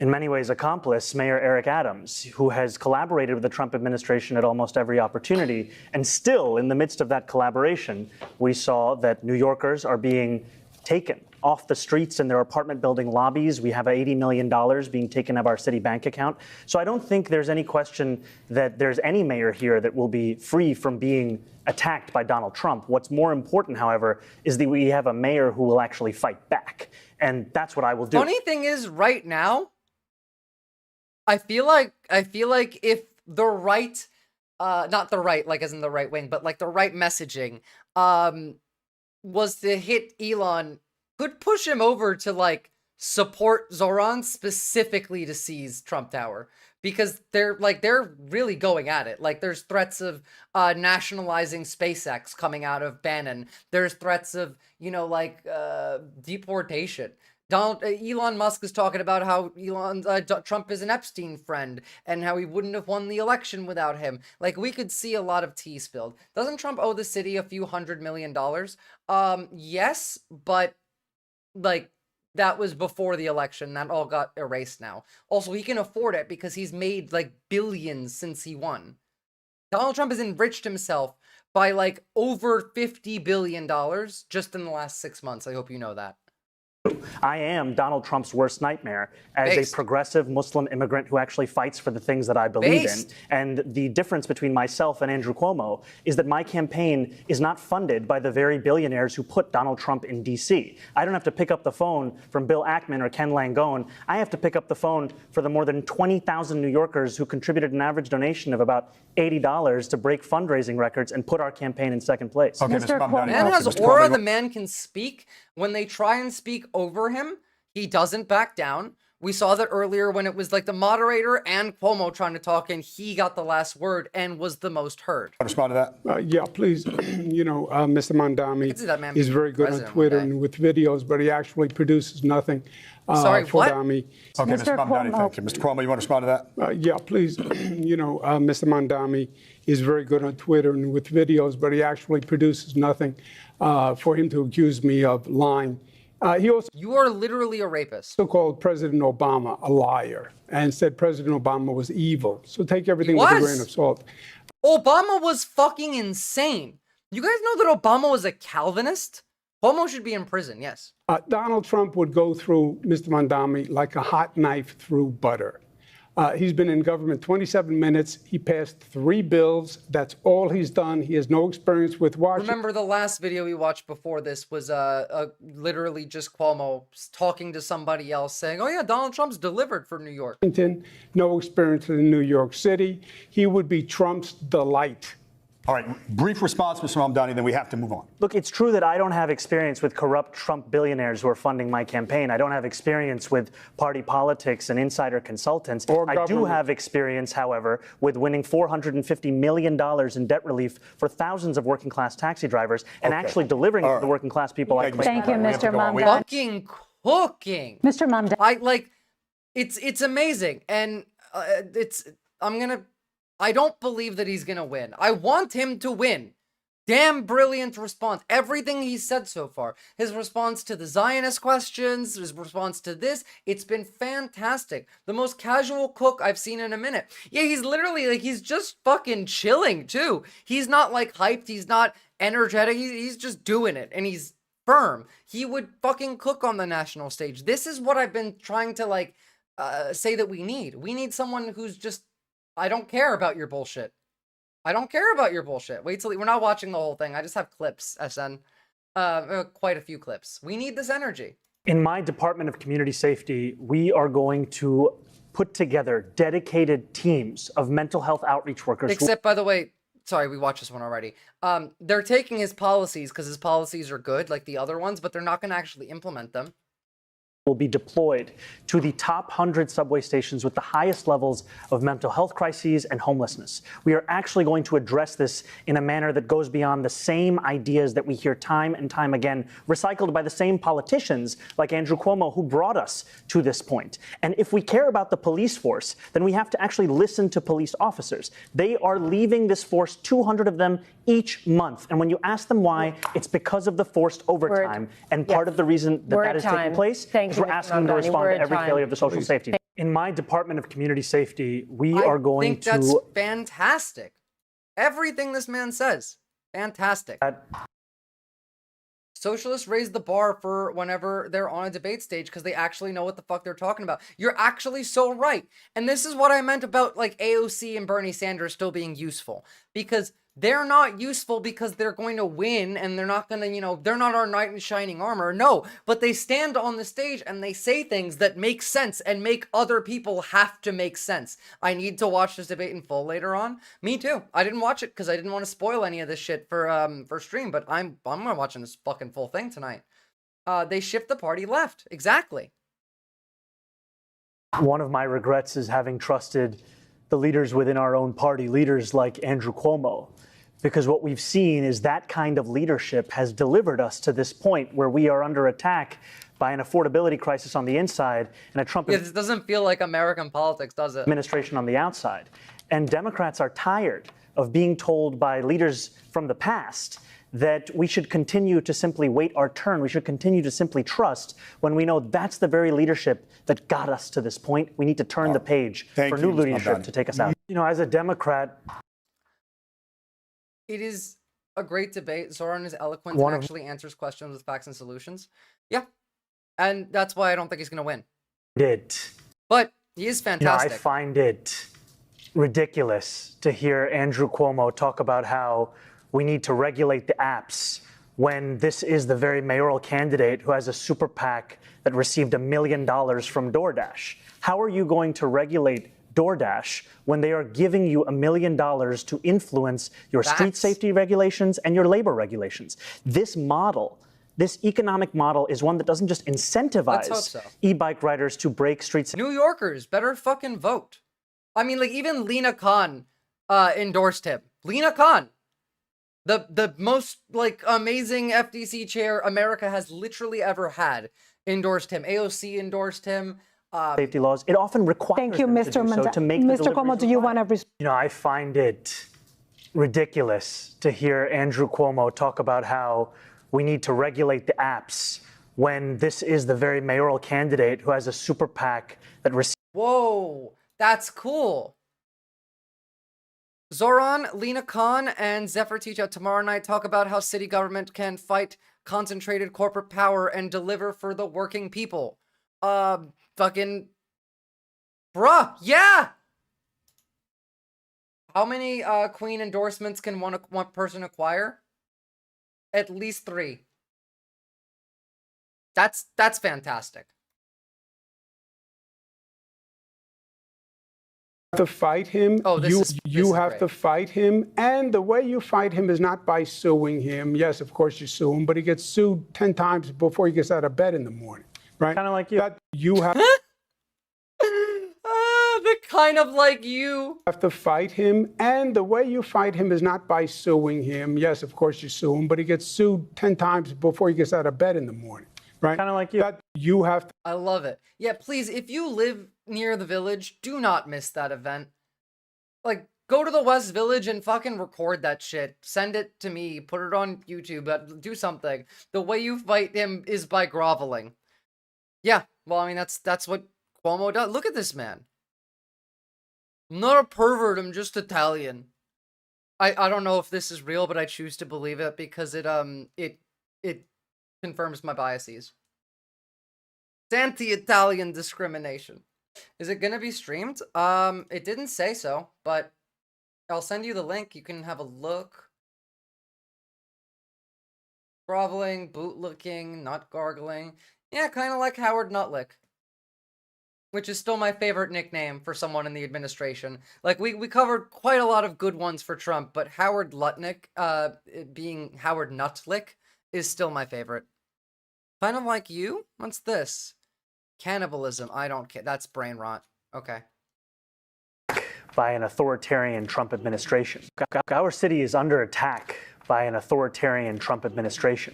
[SPEAKER 4] in many ways, accomplice, Mayor Eric Adams, who has collaborated with the Trump administration at almost every opportunity. And still, in the midst of that collaboration, we saw that New Yorkers are being taken off the streets in their apartment building lobbies. We have $80 million being taken out of our city bank account. So I don't think there's any question that there's any mayor here that will be free from being attacked by Donald Trump. What's more important, however, is that we have a mayor who will actually fight back. And that's what I will do.
[SPEAKER 1] Funny thing is, right now, I feel like if the right, not the right, like as in the right wing, but like the right messaging, was to hit Elon, could push him over to like support Zoran specifically to seize Trump Tower, because they're really going at it. Like, there's threats of nationalizing SpaceX coming out of Bannon. There's threats of, deportation. Elon Musk is talking about how Trump is an Epstein friend and how he wouldn't have won the election without him. Like, we could see a lot of tea spilled. Doesn't Trump owe the city a few $100 million? Yes, but like, that was before the election. That all got erased now. Also, he can afford it because he's made like billions since he won. Donald Trump has enriched himself by like over $50 billion just in the last 6 months. I hope you know that.
[SPEAKER 4] I am Donald Trump's worst nightmare as a progressive Muslim immigrant who actually fights for the things that I believe in. And the difference between myself and Andrew Cuomo is that my campaign is not funded by the very billionaires who put Donald Trump in D.C. I don't have to pick up the phone from Bill Ackman or Ken Langone. I have to pick up the phone for the more than 20,000 New Yorkers who contributed an average donation of about $80 to break fundraising records and put our campaign in second place.
[SPEAKER 1] Okay, the man has aura. The man can speak. When they try and speak over him, he doesn't back down. We saw that earlier when it was like the moderator and Cuomo trying to talk, and he got the last word and was the most heard.
[SPEAKER 7] Respond to that? Yeah, please. Mr. Mondami is very good on Twitter and with videos, but he actually produces nothing.
[SPEAKER 1] Sorry,
[SPEAKER 7] for
[SPEAKER 1] what?
[SPEAKER 7] Dami. Okay, Mr. Mondami, thank you. Mr. Cuomo, you want to respond to that? Yeah, please. Mr. Mondami is very good on Twitter and with videos, but he actually produces nothing for him to accuse me of lying. He also
[SPEAKER 1] You are literally a rapist.
[SPEAKER 7] called President Obama a liar and said President Obama was evil. So take everything with a grain of salt.
[SPEAKER 1] Obama was fucking insane. You guys know that Obama was a Calvinist? Cuomo should be in prison, yes.
[SPEAKER 7] Donald Trump would go through Mr. Mondami like a hot knife through butter. He's been in government 27 minutes. He passed 3 bills. That's all he's done. He has no experience with Washington.
[SPEAKER 1] Remember, the last video we watched before this was literally just Cuomo talking to somebody else saying, oh yeah, Donald Trump's delivered for New York.
[SPEAKER 7] No experience in New York City. He would be Trump's delight.
[SPEAKER 8] All right, brief response, Mr. Mamdani, then we have to move on.
[SPEAKER 4] Look, it's true that I don't have experience with corrupt Trump billionaires who are funding my campaign. I don't have experience with party politics and insider consultants. I do have experience, however, with winning $450 million in debt relief for thousands of working class taxi drivers and actually delivering to the working class people.
[SPEAKER 6] Thank you, Mr. Mamdani.
[SPEAKER 1] Fucking cooking.
[SPEAKER 6] Mr. Mamdani.
[SPEAKER 1] It's amazing. And I don't believe that he's going to win. I want him to win. Damn brilliant response. Everything he's said so far. His response to the Zionist questions, his response to this, it's been fantastic. The most casual cook I've seen in a minute. Yeah, he's literally he's just fucking chilling too. He's not hyped. He's not energetic. He's just doing it. And he's firm. He would fucking cook on the national stage. This is what I've been trying to say that we need. We need someone who's just, I don't care about your bullshit. I don't care about your bullshit. Wait till we're not watching the whole thing. I just have clips, SN. Quite a few clips. We need this energy.
[SPEAKER 4] In my Department of Community Safety, we are going to put together dedicated teams of mental health outreach workers.
[SPEAKER 1] Except, by the way, sorry, we watched this one already. They're taking his policies because his policies are good, like the other ones, but they're not going to actually implement them.
[SPEAKER 4] Will be deployed to the top 100 subway stations with the highest levels of mental health crises and homelessness. We are actually going to address this in a manner that goes beyond the same ideas that we hear time and time again, recycled by the same politicians like Andrew Cuomo, who brought us to this point. And if we care about the police force, then we have to actually listen to police officers. They are leaving this force, 200 of them each month. And when you ask them why, it's because of the forced overtime. And part of the reason that is taking place is we're asking them to respond to every failure of the social safety net. In my Department of Community Safety, we are going to...
[SPEAKER 1] I think that's fantastic. Everything this man says, fantastic. Socialists raise the bar for whenever they're on a debate stage because they actually know what the fuck they're talking about. You're actually so right. And this is what I meant about AOC and Bernie Sanders still being useful. Because they're not useful because they're going to win and they're not going to, they're not our knight in shining armor. No, but they stand on the stage and they say things that make sense and make other people have to make sense. I need to watch this debate in full later on. Me too. I didn't watch it because I didn't want to spoil any of this shit for stream, but I'm watching this fucking full thing tonight. They shift the party left. Exactly.
[SPEAKER 4] One of my regrets is having trusted the leaders within our own party, leaders like Andrew Cuomo, because what we've seen is that kind of leadership has delivered us to this point where we are under attack by an affordability crisis on the inside and a Trump
[SPEAKER 1] This doesn't feel like American politics, does it?
[SPEAKER 4] administration on the outside. And Democrats are tired of being told by leaders from the past that we should continue to simply wait our turn. We should continue to simply trust when we know that's the very leadership that got us to this point. We need to turn the page for new leadership to take us out. You know, as a Democrat,
[SPEAKER 1] it is a great debate. Zoran is eloquent and actually answers questions with facts and solutions. Yeah. And that's why I don't think he's going to win. But he is fantastic.
[SPEAKER 4] I find it ridiculous to hear Andrew Cuomo talk about how we need to regulate the apps when this is the very mayoral candidate who has a super PAC that received $1 million from DoorDash. How are you going to regulate DoorDash when they are giving you $1 million to influence your street safety regulations and your labor regulations? This model, this economic model, is one that doesn't just incentivize e-bike riders to break streets.
[SPEAKER 1] New Yorkers better fucking vote. I mean, like, even Lena Khan endorsed him. Lena Khan, the most, like, amazing FDC chair America has literally ever had, endorsed him. AOC endorsed him.
[SPEAKER 4] Safety laws. It often requires
[SPEAKER 20] Thank you,
[SPEAKER 4] them
[SPEAKER 20] Mr.
[SPEAKER 4] to do so to make the
[SPEAKER 20] Mr. Cuomo, do you want to
[SPEAKER 4] You know, I find it ridiculous to hear Andrew Cuomo talk about how we need to regulate the apps when this is the very mayoral candidate who has a super PAC that receives.
[SPEAKER 1] Whoa, that's cool. Zoran, Lena Khan, and Zephyr Teachout tomorrow night talk about how city government can fight concentrated corporate power and deliver for the working people. Fucking... Bruh, yeah! How many Queen endorsements can one person acquire? At least 3. That's fantastic.
[SPEAKER 7] To fight him, you have to fight him, and the way you fight him is not by suing him. Yes, of course you sue him, but he gets sued 10 times before he gets out of bed in the morning, right?
[SPEAKER 4] Kind of like you.
[SPEAKER 7] You have
[SPEAKER 1] kind of like you
[SPEAKER 7] have to fight him, and the way you fight him is not by suing him. Yes, of course you sue him, but he gets sued 10 times before he gets out of bed in the morning, right?
[SPEAKER 4] Kind of like you.
[SPEAKER 7] You have to.
[SPEAKER 1] I love it. Yeah, please, if you live near the Village, do not miss that event. Like, go to the West Village and fucking record that shit. Send it to me. Put it on YouTube. Do something. The way you fight him is by groveling. Yeah, well, I mean, that's what Cuomo does. Look at this man. I'm not a pervert, I'm just Italian. I don't know if this is real, but I choose to believe it because it confirms my biases. It's anti-Italian discrimination. Is it gonna be streamed? It didn't say so, but I'll send you the link. You can have a look. Groveling, bootlicking, nut gargling. Yeah, kind of like Howard Nutlick. Which is still my favorite nickname for someone in the administration. Like, we covered quite a lot of good ones for Trump, but Howard Lutnick, being Howard Nutlick, is still my favorite. Kind of like you? What's this? Cannibalism. I don't care. That's brain rot. Okay.
[SPEAKER 4] By an authoritarian Trump administration. Our city is under attack by an authoritarian Trump administration.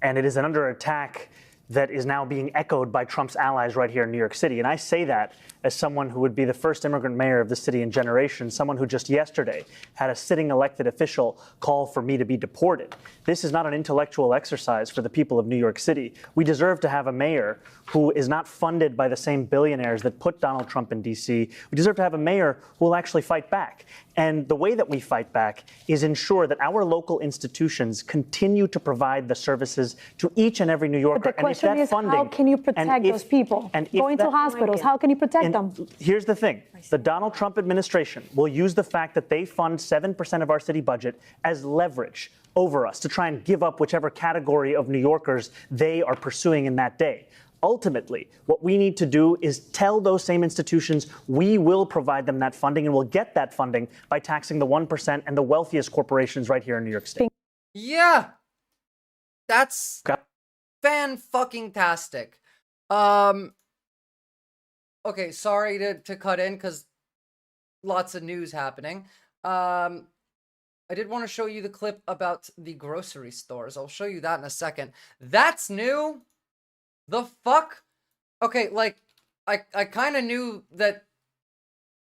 [SPEAKER 4] And it is under attack that is now being echoed by Trump's allies right here in New York City. And I say that as someone who would be the first immigrant mayor of the city in generations, someone who just yesterday had a sitting elected official call for me to be deported. This is not an intellectual exercise for the people of New York City. We deserve to have a mayor who is not funded by the same billionaires that put Donald Trump in D.C. We deserve to have a mayor who will actually fight back. And the way that we fight back is ensure that our local institutions continue to provide the services to each and every New Yorker.
[SPEAKER 20] But the question is, how can you protect those people? Going to hospitals, how can you protect them?
[SPEAKER 4] Here's the thing. The Donald Trump administration will use the fact that they fund 7% of our city budget as leverage over us to try and give up whichever category of New Yorkers they are pursuing in that day. Ultimately, what we need to do is tell those same institutions we will provide them that funding, and we'll get that funding by taxing the 1% and the wealthiest corporations right here in New York State.
[SPEAKER 1] Yeah, that's fan-fucking-tastic. okay, sorry to cut in because lots of news happening. I did want to show you the clip about the grocery stores. I'll show you that in a second. That's new? The fuck? Okay, like, I kind of knew that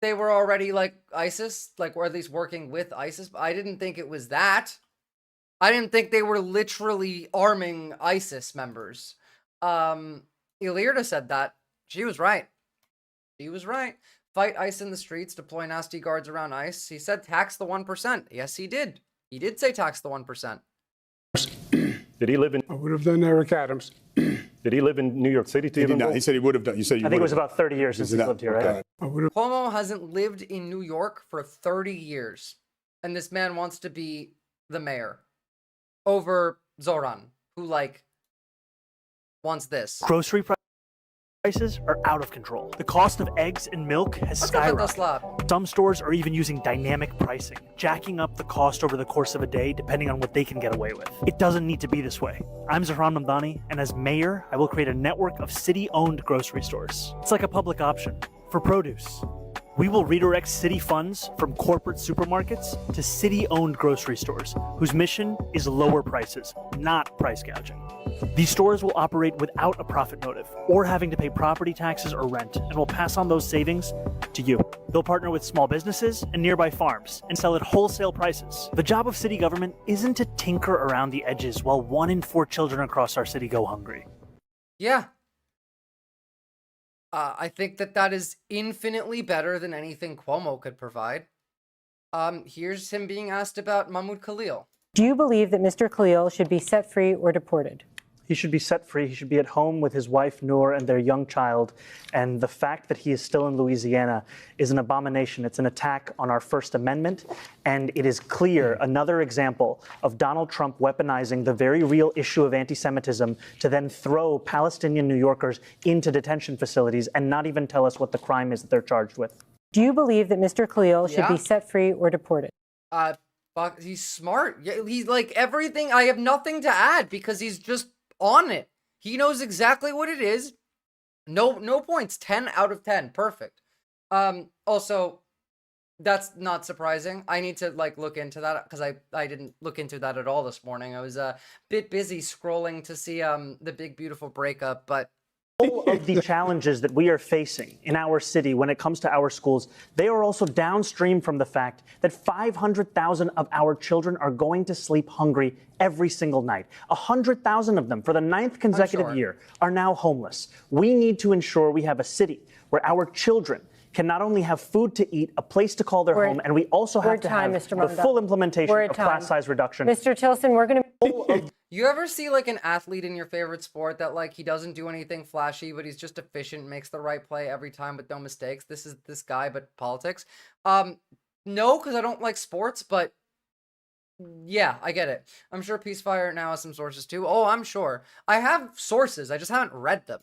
[SPEAKER 1] they were already, like, ISIS, like, or at least working with ISIS, but I didn't think it was that. I didn't think they were literally arming ISIS members. Ilirda said that. She was right. She was right. Fight ICE in the streets, deploy nasty guards around ICE. He said tax the 1%. Yes, he did. He did say tax the 1%.
[SPEAKER 14] Did he live in?
[SPEAKER 7] I would have done Eric Adams.
[SPEAKER 14] Did he live in New York City?
[SPEAKER 8] He did not. He said he would have done. You said you
[SPEAKER 4] I think it was about 30 years since he's lived here, right?
[SPEAKER 1] Cuomo hasn't lived in New York for 30 years. And this man wants to be the mayor over Zoran, who, like, wants this.
[SPEAKER 4] Grocery prices are out of control. The cost of eggs and milk has skyrocketed. Some stores are even using dynamic pricing, jacking up the cost over the course of a day depending on what they can get away with. It doesn't need to be this way. I'm Zohran Mamdani, and as mayor, I will create a network of city-owned grocery stores. It's like a public option for produce. We will redirect city funds from corporate supermarkets to city-owned grocery stores, whose mission is lower prices, not price gouging. These stores will operate without a profit motive or having to pay property taxes or rent, and will pass on those savings to you. They'll partner with small businesses and nearby farms and sell at wholesale prices. The job of city government isn't to tinker around the edges while 1 in 4 children across our city go hungry.
[SPEAKER 1] Yeah. I think that is infinitely better than anything Cuomo could provide. Here's him being asked about Mahmoud Khalil.
[SPEAKER 6] Do you believe that Mr. Khalil should be set free or deported?
[SPEAKER 4] He should be set free. He should be at home with his wife, Noor, and their young child. And the fact that he is still in Louisiana is an abomination. It's an attack on our First Amendment. And it is clear, another example of Donald Trump weaponizing the very real issue of anti-Semitism to then throw Palestinian New Yorkers into detention facilities and not even tell us what the crime is that they're charged with.
[SPEAKER 6] Do you believe that Mr. Khalil should be set free or deported?
[SPEAKER 1] Fuck, he's smart. He's like everything. I have nothing to add because he's just on it. He knows exactly what it is. No points. 10 out of 10. Perfect. Also, that's not surprising. I need to like look into that because I didn't look into that at all this morning. I was a bit busy scrolling to see the big beautiful breakup, but
[SPEAKER 4] all of the challenges that we are facing in our city when it comes to our schools, they are also downstream from the fact that 500,000 of our children are going to sleep hungry every single night. 100,000 of them for the 9th consecutive year are now homeless. We need to ensure we have a city where our children can not only have food to eat, a place to call their home, and we also have to have the full implementation of class size reduction.
[SPEAKER 6] Mr. Tilson, we're going to...
[SPEAKER 1] You ever see like an athlete in your favorite sport that like he doesn't do anything flashy, but he's just efficient, makes the right play every time with no mistakes? This is this guy, but politics. No, because I don't like sports, but yeah, I get it. I'm sure Peacefire now has some sources too. Oh, I'm sure. I have sources. I just haven't read them.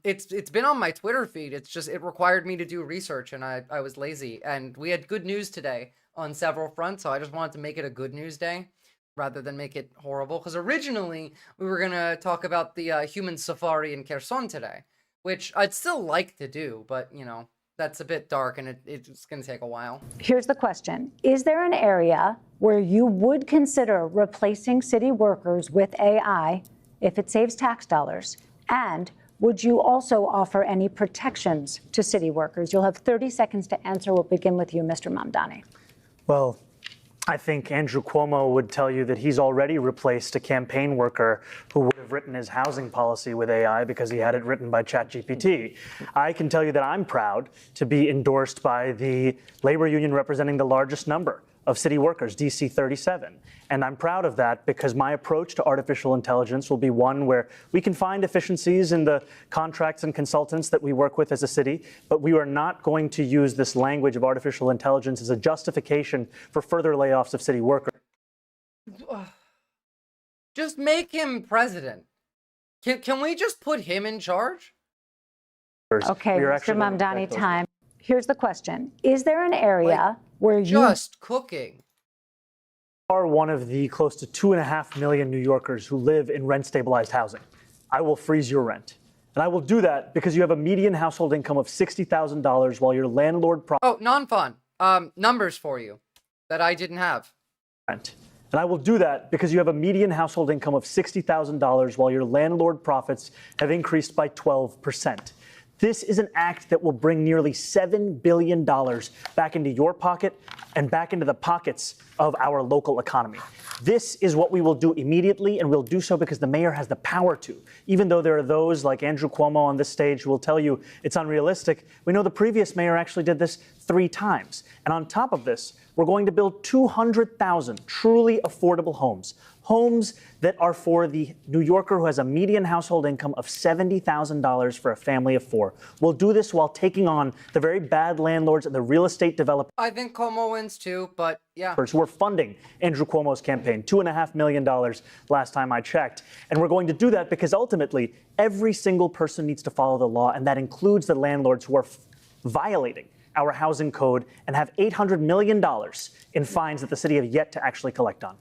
[SPEAKER 1] It's been on my Twitter feed. It's just, it required me to do research and I was lazy, and we had good news today on several fronts. So I just wanted to make it a good news day rather than make it horrible. Because originally we were going to talk about the human safari in Kherson today, which I'd still like to do, but you know, that's a bit dark and it's going to take a while.
[SPEAKER 6] Here's the question. Is there an area where you would consider replacing city workers with AI if it saves tax dollars? And would you also offer any protections to city workers? You'll have 30 seconds to answer. We'll begin with you, Mr. Mamdani.
[SPEAKER 4] Well, I think Andrew Cuomo would tell you that he's already replaced a campaign worker who would have written his housing policy with AI because he had it written by ChatGPT. I can tell you that I'm proud to be endorsed by the labor union representing the largest number of city workers, DC 37. And I'm proud of that because my approach to artificial intelligence will be one where we can find efficiencies in the contracts and consultants that we work with as a city, but we are not going to use this language of artificial intelligence as a justification for further layoffs of city workers.
[SPEAKER 1] Just make him president. Can we just put him in charge?
[SPEAKER 6] Okay, Mr. Mamdani, time. Here's the question. Is there an area where you...
[SPEAKER 1] Just cooking.
[SPEAKER 4] Are one of the close to 2.5 million New Yorkers who live in rent-stabilized housing. I will freeze your rent. And I will do that because you have a median household income of $60,000 while your landlord...
[SPEAKER 1] Oh, non-fun. Numbers for you that I didn't have.
[SPEAKER 4] And I will do that because you have a median household income of $60,000 while your landlord profits have increased by 12%. This is an act that will bring nearly $7 billion back into your pocket and back into the pockets of our local economy. This is what we will do immediately, and we'll do so because the mayor has the power to. Even though there are those like Andrew Cuomo on this stage who will tell you it's unrealistic, we know the previous mayor actually did this 3 times. And on top of this, we're going to build 200,000 truly affordable homes. Homes that are for the New Yorker who has a median household income of $70,000 for a family of 4. We'll do this while taking on the very bad landlords and the real estate developers.
[SPEAKER 1] I think Cuomo wins too, but yeah.
[SPEAKER 4] Who are funding Andrew Cuomo's campaign, $2.5 million last time I checked. And we're going to do that because ultimately every single person needs to follow the law, and that includes the landlords who are violating our housing code and have $800 million in fines that the city have yet to actually collect on.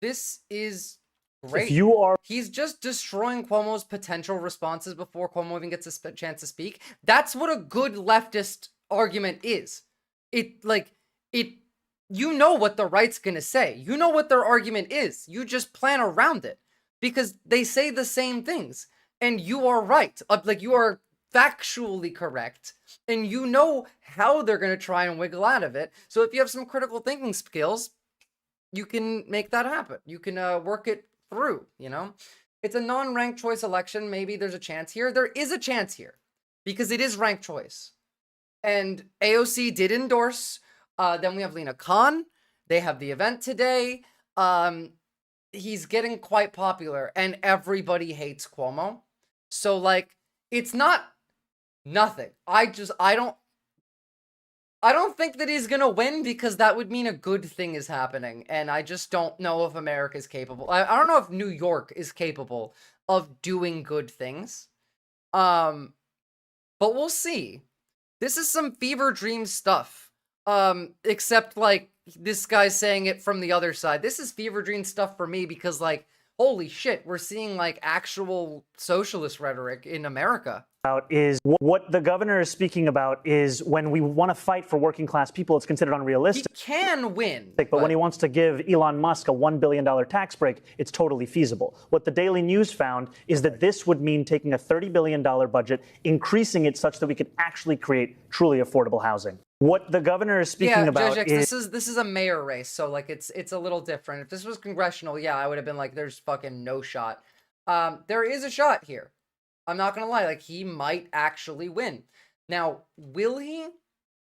[SPEAKER 1] This is great.
[SPEAKER 4] If you are...
[SPEAKER 1] He's just destroying Cuomo's potential responses before Cuomo even gets a chance to speak. That's what a good leftist argument is. You know what the right's gonna say. You know what their argument is. You just plan around it because they say the same things, and you are right. You are factually correct, and you know how they're gonna try and wiggle out of it. So if you have some critical thinking skills, you can make that happen. You can work it through, you know? It's a non-ranked choice election. Maybe there's a chance here. There is a chance here because it is ranked choice. And AOC did endorse. Then we have Lena Khan. They have the event today. He's getting quite popular and everybody hates Cuomo. So like, it's not nothing. I don't think that he's gonna win because that would mean a good thing is happening, and I just don't know if America is capable. I don't know if New York is capable of doing good things. But we'll see. This is some fever dream stuff. Except like this guy's saying it from the other side. This is fever dream stuff for me because like, holy shit, we're seeing like actual socialist rhetoric in America.
[SPEAKER 4] Is what the governor is speaking about is when we want to fight for working class people, it's considered unrealistic.
[SPEAKER 1] He can win.
[SPEAKER 4] But when he wants to give Elon Musk a $1 billion tax break, it's totally feasible. What the Daily News found is that this would mean taking a $30 billion budget, increasing it such that we could actually create truly affordable housing. What the governor is speaking about
[SPEAKER 1] Judge X,
[SPEAKER 4] is...
[SPEAKER 1] this is a mayor race, so like it's a little different. If this was congressional, yeah, I would have been like, there's fucking no shot. There is a shot here. I'm not gonna lie, like he might actually win. Now, will he?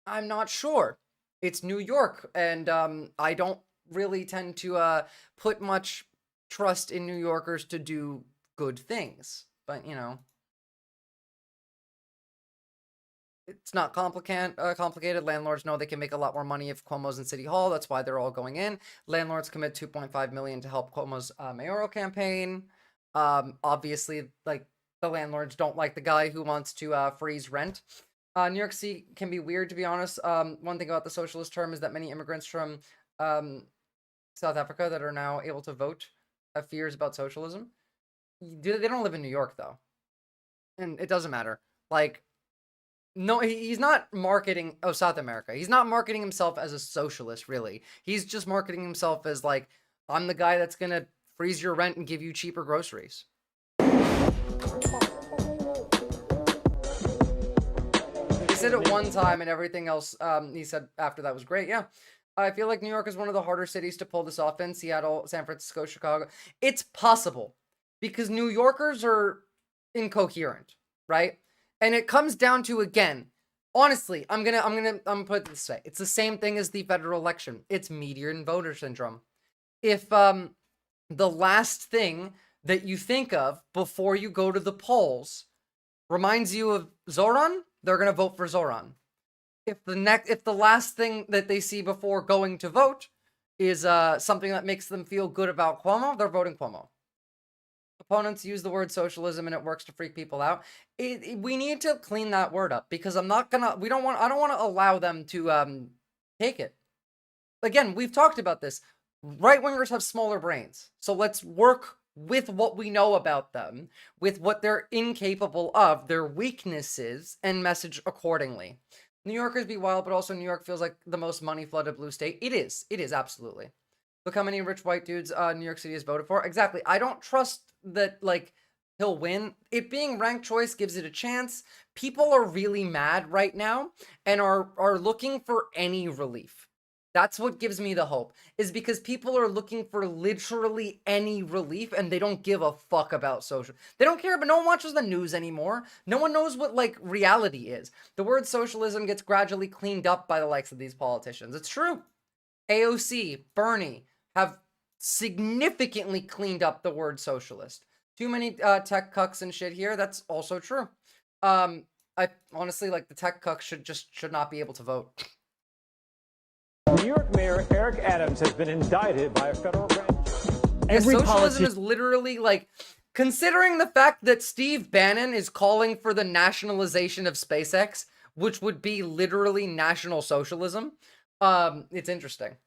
[SPEAKER 1] I'm not sure. It's New York, and I don't really tend to put much trust in New Yorkers to do good things. But you know, it's not complicated. Landlords know they can make a lot more money if Cuomo's in City Hall. That's why they're all going in. Landlords commit $2.5 million to help Cuomo's mayoral campaign. Obviously, like, the landlords don't like the guy who wants to freeze rent. New York City can be weird, to be honest. One thing about the socialist term is that many immigrants from South Africa that are now able to vote have fears about socialism. They don't live in New York, though. And it doesn't matter. Like, no, he's not marketing... Oh, South America. He's not marketing himself as a socialist, really. He's just marketing himself as, like, I'm the guy that's gonna freeze your rent and give you cheaper groceries. He said it one time and everything else he said after that was great. Yeah. I feel like New York is one of the harder cities to pull this off in. Seattle, San Francisco, Chicago. It's possible because New Yorkers are incoherent, right? And it comes down to, again, honestly, I'm gonna put it this way. It's the same thing as the federal election. It's median voter syndrome. If the last thing that you think of before you go to the polls reminds you of Zoran, they're going to vote for Zoran. If the last thing that they see before going to vote is something that makes them feel good about Cuomo, they're voting Cuomo. Opponents use the word socialism and it works to freak people out. We need to clean that word up because I don't want to allow them to take it. Again, we've talked about this. Right-wingers have smaller brains. So let's work with what we know about them, with what they're incapable of, their weaknesses, and message accordingly. New Yorkers be wild, but also New York feels like the most money-flooded blue state. It is, absolutely. Look how many rich white dudes New York City has voted for. Exactly. I don't trust that, like, he'll win. It being ranked choice gives it a chance. People are really mad right now and are looking for any relief. That's what gives me the hope, is because people are looking for literally any relief and they don't give a fuck about social. They don't care, but no one watches the news anymore. No one knows what, like, reality is. The word socialism gets gradually cleaned up by the likes of these politicians. It's true. AOC, Bernie have significantly cleaned up the word socialist. Too many tech cucks and shit here. That's also true. I honestly, like, the tech cucks should not be able to vote.
[SPEAKER 13] New York Mayor Eric Adams has been indicted by a federal grand jury.
[SPEAKER 1] Socialism is literally, like, considering the fact that Steve Bannon is calling for the nationalization of SpaceX, which would be literally national socialism, it's interesting.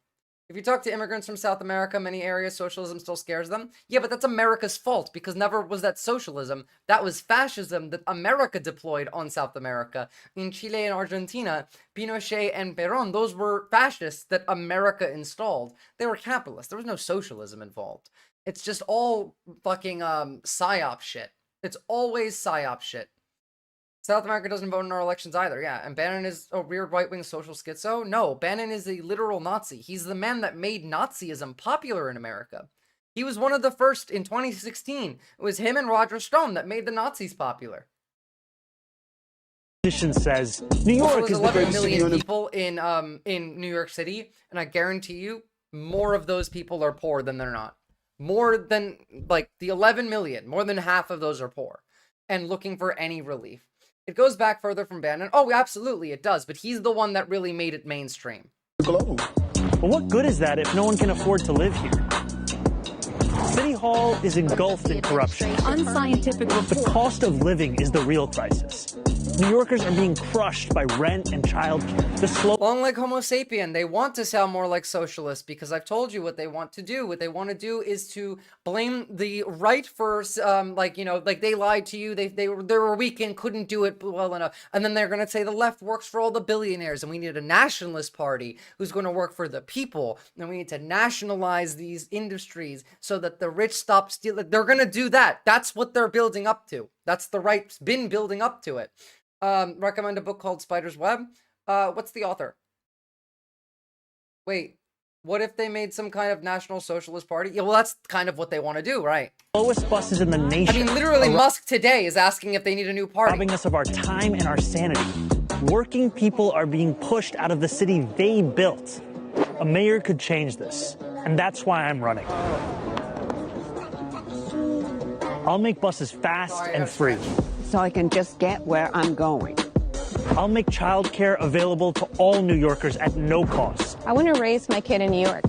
[SPEAKER 1] If you talk to immigrants from South America, many areas, socialism still scares them. Yeah, but that's America's fault, because never was that socialism. That was fascism that America deployed on South America. In Chile and Argentina, Pinochet and Perón, those were fascists that America installed. They were capitalists. There was no socialism involved. It's just all fucking psyop shit. It's always psyop shit. South America doesn't vote in our elections either, yeah. And Bannon is a weird right-wing social schizo? No, Bannon is a literal Nazi. He's the man that made Nazism popular in America. He was one of the first in 2016. It was him and Roger Stone that made the Nazis popular.
[SPEAKER 4] Says New York is
[SPEAKER 1] 11 million people in New York City, and I guarantee you, more of those people are poor than they're not. More than, like, the 11 million, more than half of those are poor and looking for any relief. It goes back further from Bannon. Oh, absolutely, it does. But he's the one that really made it mainstream.
[SPEAKER 4] But what good is that if no one can afford to live here? City Hall is engulfed in corruption.
[SPEAKER 15] Unscientific report.
[SPEAKER 4] The cost of living is the real crisis. New Yorkers are being crushed by rent and childcare.
[SPEAKER 1] Long like Homo sapien, they want to sound more like socialists because I've told you what they want to do. What they want to do is to blame the right for, like, you know, like they lied to you. They were weak and couldn't do it well enough. And then they're going to say the left works for all the billionaires and we need a nationalist party who's going to work for the people. And we need to nationalize these industries so that the rich stop stealing. They're going to do that. That's what they're building up to. That's the right's been building up to it. Recommend a book called Spider's Web. What's the author? Wait, what if they made some kind of national socialist party? Yeah, well, that's kind of what they want to do, right?
[SPEAKER 4] Lowest buses in the nation.
[SPEAKER 1] I mean, literally, Musk today is asking if they need a new party.
[SPEAKER 4] Robbing us of our time and our sanity. Working people are being pushed out of the city they built. A mayor could change this, and that's why I'm running. I'll make buses fast and free.
[SPEAKER 15] So I can just get where I'm going.
[SPEAKER 4] I'll make childcare available to all New Yorkers at no cost.
[SPEAKER 21] I want to raise my kid in New York.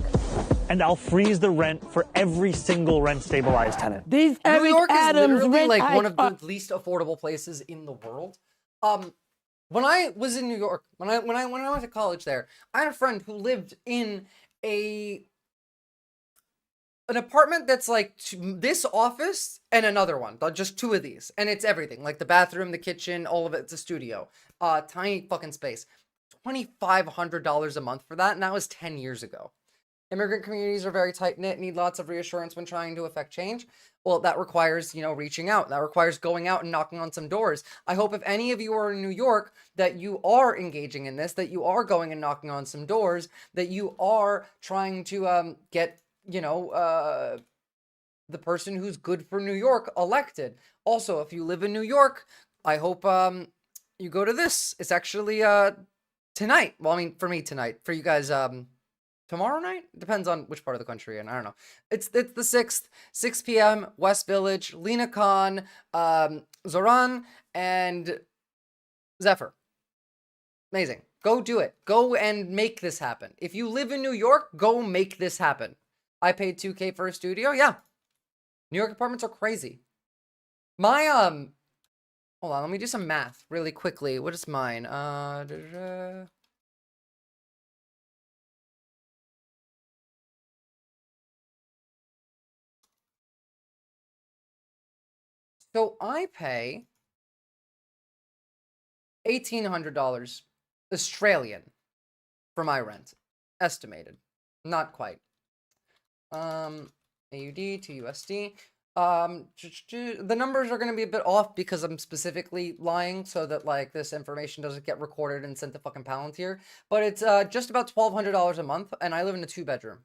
[SPEAKER 4] And I'll freeze the rent for every single rent-stabilized tenant.
[SPEAKER 1] New York is literally like one of the least affordable places in the world. When I was in New York, when I went to college there, I had a friend who lived in an apartment that's like this office and another one, just two of these, and it's everything, like the bathroom, the kitchen, all of it. It's a studio, tiny fucking space. $2,500 a month for that, and that was 10 years ago. Immigrant communities are very tight-knit, need lots of reassurance when trying to affect change. Well, that requires, you know, reaching out. That requires going out and knocking on some doors. I hope if any of you are in New York that you are engaging in this, that you are going and knocking on some doors, that you are trying to get, you know, the person who's good for New York elected. Also, if you live in New York, I hope you go to this. It's actually tonight. Well, I mean, for me tonight. For you guys, tomorrow night? Depends on which part of the country you're in. I don't know. It's the 6th, 6 p.m., West Village, Lena Khan, Zoran, and Zephyr. Amazing. Go do it. Go and make this happen. If you live in New York, go make this happen. I paid $2K for a studio. Yeah. New York apartments are crazy. My, hold on, let me do some math really quickly. What is mine? So I pay $1,800 Australian for my rent, estimated, not quite. AUD to USD. The numbers are going to be a bit off because I'm specifically lying so that like this information doesn't get recorded and sent to fucking Palantir. But it's just about $1,200 a month, and I live in a 2-bedroom.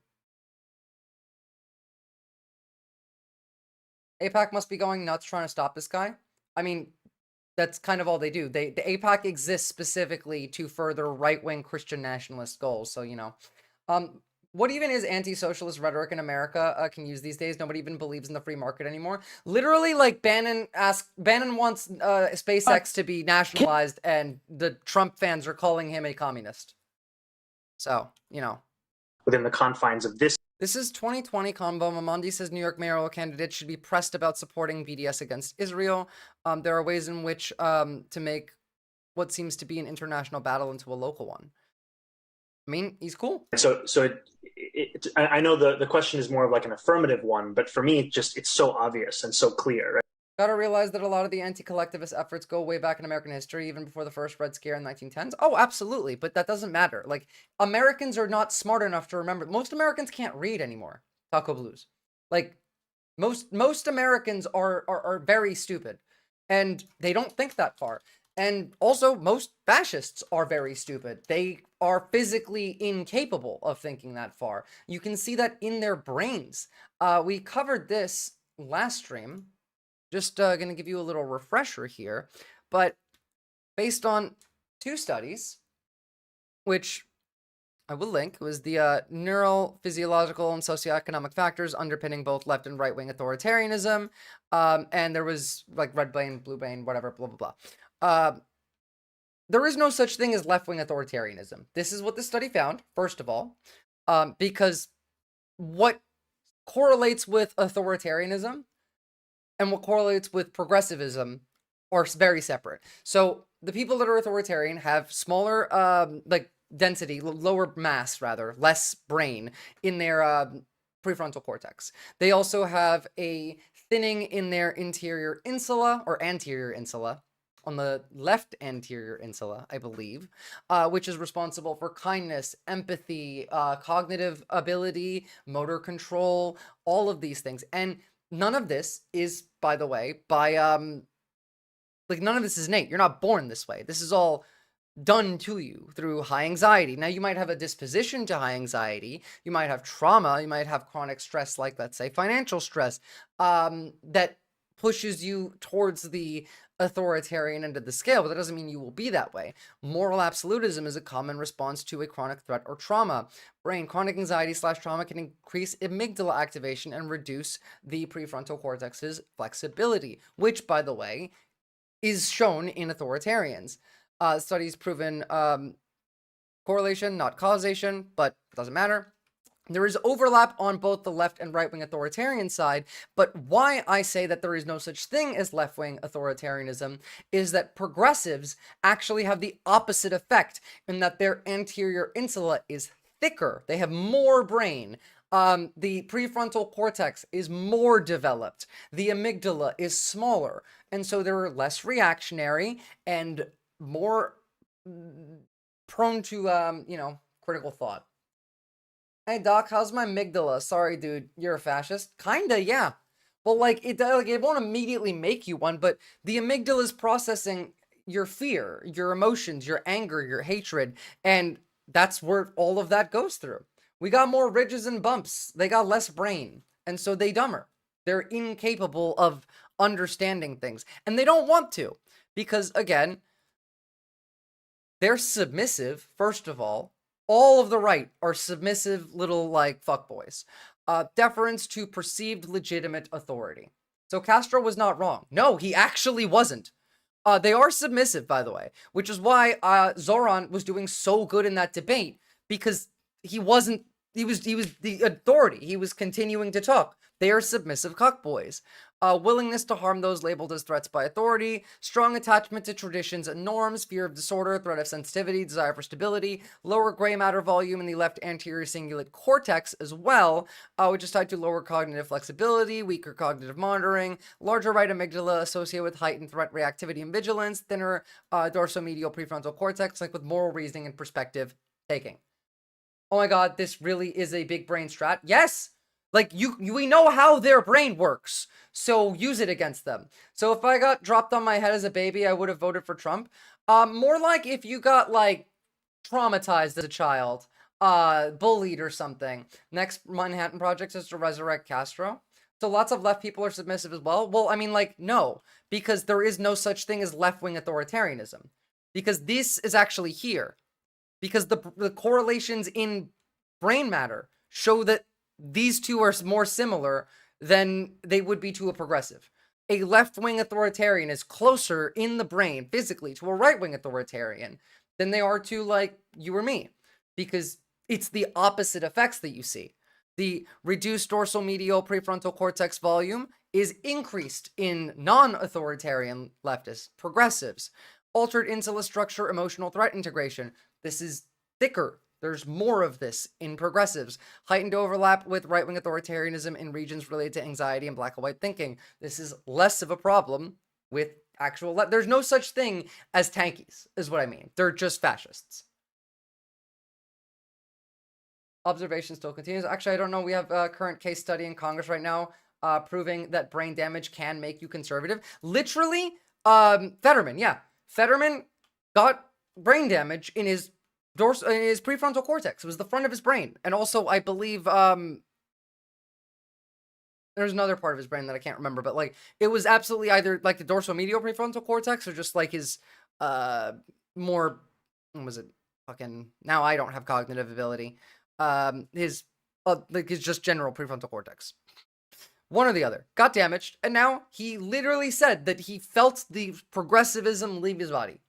[SPEAKER 1] AIPAC must be going nuts trying to stop this guy. I mean, that's kind of all they do. The AIPAC exists specifically to further right-wing Christian nationalist goals. So, you know, what even is anti-socialist rhetoric in America can use these days? Nobody even believes in the free market anymore. Literally, like Bannon wants SpaceX to be nationalized, and the Trump fans are calling him a communist. So, you know,
[SPEAKER 4] within the confines of this.
[SPEAKER 1] This is 2020 combo. Mamandi says New York mayoral candidates should be pressed about supporting BDS against Israel. There are ways in which to make what seems to be an international battle into a local one. I mean, he's cool.
[SPEAKER 4] So I know the question is more of like an affirmative one, but for me, it's so obvious and so clear. Right?
[SPEAKER 1] Gotta realize that a lot of the anti-collectivist efforts go way back in American history, even before the first Red Scare in the 1910s. Oh, absolutely, but that doesn't matter. Like, Americans are not smart enough to remember. Most Americans can't read anymore. Taco Blues. Like, most Americans are very stupid, and they don't think that far. And also, most fascists are very stupid. They are physically incapable of thinking that far. You can see that in their brains. We covered this last stream. Just going to give you a little refresher here. But based on 2 studies, which I will link, it was the neural, physiological, and socioeconomic factors underpinning both left and right-wing authoritarianism. And there was like red brain, blue brain, whatever, blah, blah, blah. There is no such thing as left-wing authoritarianism. This is what the study found, first of all, because what correlates with authoritarianism and what correlates with progressivism are very separate. So the people that are authoritarian have smaller, like density, lower mass rather, less brain in their prefrontal cortex. They also have a thinning in their interior insula or anterior insula, on the left anterior insula, I believe, which is responsible for kindness, empathy, cognitive ability, motor control, all of these things. And none of this is, by the way, like none of this is innate. You're not born this way. This is all done to you through high anxiety. Now, you might have a disposition to high anxiety. You might have trauma. You might have chronic stress, like, let's say, financial stress, that pushes you towards the authoritarian end of the scale, but that doesn't mean you will be that way. Moral absolutism is a common response to a chronic threat or trauma. Chronic anxiety / trauma can increase amygdala activation and reduce the prefrontal cortex's flexibility, which, by the way, is shown in authoritarians. Studies proven correlation, not causation, but it doesn't matter. There is overlap on both the left and right-wing authoritarian side, but why I say that there is no such thing as left-wing authoritarianism is that progressives actually have the opposite effect in that their anterior insula is thicker. They have more brain. The prefrontal cortex is more developed. The amygdala is smaller, and so they're less reactionary and more prone to, you know, critical thought. Hey, Doc, how's my amygdala? Sorry, dude, you're a fascist. Kinda, yeah. Well, like, it won't immediately make you one, but the amygdala is processing your fear, your emotions, your anger, your hatred, and that's where all of that goes through. We got more ridges and bumps. They got less brain, and so they dumber. They're incapable of understanding things, and they don't want to, because, again, they're submissive, first of all. All of the right are submissive little, like, fuckboys. Deference to perceived legitimate authority. So Castro was not wrong. No, he actually wasn't. They are submissive, by the way, which is why Zoran was doing so good in that debate, because he was the authority. He was continuing to talk. They are submissive cuckboys. willingness to harm those labeled as threats by authority, strong attachment to traditions and norms, fear of disorder, threat of sensitivity, desire for stability, lower gray matter volume in the left anterior cingulate cortex as well, which is tied to lower cognitive flexibility, weaker cognitive monitoring, larger right amygdala associated with heightened threat reactivity and vigilance, thinner dorsomedial prefrontal cortex linked with moral reasoning and perspective taking. Oh my god, this really is a big brain strat. Yes! Like, we know how their brain works, so use it against them. So if I got dropped on my head as a baby, I would have voted for Trump. More like if you got, like, traumatized as a child, bullied or something. Next Manhattan Project is to resurrect Castro. So lots of left people are submissive as well. Well, I mean, like, no, because there is no such thing as left-wing authoritarianism. Because this is actually here. Because the correlations in brain matter show that these two are more similar than they would be to a progressive. A left-wing authoritarian is closer in the brain physically to a right-wing authoritarian than they are to, like, you or me, because it's the opposite effects that you see. The reduced dorsal medial prefrontal cortex volume is increased in non-authoritarian leftists, progressives. Altered insula structure, emotional threat integration. This is thicker. There's more of this in progressives. Heightened overlap with right-wing authoritarianism in regions related to anxiety and black and white thinking. This is less of a problem with actual there's no such thing as tankies, is what I mean. They're just fascists. Observation still continues. Actually, I don't know. We have a current case study in Congress right now proving that brain damage can make you conservative. Literally, Fetterman, yeah. Fetterman got brain damage in his prefrontal cortex. It was the front of his brain. And also, I believe, there's another part of his brain that I can't remember, but, like, it was absolutely either, like, the dorsomedial prefrontal cortex or just, like, his, more, what was it? Fucking, now I don't have cognitive ability. His just general prefrontal cortex. One or the other. Got damaged, and now he literally said that he felt the progressivism leave his body.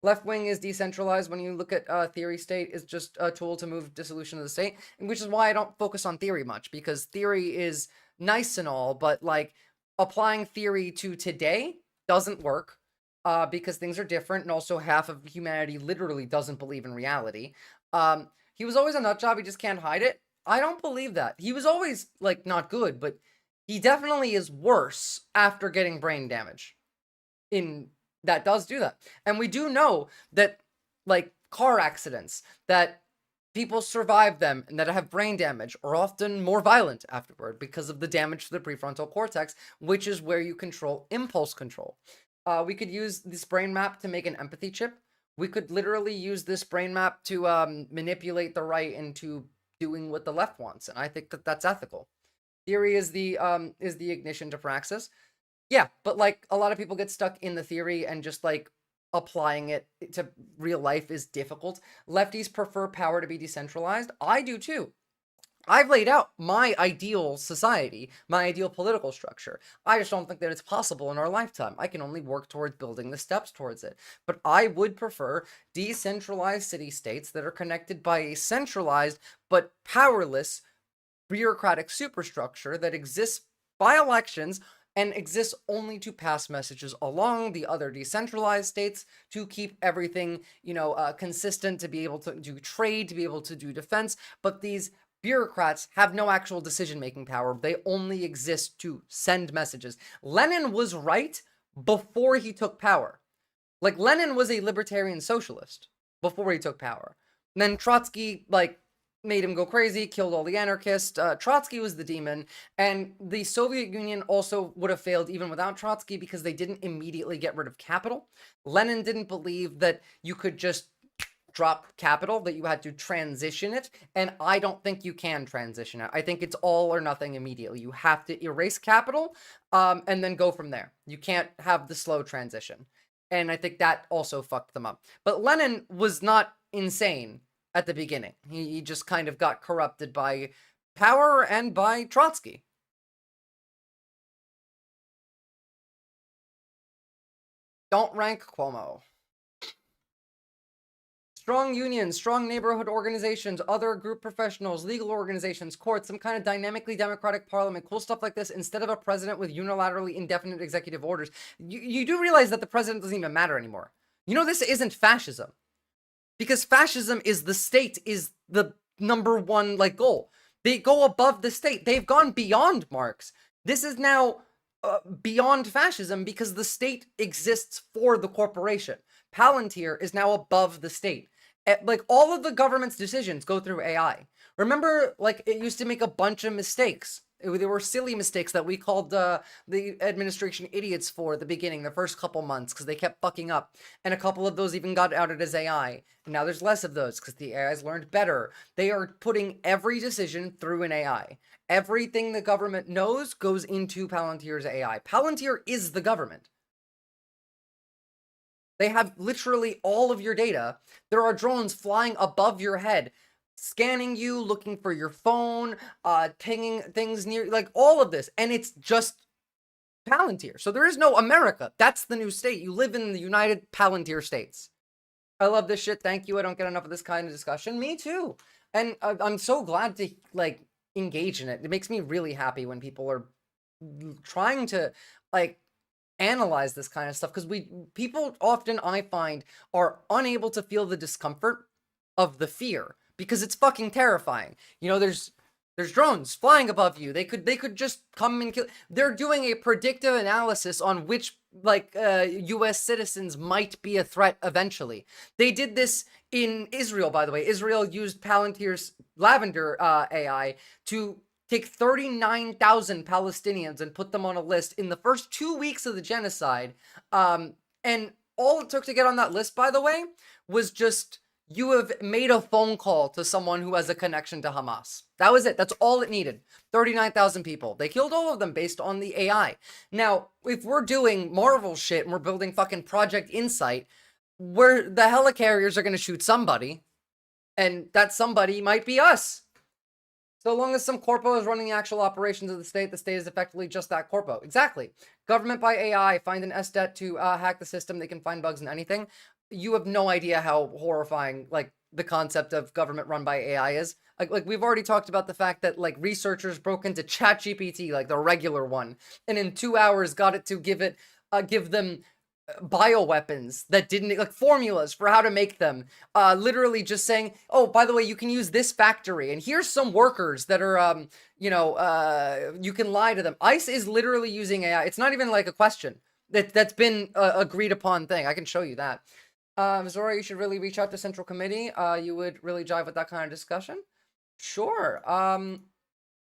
[SPEAKER 1] Left wing is decentralized. When you look at theory state, is just a tool to move dissolution of the state, which is why I don't focus on theory much, because theory is nice and all, but, like, applying theory to today doesn't work because things are different, and also half of humanity literally doesn't believe in reality. He was always a nut job. He just can't hide it. I don't believe that. He was always, like, not good, but he definitely is worse after getting brain damage. That does do that. And we do know that, like, car accidents, that people survive them and that have brain damage are often more violent afterward because of the damage to the prefrontal cortex, which is where you control impulse control. We could use this brain map to make an empathy chip. We could literally use this brain map to manipulate the right into doing what the left wants, and I think that that's ethical. Theory is the ignition to praxis. Yeah, but, like, a lot of people get stuck in the theory and just, like, applying it to real life is difficult. Lefties prefer power to be decentralized. I do too. I've laid out my ideal society, my ideal political structure. I just don't think that it's possible in our lifetime. I can only work towards building the steps towards it. But I would prefer decentralized city-states that are connected by a centralized but powerless bureaucratic superstructure that exists by elections and exists only to pass messages along the other decentralized states to keep everything, consistent, to be able to do trade, to be able to do defense. But these bureaucrats have no actual decision-making power. They only exist to send messages. Lenin was right before he took power. Like, Lenin was a libertarian socialist before he took power. And then Trotsky, like, made him go crazy, killed all the anarchists. Trotsky was the demon, and the Soviet Union also would have failed even without Trotsky because they didn't immediately get rid of capital. Lenin didn't believe that you could just drop capital, that you had to transition it, and I don't think you can transition it. I think it's all or nothing immediately. You have to erase capital and then go from there. You can't have the slow transition, and I think that also fucked them up. But Lenin was not insane at the beginning. He just kind of got corrupted by power and by Trotsky. Don't rank Cuomo. Strong unions, strong neighborhood organizations, other group professionals, legal organizations, courts, some kind of dynamically democratic parliament, cool stuff like this, instead of a president with unilaterally indefinite executive orders. You do realize that the president doesn't even matter anymore. You know, this isn't fascism. Because fascism is the state is the number one, like, goal. They go above the state. They've gone beyond Marx. This is now beyond fascism because the state exists for the corporation. Palantir is now above the state. Like, all of the government's decisions go through AI. Remember, like, it used to make a bunch of mistakes. There were silly mistakes that we called the administration idiots for at the beginning, the first couple months, because they kept fucking up. And a couple of those even got outed as AI. And now there's less of those because the AI's learned better. They are putting every decision through an AI. Everything the government knows goes into Palantir's AI. Palantir is the government. They have literally all of your data. There are drones flying above your head, scanning you, looking for your phone, pinging things near, like, all of this. And it's just Palantir. So there is no America. That's the new state. You live in the United Palantir States. I love this shit. Thank you. I don't get enough of this kind of discussion. Me too. And I'm so glad to, like, engage in it. It makes me really happy when people are trying to, like, analyze this kind of stuff, because people often, I find, are unable to feel the discomfort of the fear because it's fucking terrifying. You know, there's drones flying above you. They could just come and kill. They're doing a predictive analysis on which, like, US citizens might be a threat eventually. They did this in Israel, by the way. Israel used Palantir's Lavender AI to take 39,000 Palestinians and put them on a list in the first 2 weeks of the genocide. And all it took to get on that list, by the way, was just, you have made a phone call to someone who has a connection to Hamas. That was it. That's all it needed. 39,000 people. They killed all of them based on the AI. Now, if we're doing Marvel shit and we're building fucking Project Insight, where the helicarriers are going to shoot somebody, and that somebody might be us. So long as some corpo is running the actual operations of the state is effectively just that corpo. Exactly. Government by AI, find an SDET to hack the system. They can find bugs in anything. You have no idea how horrifying, like, the concept of government run by AI is. Like we've already talked about the fact that, like, researchers broke into ChatGPT, like the regular one, and in 2 hours got it to give them bioweapons that didn't, like, formulas for how to make them, literally just saying, oh, by the way, you can use this factory, and here's some workers that are you can lie to them. ICE is literally using AI. It's not even like a question that's been agreed upon thing. I can show you that. Visora, you should really reach out to Central Committee. You would really jive with that kind of discussion. Sure.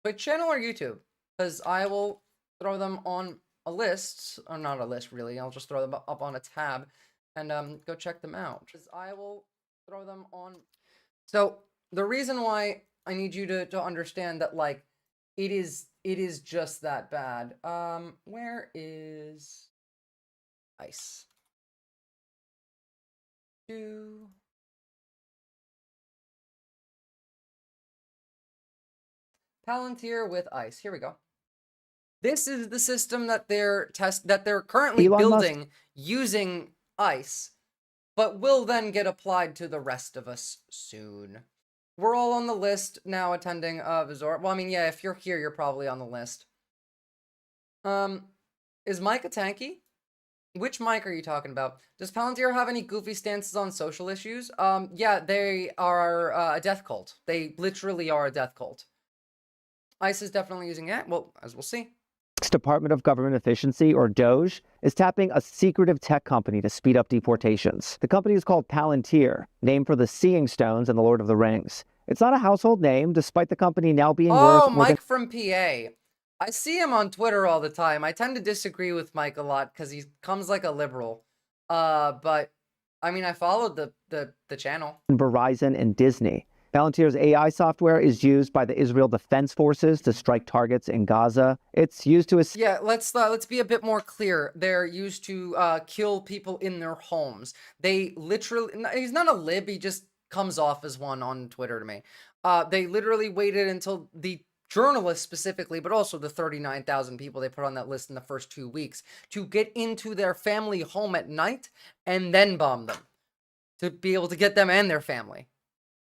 [SPEAKER 1] Twitch channel or YouTube? Because I will throw them on a list, or not a list really, I'll just throw them up on a tab and go check them out. I will throw them on. So the reason why I need you to understand that, like, it is just that bad. Where is ICE? Palantir with ICE. Here we go. This is the system that they're currently building using ICE, but will then get applied to the rest of us soon. We're all on the list now attending Visora. Well, I mean, yeah, if you're here, you're probably on the list. Is Mike a tanky? Which Mike are you talking about? Does Palantir have any goofy stances on social issues? Yeah, they are a death cult. They literally are a death cult. ICE is definitely using it. Well, as we'll see.
[SPEAKER 2] Department of Government Efficiency, or DOGE, is tapping a secretive tech company to speed up deportations. The company is called Palantir, named for the Seeing Stones in The Lord of the Rings. It's not a household name, despite the company now being worth...
[SPEAKER 1] Oh, Mike from PA. I see him on Twitter all the time. I tend to disagree with Mike a lot because he comes like a liberal. But, I mean, I followed the channel.
[SPEAKER 2] Verizon and Disney. Palantir's AI software is used by the Israel Defense Forces to strike targets in Gaza. It's used to...
[SPEAKER 1] Yeah, let's be a bit more clear. They're used to kill people in their homes. They literally... He's not a lib, he just comes off as one on Twitter to me. They literally waited until the journalists specifically, but also the 39,000 people they put on that list in the first 2 weeks, to get into their family home at night and then bomb them. to be able to get them and their family.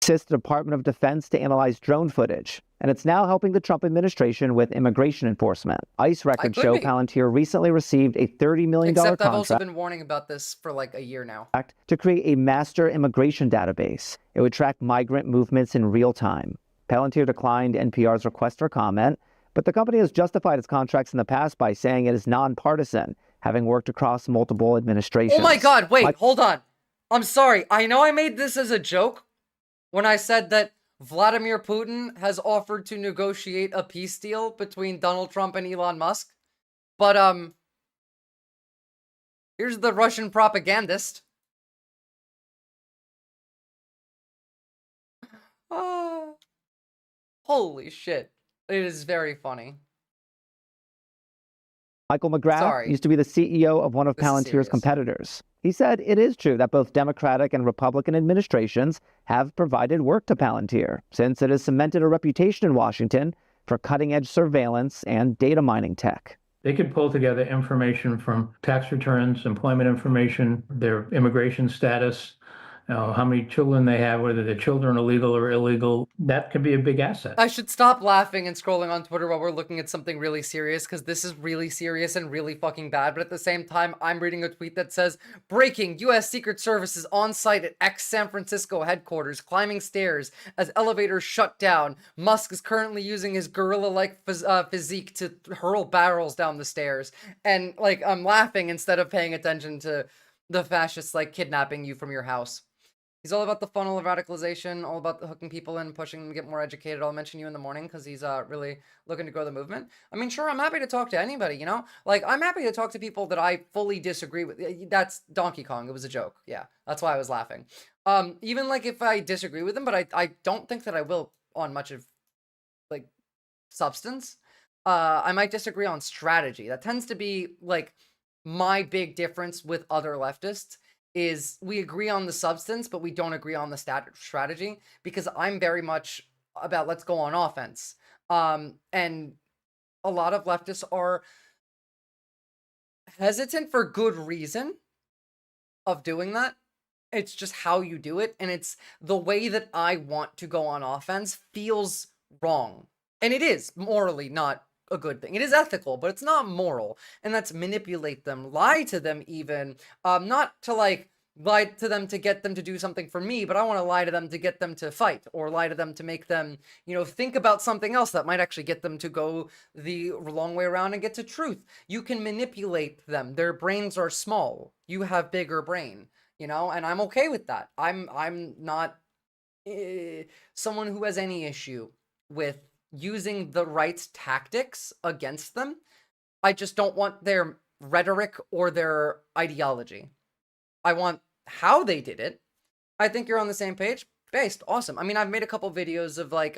[SPEAKER 2] Assist the Department of Defense to analyze drone footage, and it's now helping the Trump administration with immigration enforcement. ICE records show Palantir recently received a $30 million
[SPEAKER 1] Except I've
[SPEAKER 2] contract
[SPEAKER 1] also been warning about this for like a year now.
[SPEAKER 2] To create a master immigration database. It would track migrant movements in real time. Palantir declined NPR's request for comment, but the company has justified its contracts in the past by saying it is nonpartisan, having worked across multiple administrations.
[SPEAKER 1] Oh my God, wait, hold on. I'm sorry. I know I made this as a joke when I said that Vladimir Putin has offered to negotiate a peace deal between Donald Trump and Elon Musk. But, here's the Russian propagandist. Holy shit. It is very funny.
[SPEAKER 2] Michael McGrath used to be the CEO of one of Palantir's competitors. He said it is true that both Democratic and Republican administrations have provided work to Palantir, since it has cemented a reputation in Washington for cutting-edge surveillance and data mining tech.
[SPEAKER 17] They could pull together information from tax returns, employment information, their immigration status, how many children they have, whether their children are legal or illegal. That could be a big asset.
[SPEAKER 1] I should stop laughing and scrolling on Twitter while we're looking at something really serious, because this is really serious and really fucking bad. But at the same time, I'm reading a tweet that says, breaking, U.S. Secret Service is on site at ex-San Francisco headquarters, climbing stairs as elevators shut down. Musk is currently using his gorilla-like physique to hurl barrels down the stairs. And, like, I'm laughing instead of paying attention to the fascists, like, kidnapping you from your house. He's all about the funnel of radicalization, all about the hooking people in, pushing them to get more educated. I'll mention you in the morning because he's really looking to grow the movement. I mean, sure, I'm happy to talk to anybody, you know? Like, I'm happy to talk to people that I fully disagree with. That's Donkey Kong. It was a joke. Yeah, that's why I was laughing. Even, like, if I disagree with him, but I don't think that I will on much of, like, substance. I might disagree on strategy. That tends to be, like, my big difference with other leftists. Is we agree on the substance, but we don't agree on the strategy, because I'm very much about let's go on offense. And a lot of leftists are hesitant for good reason of doing that. It's just how you do it. And it's the way that I want to go on offense feels wrong. And it is morally not a good thing. It is ethical, but it's not moral. And that's manipulate them, lie to them even, not to like lie to them to get them to do something for me, but I want to lie to them to get them to fight, or lie to them to make them, you know, think about something else that might actually get them to go the long way around and get to truth. You can manipulate them. Their brains are small. You have bigger brain, you know, and I'm okay with that. I'm not someone who has any issue with using the right tactics against them. I just don't want their rhetoric or their ideology. I want how they did it. I think you're on the same page. Based. Awesome. I mean, I've made a couple videos of like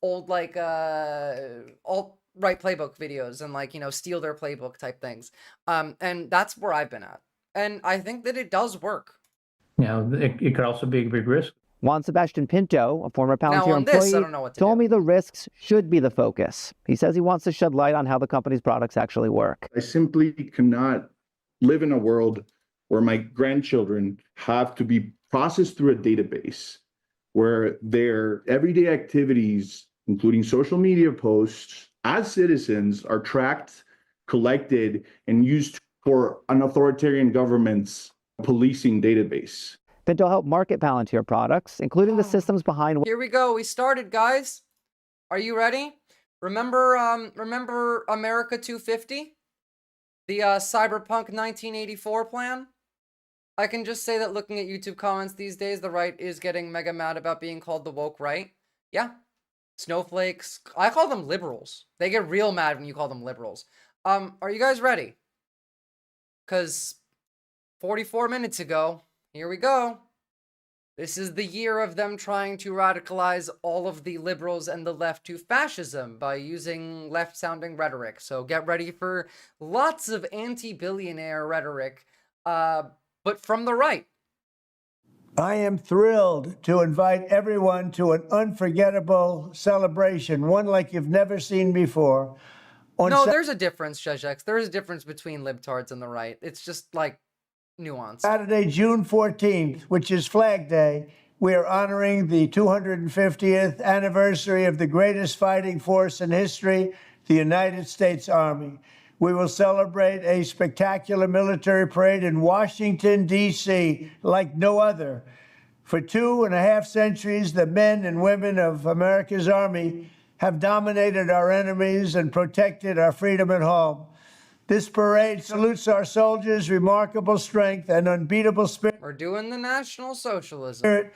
[SPEAKER 1] old like alt-right playbook videos and like, you know, steal their playbook type things. And that's where I've been at. And I think that it does work.
[SPEAKER 17] You know, it could also be a big risk.
[SPEAKER 2] Juan Sebastian Pinto, a former Palantir
[SPEAKER 1] this,
[SPEAKER 2] employee, told me the risks should be the focus. He says he wants to shed light on how the company's products actually work.
[SPEAKER 18] I simply cannot live in a world where my grandchildren have to be processed through a database where their everyday activities, including social media posts, as citizens, are tracked, collected, and used for an authoritarian government's policing database.
[SPEAKER 2] Pinto helped market Palantir products, including the systems behind...
[SPEAKER 1] Here we go. We started, guys. Are you ready? Remember America 250? The Cyberpunk 1984 plan? I can just say that looking at YouTube comments these days, the right is getting mega mad about being called the woke right. Yeah. Snowflakes. I call them liberals. They get real mad when you call them liberals. Are you guys ready? Because 44 minutes ago, here we go. This is the year of them trying to radicalize all of the liberals and the left to fascism by using left-sounding rhetoric. So get ready for lots of anti-billionaire rhetoric, but from the right.
[SPEAKER 19] I am thrilled to invite everyone to an unforgettable celebration, one like you've never seen before.
[SPEAKER 1] No, there's a difference, Shezhex. There is a difference between libtards and the right. It's just like nuanced.
[SPEAKER 19] Saturday, June 14th, which is Flag Day, we are honoring the 250th anniversary of the greatest fighting force in history, the United States Army. We will celebrate a spectacular military parade in Washington, D.C., like no other. For 2.5 centuries, the men and women of America's Army have dominated our enemies and protected our freedom at home. This parade salutes our soldiers' remarkable strength and unbeatable spirit.
[SPEAKER 1] We're doing the National Socialism.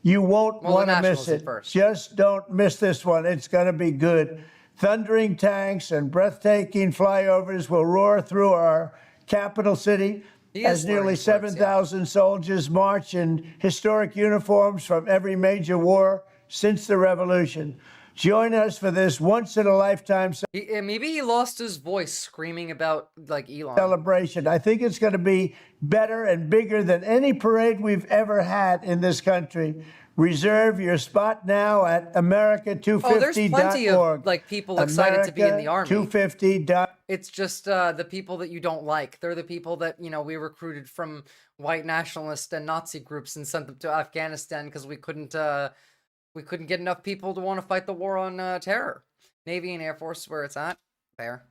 [SPEAKER 19] You won't want to miss it. Just don't miss this one. It's going to be good. Thundering tanks and breathtaking flyovers will roar through our capital city as nearly 7,000 soldiers march in historic uniforms from every major war since the Revolution. Join us for this once-in-a-lifetime
[SPEAKER 1] maybe he lost his voice screaming about, like, Elon.
[SPEAKER 19] Celebration. I think it's going to be better and bigger than any parade we've ever had in this country. Reserve your spot now at America250.org.
[SPEAKER 1] Oh, there's plenty of, like, people excited to be in the Army.
[SPEAKER 19] 250.
[SPEAKER 1] It's just the people that you don't like. They're the people that, you know, we recruited from white nationalist and Nazi groups and sent them to Afghanistan because we couldn't get enough people to want to fight the war on terror. Navy and Air Force, where it's at. Fair.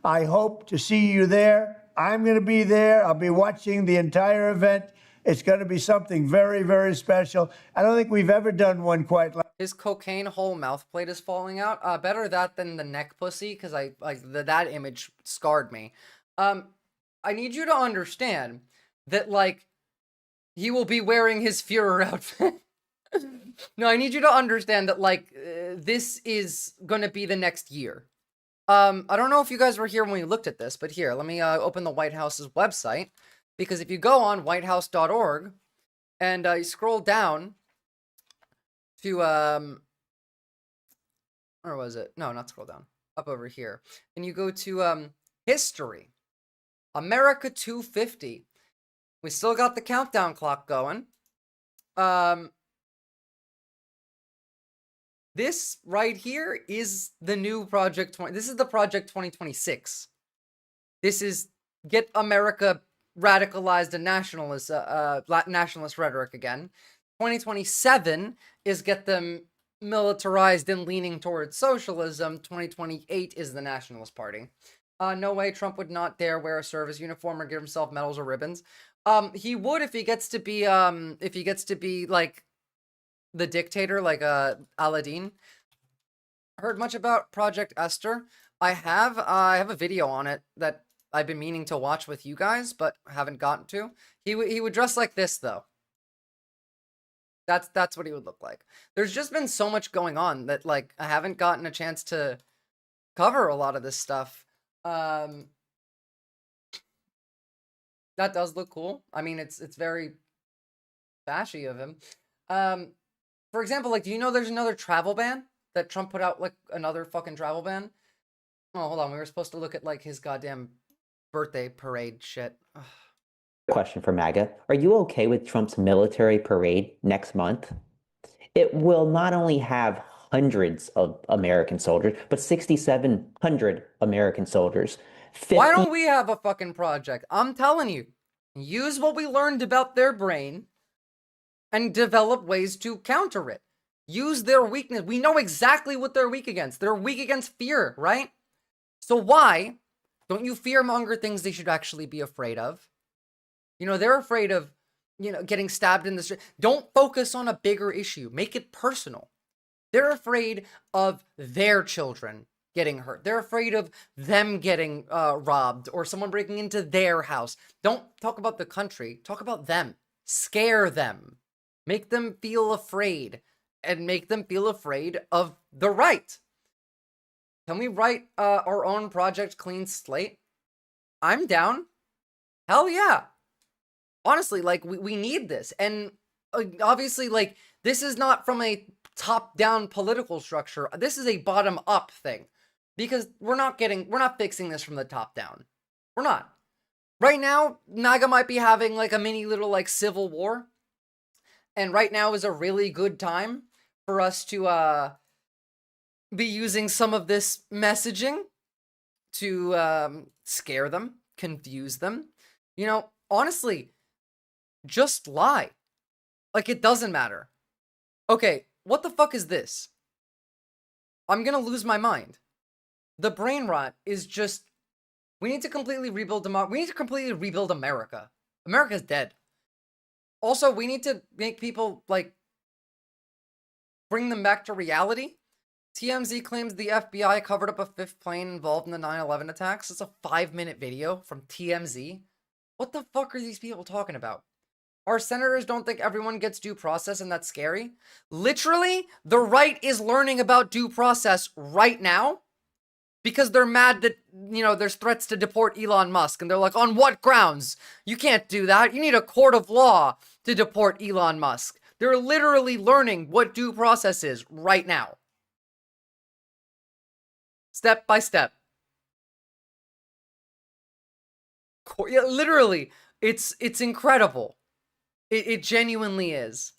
[SPEAKER 19] I hope to see you there. I'm going to be there. I'll be watching the entire event. It's going to be something very, very special. I don't think we've ever done one quite like.
[SPEAKER 1] His cocaine whole mouth plate is falling out. Better that than the neck pussy, because that image scarred me. I need you to understand that, like, he will be wearing his Führer outfit. No, I need you to understand that, like, this is going to be the next year. I don't know if you guys were here when we looked at this, but here, let me open the White House's website. Because if you go on whitehouse.org and you scroll down to, where was it? No, not scroll down. Up over here. And you go to History. America 250. We still got the countdown clock going. This right here is the new Project 20. This is the Project 2026. This is get America radicalized and nationalist rhetoric again. 2027 is get them militarized and leaning towards socialism. 2028 is the Nationalist Party. No way Trump would not dare wear a service uniform or give himself medals or ribbons. He would if he gets to be like the dictator, like Aladdin. Heard much about Project Esther? I have a video on it that I've been meaning to watch with you guys, but haven't gotten to. He would dress like this, though. That's what he would look like. There's just been so much going on that, like, I haven't gotten a chance to cover a lot of this stuff. That does look cool. I mean, it's very fashy of him. For example, like, do you know there's another travel ban that Trump put out, like, another fucking travel ban? Oh, hold on. We were supposed to look at, like, his goddamn birthday parade shit. Ugh.
[SPEAKER 3] Question for MAGA. Are you okay with Trump's military parade next month? It will not only have hundreds of American soldiers, but 6,700 American soldiers.
[SPEAKER 1] Why don't we have a fucking project? I'm telling you, use what we learned about their brain and develop ways to counter it. Use their weakness. We know exactly what they're weak against. They're weak against fear, right? So why don't you fearmonger things they should actually be afraid of? You know, they're afraid of, you know, getting stabbed in the street. Don't focus on a bigger issue. Make it personal. They're afraid of their children getting hurt. They're afraid of them getting robbed or someone breaking into their house. Don't talk about the country. Talk about them. Scare them. Make them feel afraid. And make them feel afraid of the right. Can we write our own Project Clean Slate? I'm down. Hell yeah. Honestly, like, we need this. And obviously, like, this is not from a top-down political structure. This is a bottom-up thing. Because we're not fixing this from the top down. We're not. Right now, MAGA might be having, like, a mini little, like, civil war. And right now is a really good time for us to be using some of this messaging to scare them, confuse them. You know, honestly, just lie. Like, it doesn't matter. Okay, what the fuck is this? I'm gonna lose my mind. The brain rot is just, we need to completely rebuild America. America's dead. Also, we need to make people, like, bring them back to reality. TMZ claims the FBI covered up a 5th plane involved in the 9/11 attacks. It's a 5-minute video from TMZ. What the fuck are these people talking about? Our senators don't think everyone gets due process and that's scary. Literally, the right is learning about due process right now because they're mad that, you know, there's threats to deport Elon Musk. And they're like, on what grounds? You can't do that. You need a court of law to deport Elon Musk. They're literally learning what due process is right now. Step by step. Yeah, literally, it's incredible. It genuinely is.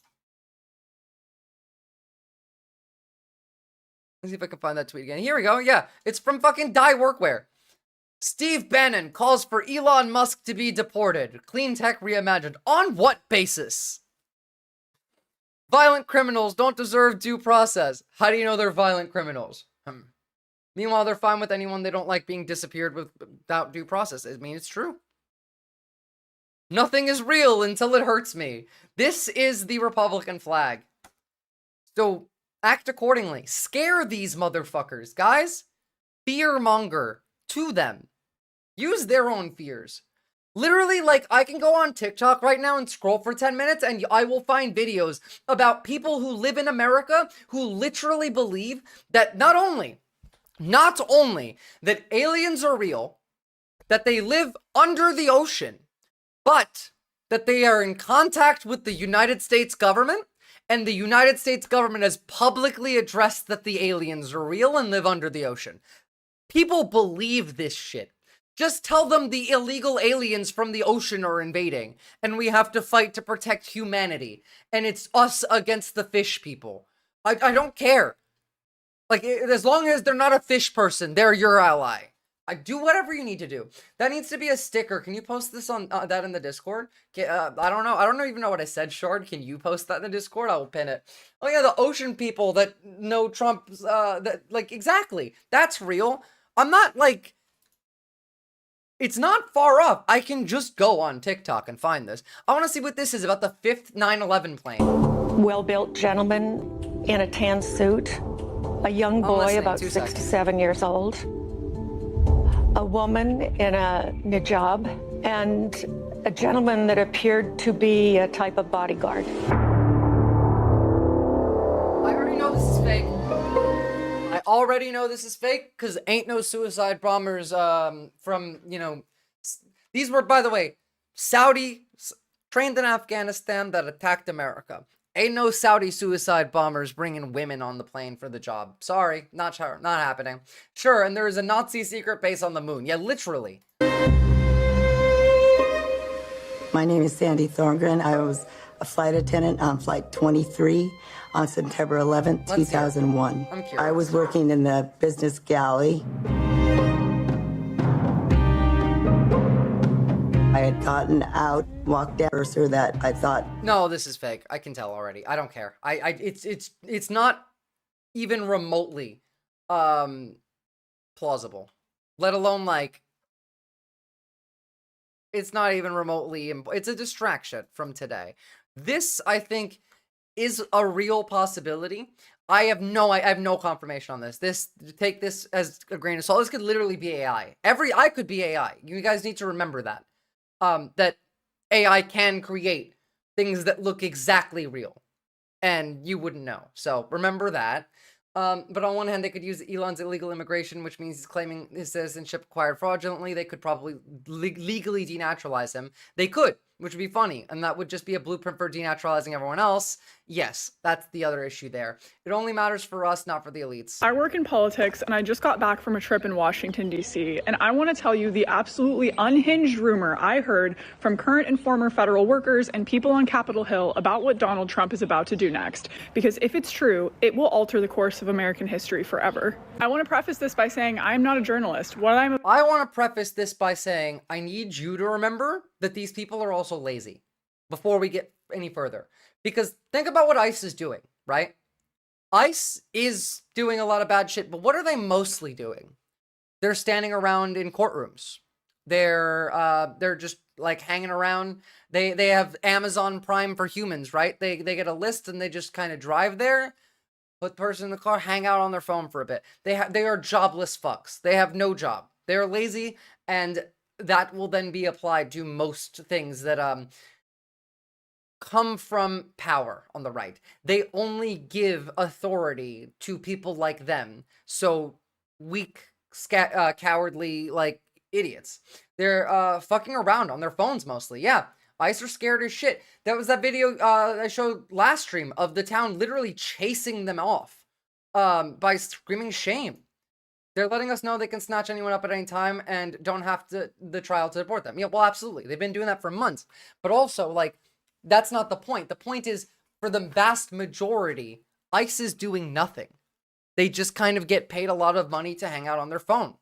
[SPEAKER 1] Let's see if I can find that tweet again. Here we go. Yeah, it's from fucking Dye Workwear. Steve Bannon calls for Elon Musk to be deported. Clean tech reimagined. On what basis? Violent criminals don't deserve due process. How do you know they're violent criminals? Meanwhile, they're fine with anyone they don't like being disappeared without due process. I mean, it's true. Nothing is real until it hurts me. This is the Republican flag. So act accordingly. Scare these motherfuckers, guys. Fearmonger to them. Use their own fears. Literally, like, I can go on TikTok right now and scroll for 10 minutes and I will find videos about people who live in America who literally believe that not only that aliens are real, that they live under the ocean, but that they are in contact with the United States government, and the United States government has publicly addressed that the aliens are real and live under the ocean. People believe this shit. Just tell them the illegal aliens from the ocean are invading, and we have to fight to protect humanity, and it's us against the fish people. I don't care. Like, as long as they're not a fish person, they're your ally. Do whatever you need to do. That needs to be a sticker. Can you post this on that in the Discord? I don't know. I don't even know what I said, Shard. Can you post that in the Discord? I will pin it. Oh yeah, the ocean people that know Trump's, like, exactly. That's real. I'm not, like, it's not far off. I can just go on TikTok and find this. I want to see what this is about the 5th 9/11 plane.
[SPEAKER 11] Well-built gentleman in a tan suit. A young boy about 6 to 7 years old. A woman in a hijab, and a gentleman that appeared to be a type of bodyguard.
[SPEAKER 1] I already know this is fake. I already know this is fake because ain't no suicide bombers from, you know, these were, by the way, Saudi trained in Afghanistan that attacked America. Ain't no Saudi suicide bombers bringing women on the plane for the job. Sorry, not happening. Sure, and there is a Nazi secret base on the moon. Yeah, literally.
[SPEAKER 12] My name is Sandy Thorngren. I was a flight attendant on Flight 23 on September 11th, 2001.
[SPEAKER 1] I'm curious.
[SPEAKER 12] I was working in the business galley. I had gotten out, walked down so that I thought,
[SPEAKER 1] no, this is fake. I can tell already. I don't care. It's not even remotely plausible. Let alone, like, it's not even remotely, it's a distraction from today. This, I think, is a real possibility. I have no confirmation on this. Take this as a grain of salt. This could literally be AI. I could be AI. You guys need to remember that. That AI can create things that look exactly real, and you wouldn't know. So remember that. But on one hand, they could use Elon's illegal immigration, which means he's claiming his citizenship acquired fraudulently. They could probably legally denaturalize him. They could, which would be funny, and that would just be a blueprint for denaturalizing everyone else. Yes, that's the other issue there. It only matters for us, not for the elites.
[SPEAKER 22] I work in politics, and I just got back from a trip in Washington, D.C., and I want to tell you the absolutely unhinged rumor I heard from current and former federal workers and people on Capitol Hill about what Donald Trump is about to do next. Because if it's true, it will alter the course of American history forever. I want to preface this by saying I'm not a journalist. I want to preface this by saying I need you to remember
[SPEAKER 1] that these people are also lazy before we get any further. Because think about what ICE is doing, right? ICE is doing a lot of bad shit, but what are they mostly doing? They're standing around in courtrooms. They're just like hanging around. They have Amazon Prime for humans, right? They get a list and they just kind of drive there, put the person in the car, hang out on their phone for a bit. They are jobless fucks. They have no job. They are lazy, and that will then be applied to most things that come from power on the right. They only give authority to people like them. So weak, cowardly, like idiots. They're fucking around on their phones mostly. Yeah, ICE are scared as shit. That was that video I showed last stream of the town literally chasing them off by screaming shame. They're letting us know they can snatch anyone up at any time and don't have the trial to deport them. Yeah, well, absolutely. They've been doing that for months. But also, like, that's not the point. The point is, for the vast majority, ICE is doing nothing. They just kind of get paid a lot of money to hang out on their phone.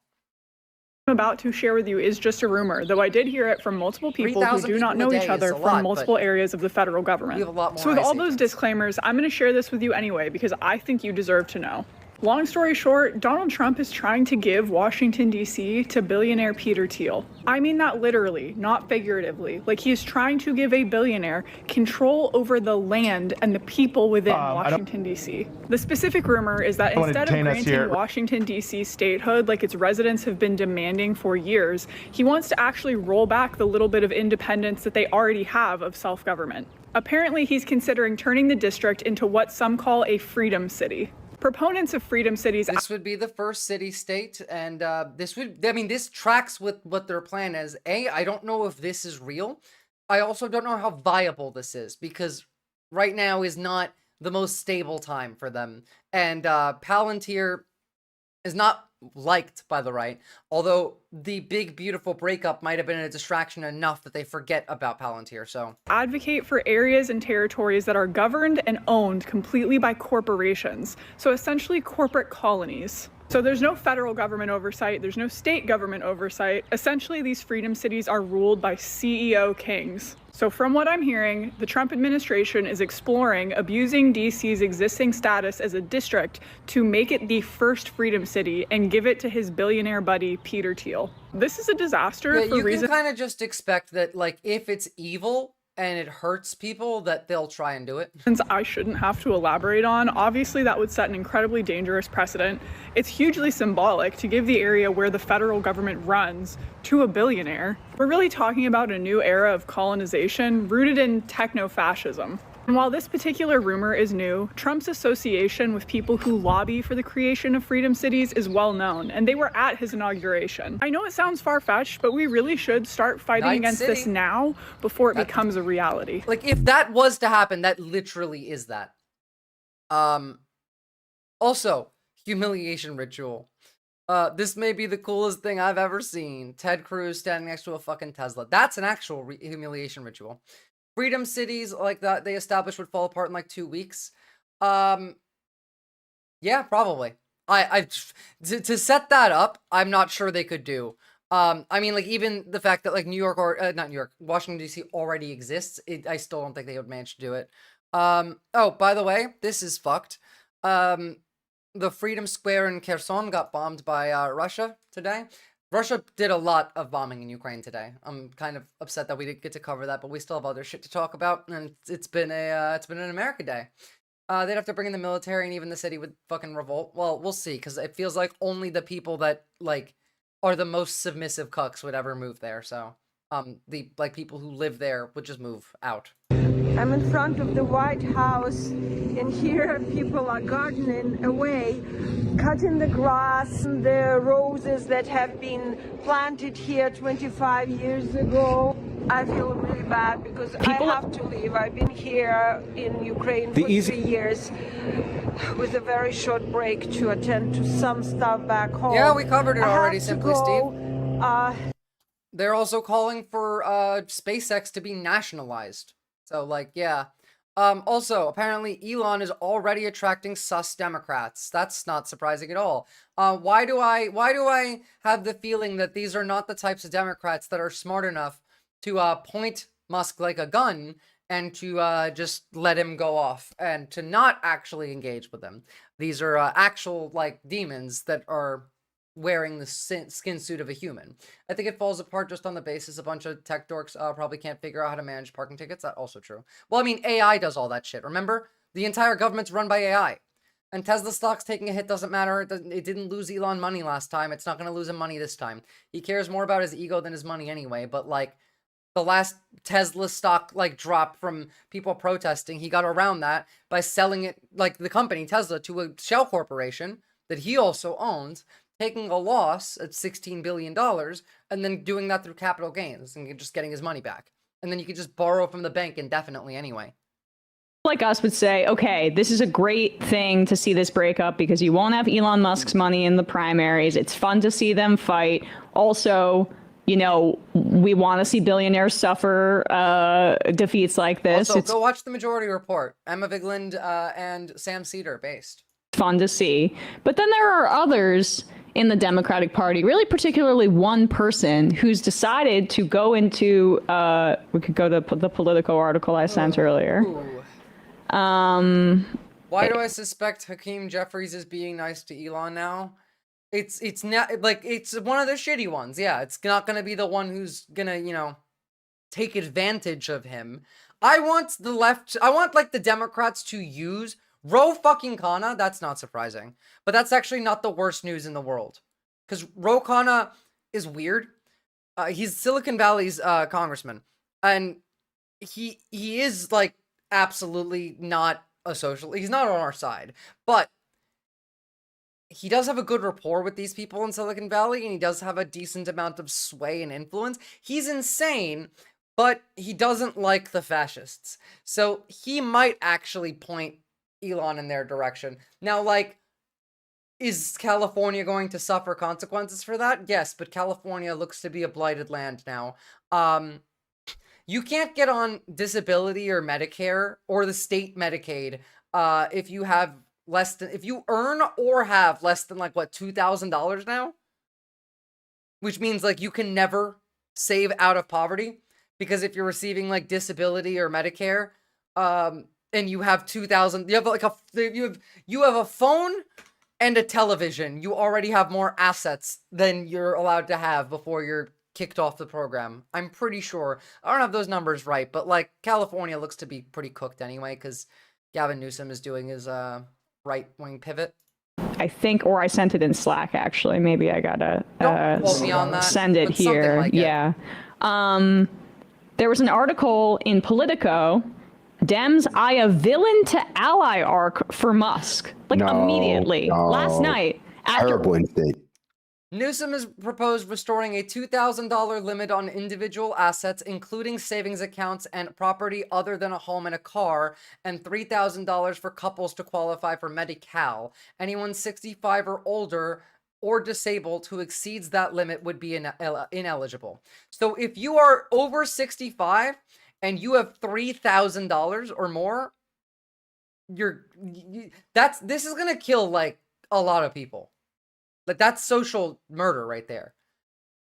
[SPEAKER 22] I'm about to share with you is just a rumor, though I did hear it from multiple people who do not know each other from multiple areas of the federal government. So with all those disclaimers, I'm going to share this with you anyway because I think you deserve to know. Long story short, Donald Trump is trying to give Washington, D.C. to billionaire Peter Thiel. I mean that literally, not figuratively. Like, he's trying to give a billionaire control over the land and the people within Washington, D.C. The specific rumor is that instead of granting Washington, D.C. statehood like its residents have been demanding for years, he wants to actually roll back the little bit of independence that they already have of self-government. Apparently, he's considering turning the district into what some call a freedom city. Proponents of freedom cities.
[SPEAKER 1] This would be the first city-state, and this tracks with what their plan is. I don't know if this is real. I also don't know how viable this is, because right now is not the most stable time for them. And Palantir is not liked by the right, although the big, beautiful breakup might have been a distraction enough that they forget about Palantir, so.
[SPEAKER 22] Advocate for areas and territories that are governed and owned completely by corporations, so essentially corporate colonies. So there's no federal government oversight, there's no state government oversight. Essentially, these freedom cities are ruled by CEO kings. So from what I'm hearing, the Trump administration is exploring abusing DC's existing status as a district to make it the first freedom city and give it to his billionaire buddy, Peter Thiel. This is a disaster for reasons.
[SPEAKER 1] You can kind of just expect that, like, if it's evil and it hurts people, that they'll try and do it.
[SPEAKER 22] Since I shouldn't have to elaborate on, obviously that would set an incredibly dangerous precedent. It's hugely symbolic to give the area where the federal government runs to a billionaire. We're really talking about a new era of colonization rooted in techno-fascism. And while this particular rumor is new, Trump's association with people who lobby for the creation of freedom cities is well known, and they were at his inauguration. I know it sounds far-fetched, but we really should start fighting against this now before it becomes a reality.
[SPEAKER 1] Like, if that was to happen, that literally is that. Also, humiliation ritual. This may be the coolest thing I've ever seen. Ted Cruz standing next to a fucking Tesla. That's an actual humiliation ritual. Freedom cities like that they established would fall apart in like 2 weeks. Yeah, probably. To set that up, I'm not sure they could do. I mean, like, even the fact that like New York or not New York, Washington D.C. already exists, I still don't think they would manage to do it. Oh, by the way, this is fucked. The Freedom Square in Kherson got bombed by Russia today. Russia did a lot of bombing in Ukraine today. I'm kind of upset that we didn't get to cover that, but we still have other shit to talk about, and it's been an America Day. They'd have to bring in the military, and even the city would fucking revolt. Well, we'll see, because it feels like only the people that like are the most submissive cucks would ever move there. So, the like people who live there would just move out.
[SPEAKER 5] I'm in front of the White House, and here people are gardening away, cutting the grass, the roses that have been planted here 25 years ago. I feel really bad because I have to leave. I've been here in Ukraine for 3 years with a very short break to attend to some stuff back home.
[SPEAKER 1] Yeah, we covered it already, Simply Steve. They're also calling for SpaceX to be nationalized. So, like, yeah. Also, apparently, Elon is already attracting sus Democrats. That's not surprising at all. Why do I have the feeling that these are not the types of Democrats that are smart enough to point Musk like a gun and to just let him go off and to not actually engage with him. These are actual like demons that are wearing the skin suit of a human. I think it falls apart just on the basis a bunch of tech dorks probably can't figure out how to manage parking tickets. That's also true. Well, I mean, AI does all that shit. Remember? The entire government's run by AI. And Tesla stock's taking a hit doesn't matter. It didn't lose Elon money last time. It's not going to lose him money this time. He cares more about his ego than his money anyway. But like the last Tesla stock like drop from people protesting, he got around that by selling it, like the company Tesla, to a shell corporation that he also owns, taking a loss at $16 billion and then doing that through capital gains and just getting his money back. And then you could just borrow from the bank indefinitely anyway.
[SPEAKER 9] Like us would say, okay, this is a great thing to see this breakup because you won't have Elon Musk's money in the primaries. It's fun to see them fight. Also, you know, we want to see billionaires suffer defeats like this.
[SPEAKER 1] Also, go watch The Majority Report. Emma Vigeland and Sam Cedar based.
[SPEAKER 9] Fun to see. But then there are others in the Democratic Party, really particularly one person who's decided to go into, we could go to the Politico article I sent earlier.
[SPEAKER 1] Why do I suspect Hakeem Jeffries is being nice to Elon now? It's not like it's one of the shitty ones. Yeah, it's not gonna be the one who's gonna, you know, take advantage of him. I want the left, I want like the Democrats to use Ro fucking Khanna. That's not surprising, but that's actually not the worst news in the world, because Ro Khanna is weird. He's Silicon Valley's congressman, and he is like absolutely not a social. He's not on our side, but he does have a good rapport with these people in Silicon Valley, and he does have a decent amount of sway and influence. He's insane, but he doesn't like the fascists, so he might actually point Elon in their direction. Now, like, is California going to suffer consequences for that? Yes, but California looks to be a blighted land now. You can't get on disability or Medicare or the state Medicaid if you have less than, if you earn or have less than like what, $2,000 now, which means like you can never save out of poverty, because if you're receiving like disability or Medicare, and you have 2,000, you have like you have a phone and a television, you already have more assets than you're allowed to have before you're kicked off the program. I'm pretty sure. I don't have those numbers right, but like California looks to be pretty cooked anyway, because Gavin Newsom is doing his right-wing pivot.
[SPEAKER 9] I think, or I sent it in Slack actually. Maybe I gotta send it here. Like yeah. There was an article in Politico. Dems eye a villain to ally arc for Musk. Like immediately. Last night.
[SPEAKER 16] Terrible instinct.
[SPEAKER 1] Newsom has proposed restoring a $2,000 limit on individual assets, including savings accounts and property other than a home and a car, and $3,000 for couples to qualify for Medi-Cal. Anyone 65 or older or disabled who exceeds that limit would be ineligible. So if you are over 65 and you have $3,000 or more, this is gonna kill like a lot of people. Like, that's social murder right there.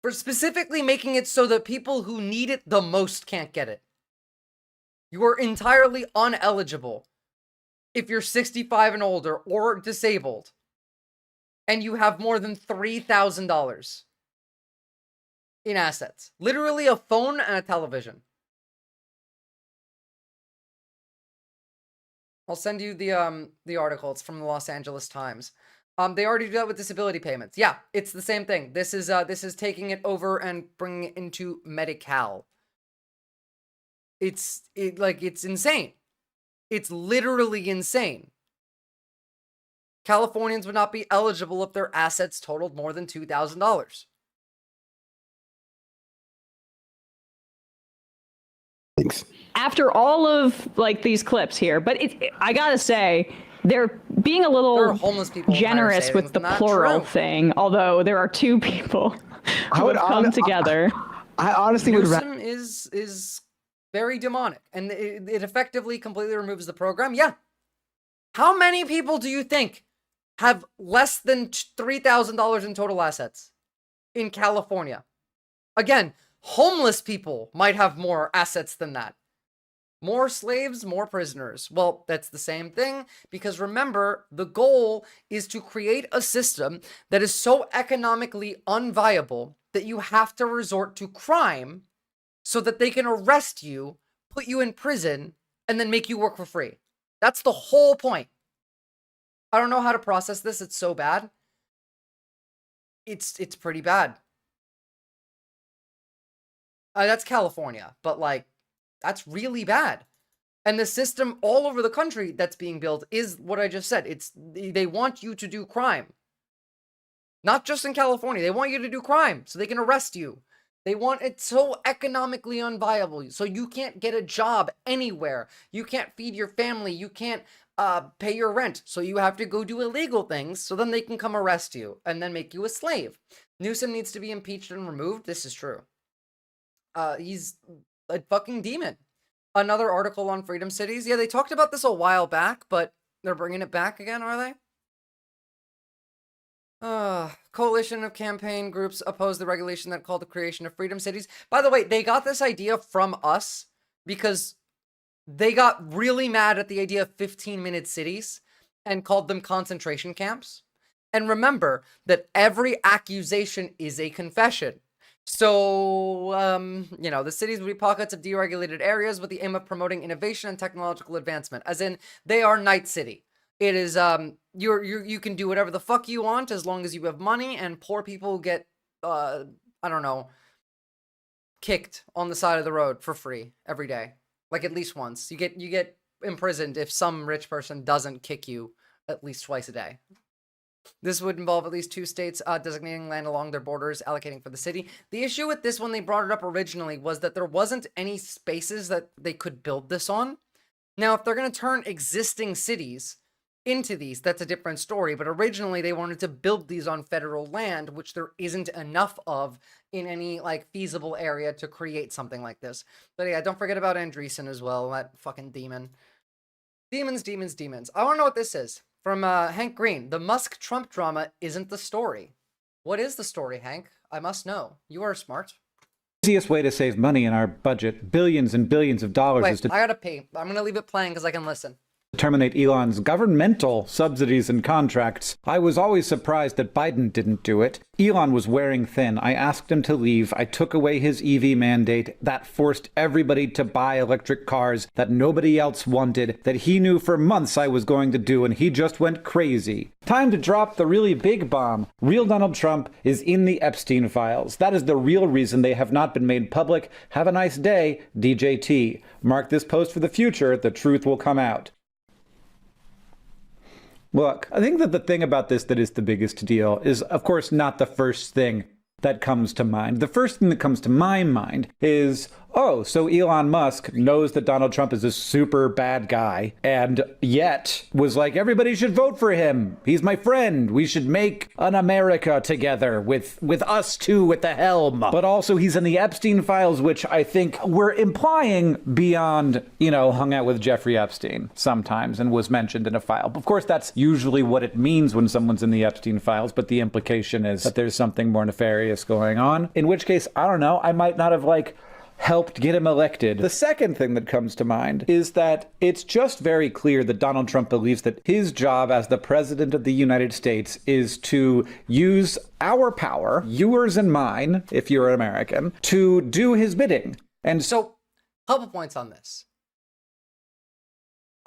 [SPEAKER 1] For specifically making it so that people who need it the most can't get it. You are entirely uneligible if you're 65 and older or disabled and you have more than $3,000 in assets. Literally a phone and a television. I'll send you the article. It's from the Los Angeles Times. They already do that with disability payments. Yeah, it's the same thing. This is taking it over and bringing it into Medi-Cal. It's insane. It's literally insane. Californians would not be eligible if their assets totaled more than $2,000.
[SPEAKER 16] Thanks.
[SPEAKER 9] After all of like these clips here, but I gotta say, they're being a little generous with the plural thing, although there are two people who have come together.
[SPEAKER 16] I honestly would
[SPEAKER 1] Newsom is very demonic, and it effectively completely removes the program. Yeah. How many people do you think have less than $3,000 in total assets in California? Again, Homeless people might have more assets than that. More slaves, more prisoners. Well, that's the same thing, because remember, the goal is to create a system that is so economically unviable that you have to resort to crime so that they can arrest you, put you in prison, and then make you work for free. That's the whole point. I don't know how to process this. It's so bad. It's pretty bad. That's California, but like, that's really bad. And the system all over the country that's being built is what I just said. They want you to do crime. Not just in California. They want you to do crime so they can arrest you. They want it so economically unviable. So you can't get a job anywhere. You can't feed your family. You can't pay your rent. So you have to go do illegal things so then they can come arrest you and then make you a slave. Newsom needs to be impeached and removed. This is true. He's a fucking demon. Another article on Freedom Cities. Yeah, they talked about this a while back, but they're bringing it back again, are they? Coalition of campaign groups oppose the regulation that called the creation of Freedom Cities. By the way, they got this idea from us because they got really mad at the idea of 15-minute cities and called them concentration camps. And remember that every accusation is a confession. So, you know, the cities would be pockets of deregulated areas with the aim of promoting innovation and technological advancement. As in, they are Night City. It is, you can do whatever the fuck you want as long as you have money, and poor people get, I don't know, kicked on the side of the road for free every day. Like, at least once. You get imprisoned if some rich person doesn't kick you at least twice a day. This would involve at least 2 states designating land along their borders, allocating for the city. The issue with this, when they brought it up originally, was that there wasn't any spaces that they could build this on. Now, if they're going to turn existing cities into these, that's a different story. But originally, they wanted to build these on federal land, which there isn't enough of in any, like, feasible area to create something like this. But yeah, don't forget about Andreessen as well, that fucking demon. Demons, demons, demons. I want to know what this is. From Hank Green, the Musk-Trump drama isn't the story. What is the story, Hank? I must know. You are smart.
[SPEAKER 10] The easiest way to save money in our budget, billions and billions of dollars, is to...
[SPEAKER 1] I gotta pee. I'm gonna leave it playing because I can listen.
[SPEAKER 10] Terminate Elon's governmental subsidies and contracts. I was always surprised that Biden didn't do it. Elon was wearing thin. I asked him to leave. I took away his EV mandate. That forced everybody to buy electric cars that nobody else wanted, that he knew for months I was going to do, and he just went crazy. Time to drop the really big bomb. Real Donald Trump is in the Epstein files. That is the real reason they have not been made public. Have a nice day, DJT. Mark this post for the future. The truth will come out. Look, I think that the thing about this that is the biggest deal is, of course, not the first thing that comes to mind. The first thing that comes to my mind is, oh, so Elon Musk knows that Donald Trump is a super bad guy and yet was like, everybody should vote for him. He's my friend. We should make an America together with us two at the helm. But also he's in the Epstein files, which I think we're implying beyond, you know, hung out with Jeffrey Epstein sometimes and was mentioned in a file. Of course, that's usually what it means when someone's in the Epstein files, but the implication is that there's something more nefarious going on. In which case, I don't know, I might not have helped get him elected. The second thing that comes to mind is that it's just very clear that Donald Trump believes that his job as the president of the United States is to use our power, yours and mine, if you're an American, to do his bidding. And
[SPEAKER 1] so, couple points on this.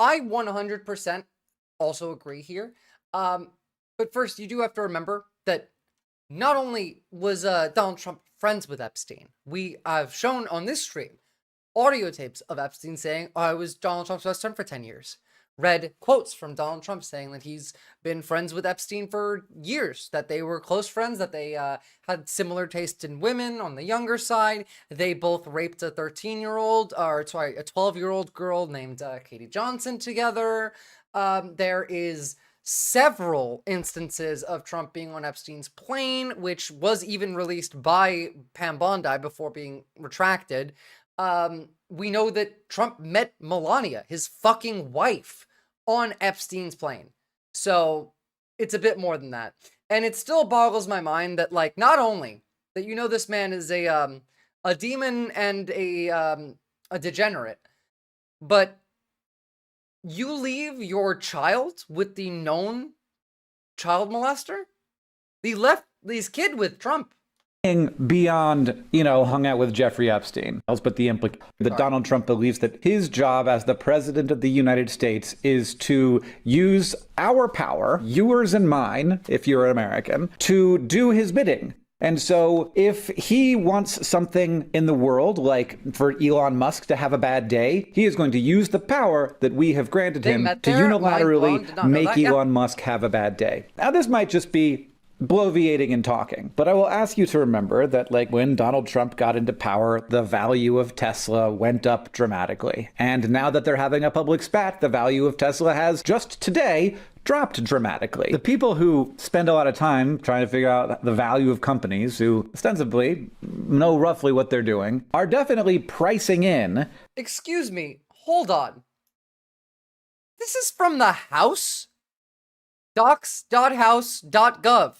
[SPEAKER 1] I 100% also agree here. But first, you do have to remember that not only was Donald Trump friends with Epstein, we have shown on this stream audio tapes of Epstein saying, I was Donald Trump's best friend for 10 years. Read quotes from Donald Trump saying that he's been friends with Epstein for years, that they were close friends, that they had similar taste in women on the younger side. They both raped a 13-year-old, or sorry, a 12-year-old girl named Katie Johnson together. There is several instances of Trump being on Epstein's plane, which was even released by Pam Bondi before being retracted. We know that Trump met Melania, his fucking wife, on Epstein's plane. So it's a bit more than that. And it still boggles my mind that, like, not only that, you know, this man is a a demon and a degenerate. But you leave your child with the known child molester? He left this kid with Trump.
[SPEAKER 10] Beyond, hung out with Jeffrey Epstein. But the implication that Donald Trump believes that his job as the president of the United States is to use our power, yours and mine, if you're an American, to do his bidding. And so if he wants something in the world, like for Elon Musk to have a bad day, he is going to use the power that we have granted him to unilaterally make Elon Musk have a bad day. Now, this might just be bloviating and talking, but I will ask you to remember that, like, when Donald Trump got into power, the value of Tesla went up dramatically. And now that they're having a public spat, the value of Tesla has just today dropped dramatically. The people who spend a lot of time trying to figure out the value of companies, who ostensibly know roughly what they're doing, are definitely pricing in.
[SPEAKER 1] Excuse me, hold on. This is from the House? Docs.house.gov.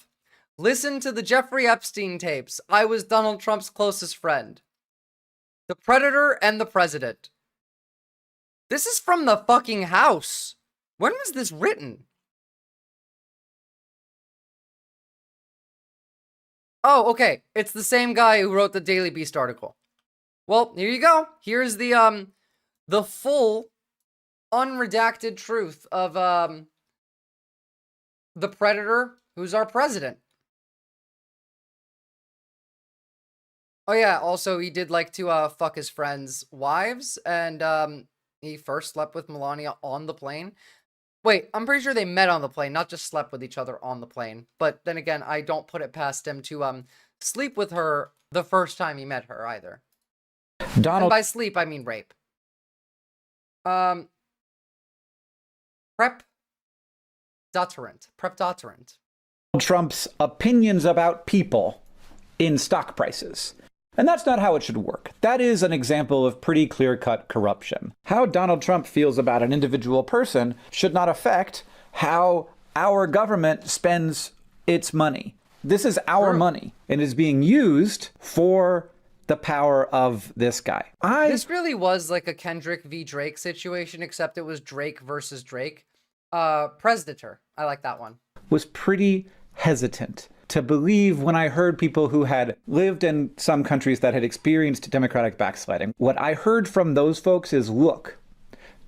[SPEAKER 1] Listen to the Jeffrey Epstein tapes. I was Donald Trump's closest friend. The Predator and the President. This is from the fucking House. When was this written? Oh, okay. It's the same guy who wrote the Daily Beast article. Well, here you go. Here's the full unredacted truth of the Predator, who's our president. Oh yeah, also he did like to fuck his friends' wives, and he first slept with Melania on the plane. Wait, I'm pretty sure they met on the plane, not just slept with each other on the plane. But then again, I don't put it past him to sleep with her the first time he met her either. And by sleep, I mean rape. Prep-doterant.
[SPEAKER 10] Trump's opinions about people in stock prices. And that's not how it should work. That is an example of pretty clear-cut corruption. How Donald Trump feels about an individual person should not affect how our government spends its money. This is our money, and is being used for the power of this guy.
[SPEAKER 1] This really was like a Kendrick v. Drake situation, except it was Drake versus Drake. Predator. I like that one.
[SPEAKER 10] Was pretty hesitant to believe when I heard people who had lived in some countries that had experienced democratic backsliding. What I heard from those folks is, look,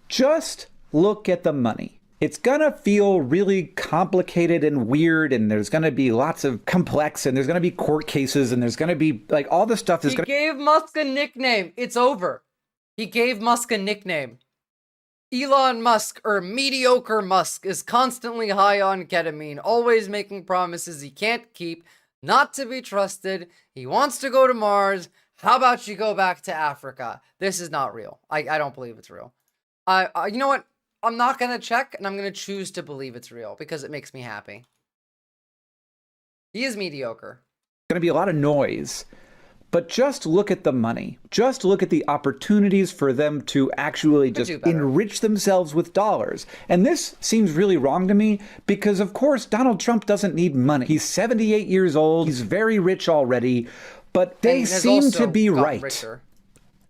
[SPEAKER 10] just look at the money. It's gonna feel really complicated and weird, and there's gonna be lots of complex, and there's gonna be court cases, and there's gonna be like all this stuff is
[SPEAKER 1] He gave Musk a nickname. It's over. He gave Musk a nickname. Elon Musk, or Mediocre Musk, is constantly high on ketamine, always making promises he can't keep, not to be trusted. He wants to go to Mars. How about you go back to Africa? This is not real. I don't believe it's real. You know what? I'm not going to check, and I'm going to choose to believe it's real, because it makes me happy. He is mediocre.
[SPEAKER 10] Going to be a lot of noise. But just look at the money. Just look at the opportunities for them to actually just enrich themselves with dollars. And this seems really wrong to me because, of course, Donald Trump doesn't need money. He's 78 years old. He's very rich already. But they seem to be right.
[SPEAKER 1] Richer.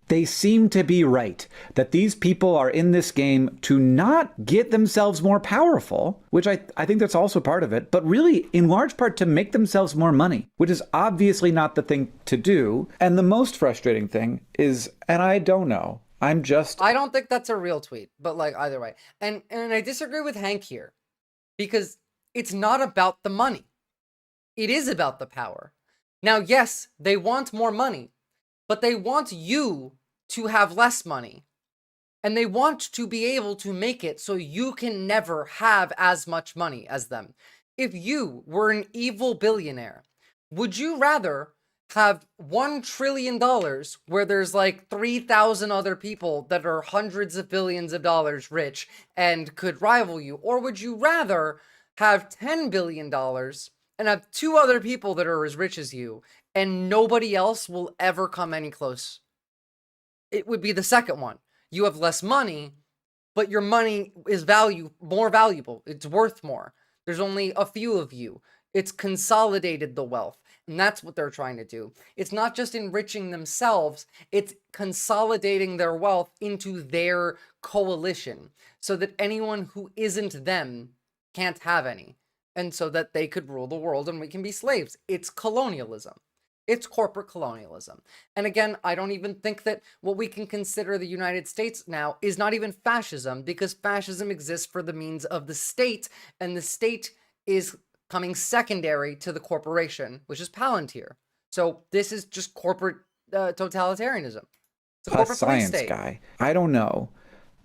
[SPEAKER 10] They seem to be right that these people are in this game to not get themselves more powerful, which I think that's also part of it, but really in large part to make themselves more money, which is obviously not the thing to do. And the most frustrating thing is, and I don't know, I don't
[SPEAKER 1] think that's a real tweet, but like either way. And I disagree with Hank here because it's not about the money. It is about the power. Now, yes, they want more money, but they want you to have less money. And they want to be able to make it so you can never have as much money as them. If you were an evil billionaire, would you rather have $1 trillion where there's like 3,000 other people that are hundreds of billions of dollars rich and could rival you? Or would you rather have $10 billion and have 2 other people that are as rich as you and nobody else will ever come any close? It would be the second one. You have less money, but your money is more valuable. It's worth more. There's only a few of you. It's consolidated the wealth. And that's what they're trying to do. It's not just enriching themselves, it's consolidating their wealth into their coalition so that anyone who isn't them can't have any. And so that they could rule the world and we can be slaves. It's colonialism. It's corporate colonialism. And again, I don't even think that what we can consider the United States now is not even fascism, because fascism exists for the means of the state, and the state is coming secondary to the corporation, which is Palantir. So this is just corporate totalitarianism. It's a corporate
[SPEAKER 10] science
[SPEAKER 1] state.
[SPEAKER 10] Guy. I don't know,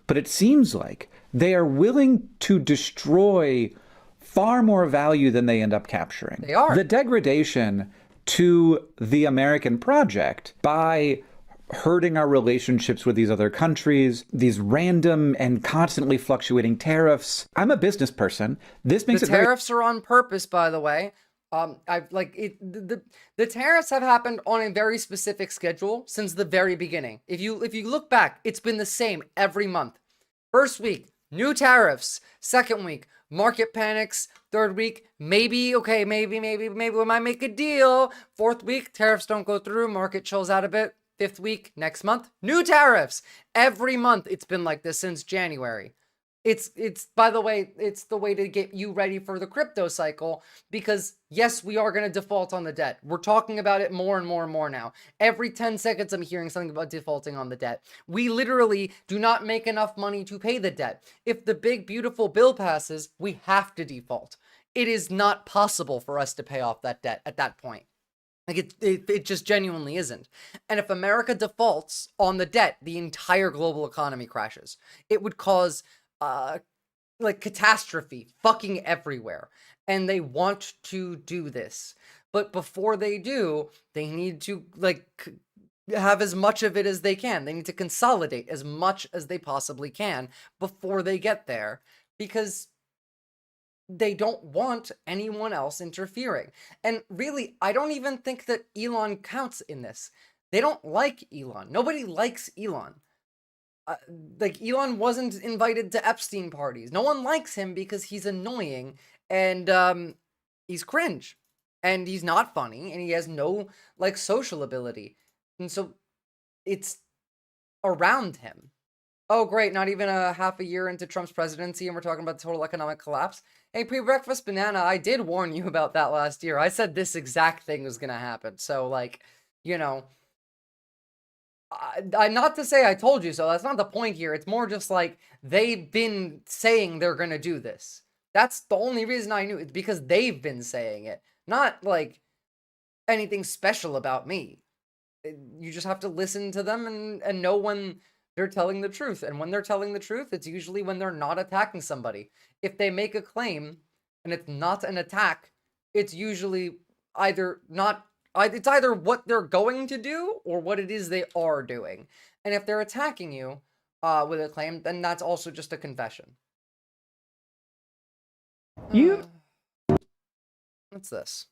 [SPEAKER 10] but it seems like they are willing to destroy far more value than they end up capturing.
[SPEAKER 1] They are.
[SPEAKER 10] The degradation to the American project by hurting our relationships with these other countries, these random and constantly fluctuating tariffs. I'm a business person. This makes
[SPEAKER 1] the tariffs are on purpose, by the way. The tariffs have happened on a very specific schedule since the very beginning. If you look back, it's been the same every month. First week, new tariffs. Second week, market panics. Third week, maybe we might make a deal. Fourth week, tariffs don't go through, market chills out a bit. Fifth week, next month, new tariffs. Every month it's been like this since January. It's by the way, it's the way to get you ready for the crypto cycle, because yes, we are going to default on the debt. We're talking about it more and more and more now. Every 10 seconds I'm hearing something about defaulting on the debt. We literally do not make enough money to pay the debt. If the big beautiful bill passes, we have to default. It is not possible for us to pay off that debt at that point. Like it just genuinely isn't. And if America defaults on the debt, the entire global economy crashes. It would cause like catastrophe fucking everywhere. And they want to do this. But before they do, they need to like have as much of it as they can. They need to consolidate as much as they possibly can before they get there, because they don't want anyone else interfering. And really, I don't even think that Elon counts in this. They don't like Elon. Nobody likes Elon. Like, Elon wasn't invited to Epstein parties. No one likes him because he's annoying and he's cringe. And he's not funny, and he has no, like, social ability. And so it's around him. Oh, great, not even a half a year into Trump's presidency, and we're talking about the total economic collapse. Hey, pre-breakfast banana, I did warn you about that last year. I said this exact thing was gonna happen. So, like, you know, not to say I told you so. That's not the point here. It's more just like they've been saying they're gonna do this. That's the only reason I knew. It's because they've been saying it. Not, like, anything special about me. You just have to listen to them and know when they're telling the truth. And when they're telling the truth, it's usually when they're not attacking somebody. If they make a claim and it's not an attack, it's usually either not, it's either what they're going to do or what it is they are doing. And if they're attacking you with a claim, then that's also just a confession. What's this?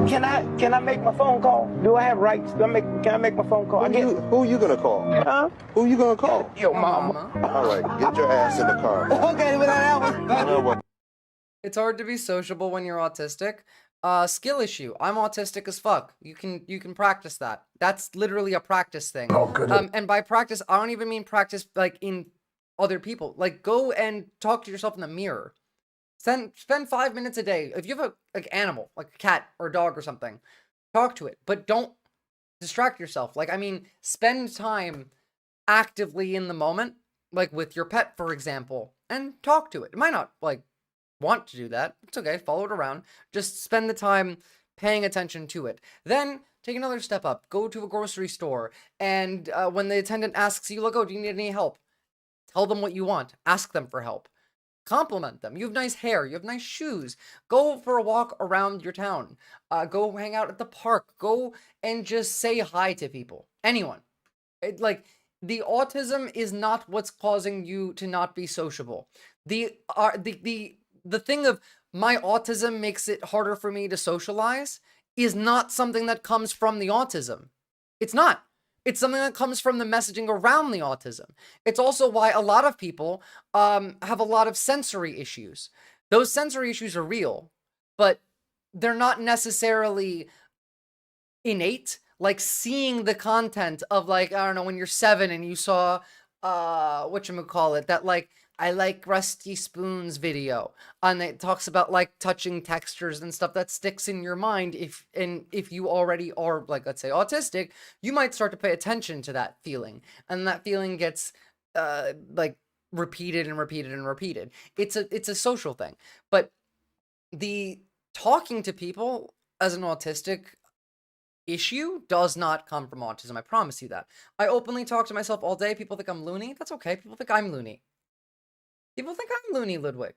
[SPEAKER 7] Can I make my phone call? Do I have rights? Can I make my phone call?
[SPEAKER 20] Who you gonna call?
[SPEAKER 7] Huh?
[SPEAKER 20] Who you gonna call?
[SPEAKER 7] Your mama.
[SPEAKER 20] All right, get your ass in the car.
[SPEAKER 7] Okay, without that one.
[SPEAKER 1] It's hard to be sociable when you're autistic. Skill issue. I'm autistic as fuck. You can practice that. That's literally a practice thing.
[SPEAKER 20] Oh, good.
[SPEAKER 1] And by practice, I don't even mean practice like in other people. Like, go and talk to yourself in the mirror. Spend 5 minutes a day. If you have a animal, like a cat or a dog or something, talk to it, but don't distract yourself. Like, I mean, spend time actively in the moment, like with your pet, for example, and talk to it. It might not, like, want to do that. It's okay. Follow it around. Just spend the time paying attention to it. Then take another step up. Go to a grocery store, and when the attendant asks you, like, oh, do you need any help? Tell them what you want. Ask them for help. Compliment them. You have nice hair. You have nice shoes. Go for a walk around your town. Go hang out at the park. Go and just say hi to people. Anyone. Like, the autism is not what's causing you to not be sociable. The thing of my autism makes it harder for me to socialize is not something that comes from the autism. It's not. It's something that comes from the messaging around the autism. It's also why a lot of people have a lot of sensory issues. Those sensory issues are real, but they're not necessarily innate, like seeing the content of like, I don't know, when you're 7 and you saw whatchamacallit, that like I like Rusty Spoon's video and it talks about like touching textures and stuff that sticks in your mind. If you already are like, let's say, autistic, you might start to pay attention to that feeling, and that feeling gets like repeated and repeated and repeated. It's a social thing. But the talking to people as an autistic issue does not come from autism. I promise you that. I openly talk to myself all day. People think I'm loony. That's okay. People think I'm loony. People think I'm loony, Ludwig.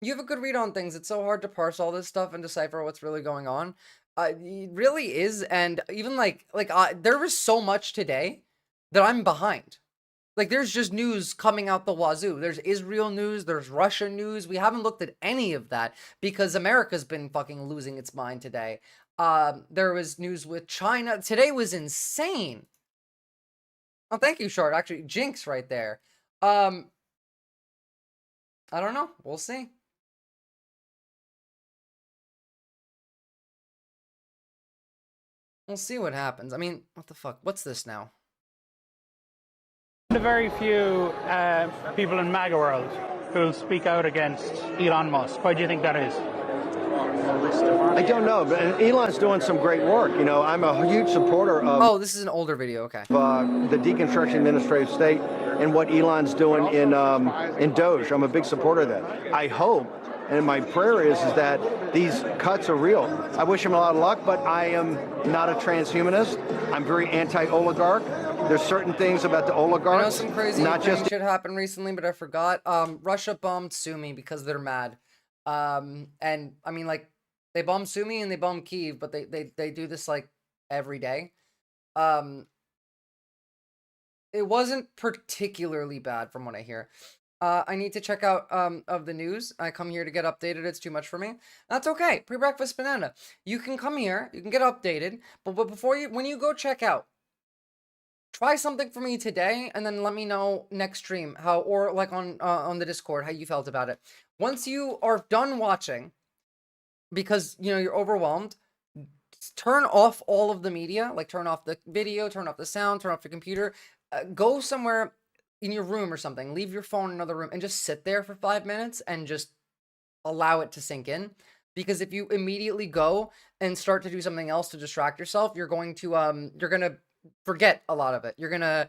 [SPEAKER 1] You have a good read on things. It's so hard to parse all this stuff and decipher what's really going on. It really is. And even there was so much today that I'm behind. Like, there's just news coming out the wazoo. There's Israel news, there's Russia news. We haven't looked at any of that because America's been fucking losing its mind today. There was news with China. Today was insane. Oh, thank you, Short. Actually, Jinx right there. I don't know. We'll see. We'll see what happens. I mean, what the fuck? What's this now?
[SPEAKER 8] The very few people in MAGA world who'll speak out against Elon Musk. Why do you think that is?
[SPEAKER 14] I don't know, but Elon's doing some great work. You know, I'm a huge supporter of...
[SPEAKER 1] Oh, this is an older video, okay.
[SPEAKER 14] The deconstruction administrative state and what Elon's doing in Doge. I'm a big supporter of that. I hope, and my prayer is that these cuts are real. I wish him a lot of luck, but I am not a transhumanist. I'm very anti-oligarch. There's certain things about the oligarchs.
[SPEAKER 1] I know some crazy
[SPEAKER 14] not just
[SPEAKER 1] shit happened recently, but I forgot. Russia bombed Sumy because they're mad. And I mean, like, they bomb Sumy and they bomb Kyiv, but they do this like every day. It wasn't particularly bad from what I hear. I need to check out of the news. I come here to get updated. It's too much for me. That's okay. Pre-breakfast banana. You can come here. You can get updated. But when you go check out, try something for me today, and then let me know next stream or like on the Discord how you felt about it. Once you are done watching, because you know you're overwhelmed, turn off all of the media. Like turn off the video, turn off the sound, turn off the computer. Go somewhere in your room or something. Leave your phone in another room and just sit there for 5 minutes and just allow it to sink in. Because if you immediately go and start to do something else to distract yourself, you're going to forget a lot of it. You're gonna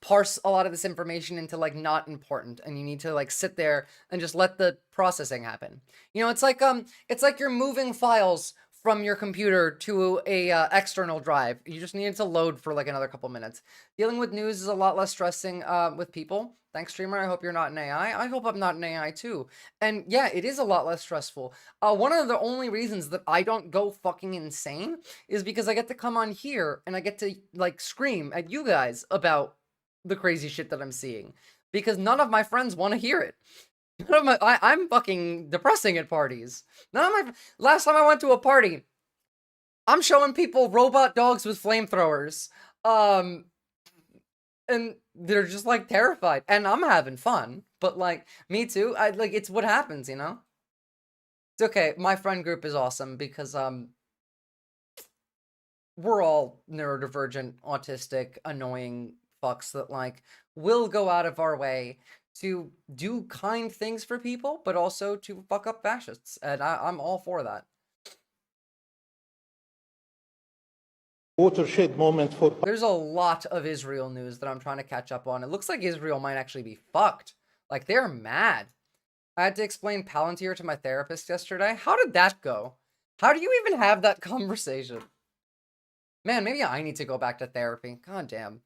[SPEAKER 1] parse a lot of this information into like not important, and you need to like sit there and just let the processing happen. You know, it's like you're moving files from your computer to a external drive. You just need it to load for like another couple minutes. Dealing with news is a lot less stressing with people. Thanks, streamer. I hope you're not an AI. I hope I'm not an AI too. And yeah, it is a lot less stressful. One of the only reasons that I don't go fucking insane is because I get to come on here and I get to like scream at you guys about the crazy shit that I'm seeing. Because none of my friends want to hear it. I'm fucking depressing at parties. Last time I went to a party, I'm showing people robot dogs with flamethrowers. And they're just like terrified, and I'm having fun, but like me too. It's what happens, you know. It's okay. My friend group is awesome because we're all neurodivergent, autistic, annoying fucks that like will go out of our way to do kind things for people, but also to fuck up fascists, and I'm all for that.
[SPEAKER 23] Watershed moment for...
[SPEAKER 1] There's a lot of Israel news that I'm trying to catch up on. It looks like Israel might actually be fucked. Like, they're mad. I had to explain Palantir to my therapist yesterday. How did that go? How do you even have that conversation? Man, maybe I need to go back to therapy. God damn.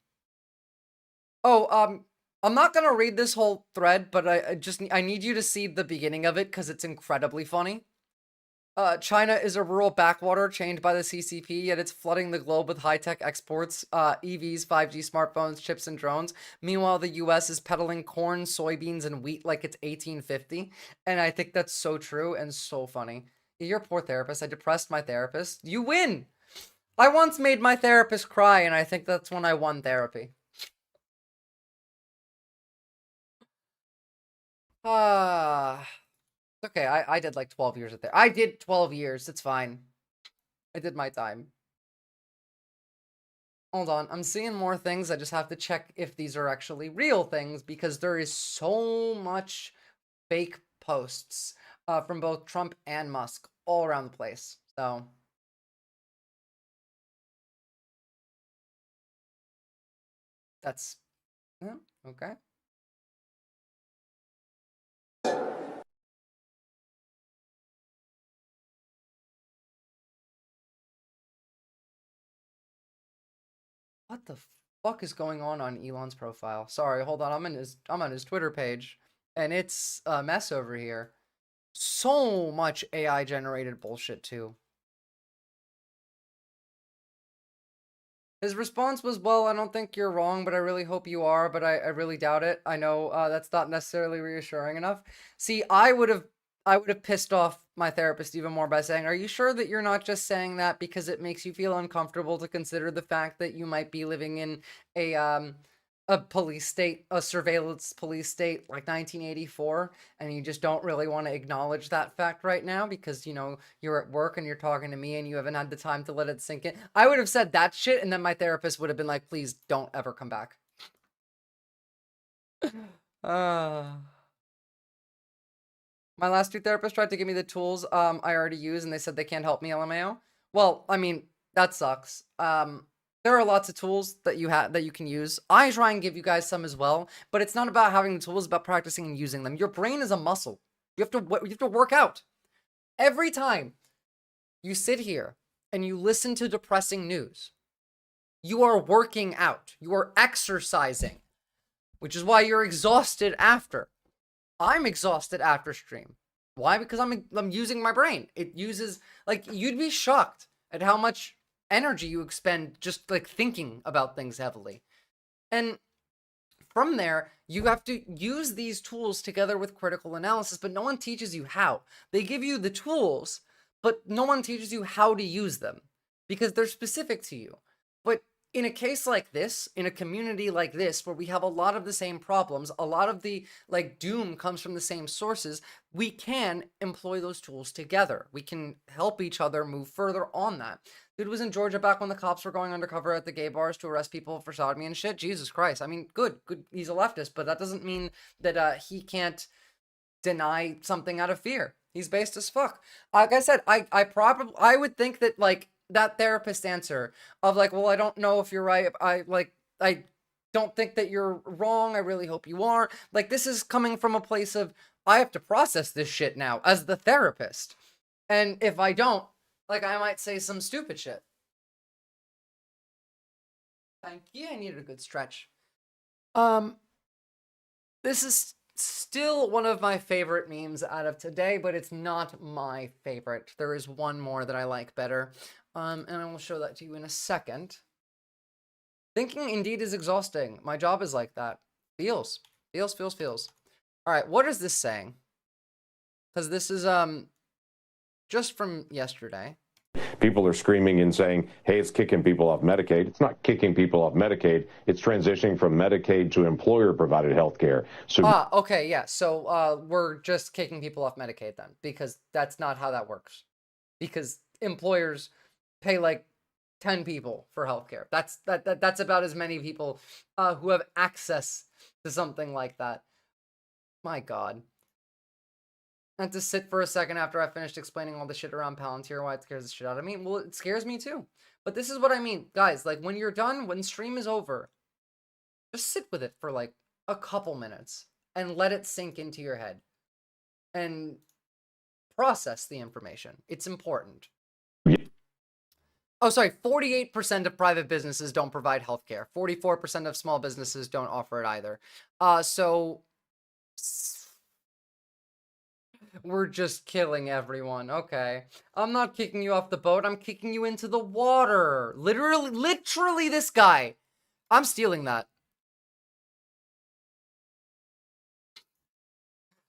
[SPEAKER 1] Oh, I'm not gonna read this whole thread, but I need you to see the beginning of it because it's incredibly funny. China is a rural backwater chained by the CCP, yet it's flooding the globe with high-tech exports, EVs, 5G smartphones, chips, and drones. Meanwhile, the US is peddling corn, soybeans, and wheat like it's 1850. And I think that's so true and so funny. You're a poor therapist. I depressed my therapist. You win! I once made my therapist cry, and I think that's when I won therapy. Okay, I did like 12 years of therapy. I did 12 years. It's fine. I did my time. Hold on, I'm seeing more things. I just have to check if these are actually real things because there is so much fake posts from both Trump and Musk all around the place. So that's, yeah, okay. What the fuck is going on Elon's profile? Sorry, hold on. I'm on his Twitter page, and it's a mess over here. So much AI generated bullshit too. His response was, well, I don't think you're wrong, but I really hope you are, but I really doubt it. I know that's not necessarily reassuring enough. See, I would have pissed off my therapist even more by saying, are you sure that you're not just saying that because it makes you feel uncomfortable to consider the fact that you might be living in a police state, a surveillance police state like 1984, and you just don't really want to acknowledge that fact right now because, you know, you're at work and you're talking to me and you haven't had the time to let it sink in. I would have said that shit, and then my therapist would have been like, please don't ever come back. My last 2 therapists tried to give me the tools I already use, and they said they can't help me, LMAO. Well, I mean, that sucks. There are lots of tools that you can use. I try and give you guys some as well, but it's not about having the tools, it's about practicing and using them. Your brain is a muscle. You have to work out. Every time you sit here and you listen to depressing news, you are working out. You are exercising, which is why you're exhausted after. I'm exhausted after stream. Why? Because I'm using my brain. It uses, like, you'd be shocked at how much energy you expend just like thinking about things heavily. And from there, you have to use these tools together with critical analysis, but no one teaches you how. They give you the tools, but no one teaches you how to use them because they're specific to you. But in a case like this, in a community like this, where we have a lot of the same problems, a lot of the like doom comes from the same sources, we can employ those tools together. We can help each other move further on that. Dude was in Georgia back when the cops were going undercover at the gay bars to arrest people for sodomy and shit. Jesus Christ. I mean, good. He's a leftist, but that doesn't mean that he can't deny something out of fear. He's based as fuck. Like I said, I would think that like that therapist answer of like, well, I don't know if you're right. I don't think that you're wrong. I really hope you are. Like, this is coming from a place of, I have to process this shit now as the therapist. And if I don't, like, I might say some stupid shit. Thank you. I needed a good stretch. This is still one of my favorite memes out of today, but it's not my favorite. There is one more that I like better. And I will show that to you in a second. Thinking indeed is exhausting. My job is like that. Feels. All right, what is this saying? Because this is just from yesterday.
[SPEAKER 6] People are screaming and saying, hey, it's kicking people off Medicaid. It's not kicking people off Medicaid. It's transitioning from Medicaid to employer-provided health care. So,
[SPEAKER 1] okay, yeah. So we're just kicking people off Medicaid then, because that's not how that works. Because employers pay like 10 people for healthcare. That's about as many people who have access to something like that. My God. I had to sit for a second after I finished explaining all the shit around Palantir, why it scares the shit out of me. Well, it scares me too. But this is what I mean. Guys, like, when you're done, when stream is over, just sit with it for like a couple minutes and let it sink into your head. And process the information. It's important. Oh, sorry, 48% of private businesses don't provide healthcare. 44% of small businesses don't offer it either. So we're just killing everyone. Okay. I'm not kicking you off the boat. I'm kicking you into the water. Literally this guy. I'm stealing that.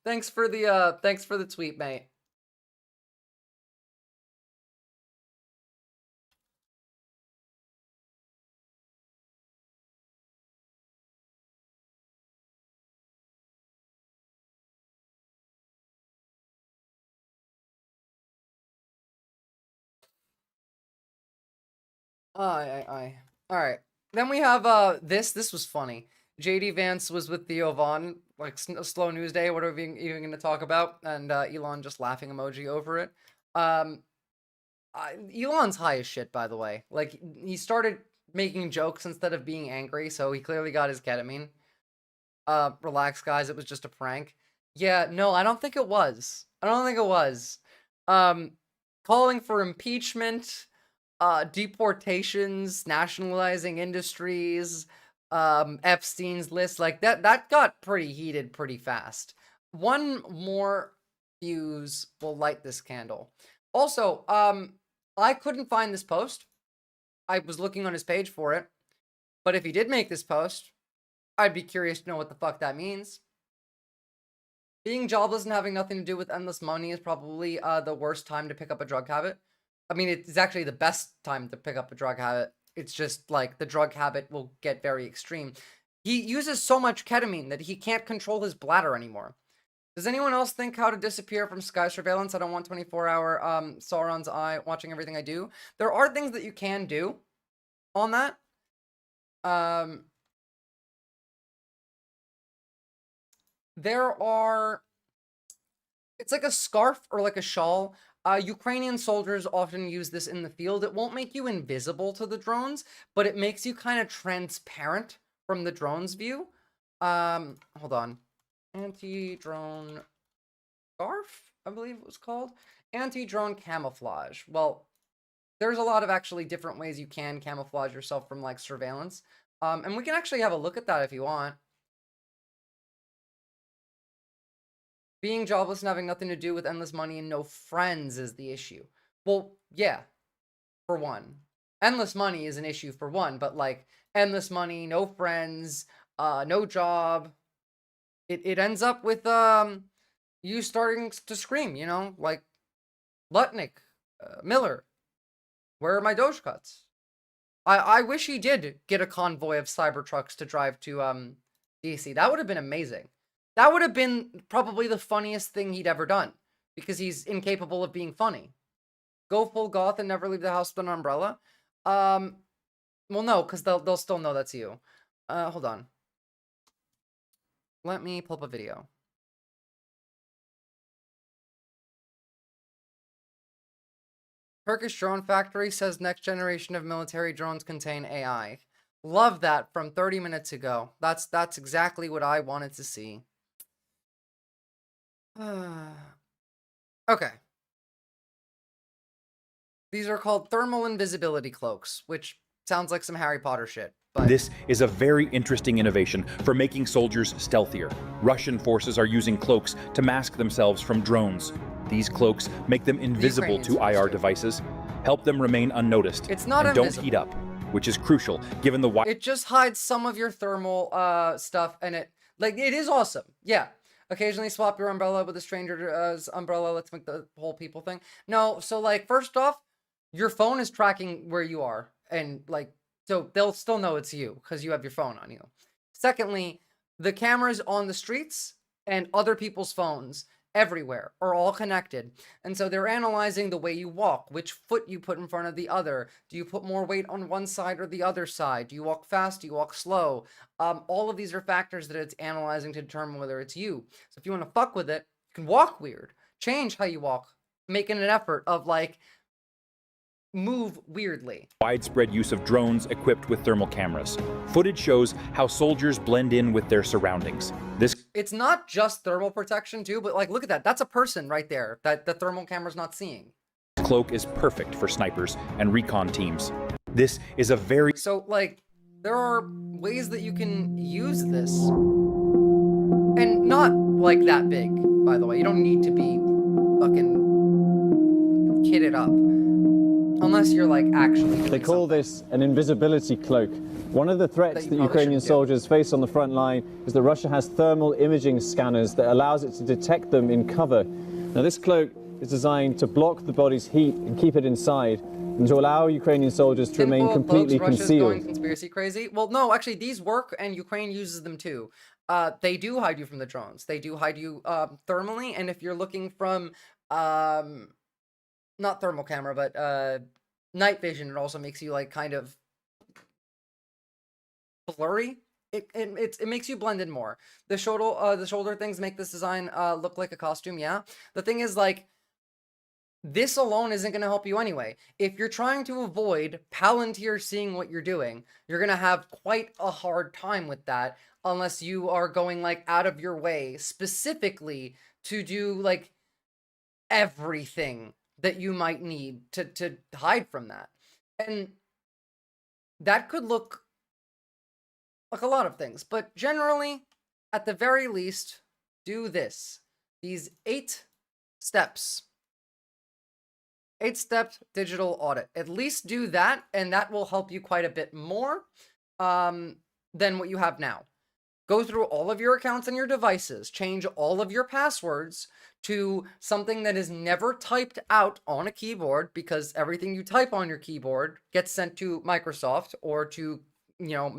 [SPEAKER 1] Thanks for the tweet, mate. All right. Then we have this. This was funny. JD Vance was with Theo Vaughn, like slow news day. What are we even going to talk about? And Elon just laughing emoji over it. Elon's high as shit, by the way. Like, he started making jokes instead of being angry, so he clearly got his ketamine. Relax, guys. It was just a prank. Yeah, no, I don't think it was. I don't think it was. Calling for impeachment, deportations, nationalizing industries, Epstein's list, like that got pretty heated pretty fast. One more fuse will light this candle. Also, I couldn't find this post. I was looking on his page for it. But if he did make this post, I'd be curious to know what the fuck that means. Being jobless and having nothing to do with endless money is probably the worst time to pick up a drug habit. I mean, it's actually the best time to pick up a drug habit. It's just like the drug habit will get very extreme. He uses so much ketamine that he can't control his bladder anymore. Does anyone else think how to disappear from sky surveillance? I don't want 24-hour Sauron's eye watching everything I do. There are things that you can do on that. There are... It's like a scarf or like a shawl. Ukrainian soldiers often use this in the field. It won't make you invisible to the drones, but it makes you kind of transparent from the drone's view. Hold on. Anti-drone scarf, I believe it was called. Anti-drone camouflage. Well, there's a lot of actually different ways you can camouflage yourself from like surveillance. And we can actually have a look at that if you want. Being jobless and having nothing to do with endless money and no friends is the issue. Well, yeah, for one. Endless money is an issue for one, but like endless money, no friends, no job. It ends up with you starting to scream, you know, like Lutnick, Miller, where are my Doge cuts? I wish he did get a convoy of Cybertrucks to drive to DC. That would have been amazing. That would have been probably the funniest thing he'd ever done, because he's incapable of being funny. Go full goth and never leave the house with an umbrella. Well, no, because they'll still know that's you. Hold on. Let me pull up a video. Turkish drone factory says next generation of military drones contain AI. Love that from 30 minutes ago. That's exactly what I wanted to see. Okay. These are called thermal invisibility cloaks, which sounds like some Harry Potter shit. But
[SPEAKER 13] this is a very interesting innovation for making soldiers stealthier. Russian forces are using cloaks to mask themselves from drones. These cloaks make them invisible to IR devices, help them remain unnoticed,
[SPEAKER 1] it's not
[SPEAKER 13] and
[SPEAKER 1] invisible.
[SPEAKER 13] Don't heat up, which is crucial given the wide...
[SPEAKER 1] It just hides some of your thermal stuff, and it is awesome. Yeah. Occasionally swap your umbrella with a stranger's umbrella. Let's make the whole people thing. No, so like first off, your phone is tracking where you are, and like so they'll still know it's you because you have your phone on you. Secondly, the cameras on the streets and other people's phones everywhere are all connected, and so they're analyzing the way you walk, which foot you put in front of the other. Do you put more weight on one side or the other side? Do you walk fast? Do you walk slow? All of these are factors that it's analyzing to determine whether it's you. So if you want to fuck with it, you can walk weird, change how you walk, making an effort of like move weirdly.
[SPEAKER 13] Widespread use of drones equipped with thermal cameras. Footage shows how soldiers blend in with their surroundings.
[SPEAKER 1] It's not just thermal protection too, but like look at that. That's a person right there that the thermal camera's not seeing.
[SPEAKER 13] Cloak is perfect for snipers and recon teams. This is a very...
[SPEAKER 1] So like there are ways that you can use this. And not like that big, by the way. You don't need to be fucking kitted up. Unless you're like actually
[SPEAKER 15] They call this an invisibility cloak. One of the threats that Ukrainian soldiers face on the front line is that Russia has thermal imaging scanners that allows it to detect them in cover. Now this cloak is designed to block the body's heat and keep it inside, and to allow Ukrainian soldiers to remain completely concealed.
[SPEAKER 1] Going conspiracy crazy. Well, no, actually these work and Ukraine uses them too. They do hide you from the drones. They do hide you thermally, and if you're looking from not thermal camera, but night vision, it also makes you like kind of blurry. It makes you blend in more. The shoulder things make this design look like a costume. Yeah. The thing is, like, this alone isn't going to help you anyway. If you're trying to avoid Palantir seeing what you're doing, you're going to have quite a hard time with that unless you are going like out of your way specifically to do like everything that you might need to hide from that. And that could look like a lot of things, but generally, at the very least, do this. These 8 steps. 8-step digital audit. At least do that, and that will help you quite a bit more than what you have now. Go through all of your accounts and your devices. Change all of your passwords to something that is never typed out on a keyboard, because everything you type on your keyboard gets sent to Microsoft or to, you know,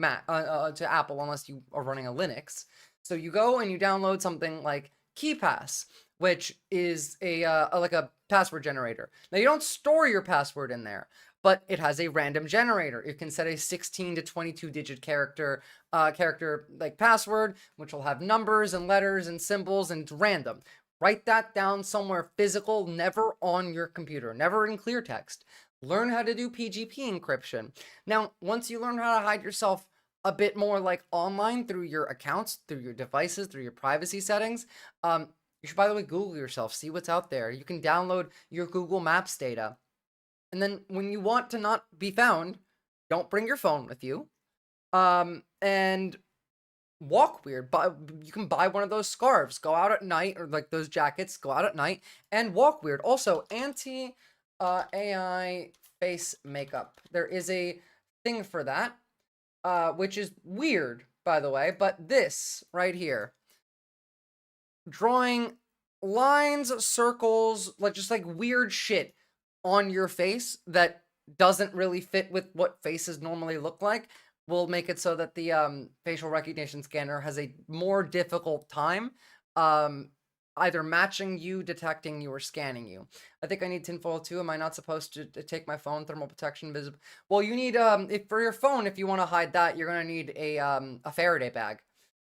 [SPEAKER 1] to Apple, unless you are running a Linux. So you go and you download something like KeyPass, which is like a password generator. Now, you don't store your password in there, but it has a random generator. It can set a 16 to 22 digit character like password, which will have numbers and letters and symbols, and it's random. Write that down somewhere physical, never on your computer, never in clear text. Learn how to do PGP encryption. Now, once you learn how to hide yourself a bit more like online through your accounts, through your devices, through your privacy settings, you should, by the way, Google yourself, see what's out there. You can download your Google Maps data. And then when you want to not be found, don't bring your phone with you. And walk weird. You can buy one of those scarves. Go out at night, or like those jackets, go out at night and walk weird. Also, anti-AI face makeup. There is a thing for that, which is weird, by the way. But this right here, drawing lines, circles, like just like weird shit on your face that doesn't really fit with what faces normally look like, will make it so that the facial recognition scanner has a more difficult time either matching you, detecting you, or scanning you. I think I need tinfoil too. Am I not supposed to take my phone thermal protection visible? Well, you need if for your phone, if you want to hide that, you're gonna need a Faraday bag.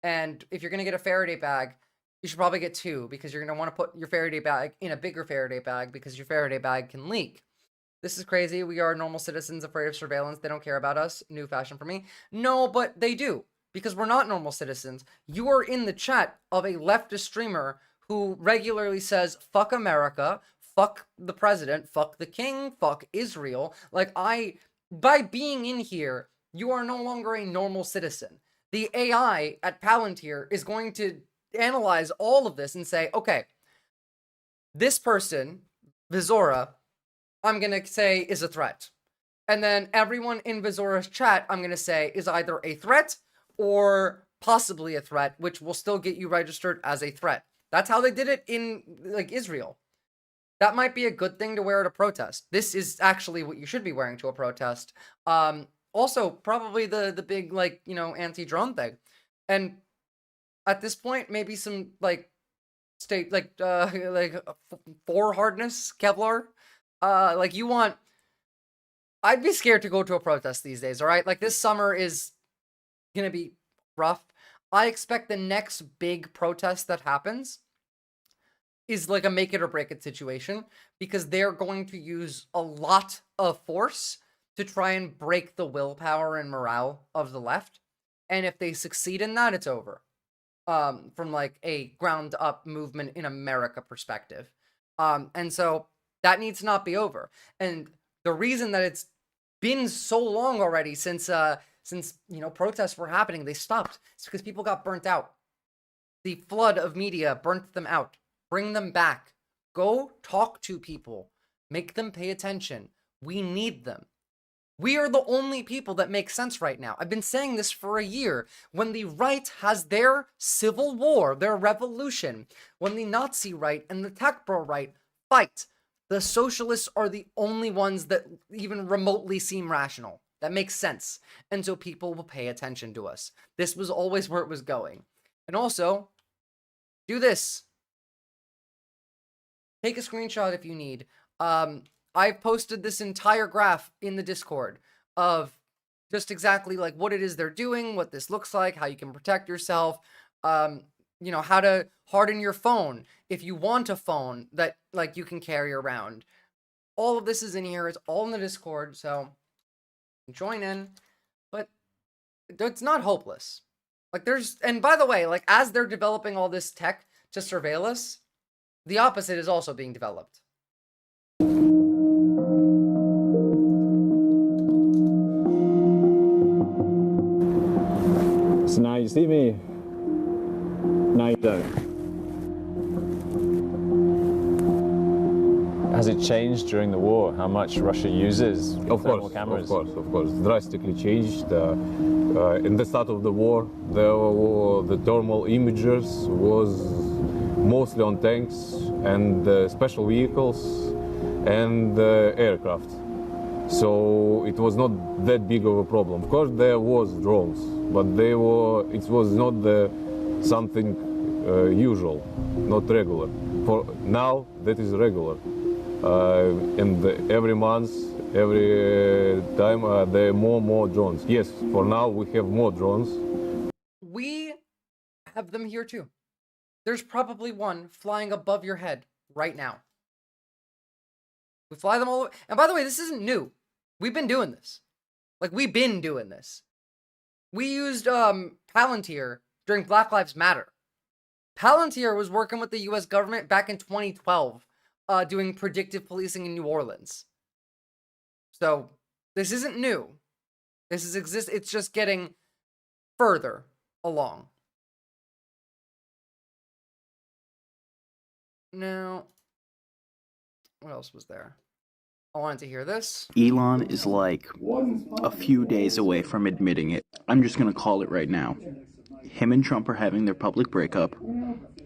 [SPEAKER 1] And if you're gonna get a Faraday bag, you should probably get 2, because you're gonna want to put your Faraday bag in a bigger Faraday bag, because your Faraday bag can leak. This is crazy. We are normal citizens afraid of surveillance. They don't care about us. New fashion for me. No, but they do, because we're not normal citizens. You are in the chat of a leftist streamer who regularly says, fuck America, fuck the president, fuck the king, fuck Israel. Like, by being in here, you are no longer a normal citizen. The AI at Palantir is going to analyze all of this and say, okay, this person, Visora, I'm going to say is a threat. And then everyone in Visora's chat, I'm going to say is either a threat or possibly a threat, which will still get you registered as a threat. That's how they did it in like Israel. That might be a good thing to wear at a protest. This is actually what you should be wearing to a protest. Also, probably the big, like, you know, anti-drone thing. And at this point, maybe some like state like 4 hardness Kevlar. Like, you want, I'd be scared to go to a protest these days, all right? Like, this summer is gonna be rough. I expect the next big protest that happens is like a make it or break it situation, because they're going to use a lot of force to try and break the willpower and morale of the left. And if they succeed in that, it's over. From like a ground up movement in America perspective. And so that needs to not be over. And the reason that it's been so long already since you know, protests were happening, they stopped. It's because people got burnt out. The flood of media burnt them out. Bring them back. Go talk to people. Make them pay attention. We need them. We are the only people that make sense right now. I've been saying this for a year. When the right has their civil war, their revolution, when the Nazi right and the tech bro right fight, the socialists are the only ones that even remotely seem rational. That makes sense. And so people will pay attention to us. This was always where it was going. And also, do this. Take a screenshot if you need. I've posted this entire graph in the Discord of just exactly like what it is they're doing, what this looks like, how you can protect yourself, you know, how to harden your phone if you want a phone that like you can carry around. All of this is in here. It's all in the Discord, so join in. But it's not hopeless. Like there's, and by the way, like as they're developing all this tech to surveil us, the opposite is also being developed.
[SPEAKER 15] So now you see me, now you don't. Has it changed during the war how much Russia uses thermal cameras?
[SPEAKER 4] Of course, drastically changed. In the start of the war, the thermal imagers was mostly on tanks and special vehicles and aircraft. So it was not that big of a problem. Of course, there was drones, but it was not something usual, not regular. For now, that is regular. And every month, every time, there are more drones. Yes, for now we have more drones.
[SPEAKER 1] We have them here too. There's probably one flying above your head right now. We fly them all over. And by the way, this isn't new. We've been doing this. Like, we've been doing this. We used Palantir during Black Lives Matter. Palantir was working with the US government back in 2012, doing predictive policing in New Orleans. So, this isn't new. It's just getting further along. Now, what else was there? I wanted to hear this.
[SPEAKER 21] Elon is like a few days away from admitting it. I'm just going to call it right now. Him and Trump are having their public breakup,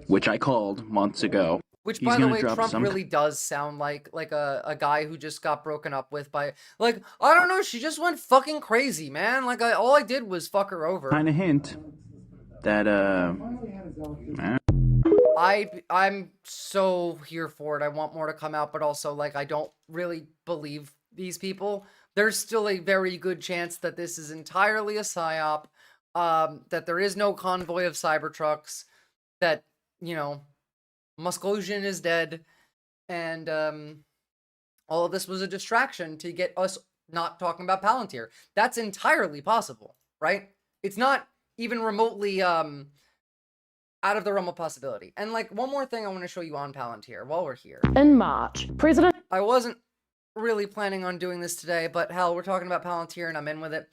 [SPEAKER 21] which I called months ago.
[SPEAKER 1] Which, by the way, Trump really does sound like a guy who just got broken up with by, like, I don't know, she just went fucking crazy, man. Like, all I did was fuck her over.
[SPEAKER 21] Kind of hint that,
[SPEAKER 1] I'm so here for it. I want more to come out, but also, like, I don't really believe these people. There's still a very good chance that this is entirely a psyop, that there is no convoy of Cybertrucks, that, you know, Muscosian is dead, and all of this was a distraction to get us not talking about Palantir. That's entirely possible, right? It's not even remotely out of the realm of possibility. And like one more thing I want to show you on Palantir while we're here.
[SPEAKER 23] In March,
[SPEAKER 1] I wasn't really planning on doing this today, but hell, we're talking about Palantir and I'm in with it.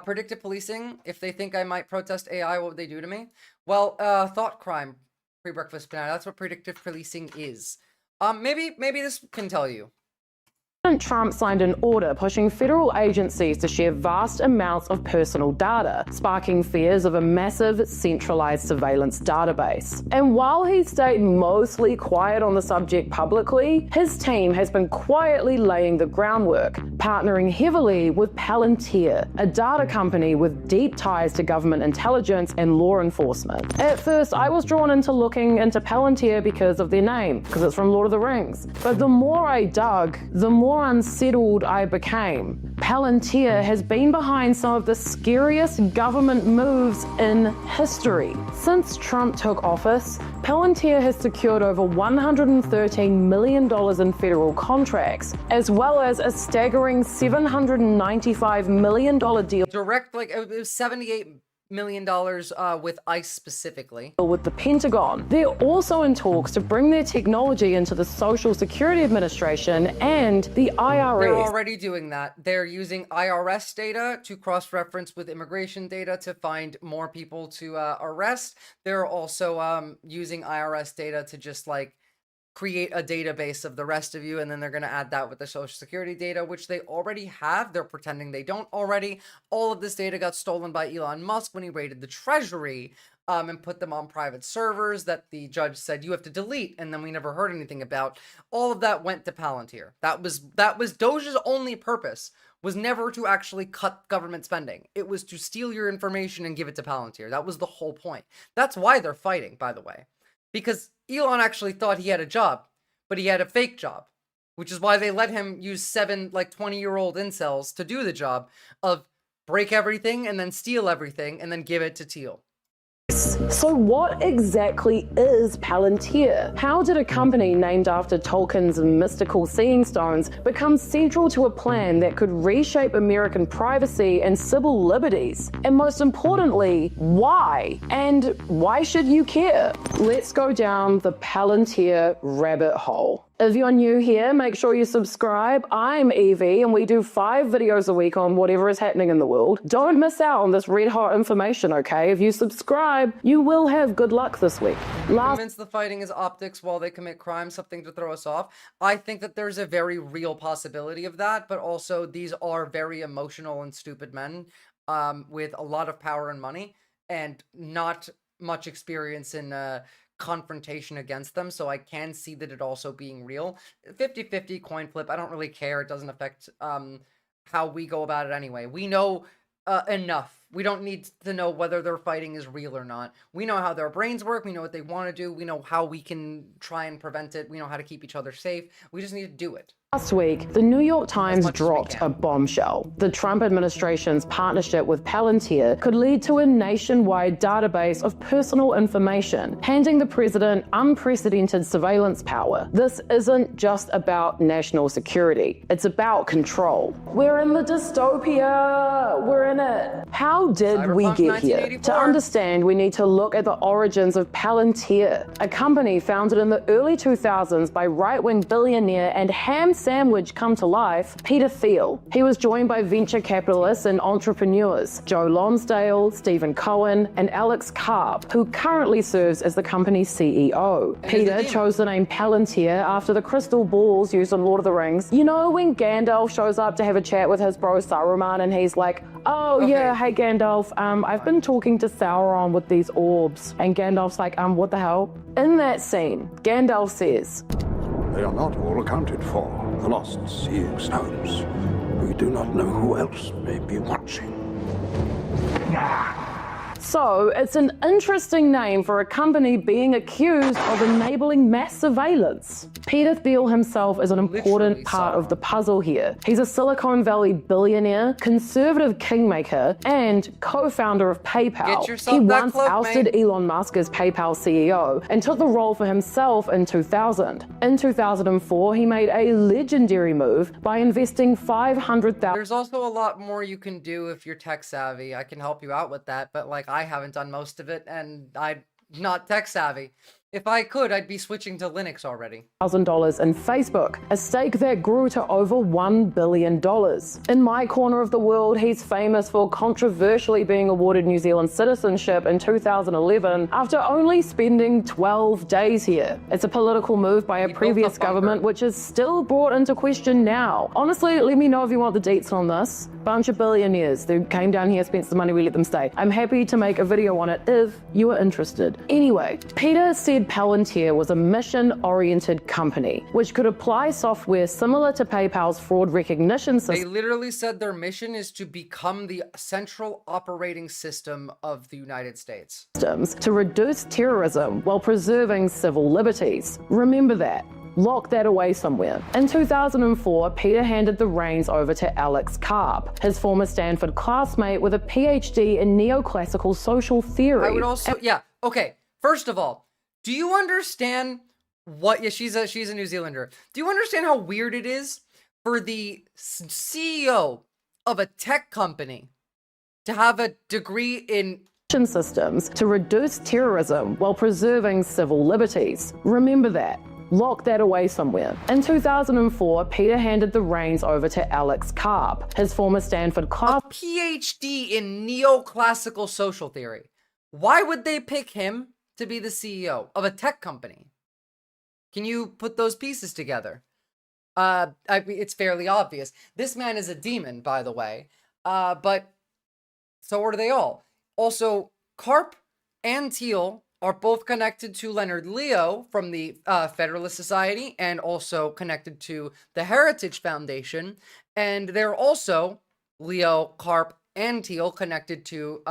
[SPEAKER 1] Predictive policing, if they think I might protest AI, what would they do to me? Well, thought crime, pre-breakfast banana. That's what predictive policing is. Maybe this can tell you.
[SPEAKER 23] President Trump signed an order pushing federal agencies to share vast amounts of personal data, sparking fears of a massive centralized surveillance database. And while he stayed mostly quiet on the subject publicly, his team has been quietly laying the groundwork, partnering heavily with Palantir, a data company with deep ties to government intelligence and law enforcement. At first, I was drawn into looking into Palantir because of their name, because it's from Lord of the Rings. But the more I dug, the more unsettled I became. Palantir has been behind some of the scariest government moves in history. Since Trump took office, Palantir has secured over $113 million in federal contracts, as well as a staggering $795 million deal.
[SPEAKER 1] Direct, like, it was $78 million with ICE specifically.
[SPEAKER 23] With the Pentagon. They're also in talks to bring their technology into the Social Security Administration and the IRS.
[SPEAKER 1] They're already doing that. They're using IRS data to cross-reference with immigration data to find more people to arrest. They're also using IRS data to just like create a database of the rest of you, and then they're going to add that with the Social Security data, which they already have. They're pretending they don't already. All of this data got stolen by Elon Musk when he raided the Treasury and put them on private servers that the judge said you have to delete, and then we never heard anything about. All of that went to Palantir. That was Doge's only purpose, was never to actually cut government spending. It was to steal your information and give it to Palantir. That was the whole point. That's why they're fighting, by the way. Because Elon actually thought he had a job, but he had a fake job, which is why they let him use 7 like 20-year-old incels to do the job of break everything and then steal everything and then give it to Teal.
[SPEAKER 23] So what exactly is Palantir? How did a company named after Tolkien's mystical seeing stones become central to a plan that could reshape American privacy and civil liberties? And most importantly, why? And why should you care? Let's go down the Palantir rabbit hole. If you're new here, make sure you subscribe. I'm Evie, and we do 5 videos a week on whatever is happening in the world. Don't miss out on this red hot information, okay? If you subscribe, you will have good luck this week.
[SPEAKER 1] Convinced the fighting is optics while they commit crime, something to throw us off. I think that there's a very real possibility of that, but also these are very emotional and stupid men with a lot of power and money and not much experience in confrontation against them, so I can see that it also being real. 50-50 coin flip, I don't really care. It doesn't affect how we go about it anyway. We know enough. We don't need to know whether their fighting is real or not. We know how their brains work. We know what they want to do. We know how we can try and prevent it. We know how to keep each other safe. We just need to do it.
[SPEAKER 23] Last week, the New York Times dropped a bombshell. The Trump administration's partnership with Palantir could lead to a nationwide database of personal information, handing the president unprecedented surveillance power. This isn't just about national security. It's about control. We're in the dystopia. We're in it. How did we get here? To understand, we need to look at the origins of Palantir, a company founded in the early 2000s by right-wing billionaire and ham sandwich come to life, Peter Thiel. He was joined by venture capitalists and entrepreneurs, Joe Lonsdale, Stephen Cohen, and Alex Karp, who currently serves as the company's CEO. Peter chose the name Palantir after the crystal balls used in Lord of the Rings. You know when Gandalf shows up to have a chat with his bro Saruman and he's like, oh yeah, hey Gandalf, I've been talking to Sauron with these orbs. And Gandalf's like, what the hell? In that scene, Gandalf says,
[SPEAKER 2] they are not all accounted for. The lost seeing stones. We do not know who else may be watching.
[SPEAKER 23] So, it's an interesting name for a company being accused of enabling mass surveillance. Peter Thiel himself is an important part of the puzzle here. He's a Silicon Valley billionaire, conservative kingmaker, and co-founder of PayPal. He once ousted Elon Musk as PayPal CEO and took the role for himself in 2000. In 2004, he made a legendary move by investing $500,000.
[SPEAKER 1] There's also a lot more you can do if you're tech savvy. I can help you out with that, but like I haven't done most of it, and I'm not tech savvy. If I could, I'd be switching to Linux already.
[SPEAKER 23] $1,000 in Facebook, a stake that grew to over $1 billion. In my corner of the world, he's famous for controversially being awarded New Zealand citizenship in 2011 after only spending 12 days here. It's a political move by a previous government which is still brought into question now. Honestly, let me know if you want the deets on this. Bunch of billionaires who came down here, spent some money, we let them stay. I'm happy to make a video on it if you are interested. Anyway, Peter said Palantir was a mission-oriented company, which could apply software similar to PayPal's fraud recognition system.
[SPEAKER 1] They literally said their mission is to become the central operating system of the United States.
[SPEAKER 23] To reduce terrorism while preserving civil liberties. Remember that. Lock that away somewhere. In 2004, Peter handed the reins over to Alex Karp, his former Stanford classmate with a PhD in neoclassical social theory.
[SPEAKER 1] I would also, okay. First of all, do you understand what? Yeah, she's a New Zealander. Do you understand how weird it is for the CEO of a tech company to have a degree in
[SPEAKER 23] systems to reduce terrorism while preserving civil liberties? Remember that. Lock that away somewhere. In 2004, Peter handed the reins over to Alex Karp, his former Stanford class.
[SPEAKER 1] A PhD in neoclassical social theory. Why would they pick him to be the CEO of a tech company? Can you put those pieces together? It's fairly obvious. This man is a demon, by the way. But so are they all. Also, Karp and Thiel are both connected to Leonard Leo from the Federalist Society and also connected to the Heritage Foundation. And they're also, Leo, Karp, and Thiel, connected to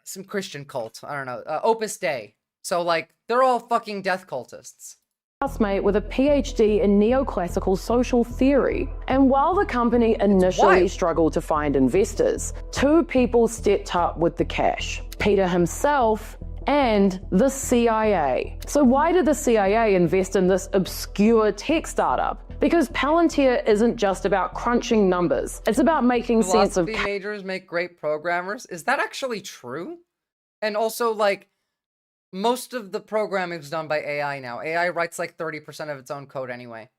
[SPEAKER 1] some Christian cult. I don't know. Opus Dei. So, like, they're all fucking death cultists.
[SPEAKER 23] Housemate with a PhD in neoclassical social theory. And while the company initially struggled to find investors, two people stepped up with the cash. Peter himself and the CIA. So why did the CIA invest in this obscure tech startup? Because Palantir isn't just about crunching numbers. It's about making sense of...
[SPEAKER 1] Philosophy majors make great programmers. Is that actually true? And also, like, most of the programming is done by AI now. AI writes like 30% of its own code anyway.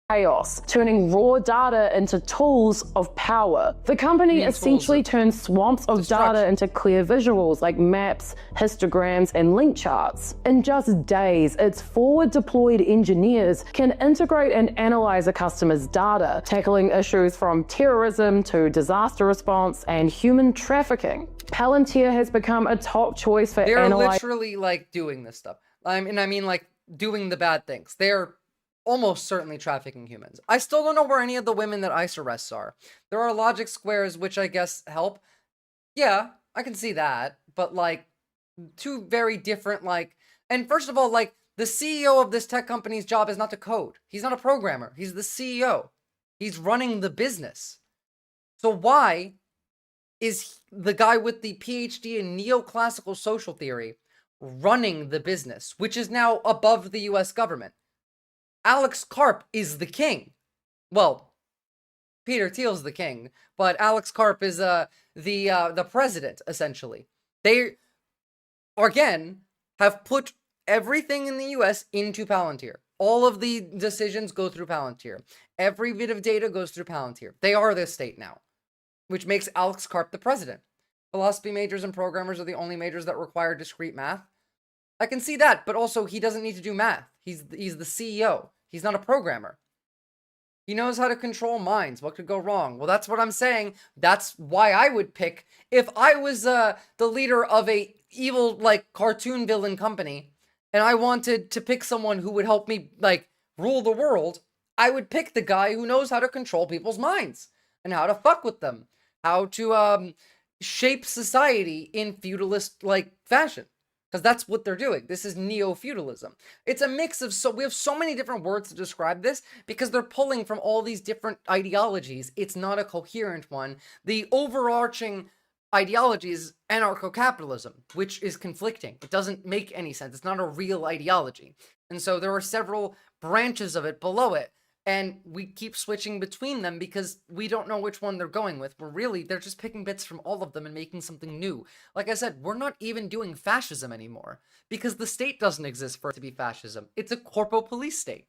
[SPEAKER 23] Chaos, turning raw data into tools of power. The company essentially turns swamps of data into clear visuals like maps, histograms, and link charts. In just days, its forward-deployed engineers can integrate and analyze a customer's data, tackling issues from terrorism to disaster response and human trafficking. Palantir has become a top choice for
[SPEAKER 1] They're literally like doing this stuff. I mean like doing the bad things. They're almost certainly trafficking humans. I still don't know where any of the women that ICE arrests are. There are logic squares which I guess help. Yeah, I can see that. But like two very different like, and first of all, like the CEO of this tech company's job is not to code. He's not a programmer. He's the CEO. He's running the business. So why is the guy with the PhD in neoclassical social theory running the business, which is now above the US government? Alex Karp is the king. Well, Peter Thiel's the king, but Alex Karp is the president, essentially. They, again, have put everything in the US into Palantir. All of the decisions go through Palantir. Every bit of data goes through Palantir. They are the state now, which makes Alex Karp the president. Philosophy majors and programmers are the only majors that require discrete math. I can see that, but also he doesn't need to do math. He's the CEO. He's not a programmer. He knows how to control minds. What could go wrong? Well, that's what I'm saying. That's why I would pick, if I was the leader of a evil, like, cartoon villain company, and I wanted to pick someone who would help me, like, rule the world, I would pick the guy who knows how to control people's minds and how to fuck with them, how to shape society in feudalist, like, fashion. Because that's what they're doing. This is neo-feudalism. It's a mix of, we have so many different words to describe this because they're pulling from all these different ideologies. It's not a coherent one. The overarching ideology is anarcho-capitalism, which is conflicting. It doesn't make any sense. It's not a real ideology. And so there are several branches of it below it. And we keep switching between them because we don't know which one they're going with. But really, they're just picking bits from all of them and making something new. Like I said, we're not even doing fascism anymore because the state doesn't exist for it to be fascism. It's a corpo police state.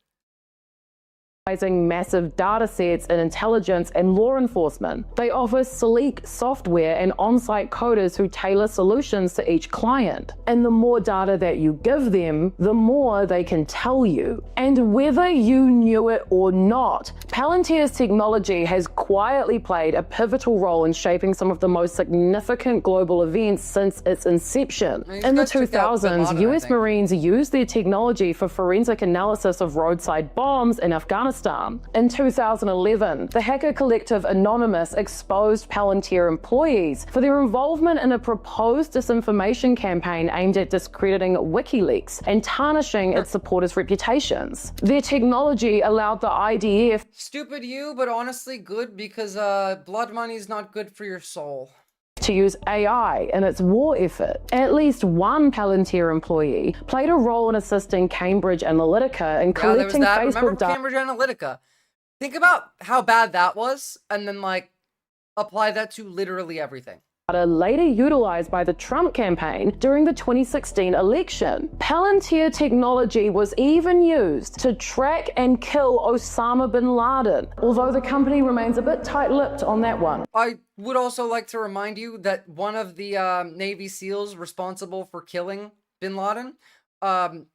[SPEAKER 23] Massive data sets in intelligence and law enforcement. They offer sleek software and on-site coders who tailor solutions to each client. And the more data that you give them, the more they can tell you. And whether you knew it or not, Palantir's technology has quietly played a pivotal role in shaping some of the most significant global events since its inception. In the 2000s, US Marines used their technology for forensic analysis of roadside bombs in Afghanistan. In 2011, the hacker collective Anonymous exposed Palantir employees for their involvement in a proposed disinformation campaign aimed at discrediting WikiLeaks and tarnishing its supporters' reputations. Their technology allowed the IDF...
[SPEAKER 1] Stupid you, but honestly good because blood money is not good for your soul.
[SPEAKER 23] To use AI in its war effort. At least one Palantir employee played a role in assisting Cambridge Analytica in collecting Facebook data.
[SPEAKER 1] Cambridge Analytica. Think about how bad that was, and then like apply that to literally everything.
[SPEAKER 23] Later utilized by the Trump campaign during the 2016 election. Palantir technology was even used to track and kill Osama bin Laden, although the company remains a bit tight-lipped on that one.
[SPEAKER 1] I would also like to remind you that one of the Navy SEALs responsible for killing bin Laden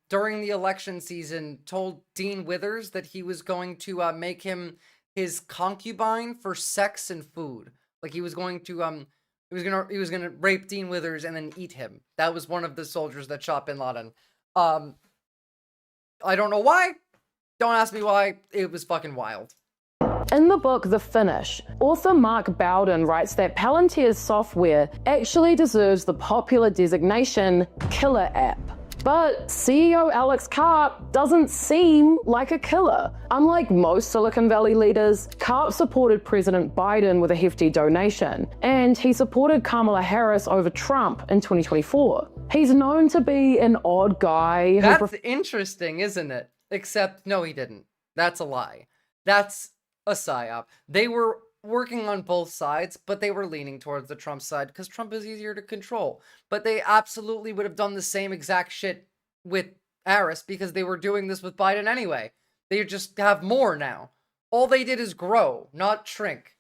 [SPEAKER 1] during the election season told Dean Withers that he was going to make him his concubine for sex and food. Like he was going to he was gonna rape Dean Withers and then eat him. That was one of the soldiers that shot bin Laden. I don't know why. Don't ask me why. It was fucking wild.
[SPEAKER 23] In the book The Finish, author Mark Bowden writes that Palantir's software actually deserves the popular designation killer app. But CEO Alex Karp doesn't seem like a killer. Unlike most Silicon Valley leaders, Karp supported President Biden with a hefty donation, and he supported Kamala Harris over Trump in 2024. He's known to be an odd guy.
[SPEAKER 1] That's interesting, isn't it? Except, no, he didn't. That's a lie. That's a psyop. They were working on both sides, but they were leaning towards the Trump side because Trump is easier to control. But they absolutely would have done the same exact shit with Harris because they were doing this with Biden anyway. They just have more now. All they did is grow, not shrink.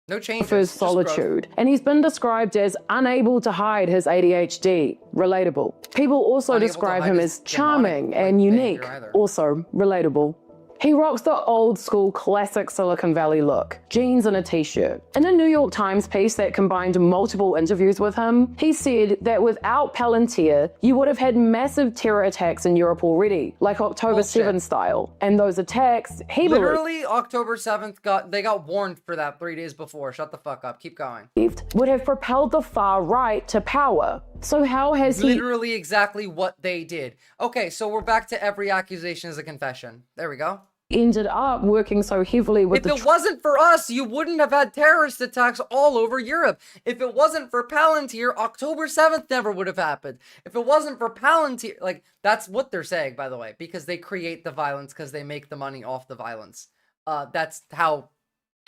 [SPEAKER 1] No changes.
[SPEAKER 23] For his solitude, and he's been described as unable to hide his ADHD. Relatable. People also describe him as charming and unique. Also relatable. He rocks the old school classic Silicon Valley look, jeans and a t-shirt. In a New York Times piece that combined multiple interviews with him, he said that without Palantir, you would have had massive terror attacks in Europe already, like October 7 style. And those attacks, he
[SPEAKER 1] literally October 7th they got warned for that 3 days before. Shut the fuck up. Keep going.
[SPEAKER 23] Would have propelled the far right to power. So how has he...
[SPEAKER 1] Literally exactly what they did. Okay, so we're back to every accusation as a confession. There we go.
[SPEAKER 23] Ended up working so heavily with
[SPEAKER 1] If it wasn't for us, you wouldn't have had terrorist attacks all over Europe. If it wasn't for Palantir, October 7th never would have happened. If it wasn't for Palantir, like, that's what they're saying, by the way, because they create the violence because they make the money off the violence. That's how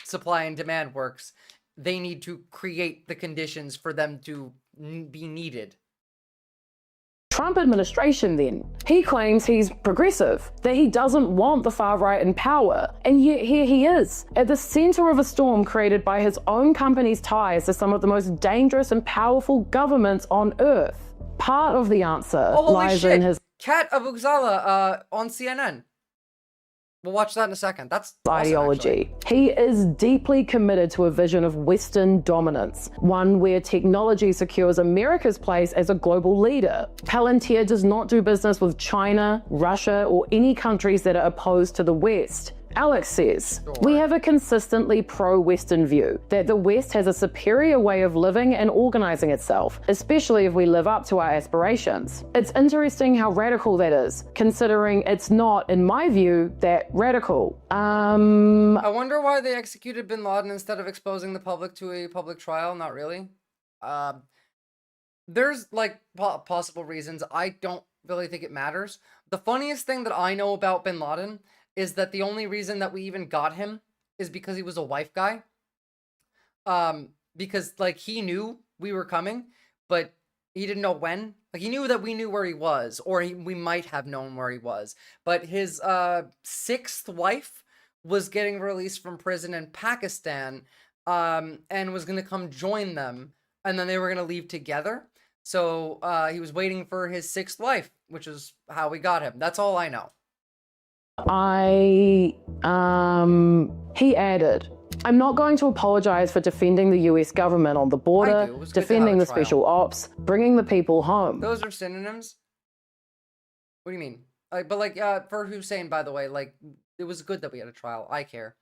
[SPEAKER 1] supply and demand works. They need to create the conditions for them to be needed.
[SPEAKER 23] Trump administration then. He claims he's progressive, that he doesn't want the far right in power, and yet here he is, at the center of a storm created by his own company's ties to some of the most dangerous and powerful governments on earth. Part of the answer lies in his
[SPEAKER 1] Kat Abugzala on CNN. We'll watch that in a second. That's
[SPEAKER 23] ideology. He is deeply committed to a vision of Western dominance, one where technology secures America's place as a global leader. Palantir does not do business with China, Russia, or any countries that are opposed to the West. Alex says, we have a consistently pro-Western view, that the West has a superior way of living and organizing itself, especially if we live up to our aspirations. It's interesting how radical that is, considering it's not, in my view, that radical.
[SPEAKER 1] I wonder why they executed bin Laden instead of exposing the public to a public trial. Not really. There's, like, possible reasons. I don't really think it matters. The funniest thing that I know about bin Laden is that the only reason that we even got him is because he was a wife guy. Because, like, he knew we were coming, but he didn't know when. Like, he knew that we knew where he was, or we might have known where he was. But his 6th wife was getting released from prison in Pakistan, and was going to come join them, and then they were going to leave together. So he was waiting for his 6th wife, which is how we got him. That's all I know.
[SPEAKER 23] He added, I'm not going to apologize for defending the US government on the border, defending the special ops, bringing the people home.
[SPEAKER 1] Those are synonyms? What do you mean? But like, for Hussein, by the way, like, it was good that we had a trial. I care.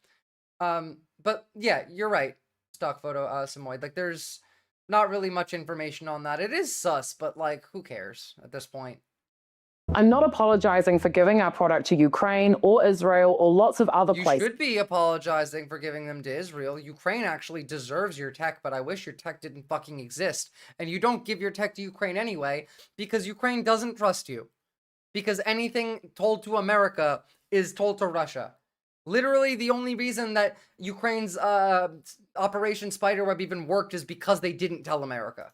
[SPEAKER 1] But yeah, you're right. Stock photo, Samoyed. Like, there's not really much information on that. It is sus, but like, who cares at this point?
[SPEAKER 23] I'm not apologizing for giving our product to Ukraine or Israel or lots of other places.
[SPEAKER 1] You should be apologizing for giving them to Israel. Ukraine actually deserves your tech, but I wish your tech didn't fucking exist. And you don't give your tech to Ukraine anyway, because Ukraine doesn't trust you. Because anything told to America is told to Russia. Literally, the only reason that Ukraine's Operation Spiderweb even worked is because they didn't tell America.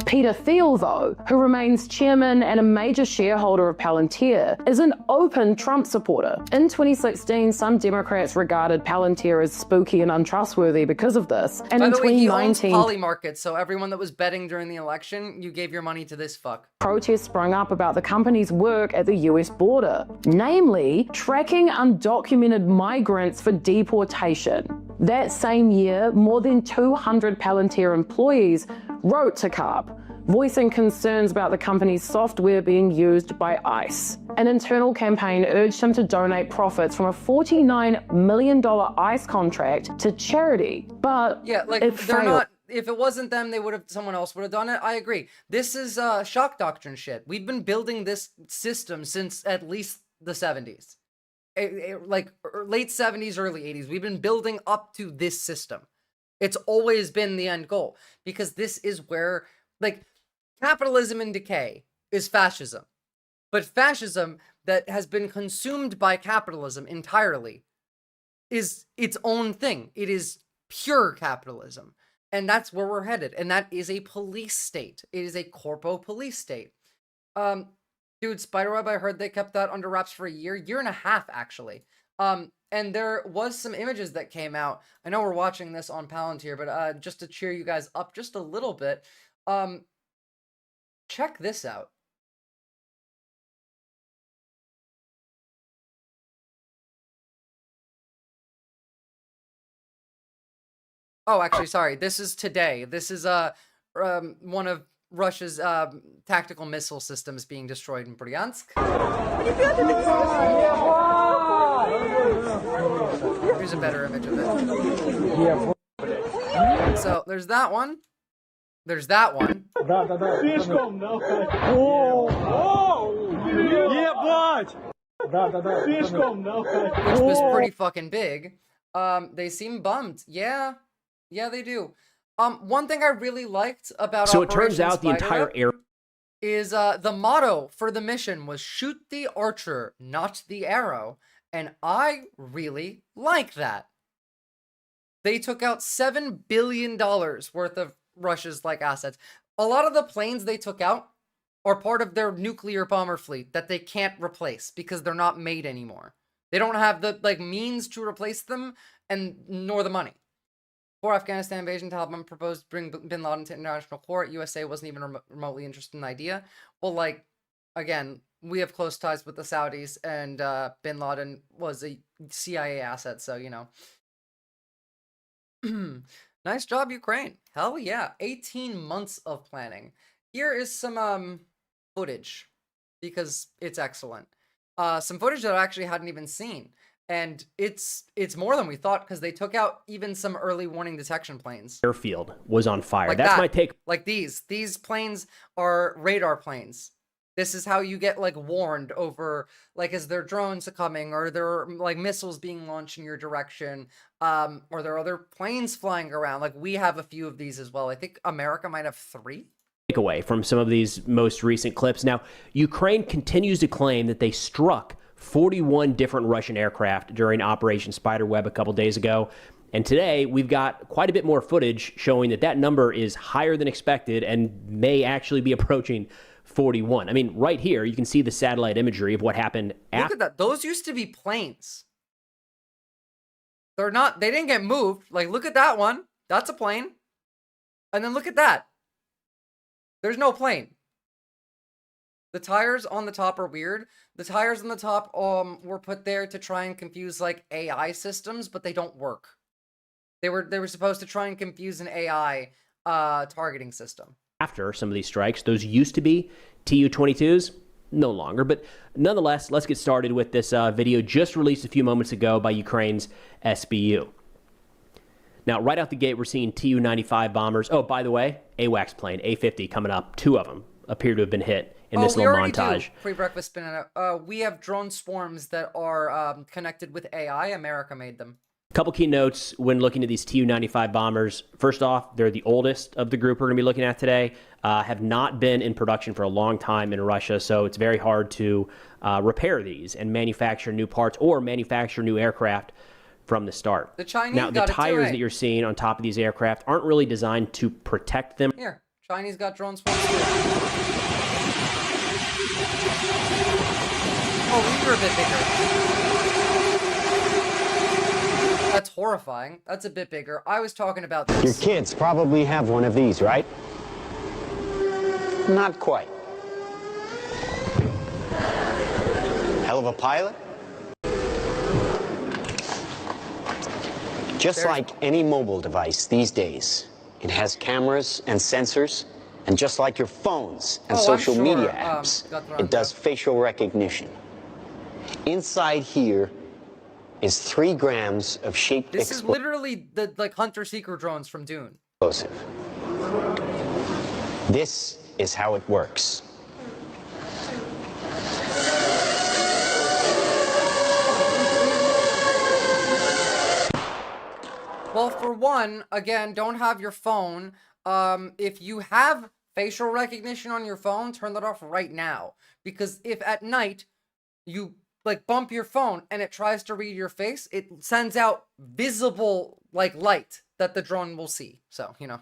[SPEAKER 23] Peter Thiel, though, who remains chairman and a major shareholder of Palantir, is an open Trump supporter. In 2016, some Democrats regarded Palantir as spooky and untrustworthy because of this. And
[SPEAKER 1] by
[SPEAKER 23] in
[SPEAKER 1] the way,
[SPEAKER 23] 2019,
[SPEAKER 1] he owns Polymarket, so everyone that was betting during the election, you gave your money to this fuck.
[SPEAKER 23] Protests sprung up about the company's work at the US border, namely tracking undocumented migrants for deportation. That same year, more than 200 Palantir employees wrote to Karp, voicing concerns about the company's software being used by ICE. An internal campaign urged him to donate profits from a $49 million ICE contract to charity, but
[SPEAKER 1] yeah, like,
[SPEAKER 23] it
[SPEAKER 1] they're
[SPEAKER 23] failed.
[SPEAKER 1] not if it wasn't them, someone else would have done it. I agree. This is shock doctrine shit. We've been building this system since at least the 70s. Like late 70s, early 80s. We've been building up to this system. It's always been the end goal, because this is where, like, capitalism in decay is fascism. But fascism that has been consumed by capitalism entirely is its own thing. It is pure capitalism. And that's where we're headed. And that is a police state. It is a corpo police state. Dude, Spiderweb, I heard they kept that under wraps for a year and a half, actually. And there was some images that came out. I know we're watching this on Palantir, but just to cheer you guys up just a little bit, check this out. Oh, actually, sorry. This is today. This is one of Russia's tactical missile systems being destroyed in Bryansk. Here's a better image of it. So there's that one. There's that one. Which was pretty fucking big. They seem bummed. Yeah, they do. One thing I really liked about
[SPEAKER 17] so it turns out the entire air
[SPEAKER 1] is the motto for the mission was shoot the archer, not the arrow, and I really like that. They took out $7 billion worth of Russia's assets. A lot of the planes they took out are part of their nuclear bomber fleet that they can't replace because they're not made anymore. They don't have the means to replace them, and nor the money. Before Afghanistan invasion, Taliban proposed to bring bin Laden to international court. USA wasn't even remotely interested in the idea. Well, again, we have close ties with the Saudis, and bin Laden was a CIA asset, so, you know. Nice job, Ukraine. Hell yeah. 18 months of planning. Here is some footage, because it's excellent. Some footage that I actually hadn't even seen. And it's more than we thought, because they took out even some early warning detection planes.
[SPEAKER 17] Airfield was on fire.
[SPEAKER 1] Like
[SPEAKER 17] That's
[SPEAKER 1] that.
[SPEAKER 17] my take.
[SPEAKER 1] Like these planes are radar planes. This is how you get warned over, is there drones coming, or there are missiles being launched in your direction, or there are other planes flying around. We have a few of these as well. I think America might have 3.
[SPEAKER 17] Takeaway from some of these most recent clips. Now, Ukraine continues to claim that they struck 41 different Russian aircraft during Operation Spiderweb a couple days ago. And today, we've got quite a bit more footage showing that number is higher than expected and may actually be approaching 41. I mean, right here, you can see the satellite imagery of what happened
[SPEAKER 1] after. Look at that. Those used to be planes. They didn't get moved. Look at that one. That's a plane. And then look at that. There's no plane. The tires on the top are weird. The tires on the top were put there to try and confuse AI systems, but they don't work. They were supposed to try and confuse an AI targeting system.
[SPEAKER 17] After some of these strikes, those used to be Tu-22s, no longer. But nonetheless, let's get started with this video just released a few moments ago by Ukraine's SBU. Now, right out the gate, we're seeing Tu-95 bombers. Oh, by the way, AWACS plane, A-50 coming up. 2 of them appear to have been hit in this little montage.
[SPEAKER 1] Free breakfast spin out. We have drone swarms that are connected with AI. America made them.
[SPEAKER 17] A couple key notes when looking at these Tu-95 bombers. First off, they're the oldest of the group we're going to be looking at today. Have not been in production for a long time in Russia, so it's very hard to repair these and manufacture new parts or manufacture new aircraft from the start.
[SPEAKER 1] The Chinese
[SPEAKER 17] now, the
[SPEAKER 1] got
[SPEAKER 17] tires that you're seeing on top of these aircraft aren't really designed to protect them.
[SPEAKER 1] Here, Chinese got drone swarms too. Oh, these are a bit bigger. That's horrifying. That's a bit bigger. I was talking about this.
[SPEAKER 18] Your kids probably have one of these, right? Not quite. Hell of a pilot? Just like any mobile device these days, it has cameras and sensors, and just like your phones and social media apps, it does facial recognition. Inside here is 3 grams of shaped
[SPEAKER 1] This is literally the hunter-seeker drones from Dune.
[SPEAKER 18] explosive. This is how it works.
[SPEAKER 1] Well, for one, again, don't have your phone. If you have facial recognition on your phone, turn that off right now. Because if at night you like bump your phone and it tries to read your face, it sends out visible like light that the drone will see. So, you know.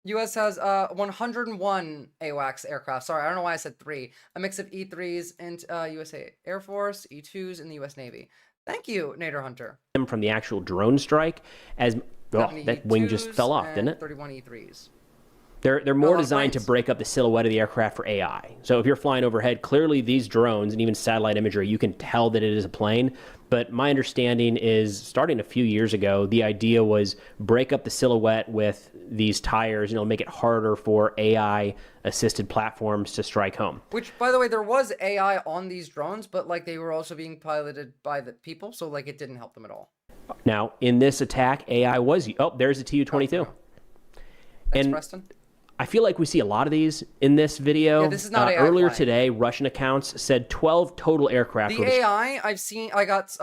[SPEAKER 1] US has 101 AWACS aircraft. Sorry, I don't know why I said 3. A mix of E3s and USA Air Force, E2s, and the US Navy. Thank you, Nader Hunter.
[SPEAKER 17] From the actual drone strike, as that wing just fell off, didn't it?
[SPEAKER 1] 31 E3s.
[SPEAKER 17] They're more designed to break up the silhouette of the aircraft for AI. So if you're flying overhead, clearly these drones and even satellite imagery, you can tell that it is a plane. But my understanding is, starting a few years ago, the idea was break up the silhouette with these tires, make it harder for AI-assisted platforms to strike home.
[SPEAKER 1] Which, by the way, there was AI on these drones, but like they were also being piloted by the people, so like it didn't help them at all.
[SPEAKER 17] Now, in this attack, AI was... Oh, there's a Tu-22.
[SPEAKER 1] Thanks, Preston.
[SPEAKER 17] I feel like we see a lot of these in this video.
[SPEAKER 1] Yeah, this is not AI
[SPEAKER 17] earlier
[SPEAKER 1] flying.
[SPEAKER 17] Today, Russian accounts said 12 total aircraft.
[SPEAKER 1] The AI I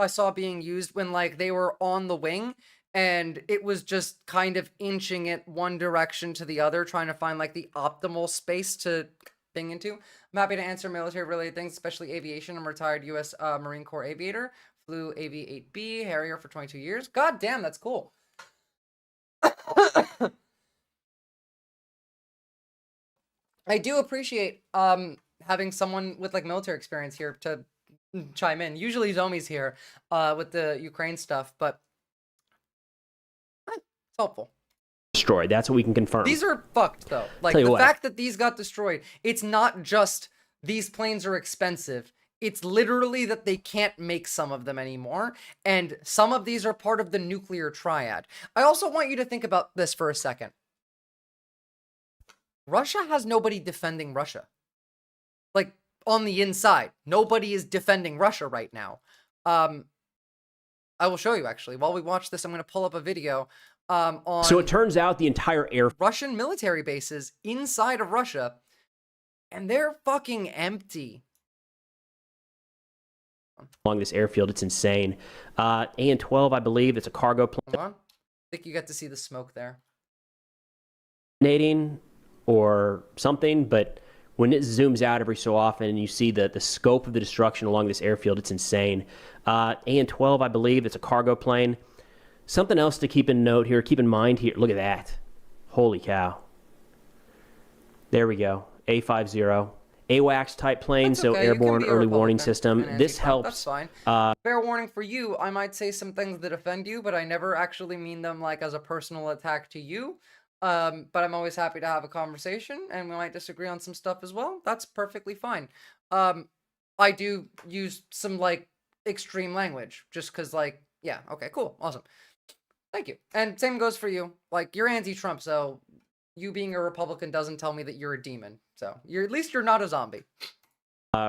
[SPEAKER 1] saw being used when like they were on the wing and it was just kind of inching it one direction to the other, trying to find like the optimal space to ping into. I'm happy to answer military related things, especially aviation. I'm a retired U.S. Marine Corps aviator. Flew AV-8B Harrier for 22 years. God damn, that's cool. I do appreciate having someone with like military experience here to chime in. Usually Zomi's here with the Ukraine stuff, but it's helpful.
[SPEAKER 17] Destroyed. That's what we can confirm.
[SPEAKER 1] These are fucked though. Like the fact that these got destroyed, it's not just these planes are expensive. It's literally that they can't make some of them anymore, and some of these are part of the nuclear triad. I also want you to think about this for a second. Russia has nobody defending Russia. Like, on the inside. Nobody is defending Russia right now. I will show you, actually. While we watch this, I'm going to pull up a video on...
[SPEAKER 17] So it turns out the entire
[SPEAKER 1] Russian military bases inside of Russia, and they're fucking empty.
[SPEAKER 17] Along this airfield, it's insane. AN-12, I believe, it's a cargo plane.
[SPEAKER 1] Hold on. I think you get to see the smoke there.
[SPEAKER 17] Or something, but when it zooms out every so often and you see the scope of the destruction along this airfield, it's insane. AN-12, I believe, it's a cargo plane. Something else to keep in mind here. Look at that. Holy cow. There we go. A-50. AWACS type plane, so airborne early warning system. This helps.
[SPEAKER 1] That's fine. Fair warning for you, I might say some things that offend you, but I never actually mean them like as a personal attack to you. But I'm always happy to have a conversation, and we might disagree on some stuff as well. That's perfectly fine. I do use some, like, extreme language, just because, like, yeah, okay, cool, awesome. Thank you. And same goes for you. Like, you're anti-Trump, so you being a Republican doesn't tell me that you're a demon. So, at least you're not a zombie.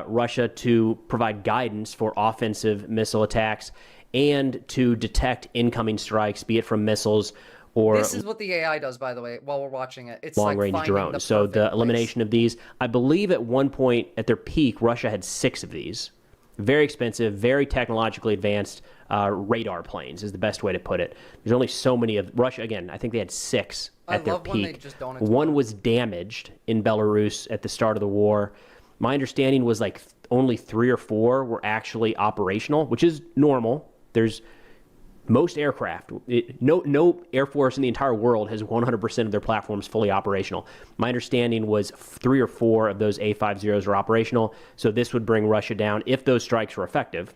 [SPEAKER 17] Russia to provide guidance for offensive missile attacks and to detect incoming strikes, be it from missiles or...
[SPEAKER 1] This is what the AI does, by the way, while we're watching it. It's
[SPEAKER 17] long-range
[SPEAKER 1] like
[SPEAKER 17] drones. So the elimination of these, I believe at one point, at their peak, Russia had 6 of these. Very expensive, very technologically advanced radar planes is the best way to put it. There's only so many of... Russia, again, I think they had 6 at their peak.
[SPEAKER 1] When they just don't explode.
[SPEAKER 17] One was damaged in Belarus at the start of the war. My understanding was like only 3 or 4 were actually operational, which is normal. There's... Most aircraft, no Air Force in the entire world has 100% of their platforms fully operational. My understanding was 3 or 4 of those A-50s are operational, so this would bring Russia down, if those strikes were effective,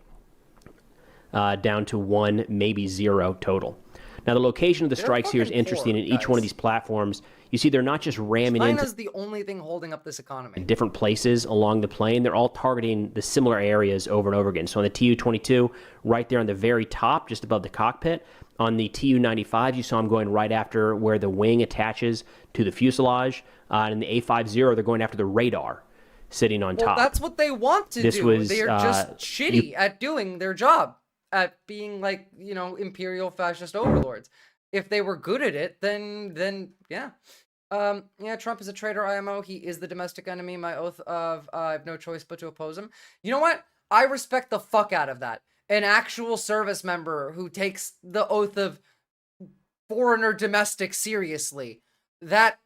[SPEAKER 17] down to 1, maybe 0 total. Now, the location of the strikes here is interesting. In each one of these platforms, you see they're not just ramming into...
[SPEAKER 1] China's the only thing holding up this economy.
[SPEAKER 17] Different places along the plane. They're all targeting the similar areas over and over again. So on the Tu-22, right there on the very top, just above the cockpit. On the Tu-95, you saw them going right after where the wing attaches to the fuselage. And in the A-50, they're going after the radar sitting on top.
[SPEAKER 1] That's what they want to do. They're just shitty at doing their job. At being like, imperial fascist overlords. If they were good at it, then yeah. Yeah, Trump is a traitor, IMO. He is the domestic enemy. My oath of I have no choice but to oppose him. You know what? I respect the fuck out of that. An actual service member who takes the oath of foreigner domestic seriously. That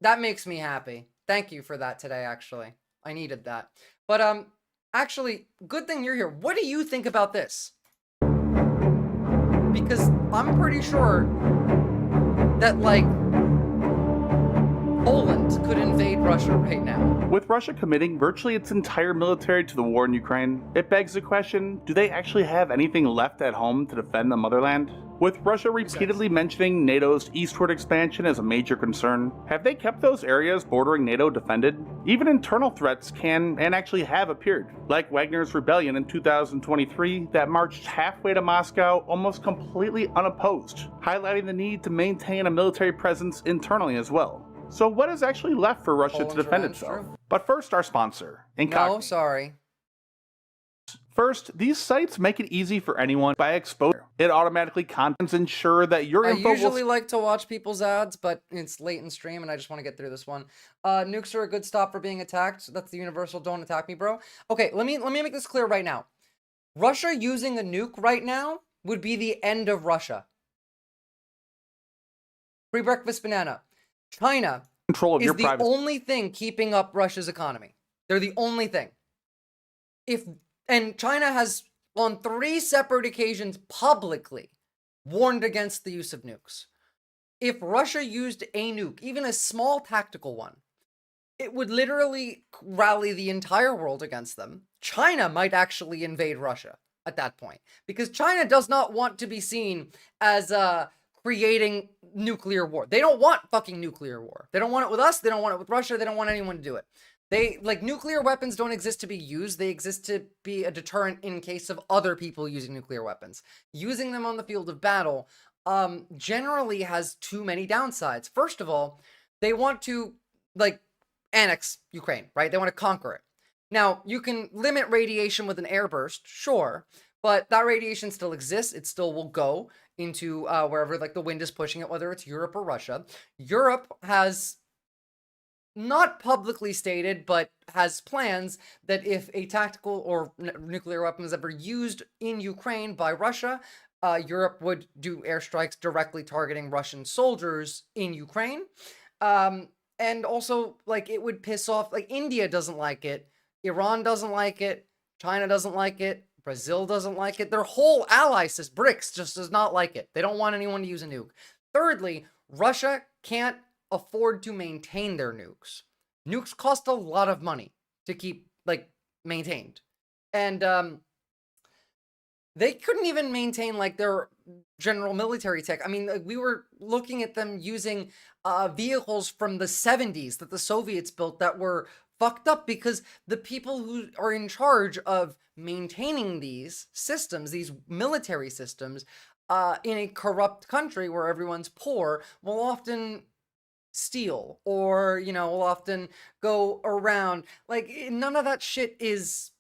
[SPEAKER 1] makes me happy. Thank you for that today, actually. I needed that. But actually, good thing you're here. What do you think about this? Because I'm pretty sure that, like, Poland could invade Russia right now.
[SPEAKER 3] With Russia committing virtually its entire military to the war in Ukraine, it begs the question, do they actually have anything left at home to defend the motherland? With Russia repeatedly mentioning NATO's eastward expansion as a major concern, have they kept those areas bordering NATO defended? Even internal threats can and actually have appeared, like Wagner's rebellion in 2023 that marched halfway to Moscow almost completely unopposed, highlighting the need to maintain a military presence internally as well. So what is actually left for Russia to defend itself? But first, our sponsor, Incognito.
[SPEAKER 1] No, sorry.
[SPEAKER 3] First, these sites make it easy for anyone by exposure. It automatically contents ensure that your info
[SPEAKER 1] I usually like to watch people's ads, but it's late in stream and I just want to get through this one. Nukes are a good stop for being attacked. That's the universal don't attack me, bro. Okay, let me make this clear right now. Russia using a nuke right now would be the end of Russia. Free breakfast banana. China
[SPEAKER 3] control of
[SPEAKER 1] is
[SPEAKER 3] your
[SPEAKER 1] the
[SPEAKER 3] privacy.
[SPEAKER 1] only thing keeping up Russia's economy. They're the only thing. And China has, on 3 separate occasions, publicly warned against the use of nukes. If Russia used a nuke, even a small tactical one, it would literally rally the entire world against them. China might actually invade Russia at that point, because China does not want to be seen as creating nuclear war. They don't want fucking nuclear war. They don't want it with us. They don't want it with Russia. They don't want anyone to do it. Nuclear weapons don't exist to be used. They exist to be a deterrent in case of other people using nuclear weapons. Using them on the field of battle, generally has too many downsides. First of all, they want to, annex Ukraine, right? They want to conquer it. Now, you can limit radiation with an airburst, sure, but that radiation still exists. It still will go into wherever the wind is pushing it, whether it's Europe or Russia. Europe has not publicly stated, but has plans that if a tactical or nuclear weapon is ever used in Ukraine by Russia, Europe would do airstrikes directly targeting Russian soldiers in Ukraine. And also, it would piss off, India doesn't like it, Iran doesn't like it, China doesn't like it, Brazil doesn't like it. Their whole ally system, BRICS, just does not like it. They don't want anyone to use a nuke. Thirdly, Russia can't afford to maintain their nukes. Nukes cost a lot of money to keep, maintained. And, they couldn't even maintain, their general military tech. I mean, we were looking at them using vehicles from the 70s that the Soviets built that were fucked up because the people who are in charge of maintaining these systems, these military systems, in a corrupt country where everyone's poor, will often steal or, will often go around. None of that shit is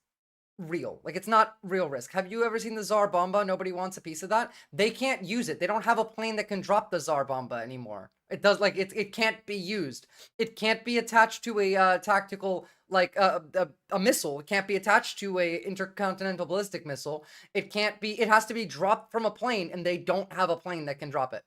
[SPEAKER 1] real. It's not real risk. Have you ever seen the Tsar Bomba? Nobody wants a piece of that. They can't use it. They don't have a plane that can drop the Tsar Bomba anymore. It does, it can't be used. It can't be attached to a tactical, a missile. It can't be attached to a intercontinental ballistic missile. It has to be dropped from a plane, and they don't have a plane that can drop it.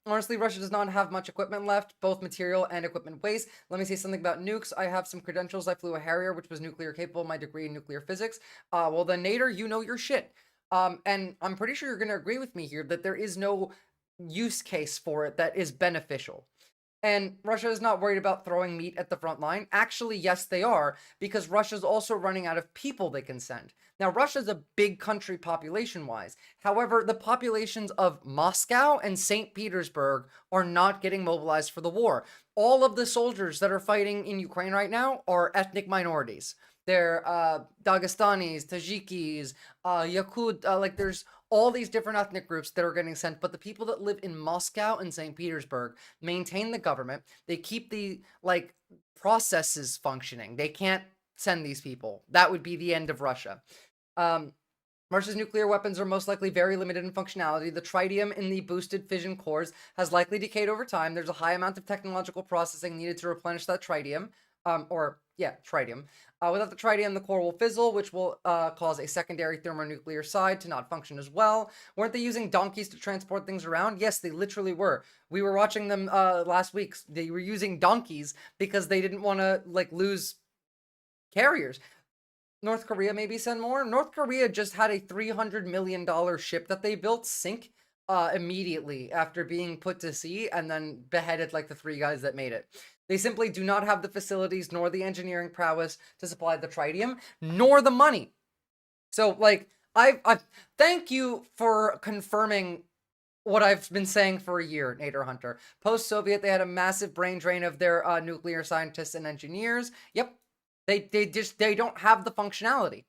[SPEAKER 1] Honestly, Russia does not have much equipment left, both material and equipment waste. Let me say something about nukes. I have some credentials. I flew a Harrier, which was nuclear capable, my degree in nuclear physics. Well then, Nader, you know your shit. And I'm pretty sure you're going to agree with me here that there is no use case for it that is beneficial. And Russia is not worried about throwing meat at the front line. Actually, yes, they are, because Russia's also running out of people they can send. Now, Russia's a big country population-wise. However, the populations of Moscow and St. Petersburg are not getting mobilized for the war. All of the soldiers that are fighting in Ukraine right now are ethnic minorities. They're Dagestanis, Tajikis, Yakud, there's all these different ethnic groups that are getting sent, but the people that live in Moscow and St. Petersburg maintain the government. They keep the, processes functioning. They can't send these people. That would be the end of Russia. Russia's nuclear weapons are most likely very limited in functionality. The tritium in the boosted fission cores has likely decayed over time. There's a high amount of technological processing needed to replenish that tritium. Tritium. Without the tritium, the core will fizzle, which will cause a secondary thermonuclear side to not function as well. Weren't they using donkeys to transport things around? Yes, they literally were. We were watching them last week. They were using donkeys because they didn't want to, like, lose carriers. North Korea maybe send more. North Korea just had a $300 million ship that they built sink immediately after being put to sea and then beheaded like the 3 guys that made it. They simply do not have the facilities nor the engineering prowess to supply the tritium, nor the money. So, like, I thank you for confirming what I've been saying for a year, Nader Hunter. Post-Soviet, they had a massive brain drain of their nuclear scientists and engineers. Yep. They don't have the functionality.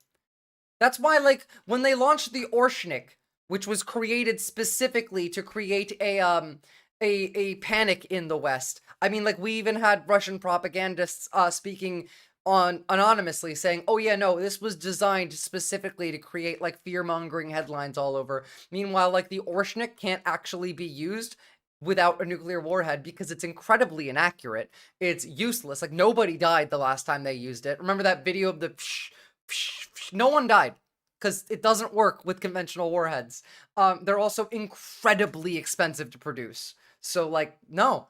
[SPEAKER 1] That's why, like, when they launched the Orshnik, which was created specifically to create a panic in the West. I mean, like, we even had Russian propagandists speaking on anonymously saying, oh yeah, no, this was designed specifically to create, like, fear-mongering headlines all over. Meanwhile, like, the Orshnik can't actually be used without a nuclear warhead because it's incredibly inaccurate. It's useless. Like, nobody died the last time they used it. Remember that video of the psh, psh, psh? No one died because it doesn't work with conventional warheads. They're also incredibly expensive to produce. So, like, no.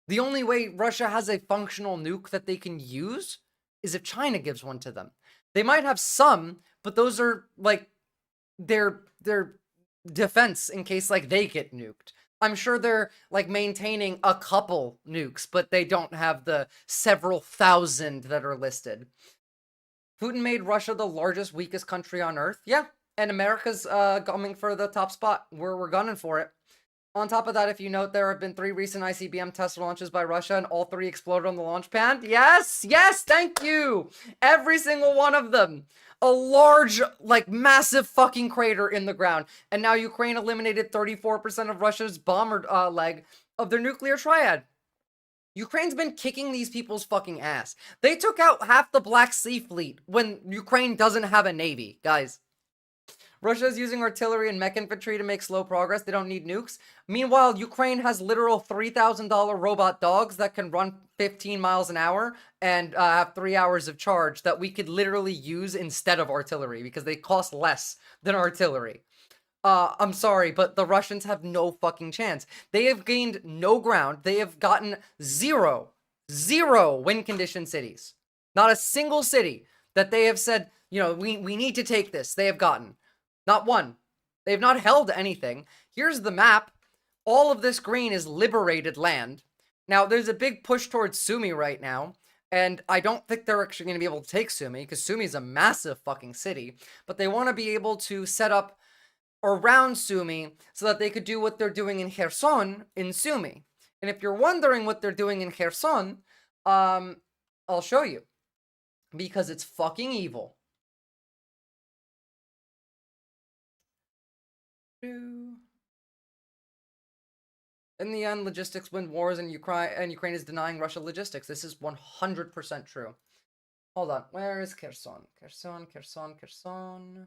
[SPEAKER 1] The only way Russia has a functional nuke that they can use is if China gives one to them. They might have some, but those are, like, their defense in case, like, they get nuked. I'm sure they're, like, maintaining a couple nukes, but they don't have the several thousand that are listed. Putin made Russia the largest, weakest country on Earth. Yeah, and America's coming for the top spot. We're gunning for it. On top of that, if you note, there have been 3 recent ICBM test launches by Russia, and all 3 exploded on the launch pad. Yes, yes, thank you! Every single one of them. A large, like, massive fucking crater in the ground. And now Ukraine eliminated 34% of Russia's bomber leg of their nuclear triad. Ukraine's been kicking these people's fucking ass. They took out half the Black Sea Fleet when Ukraine doesn't have a navy, guys. Russia's using artillery and mech infantry to make slow progress. They don't need nukes. Meanwhile, Ukraine has literal $3,000 robot dogs that can run 15 miles an hour and have 3 hours of charge that we could literally use instead of artillery because they cost less than artillery. I'm sorry, but the Russians have no fucking chance. They have gained no ground. They have gotten zero win condition cities. Not a single city that they have said, you know, we need to take this. They have gotten. Not one. They have not held anything. Here's the map. All of this green is liberated land. Now, there's a big push towards Sumy right now, and I don't think they're actually going to be able to take Sumy, because Sumy is a massive fucking city, but they want to be able to set up around Sumy so that they could do what they're doing in Kherson in Sumy. And if you're wondering what they're doing in Kherson, I'll show you. Because it's fucking evil. In the end, logistics win wars, and Ukraine is denying Russia logistics. This is 100% true. Hold on. Where is Kherson? Kherson.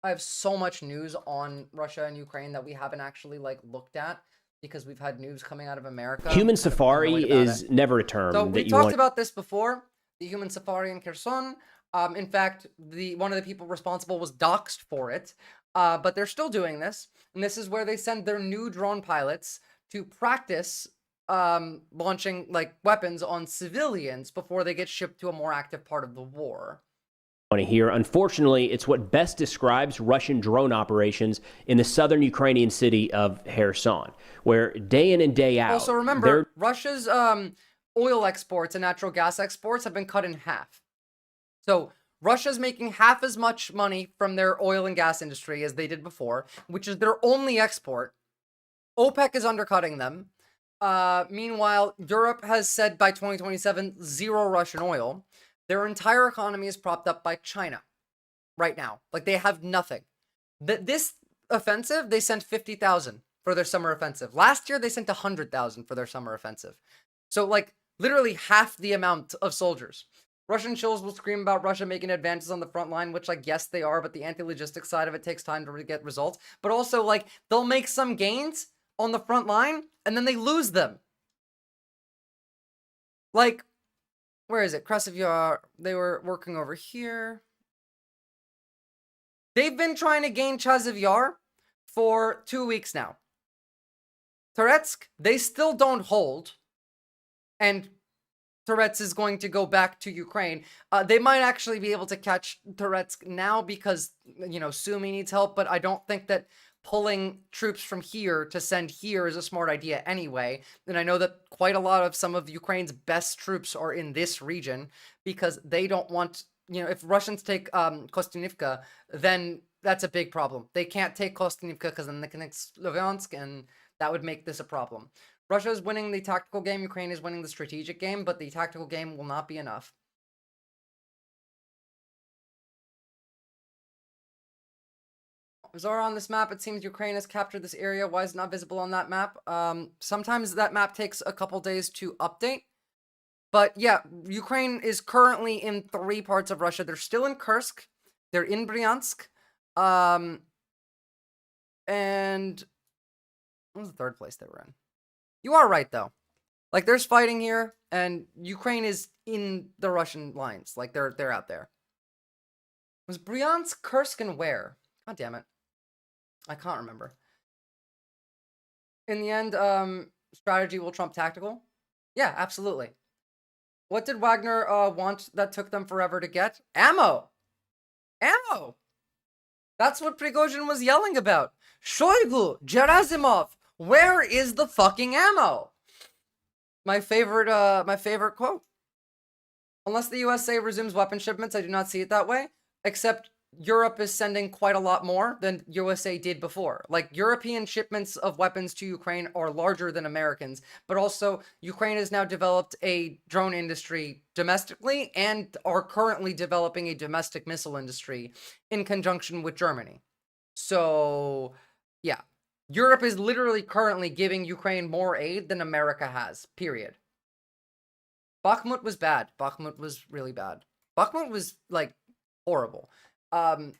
[SPEAKER 1] I have so much news on Russia and Ukraine that we haven't actually, like, looked at because we've had news coming out of America.
[SPEAKER 17] Human safari is never a term
[SPEAKER 1] so
[SPEAKER 17] that
[SPEAKER 1] we
[SPEAKER 17] you
[SPEAKER 1] talked
[SPEAKER 17] want.
[SPEAKER 1] about this before. The human safari in Kherson. In fact, one of the people responsible was doxxed for it. But they're still doing this, and this is where they send their new drone pilots to practice launching, like, weapons on civilians before they get shipped to a more active part of the war.
[SPEAKER 17] Want to hear. Unfortunately, it's what best describes Russian drone operations in the southern Ukrainian city of Kherson, where day in and day out.
[SPEAKER 1] Also, remember, Russia's oil exports and natural gas exports have been cut in half. So Russia's making half as much money from their oil and gas industry as they did before, which is their only export. OPEC is undercutting them. Meanwhile, Europe has said by 2027, zero Russian oil. Their entire economy is propped up by China right now. Like, they have nothing. This offensive, they sent 50,000 for their summer offensive. Last year, they sent 100,000 for their summer offensive. So, like, literally half the amount of soldiers. Russian shills will scream about Russia making advances on the front line, which, like, yes, they are, but the anti-logistics side of it takes time to get results. But also, like, they'll make some gains on the front line, and then they lose them. Like, where is it? Krasov, they were working over here. They've been trying to gain Chasiv Yar for 2 weeks now. Toretsk, they still don't hold. And Toretsk is going to go back to Ukraine. They might actually be able to catch Toretsk now because, you know, Sumy needs help, but I don't think that pulling troops from here to send here is a smart idea anyway. And I know that quite a lot of some of Ukraine's best troops are in this region because they don't want, you know, if Russians take Kostyivka, then that's a big problem. They can't take Kostyivka because then they can take Slovyansk, and that would make this a problem. Russia is winning the tactical game, Ukraine is winning the strategic game, but the tactical game will not be enough. Visora on this map, it seems Ukraine has captured this area. Why is it not visible on that map? Sometimes that map takes a couple days to update. But yeah, Ukraine is currently in 3 parts of Russia. They're still in Kursk. They're in Bryansk. And what was the 3rd place they were in? You are right, though. Like, there's fighting here, and Ukraine is in the Russian lines. Like, they're out there. Was Bryansk, Kursk, and where? God damn it. I can't remember. In the end, strategy will trump tactical? Yeah, absolutely. What did Wagner want that took them forever to get? Ammo! Ammo! That's what Prigozhin was yelling about. Shoigu, Gerasimov, where is the fucking ammo? My favorite quote. Unless the USA resumes weapon shipments, I do not see it that way. Except Europe is sending quite a lot more than USA did before. Like, European shipments of weapons to Ukraine are larger than Americans, but also Ukraine has now developed a drone industry domestically and are currently developing a domestic missile industry in conjunction with Germany. So, yeah. Europe is literally currently giving Ukraine more aid than America has, period. Bakhmut was bad. Bakhmut was really bad. Bakhmut was, like, horrible.
[SPEAKER 17] Drone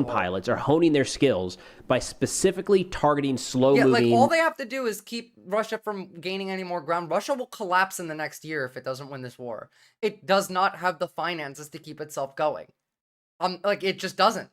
[SPEAKER 17] pilots are honing their skills by specifically targeting slow-moving...
[SPEAKER 1] Yeah, like, all they have to do is keep Russia from gaining any more ground. Russia will collapse in the next year if it doesn't win this war. It does not have the finances to keep itself going. Like, it just doesn't.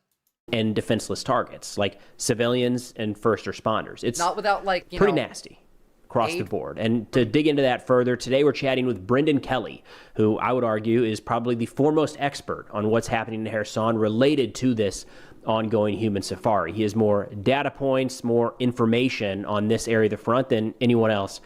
[SPEAKER 17] And defenseless targets, like civilians and first responders. It's
[SPEAKER 1] not without, like,
[SPEAKER 17] pretty nasty across the board. And to dig into that further, today we're chatting with Brendan Kelly, who I would argue is probably the foremost expert on what's happening in Kherson related to this ongoing human safari. He has more data points, more information on this area of the front than anyone else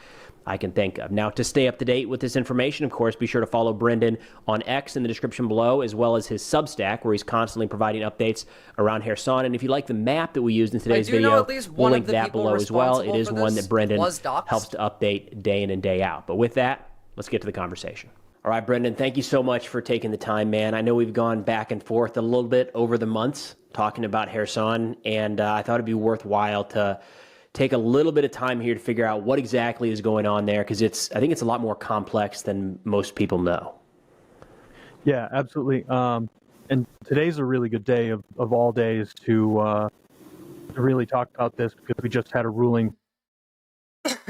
[SPEAKER 17] I can think of. Now, to stay up to date with this information, of course, be sure to follow Brendan on X in the description below, as well as his Substack, where he's constantly providing updates around Kherson. And if you like the map that we used in today's video, we'll link that below as well. It is one that Brendan helps to update day in and day out. But with that, let's get to the conversation. All right, Brendan, thank you so much for taking the time, man. I know we've gone back and forth a little bit over the months talking about Kherson, and I thought it'd be worthwhile to take a little bit of time here to figure out what exactly is going on there, because I think it's a lot more complex than most people know.
[SPEAKER 11] Yeah, absolutely. And today's a really good day of all days to really talk about this, because we just had a ruling.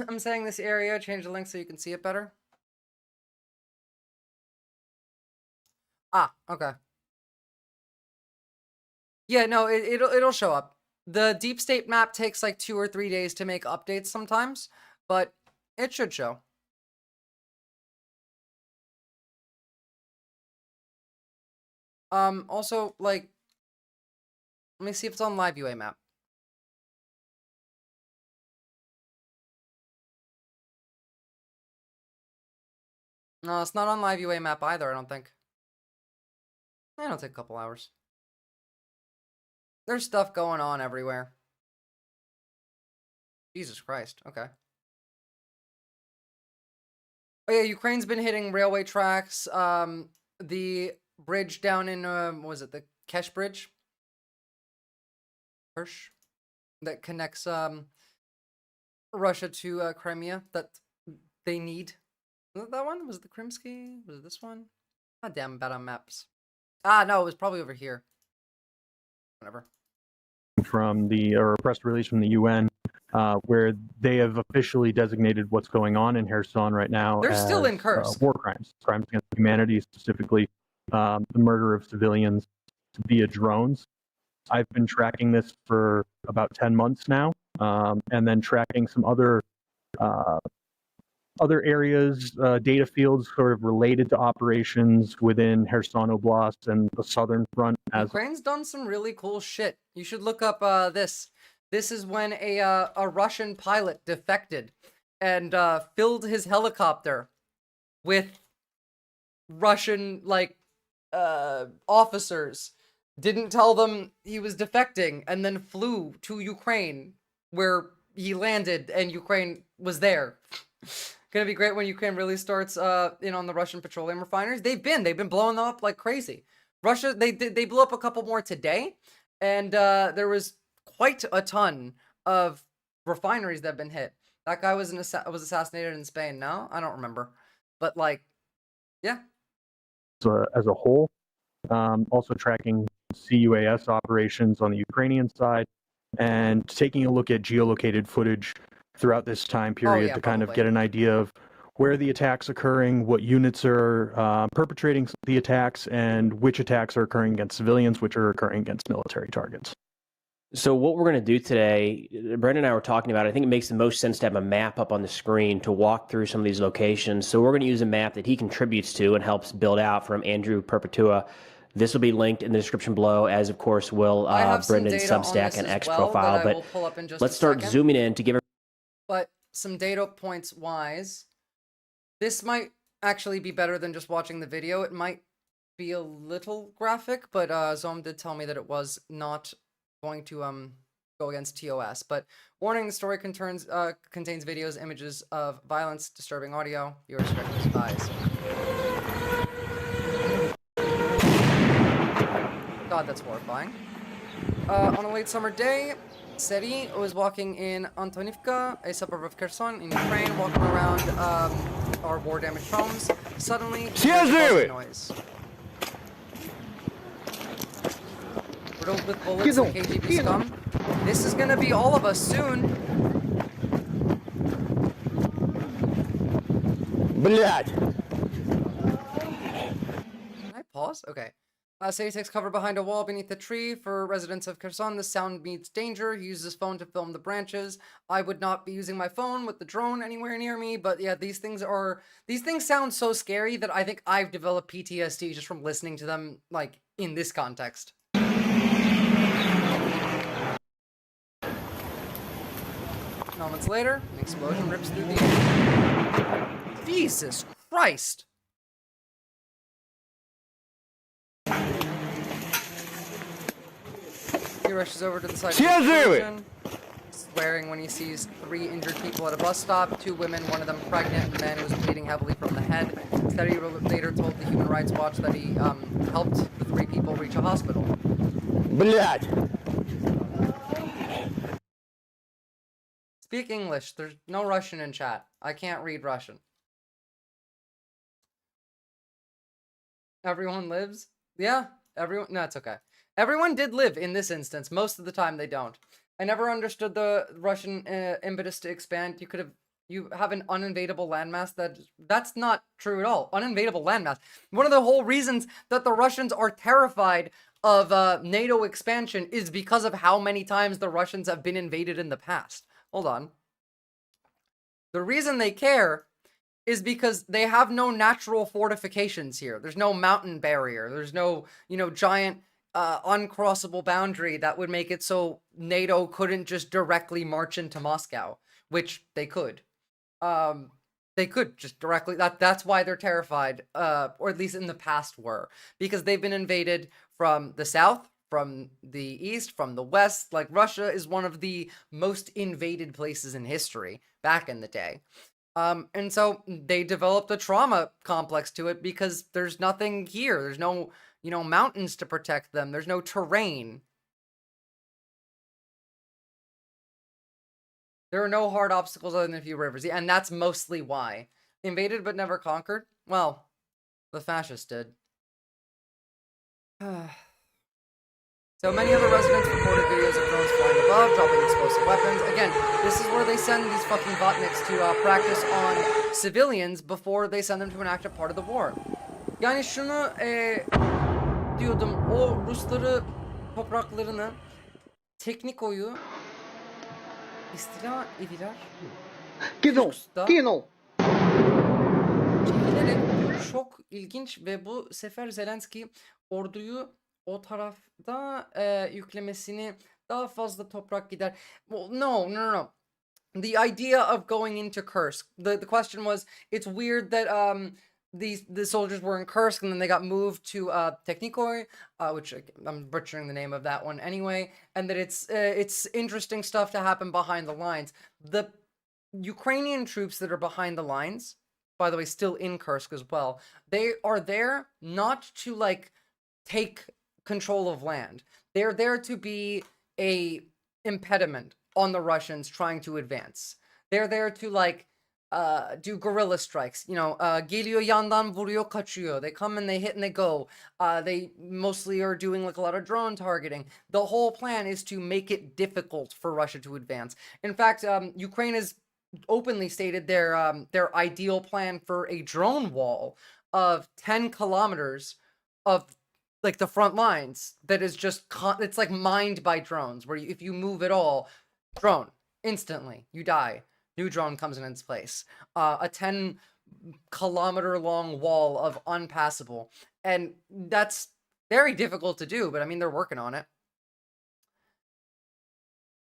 [SPEAKER 1] I'm saying this area, change the link so you can see it better. Ah, okay. Yeah, no, it'll show up. The deep state map takes like 2 or 3 days to make updates sometimes, but it should show. Also, like, let me see if it's on live UA map. No, it's not on live UA map either, I don't think. It'll take a couple hours. There's stuff going on everywhere. Jesus Christ, okay. Oh yeah, Ukraine's been hitting railway tracks. The bridge down in, what was it, the Kesh Bridge? Hirsch? That connects Russia to Crimea, that they need. Was it that one? Was it the Krimsky? Was it this one? God damn, I'm bad on maps. Ah, no, it was probably over here. Whatever.
[SPEAKER 11] From the, or a press release from the UN, where they have officially designated what's going on in Kherson right now
[SPEAKER 1] They're
[SPEAKER 11] as
[SPEAKER 1] still in Kursk.
[SPEAKER 11] War crimes against humanity, specifically the murder of civilians via drones. I've been tracking this for about 10 months now, and then tracking some other areas, data fields sort of related to operations within Kherson Oblast and the southern front.
[SPEAKER 1] Ukraine's done some really cool shit. You should look up this. This is when a Russian pilot defected and filled his helicopter with Russian officers. Didn't tell them he was defecting, and then flew to Ukraine, where he landed, and Ukraine was there. Gonna be great when Ukraine really starts in on the Russian petroleum refineries. They've been blowing them up like crazy. Russia, they blew up a couple more today, and there was quite a ton of refineries that have been hit. That guy was assassinated in Spain. No, I don't remember, but like, yeah.
[SPEAKER 11] So as a whole, also tracking CUAS operations on the Ukrainian side, and taking a look at geolocated footage throughout this time period to kind of get an idea of where the attacks occurring, what units are perpetrating the attacks, and which attacks are occurring against civilians, which are occurring against military targets.
[SPEAKER 17] So what we're going to do today, Brendan and I were talking about it, I think it makes the most sense to have a map up on the screen to walk through some of these locations. So we're going to use a map that he contributes to and helps build out from Andrew Perpetua. This will be linked in the description below, as of course will Brendan's Substack and X profile. But let's start zooming in to give.
[SPEAKER 1] But some data points wise, this might actually be better than just watching the video. It might be a little graphic, but Zom did tell me that it was not going to go against TOS. But warning: the story contains videos, images of violence, disturbing audio. Viewer discretion is advised. God, that's horrifying. On a late summer day, Seri was walking in Antonivka, a suburb of Kherson in Ukraine, walking around our war-damaged homes. Suddenly, he heard a buzzing noise. Riddled with bullets and KGB scum. This is gonna be all of us soon.
[SPEAKER 7] Блядь!
[SPEAKER 1] Can I pause? Okay. Seri takes cover behind a wall beneath a tree. For residents of Kherson, the sound means danger. He uses his phone to film the branches. I would not be using my phone with the drone anywhere near me, but yeah, these things sound so scary that I think I've developed PTSD just from listening to them, like, in this context. Moments later, an explosion rips through the air. Jesus Christ! He rushes over to the side of the explosion, swearing when he sees 3 injured people at a bus stop, 2 women, one of them pregnant, and a man who was bleeding heavily from the head. Steady later told the Human Rights Watch that he helped the 3 people reach a hospital.
[SPEAKER 7] Блядь!
[SPEAKER 1] Speak English. There's no Russian in chat. I can't read Russian. Everyone lives? Yeah, everyone. No, it's okay. Everyone did live in this instance. Most of the time they don't. I never understood the Russian impetus to expand. You have an uninvadable landmass. That's not true at all. Uninvadable landmass. One of the whole reasons that the Russians are terrified of NATO expansion is because of how many times the Russians have been invaded in the past. Hold on. The reason they care is because they have no natural fortifications here. There's no mountain barrier. There's no, giant uncrossable boundary that would make it so NATO couldn't just directly march into Moscow, which they could. They could just directly. That's why they're terrified, or at least in the past were, because they've been invaded from the south, from the east, from the west. Like, Russia is one of the most invaded places in history back in the day. And so they developed a trauma complex to it because there's nothing here. There's no, mountains to protect them. There's no terrain. There are no hard obstacles other than a few rivers. And that's mostly why. Invaded but never conquered? Well, the fascists did. So many other residents reported videos of drones flying above, dropping explosive weapons. Again, this is where they send these fucking botniks to practice on civilians before they send them to an active part of the war. Yani şunu diyordum, o Rusları topraklarını Tekniko'yu istila ediler. Çekilerek bu çok ilginç ve bu sefer Zelenski orduyu o tarafta yüklemesini daha fazla toprak gider. Well, no. The idea of going into Kursk. The question was, it's weird that the soldiers were in Kursk and then they got moved to Teknikoy, which I'm butchering the name of that one anyway, and that it's interesting stuff to happen behind the lines. The Ukrainian troops that are behind the lines, by the way, still in Kursk as well, they are there not to like take control of land. They're there to be a impediment on the Russians trying to advance. They're there to like do guerrilla strikes. You know, geliyor yandan vuruyor kaçıyor. They come and they hit and they go. They mostly are doing like a lot of drone targeting. The whole plan is to make it difficult for Russia to advance. In fact, Ukraine has openly stated their ideal plan for a drone wall of 10 kilometers of like the front lines that is just it's like mined by drones, where if you move at all, drone instantly you die, new drone comes in its place. A 10-kilometer long wall of unpassable, and that's very difficult to do, but I mean, they're working on it.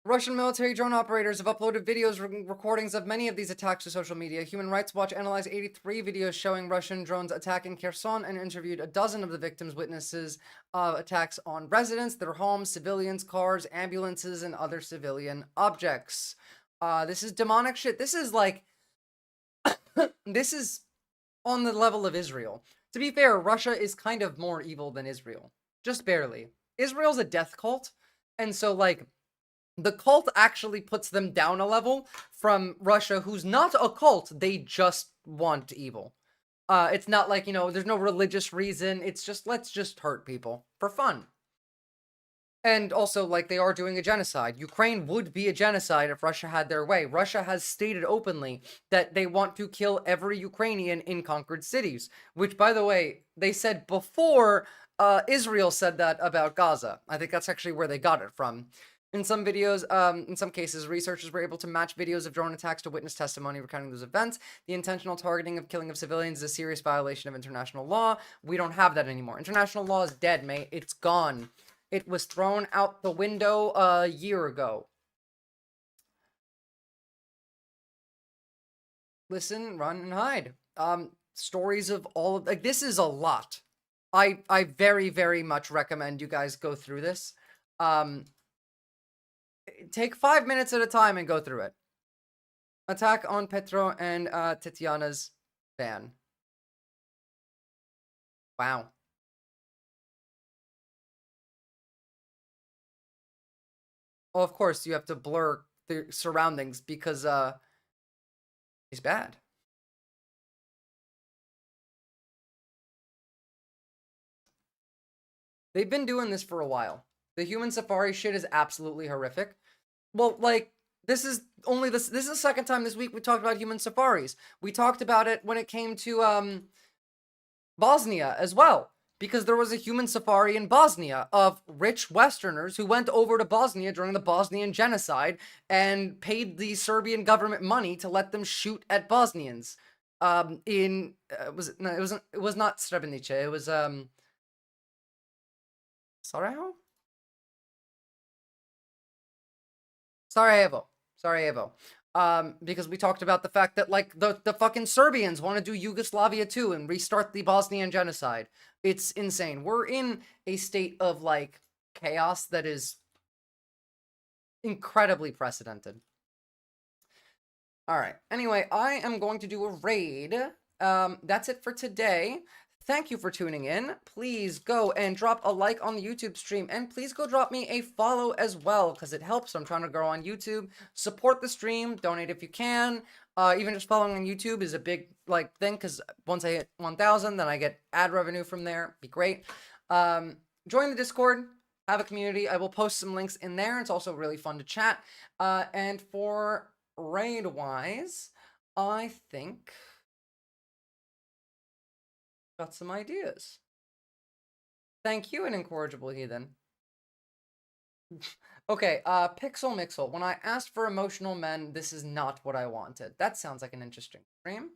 [SPEAKER 1] Russian military drone operators have uploaded videos recordings of many of these attacks to social media. Human Rights Watch analyzed 83 videos showing Russian drones attacking Kherson and interviewed a dozen of the victims' witnesses of attacks on residents, their homes, civilians, cars, ambulances, and other civilian objects. This is demonic shit. This is like, this is on the level of Israel. To be fair, Russia is kind of more evil than Israel. Just barely. Israel's a death cult, and so like, the cult actually puts them down a level from Russia, who's not a cult. They just want evil. It's not like, you know, there's no religious reason. It's just, let's just hurt people for fun. And also, like, they are doing a genocide. Ukraine would be a genocide if Russia had their way. Russia has stated openly that they want to kill every Ukrainian in conquered cities, which, by the way, they said before Israel said that about Gaza. I think that's actually where they got it from. In some videos, in some cases, researchers were able to match videos of drone attacks to witness testimony recounting those events. The intentional targeting of killing of civilians is a serious violation of international law. We don't have that anymore. International law is dead, mate. It's gone. It was thrown out the window a year ago. Listen, run, and hide. Stories of all of, like, this is a lot. I very, very much recommend you guys go through this. Take 5 minutes at a time and go through it. Attack on Petro and Tatiana's van. Wow. Oh, of course, you have to blur the surroundings because he's bad. They've been doing this for a while. The human safari shit is absolutely horrific. Well, like, this is the second time this week we talked about human safaris. We talked about it when it came to Bosnia as well, because there was a human safari in Bosnia of rich Westerners who went over to Bosnia during the Bosnian genocide and paid the Serbian government money to let them shoot at Bosnians. It was not Srebrenica. It was Sarajevo. Because we talked about the fact that, like, the fucking Serbians want to do Yugoslavia too and restart the Bosnian genocide. It's insane. We're in a state of, like, chaos that is incredibly precedented. All right. Anyway, I am going to do a raid. That's it for today. thank you for tuning in. Please go and drop a like on the YouTube stream, and please go drop me a follow as well, because it helps. I'm trying to grow on YouTube. Support the stream, donate if you can. Even just following on YouTube is a big thing, because once I hit 1,000, then I get ad revenue from there. Be great. Join the Discord. Have a community. I will post some links in there. It's also really fun to chat. And for raid-wise, I think got some ideas. Thank you, an incorrigible heathen. Okay, Pixel Mixel. When I asked for emotional men, this is not what I wanted. That sounds like an interesting stream.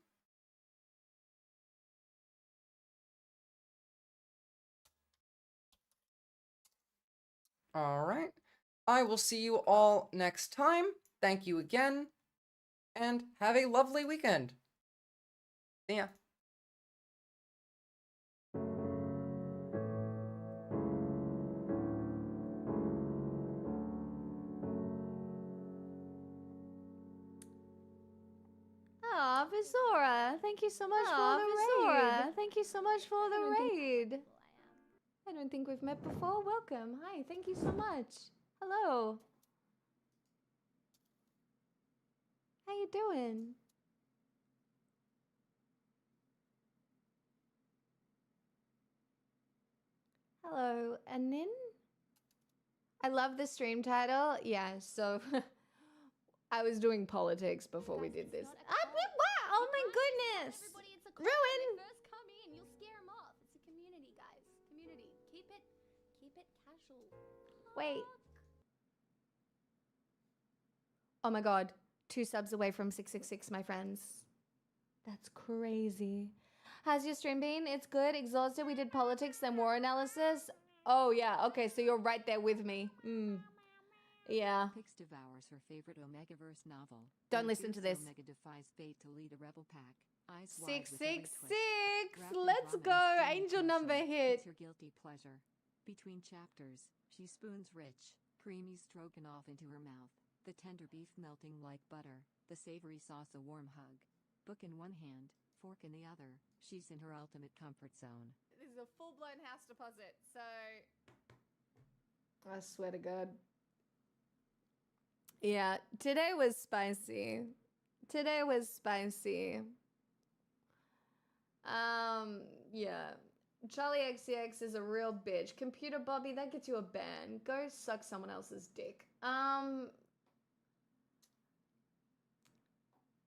[SPEAKER 1] All right. I will see you all next time. Thank you again, and have a lovely weekend. See ya.
[SPEAKER 12] Aw, Visora, thank you so much for the raid. Thank you so much for the raid. I don't think we've met before. Welcome. Hi, thank you so much. Hello. How you doing? Hello, Anin? I love the stream title. Yeah, so I was doing politics before we did this. Wow! Oh my goodness! Ruin!
[SPEAKER 19] Come in, you'll scare them off. It's a community, guys. Community. Keep it casual.
[SPEAKER 12] Wait. Oh my god. 2 subs away from 666, my friends. That's crazy. How's your stream been? It's good. Exhausted. We did politics and war analysis. Oh yeah. Okay, so you're right there with me. Yeah.
[SPEAKER 22] Pix devours her favorite Omegaverse novel.
[SPEAKER 12] Don't listen to this.
[SPEAKER 22] Omega defies fate to lead a rebel pack.
[SPEAKER 12] 666. Let's go. Angel number hit.
[SPEAKER 22] It's her guilty pleasure. Between chapters, she spoons rich, creamy stroganoff into her mouth, the tender beef melting like butter, the savory sauce a warm hug. Book in one hand, fork in the other. She's in her ultimate comfort zone.
[SPEAKER 12] This is a full-blown house deposit, so I swear to God. Yeah, today was spicy. Today was spicy. Yeah. Charlie XCX is a real bitch. Computer Bobby, that gets you a ban. Go suck someone else's dick.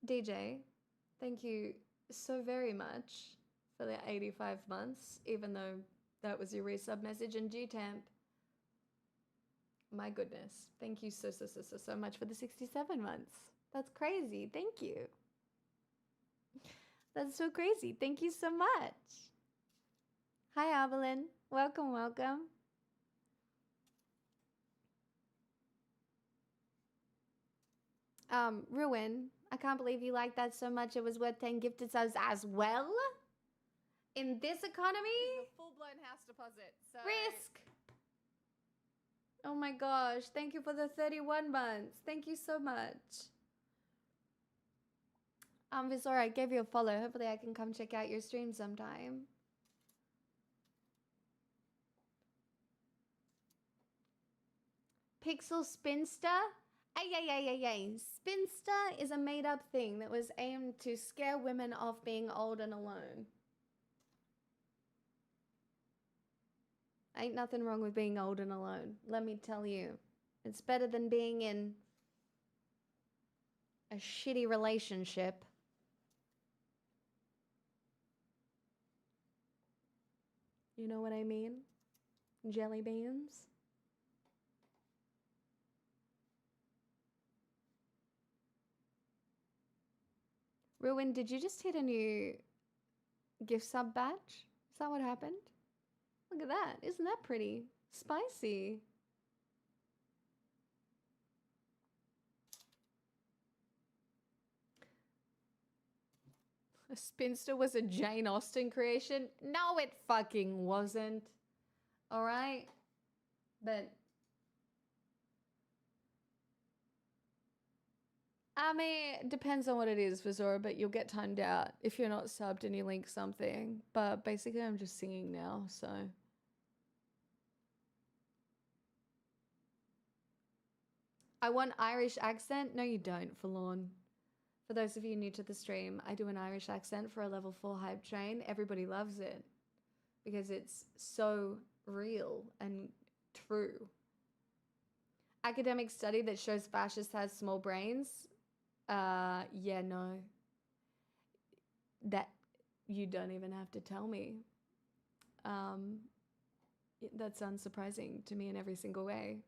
[SPEAKER 12] DJ, thank you so very much for the 85 months, even though that was your resub message. And G-Temp, my goodness, thank you so much for the 67 months. That's crazy. Thank you. That's so crazy. Thank you so much. Hi, Evelyn. Welcome, welcome. Ruin, I can't believe you like that so much. It was worth 10 gifted subs as well. In this economy? This is a full-blown house deposit, so risk. Oh my gosh, thank you for the 31 months. Thank you so much. Visora, I gave you a follow. Hopefully I can come check out your stream sometime. Pixel Spinster? Ay. Spinster is a made-up thing that was aimed to scare women off being old and alone. Ain't nothing wrong with being old and alone. Let me tell you. It's better than being in a shitty relationship. You know what I mean? Jelly beans. Ruin, did you just hit a new gift sub badge? Is that what happened? Look at that. Isn't that pretty? Spicy. A spinster was a Jane Austen creation? No, it fucking wasn't. Alright? But I mean, it depends on what it is, Visora, but you'll get timed out if you're not subbed and you link something. But basically, I'm just singing now, so. I want Irish accent? No, you don't, Forlorn. For those of you new to the stream, I do an Irish accent for a level 4 hype train. Everybody loves it because it's so real and true. Academic study that shows fascists has small brains. Yeah, no. That you don't even have to tell me. That's unsurprising to me in every single way.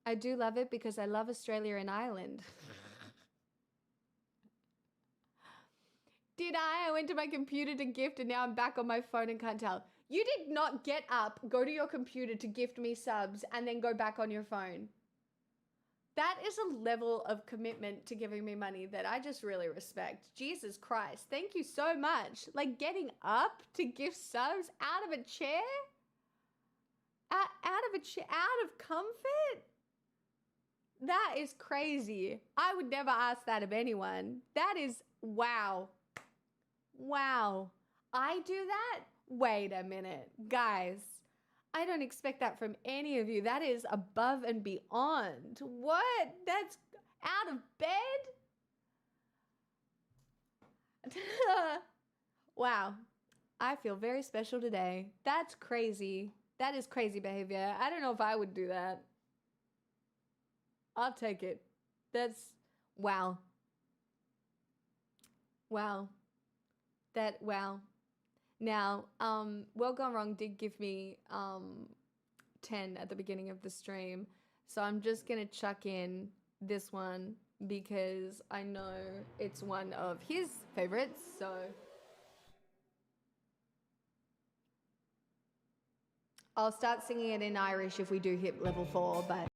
[SPEAKER 12] I do love it because I love Australia and Ireland. Did I? I went to my computer to gift and now I'm back on my phone and can't tell. You did not get up, go to your computer to gift me subs and then go back on your phone. That is a level of commitment to giving me money that I just really respect. Jesus Christ. Thank you so much. Like getting up to gift subs out of a chair? Out of a chair? Out of comfort? That is crazy. I would never ask that of anyone. That is, wow. Wow. I do that? Wait a minute. Guys, I don't expect that from any of you. That is above and beyond. What? That's out of bed? Wow. I feel very special today. That's crazy. That is crazy behavior. I don't know if I would do that. I'll take it. That's, wow. Wow. Wow. Now, Well Gone Wrong did give me 10 at the beginning of the stream. So I'm just going to chuck in this one because I know it's one of his favorites. So I'll start singing it in Irish if we do hit level 4, but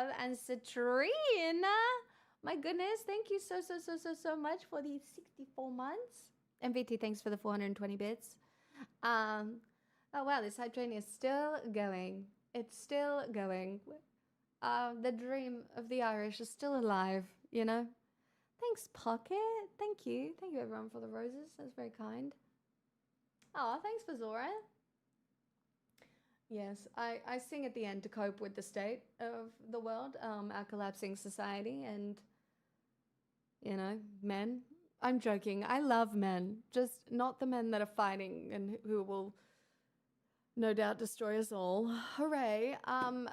[SPEAKER 12] love. And Citrine, my goodness, thank you so much for these 64 months. MVT, thanks for the 420 bits. Oh wow, this hype train is still going. It's still going. The dream of the Irish is still alive, you know? Thanks, Pocket. Thank you. Thank you, everyone, for the roses. That's very kind. Oh, thanks, Visora. Yes, I sing at the end to cope with the state of the world, our collapsing society, and, you know, men. I'm joking. I love men, just not the men that are fighting and who will no doubt destroy us all. Hooray.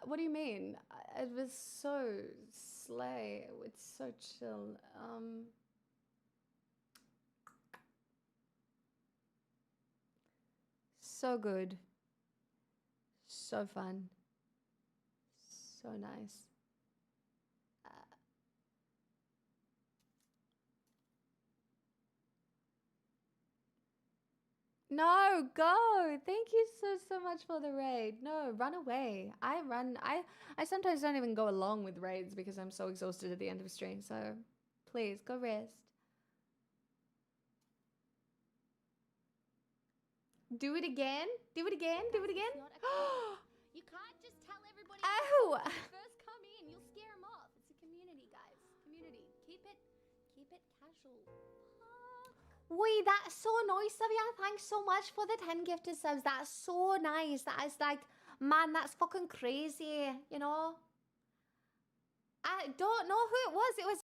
[SPEAKER 12] What do you mean? It was so slay. It's so chill. So good. So fun. So nice. No, go. Thank you so much for the raid. No, run away. I sometimes don't even go along with raids because I'm so exhausted at the end of a stream. So please go rest. Do it again. Do it again. Do it again.
[SPEAKER 19] You can't just tell everybody.
[SPEAKER 12] Oh.
[SPEAKER 19] When you first come in, you'll scare them off. It's a community, guys. Community. Keep it casual.
[SPEAKER 12] Wait, that's so nice of you. Thanks so much for the 10 gifted subs. That's so nice. That is like, man, that's fucking crazy, you know? I don't know who it was. It was